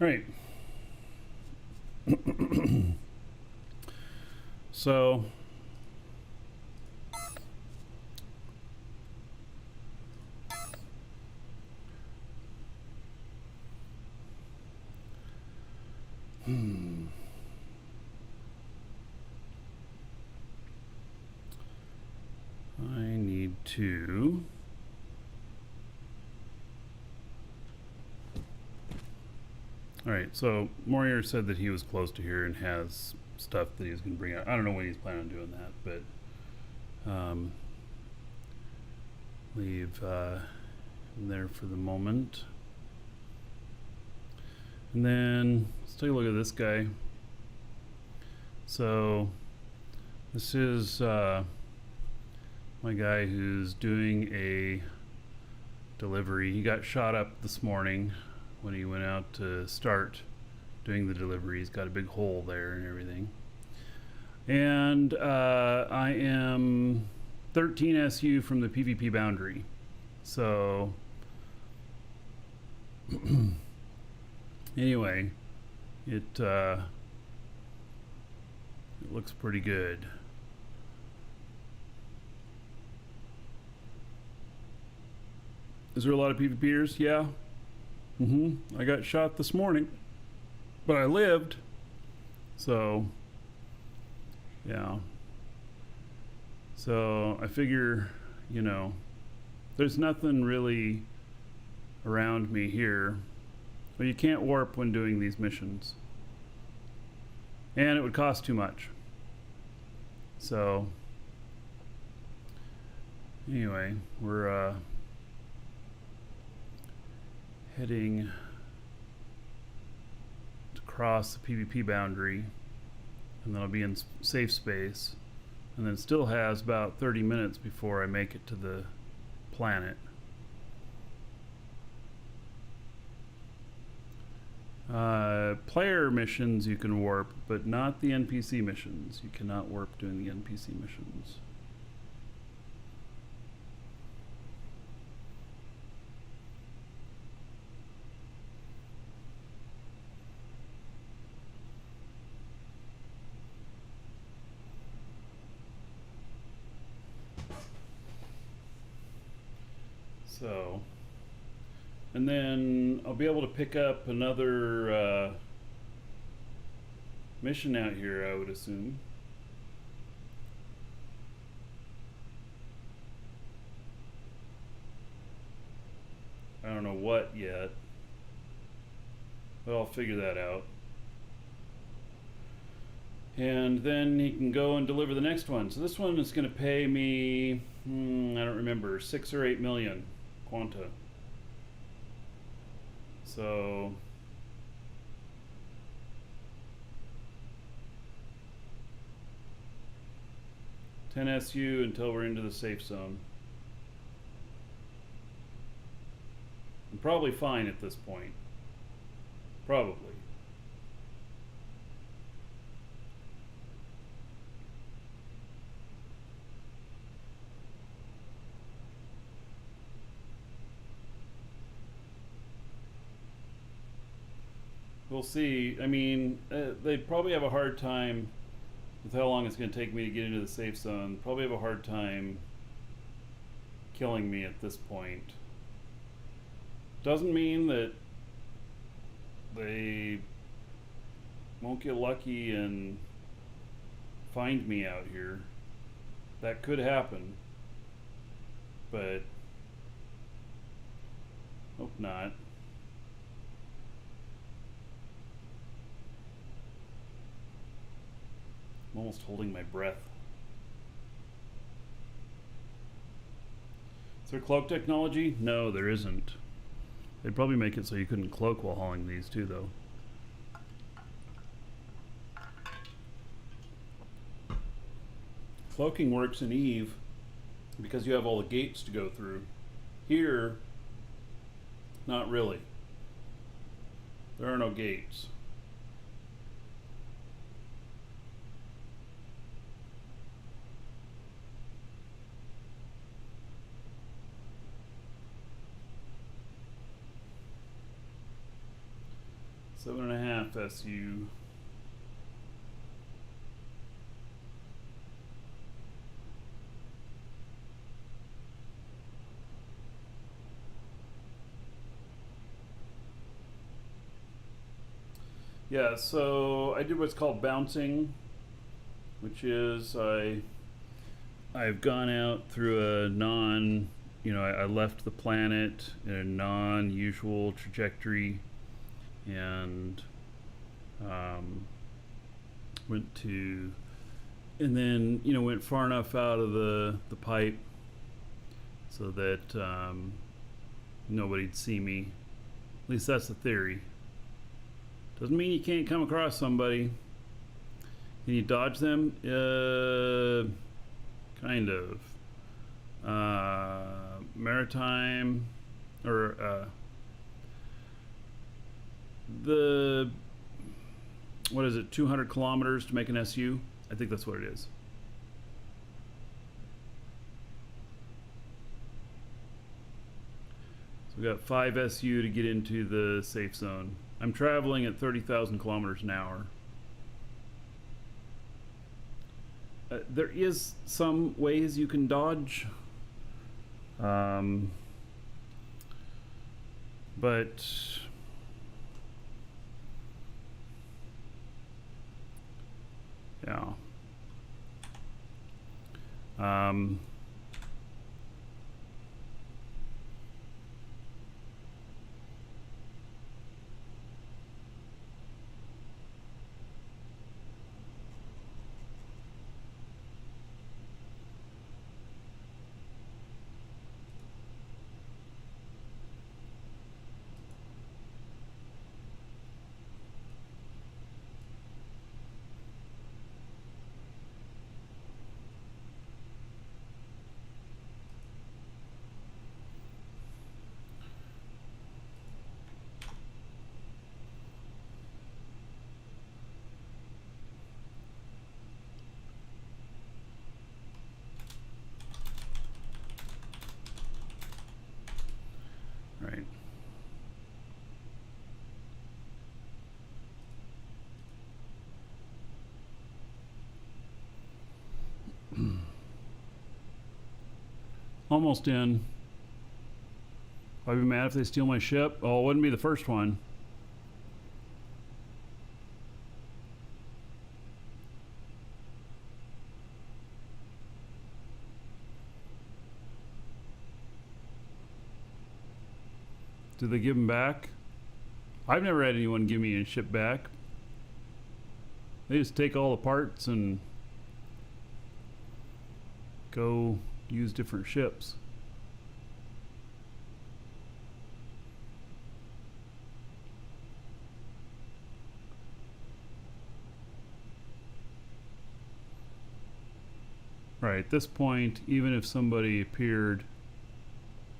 S1: Right. So I need to all right, so Morier said that he was close to here and has stuff that he's going to bring out. I don't know when he's planning on doing that, but leave him there for the moment. And then let's take a look at this guy. So this is my guy who's doing a delivery. He got shot up this morning when he went out to start doing the delivery. He's got a big hole there and everything. And I am 13 SU from the PvP boundary. So anyway, it looks pretty good. Is there a lot of PvPers? Yeah. I got shot this morning, but I lived. So, yeah. So I figure, you know, there's nothing really around me here. Well, you can't warp when doing these missions. And it would cost too much. So, anyway, we're heading to cross the PvP boundary, and then I'll be in safe space, and then it still has about 30 minutes before I make it to the planet. Player missions you can warp, but not the NPC missions. You cannot warp doing the NPC missions. So, and then I'll be able to pick up another mission out here, I would assume. I don't know what yet, but I'll figure that out. And then he can go and deliver the next one. So this one is going to pay me, I don't remember, 6 or 8 million quanta. So $10 SU until we're into the safe zone. I'm probably fine at this point. Probably. We'll see. I mean, they'd probably have a hard time with how long it's going to take me to get into the safe zone. Probably have a hard time killing me at this point. Doesn't mean that they won't get lucky and find me out here. That could happen, but hope not. I'm almost holding my breath. Is there cloak technology? No, there isn't. They'd probably make it so you couldn't cloak while hauling these too, though. Cloaking works in Eve because you have all the gates to go through. Here, not really. There are no gates. $7.5 SU. Yeah, so I did what's called bouncing, which is I've gone out through a I left the planet in a non-usual trajectory, and went far enough out of the pipe so that nobody'd see me. At least that's the theory. Doesn't mean you can't come across somebody. Can you dodge them? Kind of. Maritime, or what is it, 200 kilometers to make an SU? I think that's what it is. So we got 5 SU to get into the safe zone. I'm traveling at 30,000 kilometers an hour. There is some ways you can dodge, but yeah. Right. Almost in. I'd be mad if they steal my ship. Oh, it wouldn't be the first one. Do they give them back? I've never had anyone give me a ship back. They just take all the parts and go use different ships. Right, at this point, even if somebody appeared,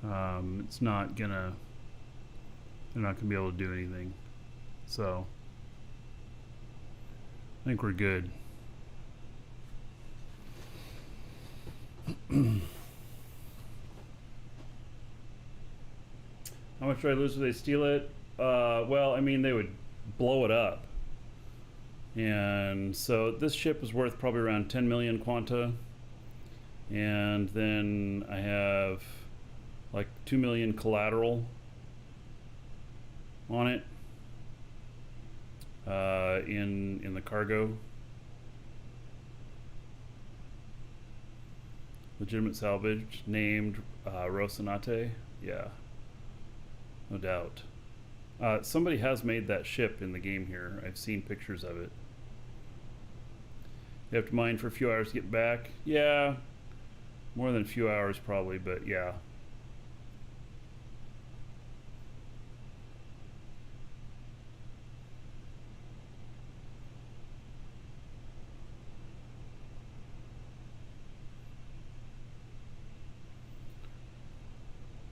S1: it's not gonna, they're not gonna be able to do anything. So, I think we're good. How much do I lose if they steal it? Well, I mean, they would blow it up. And so this ship is worth probably around 10 million quanta. And then I have like 2 million collateral on it in the cargo. Legitimate salvage, named Rocinante. Yeah, no doubt. Somebody has made that ship in the game here. I've seen pictures of it. You have to mine for a few hours to get back. Yeah, more than a few hours probably, but yeah.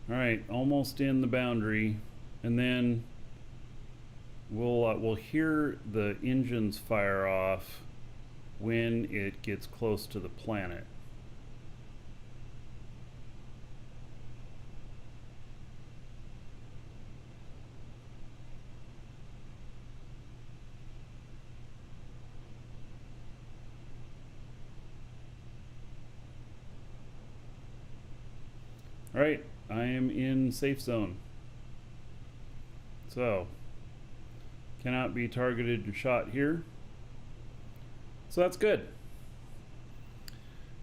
S1: All right, almost in the boundary, and then we'll hear the engines fire off when it gets close to the planet. All right, I am in safe zone. So, cannot be targeted or shot here. So that's good.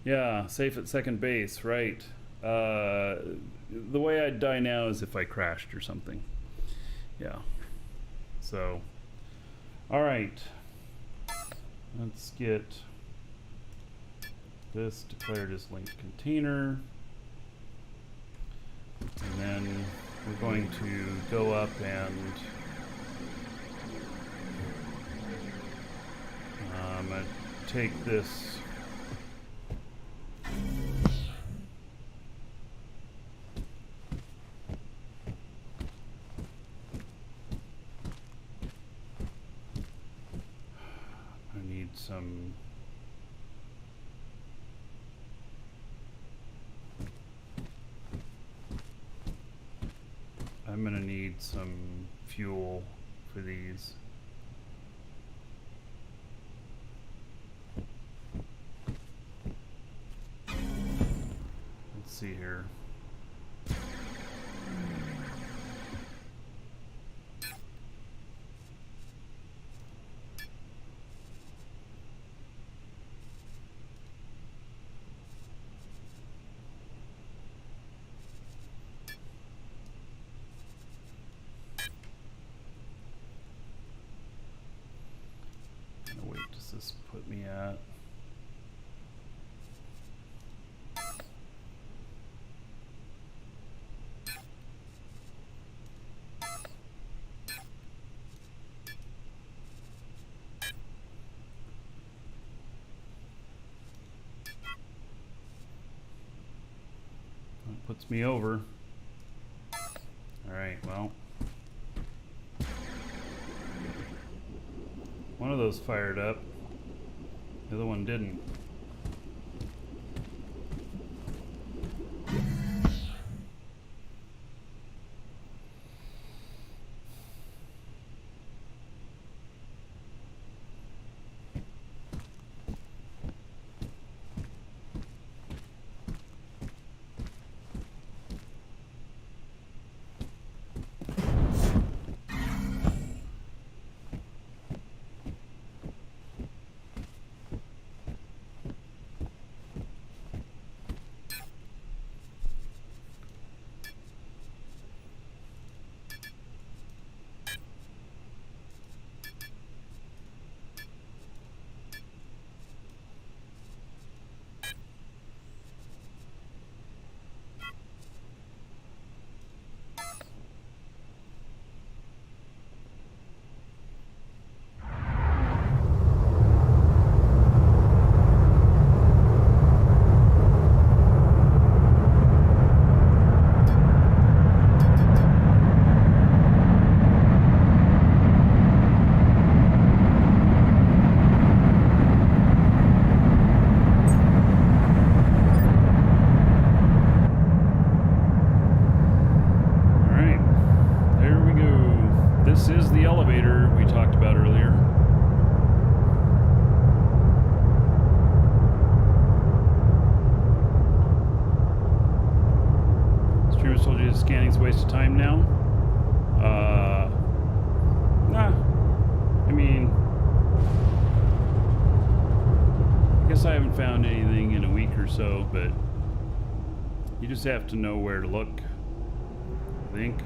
S1: Yeah, safe at second base, right. The way I'd die now is if I crashed or something. Yeah. So, all right. Let's get this declared as linked container. And then we're going to go up and I'm going to take this I need some I'm gonna need some fuel for these. Let's see here. What weight does this put me at? That puts me over. All right, well. One of those fired up, the other one didn't. This is the elevator we talked about earlier. Streamer told you scanning's a waste of time now. Nah. I mean, I guess I haven't found anything in a week or so, but you just have to know where to look, I think.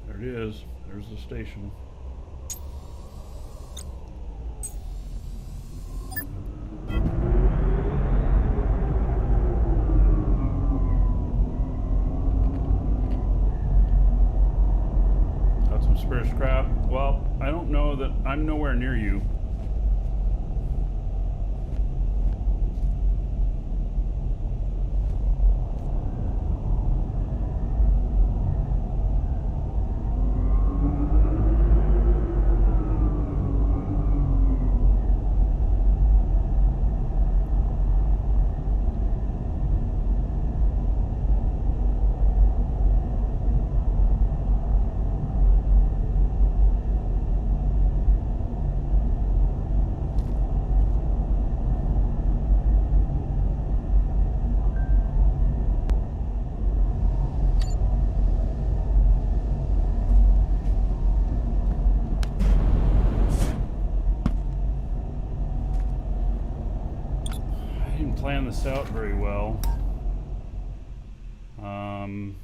S1: There it is. There's the station. Got some spare scrap. Well, I don't know that I'm nowhere near you. Plan this out very well. Am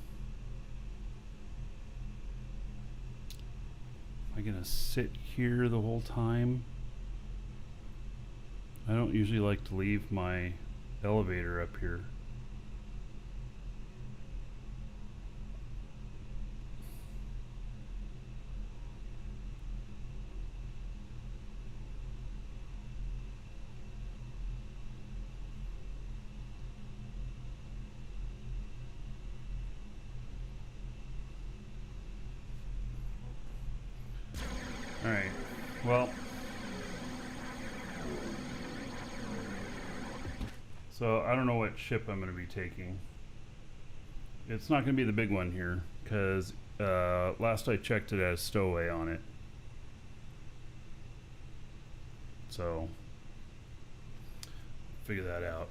S1: I gonna sit here the whole time? I don't usually like to leave my elevator up here. Alright, well, so I don't know what ship I'm going to be taking. It's not going to be the big one here, because last I checked it has stowaway on it. So, figure that out.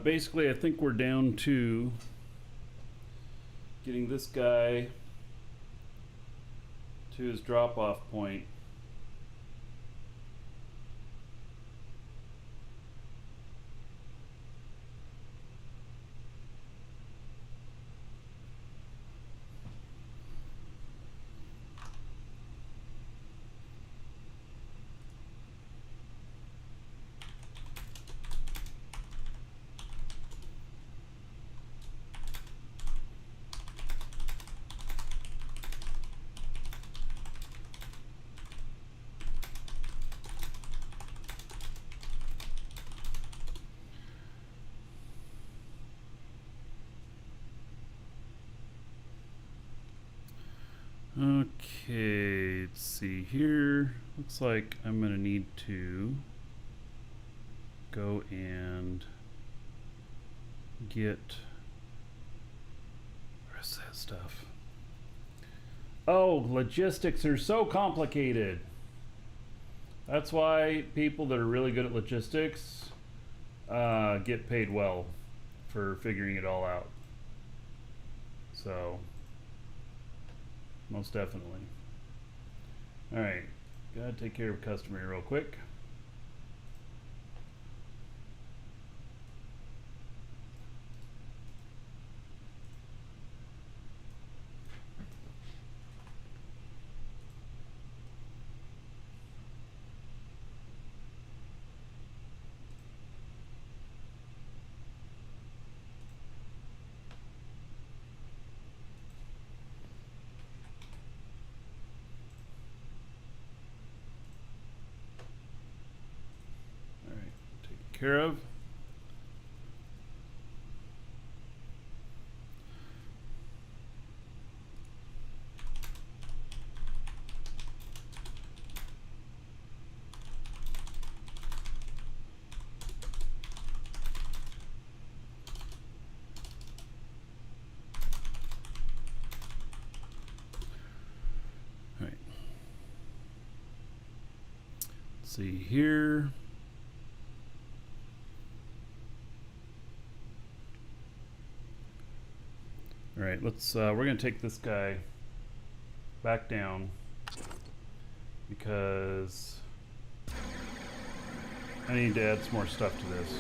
S1: Basically, I think we're down to getting this guy to his drop-off point. Okay, let's see here. Looks like I'm gonna need to go and get the rest of that stuff. Oh, logistics are so complicated. That's why people that are really good at logistics get paid well for figuring it all out. So most definitely. All right, gotta take care of customer real quick. Care of. All right. Let's see here. All right, let's, we're gonna take this guy back down because I need to add some more stuff to this.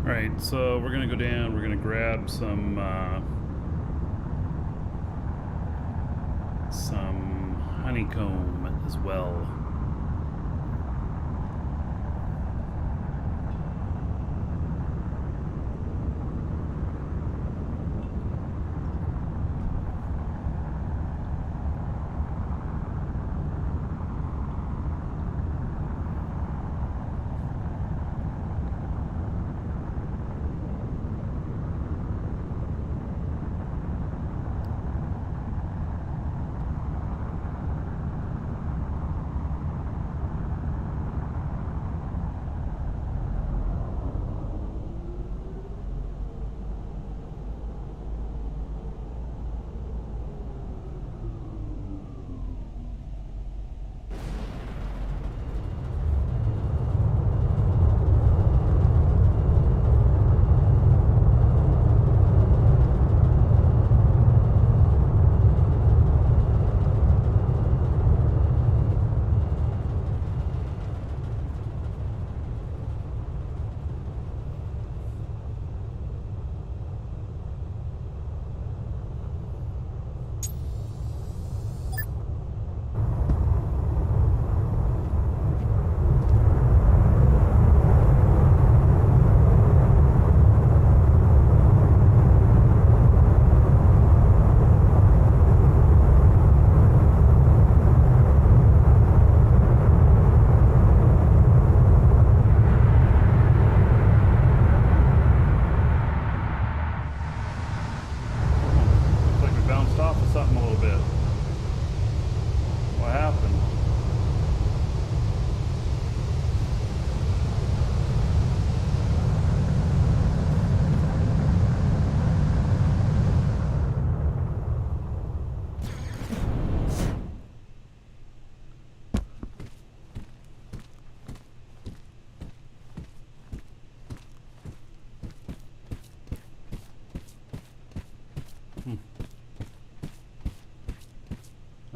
S1: Alright, so we're gonna go down, we're gonna grab some honeycomb as well.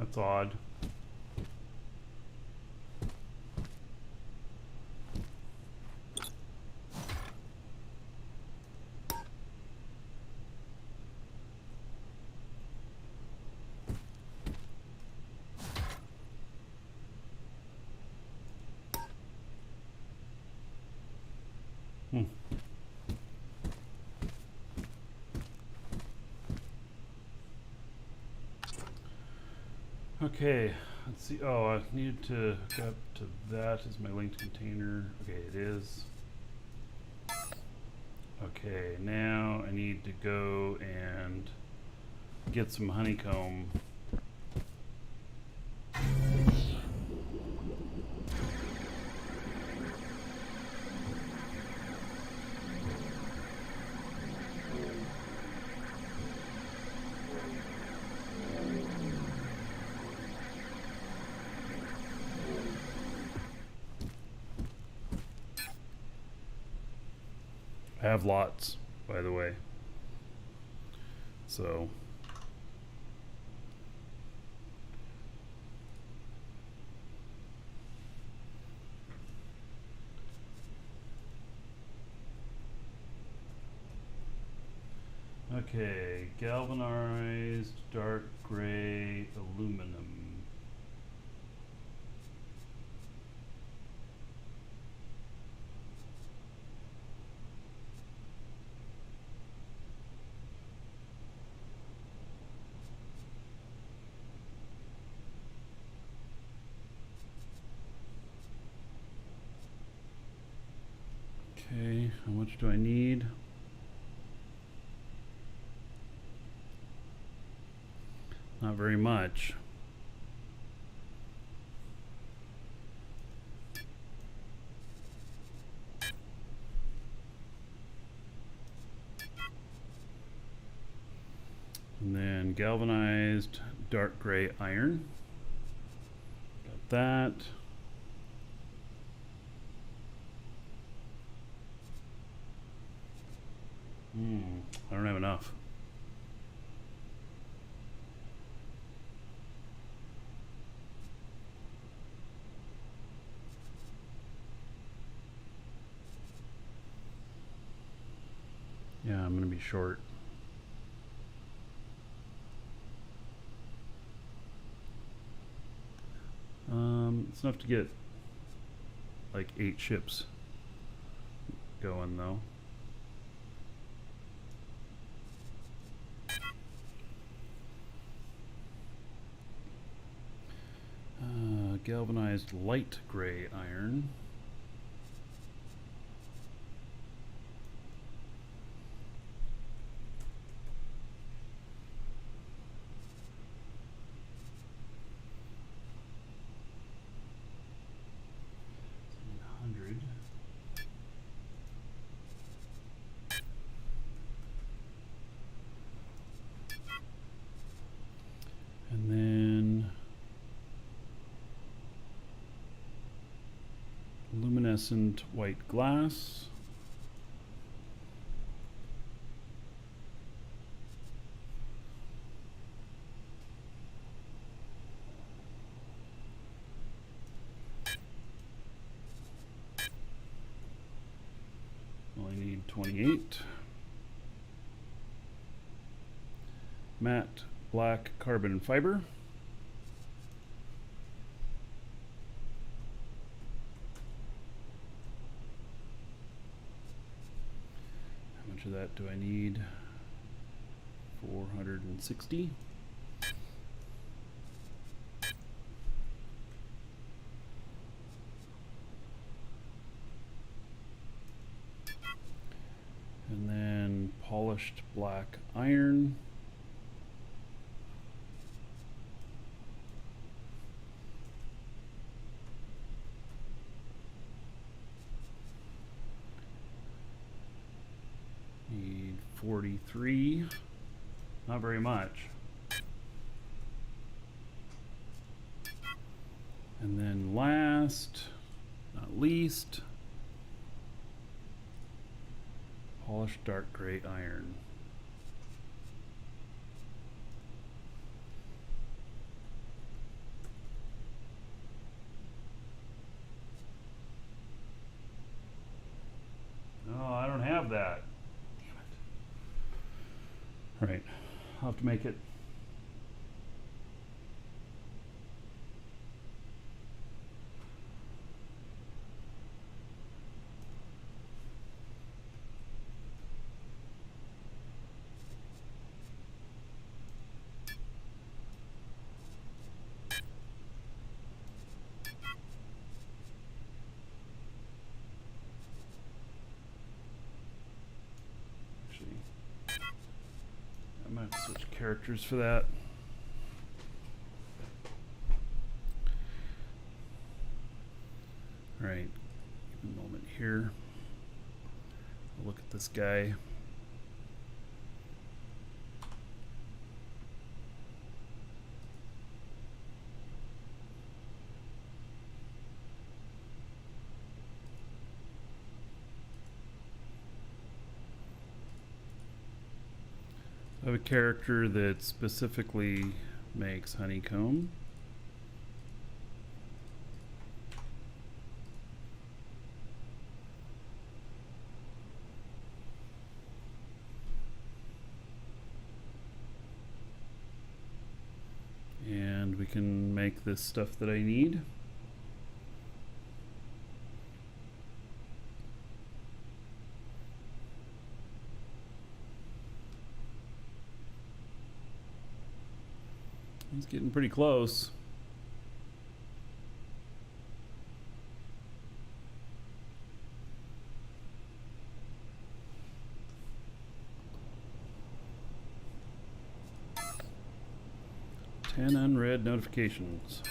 S1: That's odd. Hmm. Okay, let's see. Oh, I needed to hook up to that as my linked container. Okay, it is. Okay, now I need to go and get some honeycomb. I have lots, by the way. So okay, galvanized dark gray aluminum. Okay, how much do I need? Not very much. And then galvanized dark gray iron. Got that. I don't have enough. Yeah, I'm gonna be short. It's enough to get like 8 ships going though. Galvanized light gray iron. And then luminescent white glass. Only need 28. Matte black carbon fiber. How much of that do I need? 460. And then polished black iron. Need 43. Not very much. And then last, not least, polished dark gray iron. have that. Damn it. All right, I'll have to make it. I might have to switch characters for that. All right, give me a moment here. I'll look at this guy. I have a character that specifically makes honeycomb. And we can make this stuff that I need. He's getting pretty close. Ten unread notifications.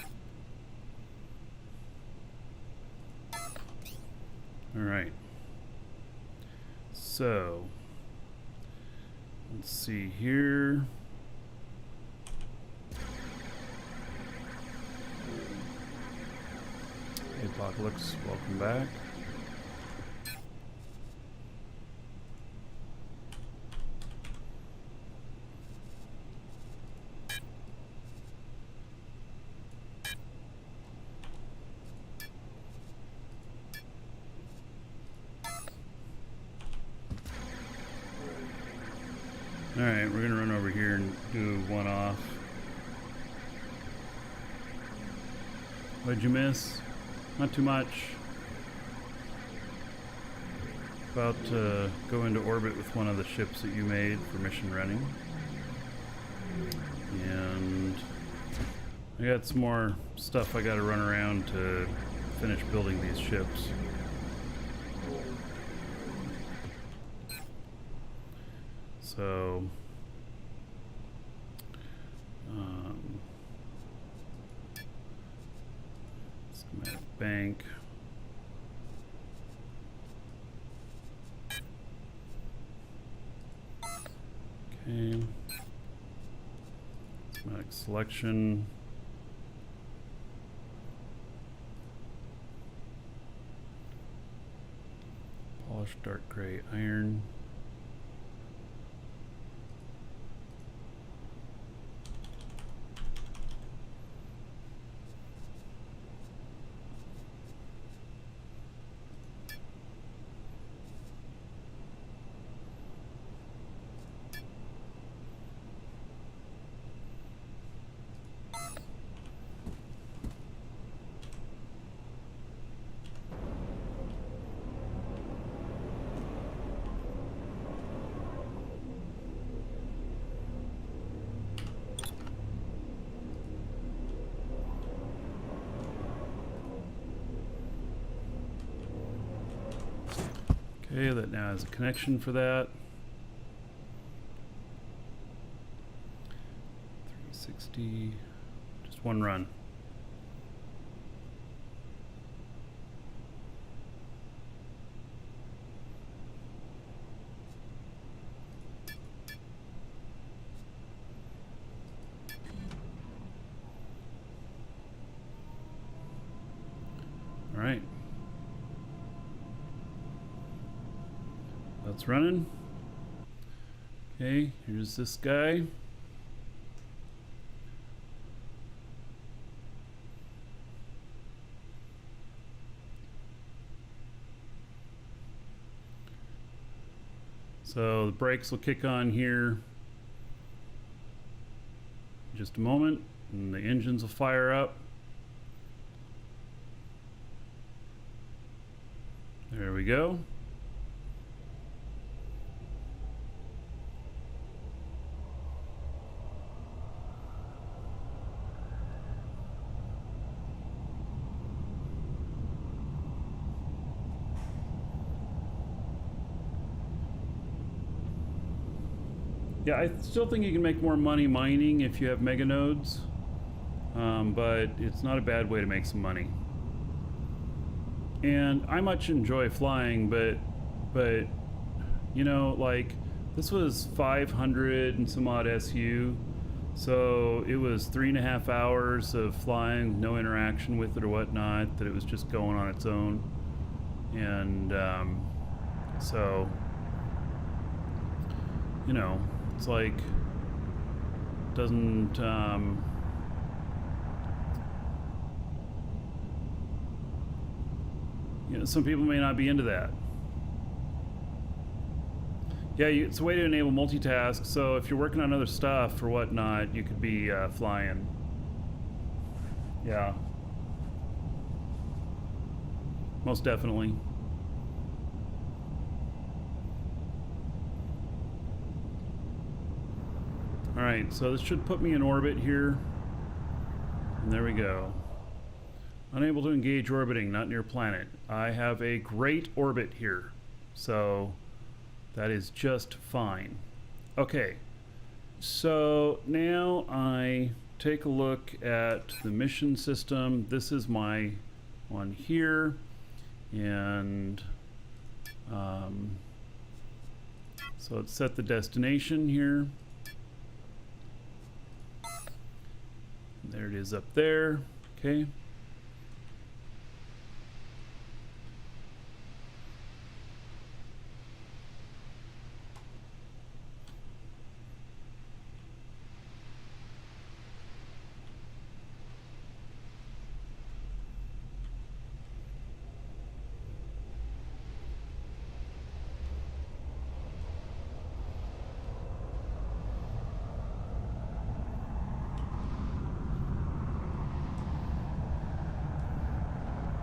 S1: All right. So let's see here. Hey, Apocalypse, welcome back. All right, we're gonna run over here and do one off. What'd you miss? Not too much. About to go into orbit with one of the ships that you made for mission running. And I got some more stuff I gotta run around to finish building these ships. So schematic bank. Okay. Schematic selection. Polished dark gray iron. Okay, that now has a connection for that. 360, just one run. All right. That's running. Okay, here's this guy. So the brakes will kick on here in just a moment, and the engines will fire up. There we go. Yeah, I still think you can make more money mining if you have mega nodes, but it's not a bad way to make some money. And I much enjoy flying, but you know, like this was 500 and some odd SU, so it was 3.5 hours of flying, no interaction with it or whatnot. That it was just going on its own, and so you know. It's like doesn't you know, some people may not be into that. Yeah, it's a way to enable multitask. So if you're working on other stuff or whatnot, you could be flying. Yeah, most definitely. Alright, so this should put me in orbit here. And there we go. Unable to engage orbiting, not near planet. I have a great orbit here. So that is just fine. Okay, so now I take a look at the mission system. This is my one here. And so let's set the destination here. There it is up there. Okay.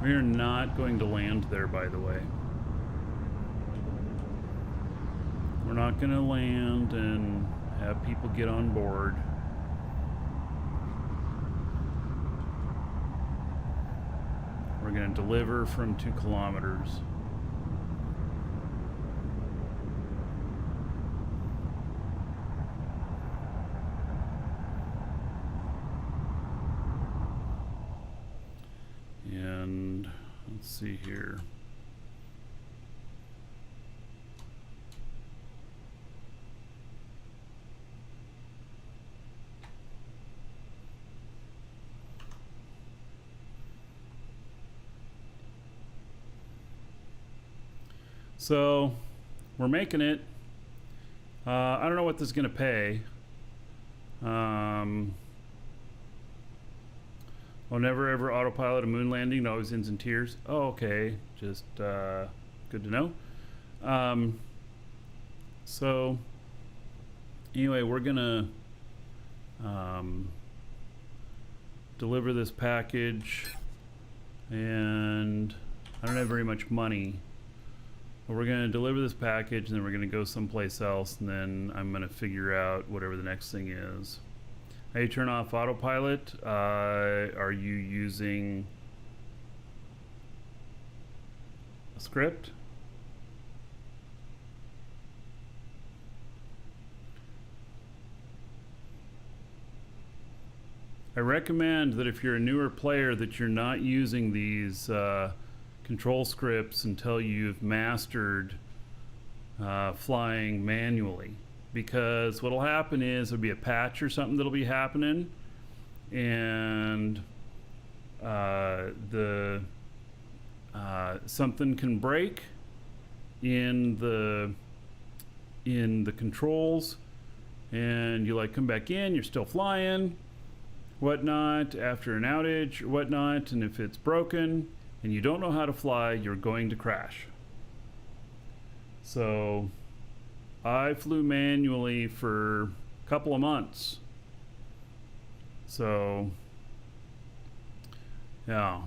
S1: We are not going to land there, by the way. We're not going to land and have people get on board. We're going to deliver from 2 kilometers. And let's see here. So we're making it. I don't know what this is going to pay. Oh, never ever autopilot a moon landing. No, always ends in tears. Oh, okay. Just good to know. So anyway, we're gonna deliver this package, and I don't have very much money. But we're gonna deliver this package, and then we're gonna go someplace else, and then I'm gonna figure out whatever the next thing is. How you turn off autopilot? Are you using a script? I recommend that if you're a newer player that you're not using these control scripts until you've mastered flying manually. Because what'll happen is there'll be a patch or something that'll be happening, and something can break in the controls, and you like come back in, you're still flying, whatnot, after an outage or whatnot, and if it's broken and you don't know how to fly, you're going to crash. So I flew manually for a couple of months. So, yeah.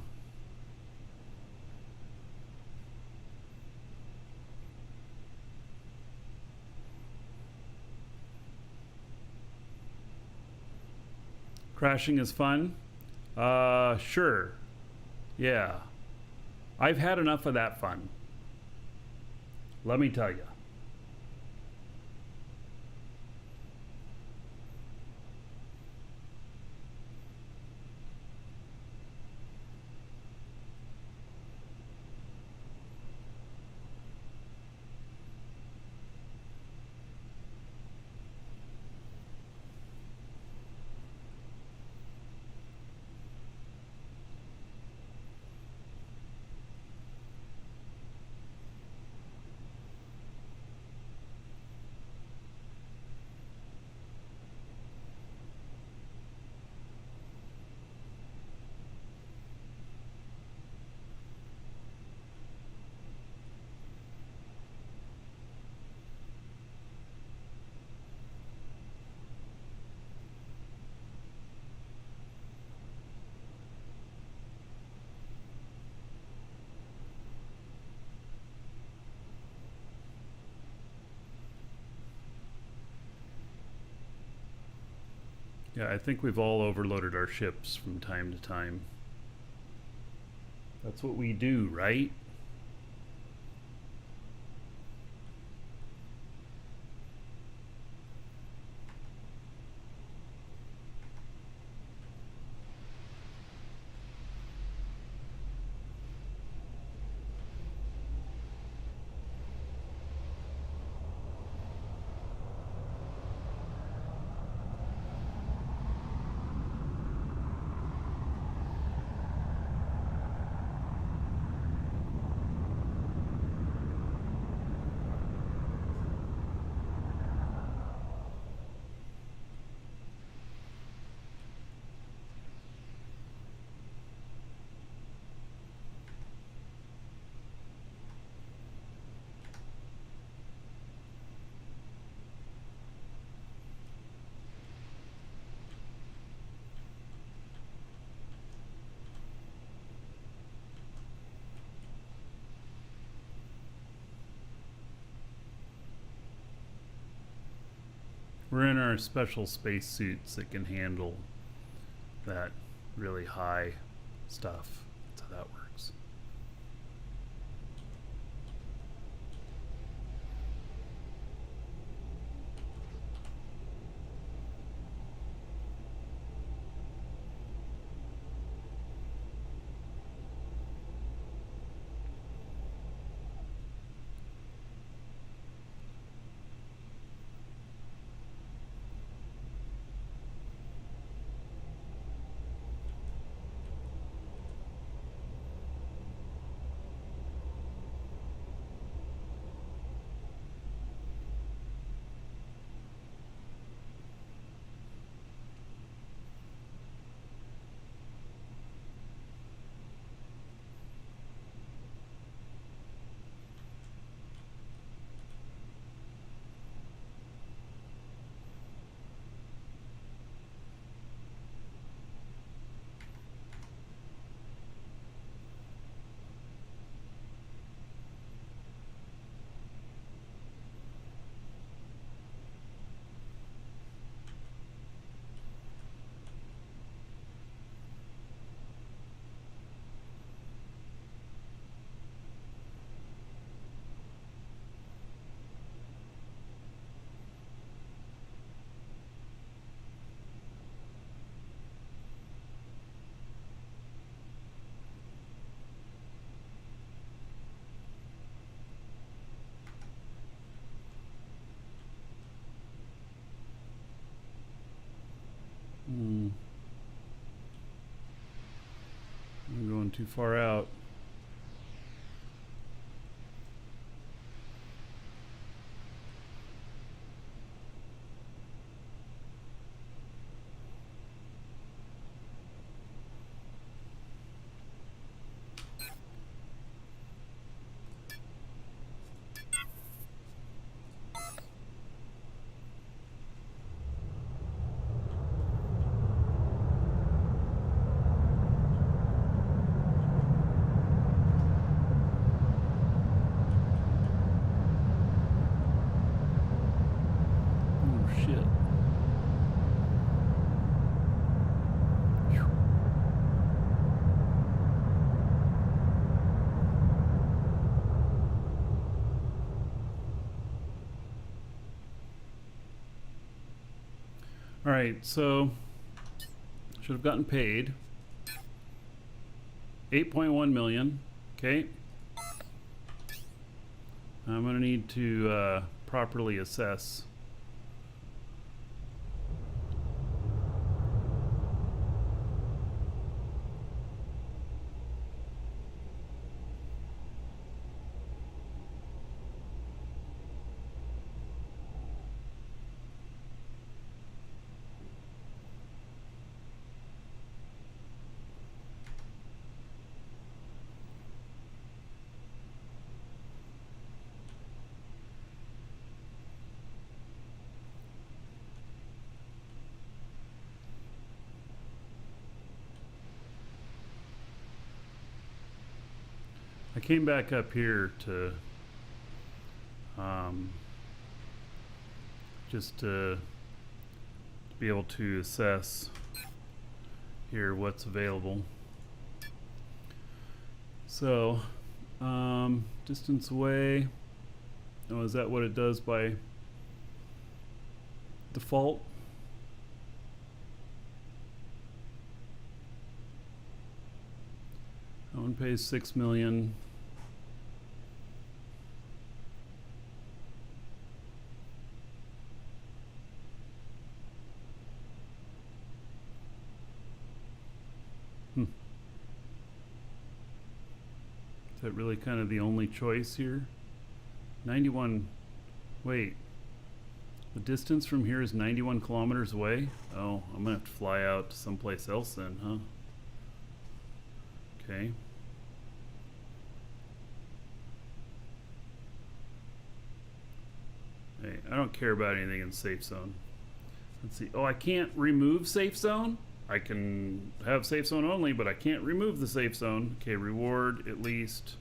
S1: Crashing is fun? Sure. Yeah. I've had enough of that fun. Let me tell you. Yeah, I think we've all overloaded our ships from time to time. That's what we do, right? We're in our special space suits that can handle that really high stuff. That's how that works. I'm going too far out. All right, so should have gotten paid 8.1 million. Okay. I'm going to need to properly assess. I came back up here to just to be able to assess here what's available. So distance away. Oh, is that what it does by default? That one pays 6 million. Is that really kind of the only choice here? 91. Wait. The distance from here is 91 kilometers away? Oh, I'm gonna have to fly out to someplace else then, huh? Okay. Hey, I don't care about anything in safe zone. Let's see. Oh, I can't remove safe zone? I can have safe zone only, but I can't remove the safe zone. Okay, reward at least.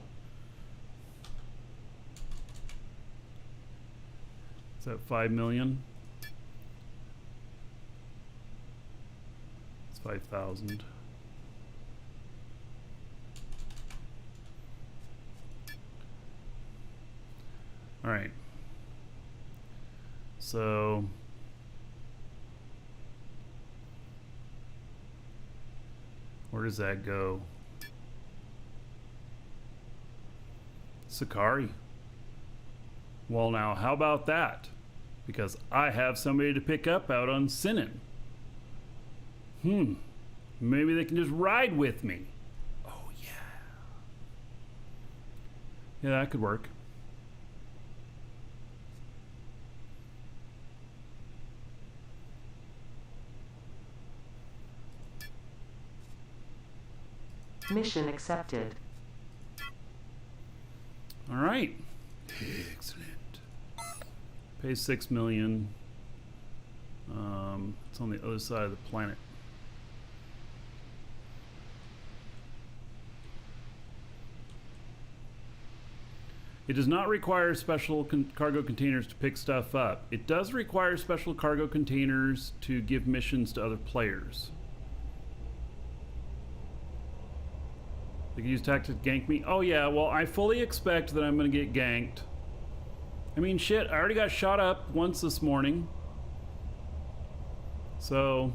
S1: Is that 5 million? It's 5,000. All right. So where does that go? Sakari. Well, now, how about that? Because I have somebody to pick up out on Sinan. Maybe they can just ride with me. Oh, yeah. Yeah, that could work.
S4: Mission accepted.
S1: All right. Excellent. Pays 6 million. It's on the other side of the planet. It does not require special cargo containers to pick stuff up. It does require special cargo containers to give missions to other players. They can use tactics to gank me. Oh yeah, well, I fully expect that I'm going to get ganked. I mean, shit, I already got shot up once this morning. So,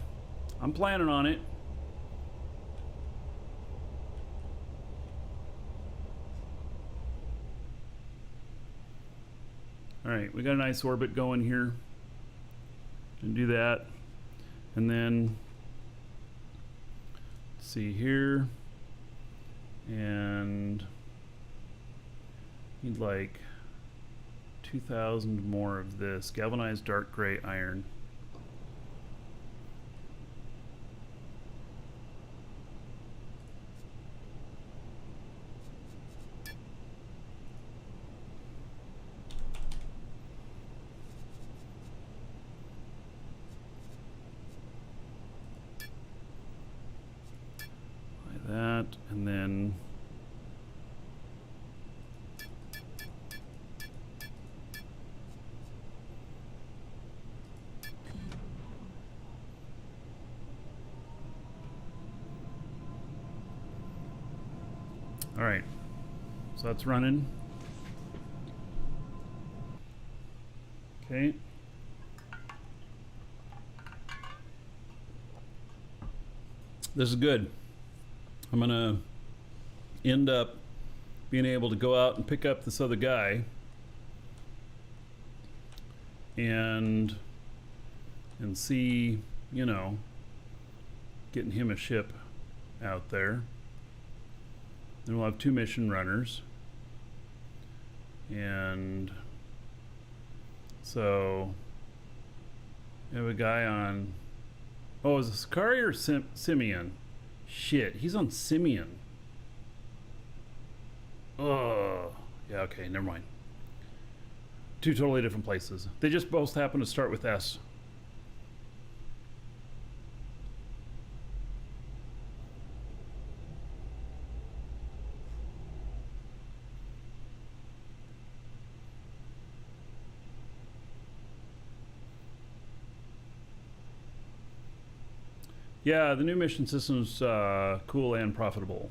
S1: I'm planning on it. Alright, we got a nice orbit going here. And do that. And then, let's see here. And need like 2,000 more of this galvanized dark gray iron. Like that, and then all right, so that's running. This is good. I'm gonna end up being able to go out and pick up this other guy and see, you know, getting him a ship out there. Then we'll have 2 mission runners. And so we have a guy on, oh, is it Sakari or Simeon? Shit, he's on Simeon. Oh, yeah, okay, never mind. 2 totally different places. They just both happen to start with S. Yeah, the new mission system's cool and profitable.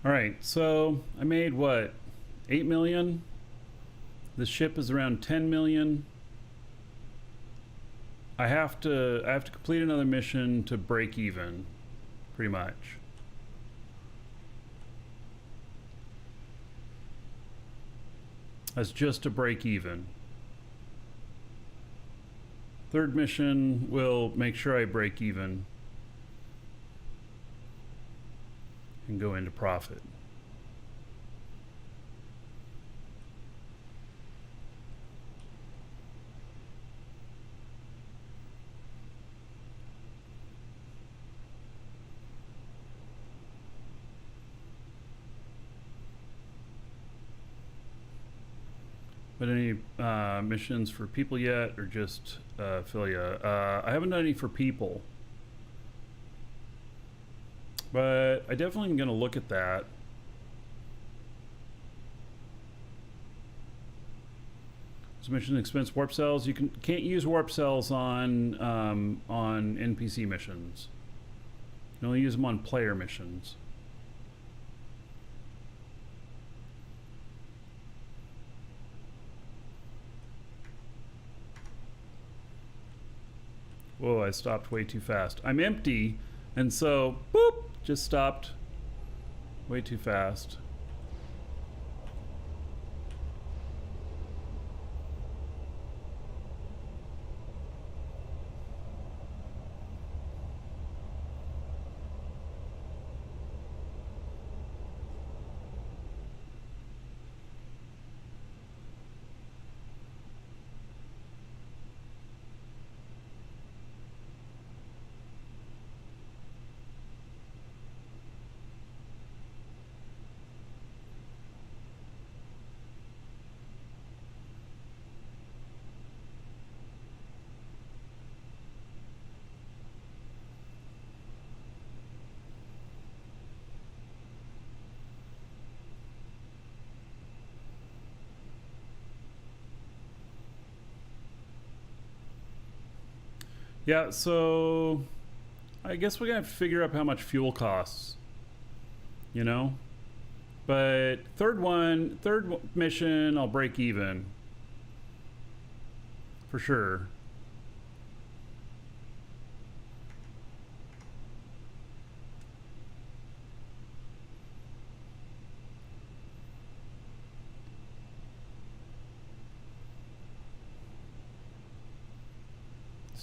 S1: All right, so I made what, 8 million? The ship is around 10 million. I have to complete another mission to break even, pretty much. That's just to break even. 3rd mission will make sure I break even and go into profit. But any missions for people yet, or just Philia? I haven't done any for people. But I definitely am going to look at that. So mission expense warp cells. You can't use warp cells on NPC missions. You can only use them on player missions. Whoa, I stopped way too fast. I'm empty, and so boop. Just stopped way too fast. Yeah, so I guess we're gonna have to figure out how much fuel costs, you know? But third mission, I'll break even. For sure.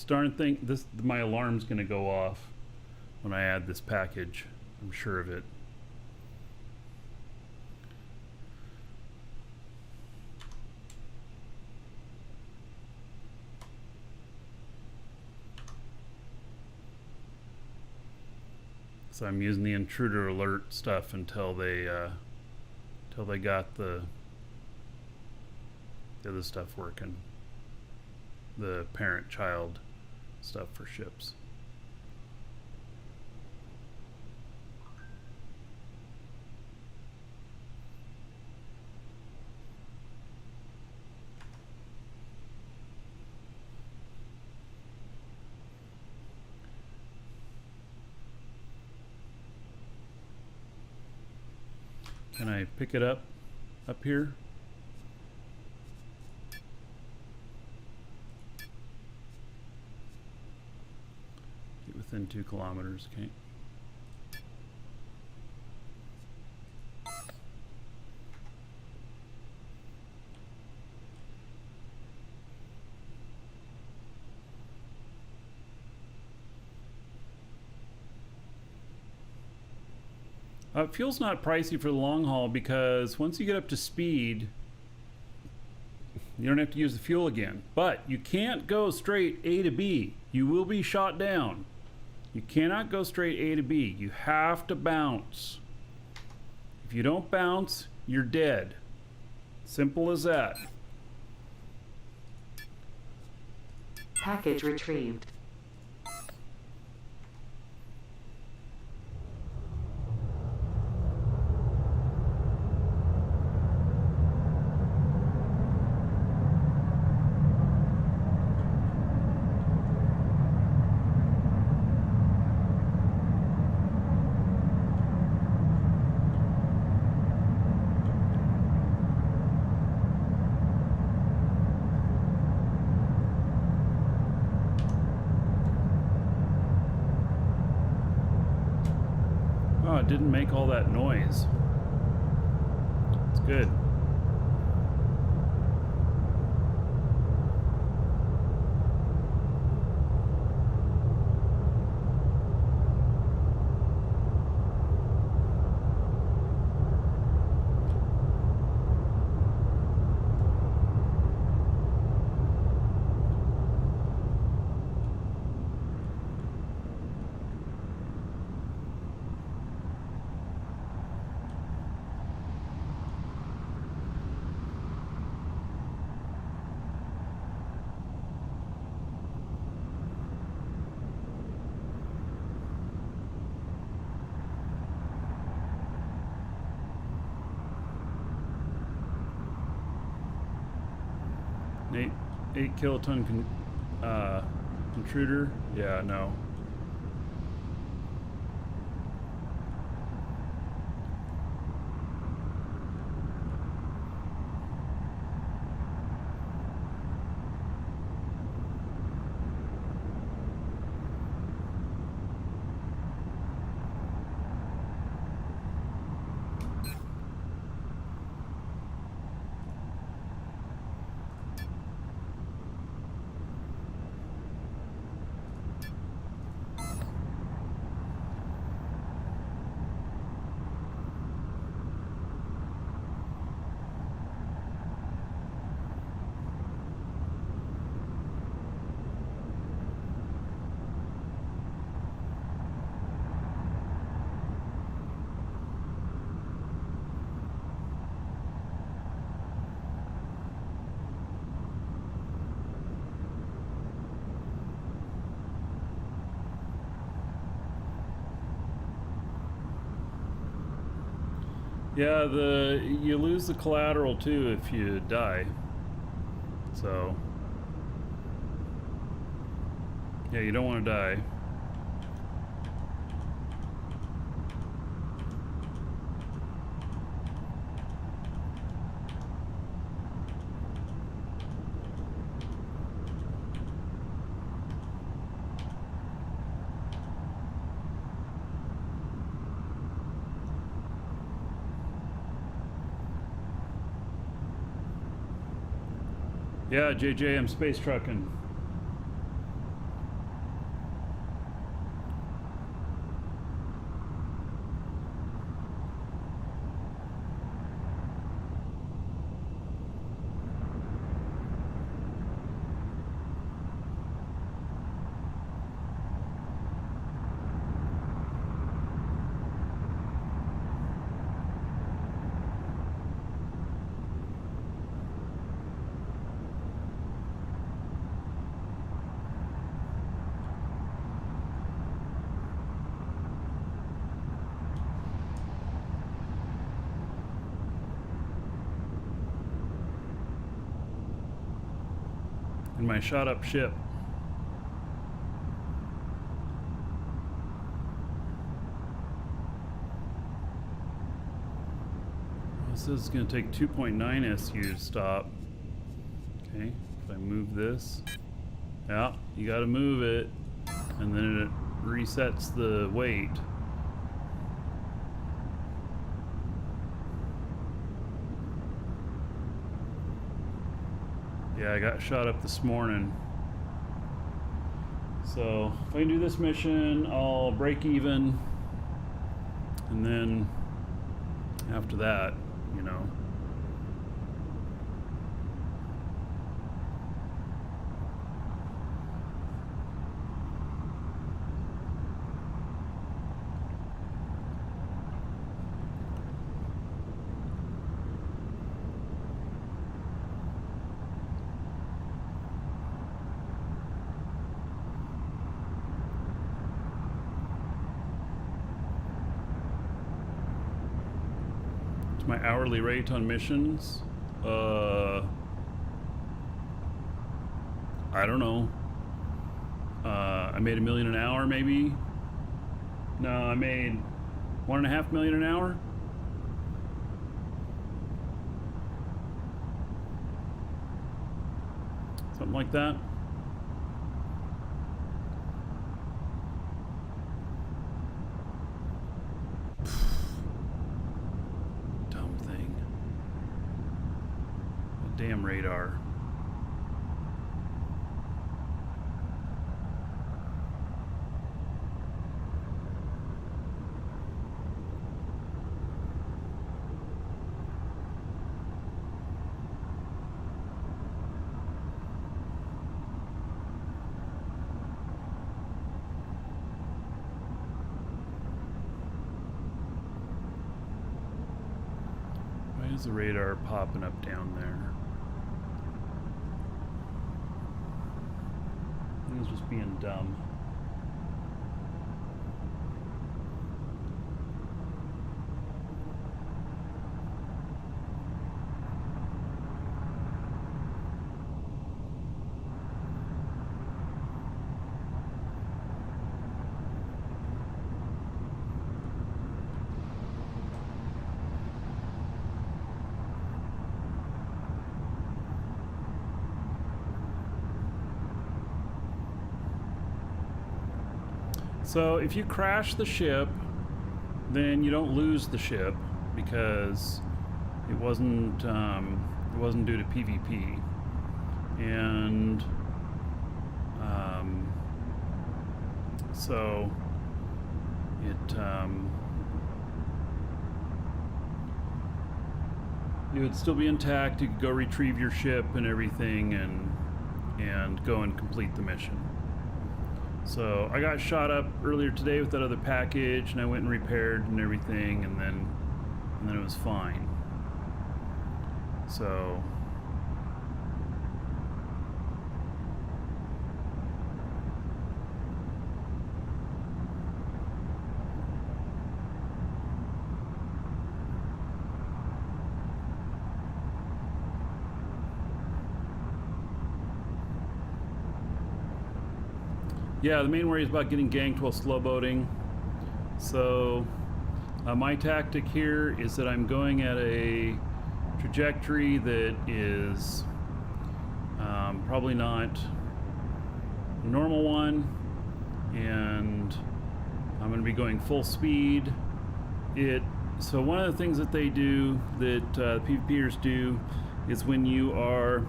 S1: Darn thing, my alarm's gonna go off when I add this package. I'm sure of it. So I'm using the intruder alert stuff until they got the other stuff working. The parent-child stuff for ships. Can I pick it up here? Get within 2 kilometers, okay. Fuel's not pricey for the long haul because once you get up to speed, you don't have to use the fuel again. But you can't go straight A to B. You will be shot down. You cannot go straight A to B. You have to bounce. If you don't bounce, you're dead. Simple as that.
S4: Package retrieved.
S1: Oh, it didn't make all that noise. It's good. Eight kiloton intruder. Yeah, no. Yeah, you lose the collateral too if you die. So yeah, you don't want to die. Yeah, JJ, I'm space trucking. In my shot up ship. says it's going to take 2.9 SU to stop. Okay, if I move this, yeah, you got to move it, and then it resets the weight. Yeah, I got shot up this morning. So if I can do this mission, I'll break even, and then after that, you know. My hourly rate on missions, I don't know. I made $1 million an hour, maybe. No, I made $1.5 million an hour. Something like that. Damn radar. Why is the radar popping up down there? He's just being dumb. So if you crash the ship, then you don't lose the ship because it wasn't due to PvP, and so it would still be intact. You could go retrieve your ship and everything, and go and complete the mission. So I got shot up earlier today with that other package, and I went and repaired and everything, and then it was fine. So yeah, the main worry is about getting ganked while slow boating. So my tactic here is that I'm going at a trajectory that is probably not a normal one, and I'm going to be going full speed. So one of the things that they do, that PvPers do, is when you are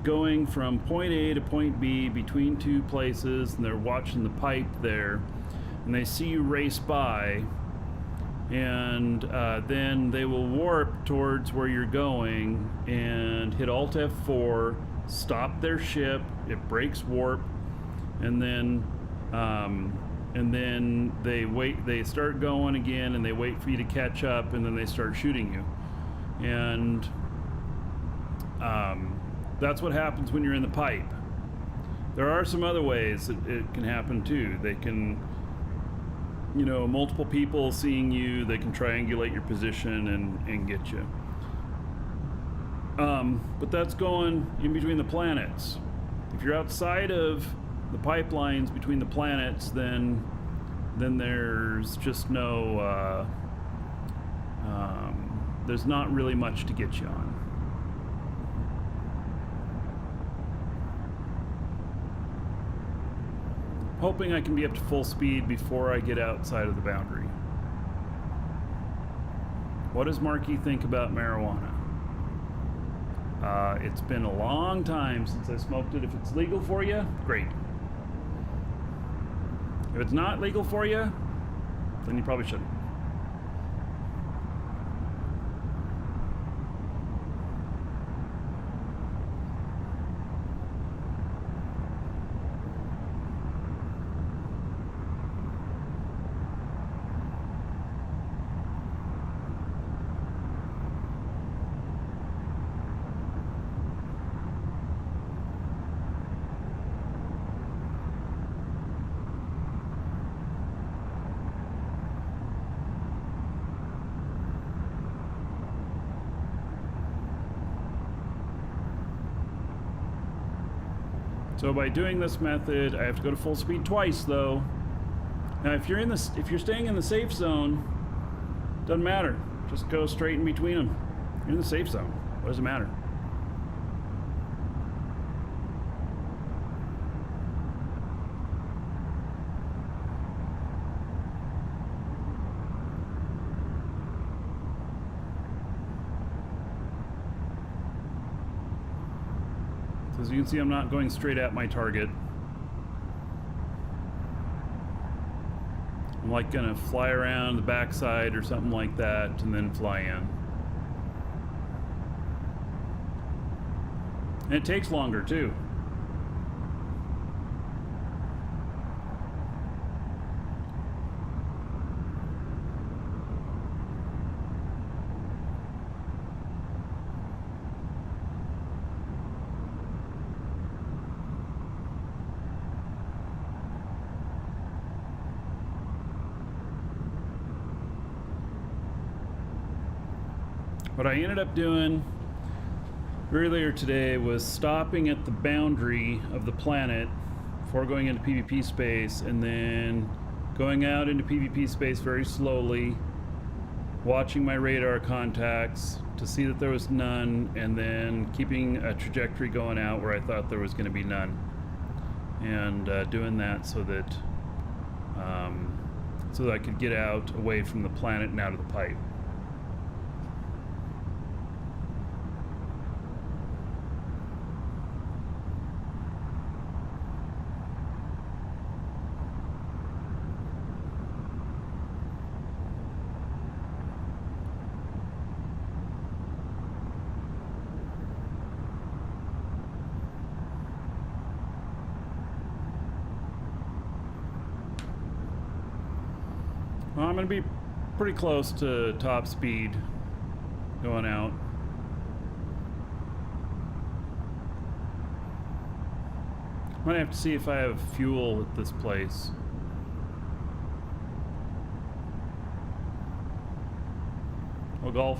S1: going from point A to point B between two places, and they're watching the pipe there, and they see you race by, and then they will warp towards where you're going and hit Alt F4, stop their ship, it breaks warp, and then they wait, they start going again, and they wait for you to catch up, and then they start shooting you. And that's what happens when you're in the pipe. There are some other ways that it can happen too. They can, multiple people seeing you, they can triangulate your position and get you. But that's going in between the planets. If you're outside of the pipelines between the planets, then there's just no there's not really much to get you on. Hoping I can be up to full speed before I get outside of the boundary. What does Marky think about marijuana? It's been a long time since I smoked it. If it's legal for you, great. If it's not legal for you, then you probably shouldn't. So by doing this method, I have to go to full speed twice, though. Now, if you're staying in the safe zone, doesn't matter. Just go straight in between them. You're in the safe zone. What does it matter? So as you can see, I'm not going straight at my target. I'm like gonna fly around the backside or something like that and then fly in. And it takes longer too. What I ended up doing earlier today was stopping at the boundary of the planet before going into PvP space, and then going out into PvP space very slowly, watching my radar contacts to see that there was none, and then keeping a trajectory going out where I thought there was going to be none, and doing that so that I could get out away from the planet and out of the pipe. Well, I'm going to be pretty close to top speed going out. Might have to see if I have fuel at this place. Oh, golf.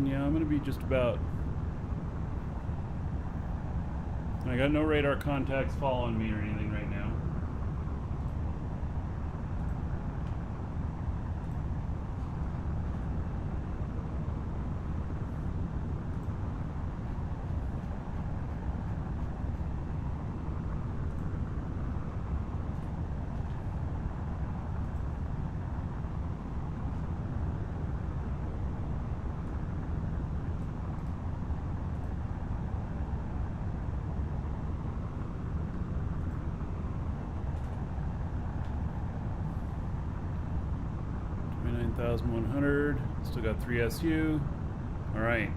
S1: Yeah, I'm gonna be just about. I got no radar contacts following me or anything right now. 2,100. Still got 3 SU. All right.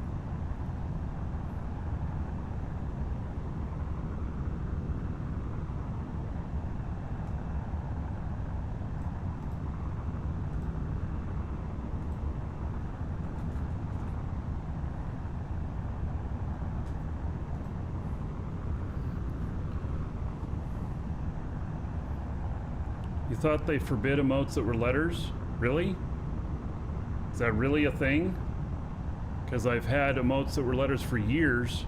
S1: You thought they forbid emotes that were letters? Really? Is that really a thing? Because I've had emotes that were letters for years.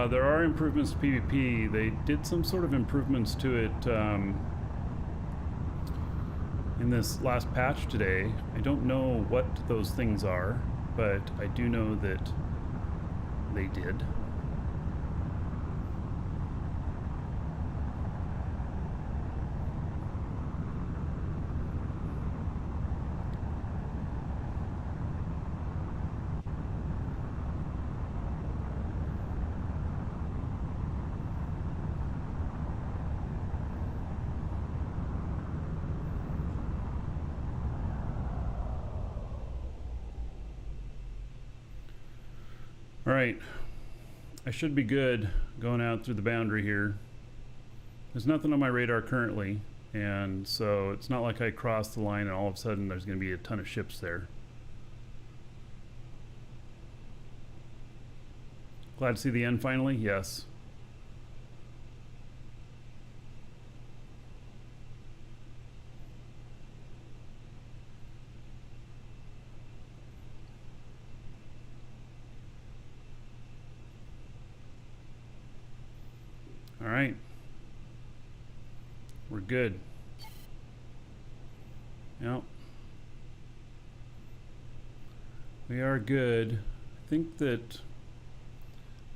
S1: There are improvements to PvP. They did some sort of improvements to it in this last patch today. I don't know what those things are, but I do know that they did. All right, I should be good going out through the boundary here. There's nothing on my radar currently, and so it's not like I cross the line and all of a sudden there's going to be a ton of ships there. Glad to see the end finally? Yes. All right, we're good. Yep, we are good. I think that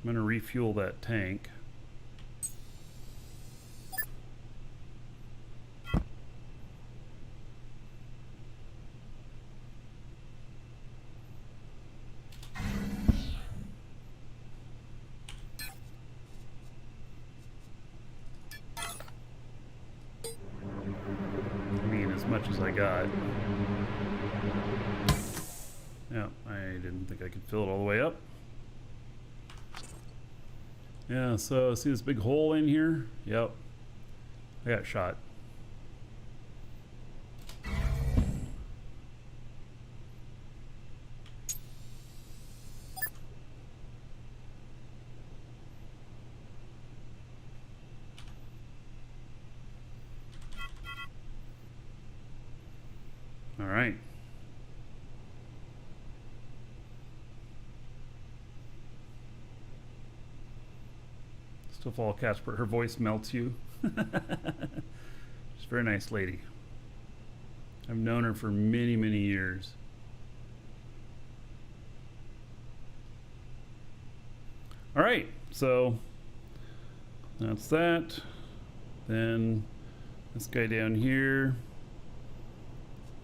S1: I'm going to refuel that tank. Much as I got. Yeah, I didn't think I could fill it all the way up. Yeah, so see this big hole in here? Yep. I got shot. All right. Still follow Casper. Her voice melts you. She's a very nice lady. I've known her for many, many years. All right, so that's that. Then this guy down here.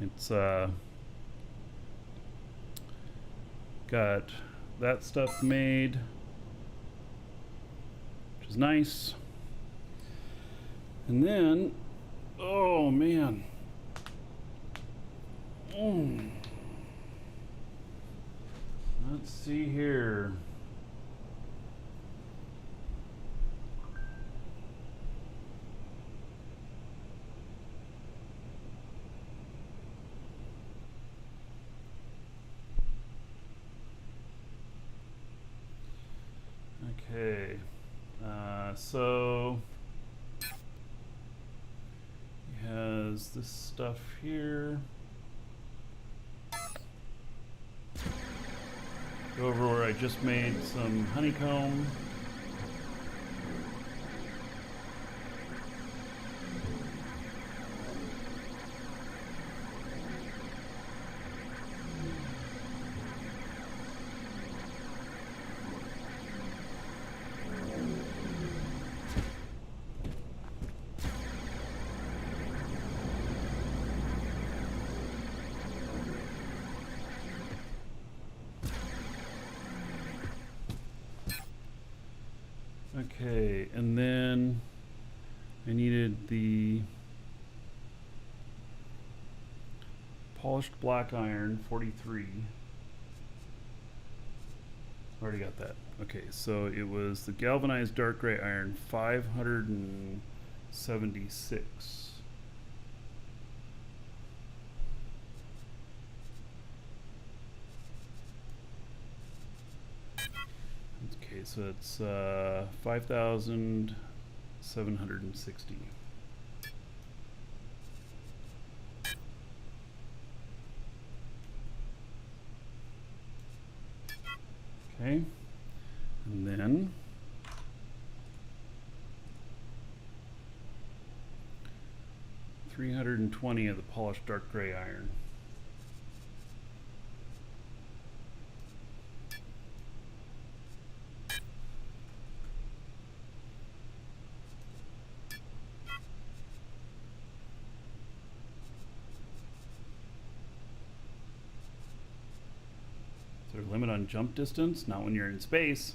S1: It's got that stuff made, which is nice. And then, oh man, let's see here. Okay, so he has this stuff here. Go over where I just made some honeycomb. Okay, and then I needed the polished black iron, 43. Already got that. Okay, so it was the galvanized dark gray iron, 576. Okay, so it's 5,760. Okay, and then $320 of the polished dark gray iron. Is there a limit on jump distance? Not when you're in space.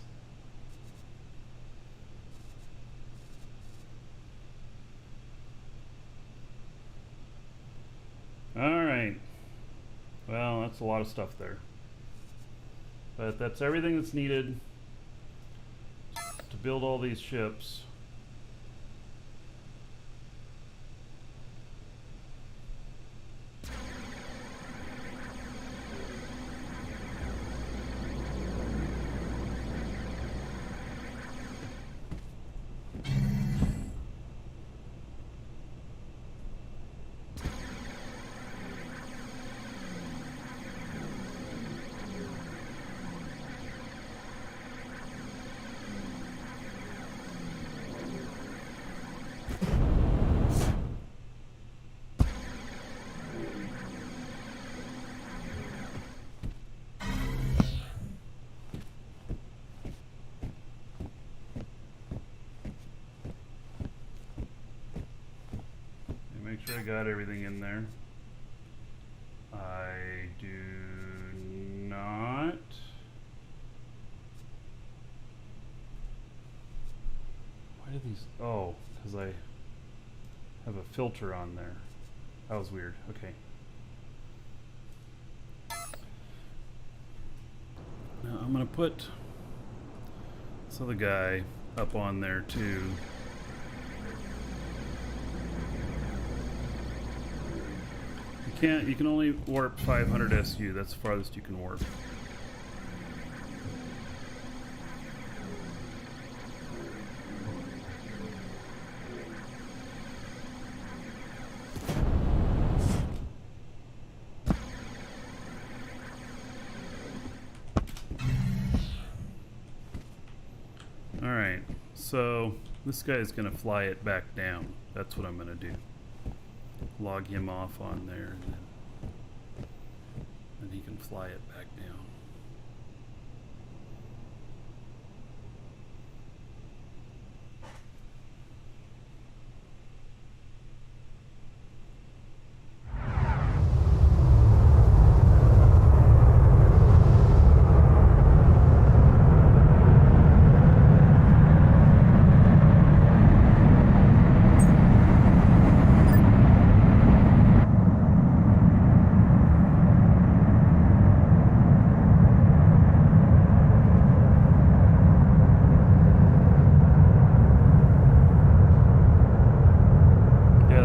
S1: Alright. Well, that's a lot of stuff there. But that's everything that's needed to build all these ships. Make sure I got everything in there. I do not. Why do these? Oh, because I have a filter on there. That was weird. Okay. Now I'm going to put this other guy up on there too. You can only warp 500 SU. That's the farthest you can warp. Alright, so this guy's gonna fly it back down. That's what I'm gonna do. Log him off on there, and then he can fly it back down.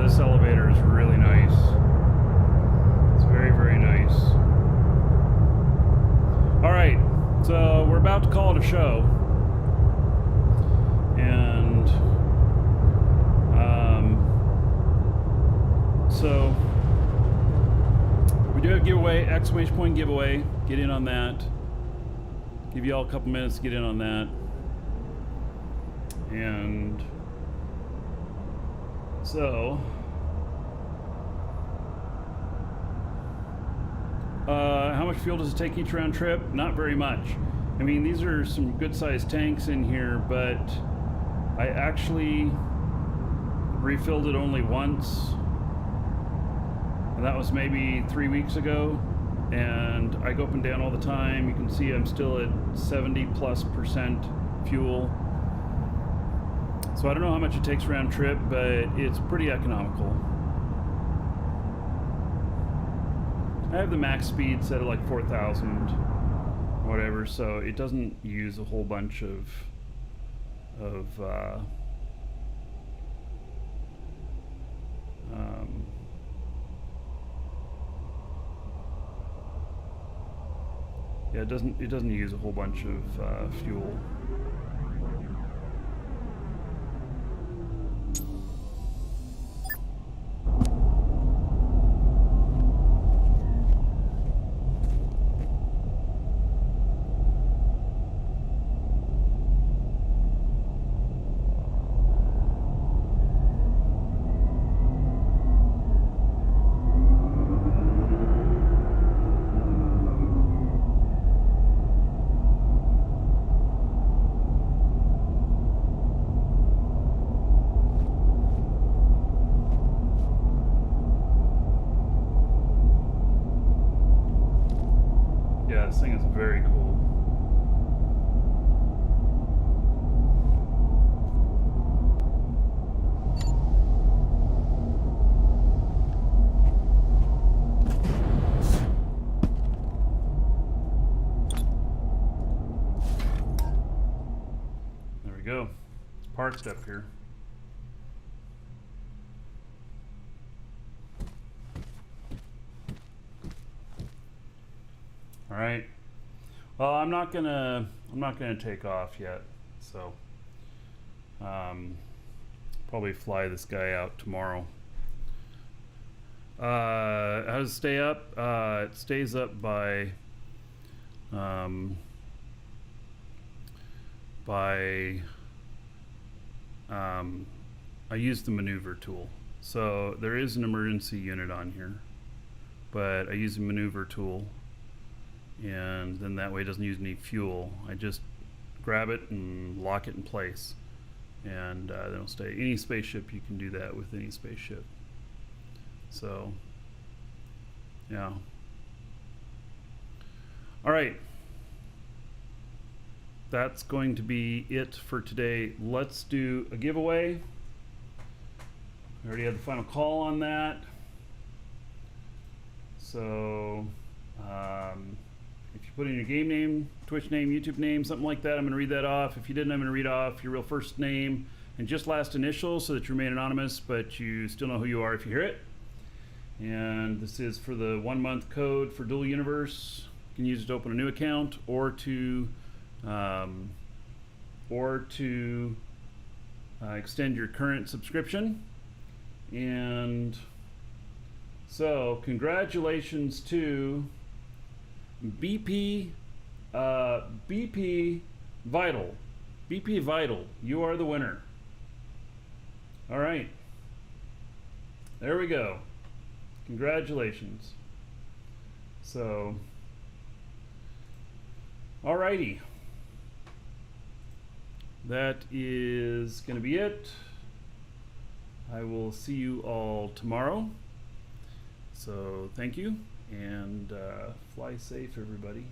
S1: This elevator is really nice. It's very, very nice. Alright, so we're about to call it a show. And so we do have a giveaway, exclamation point giveaway. Get in on that. Give you all a couple minutes to get in on that. And so how much fuel does it take each round trip? Not very much. I mean, these are some good sized tanks in here, but I actually refilled it only once, and that was maybe 3 weeks ago, and I go up and down all the time. You can see I'm still at 70+% fuel, So I don't know how much it takes round trip, but it's pretty economical. I have the max speed set at like 4,000 or whatever, so it doesn't use a whole bunch of yeah, it doesn't use a whole bunch of fuel. Yeah, this thing is very cool. There we go. It's parked up here. All right. Well, I'm not gonna take off yet, so probably fly this guy out tomorrow. How does it stay up? It stays up by I use the maneuver tool. So there is an emergency unit on here, but I use the maneuver tool, and then that way it doesn't use any fuel. I just grab it and lock it in place, and then it'll stay. Any spaceship, you can do that with any spaceship. So yeah. All right, that's going to be it for today. Let's do a giveaway. I already had the final call on that. So if you put in your game name, Twitch name, YouTube name, something like that, I'm going to read that off. If you didn't, I'm going to read off your real first name and just last initial so that you remain anonymous, but you still know who you are if you hear it. And this is for the 1 month code for Dual Universe. You can use it to open a new account or to extend your current subscription. And so congratulations to BP Vital. BP Vital, you are the winner. All right, there we go. Congratulations. So alrighty, that is going to be it. I will see you all tomorrow. So thank you, and fly safe, everybody.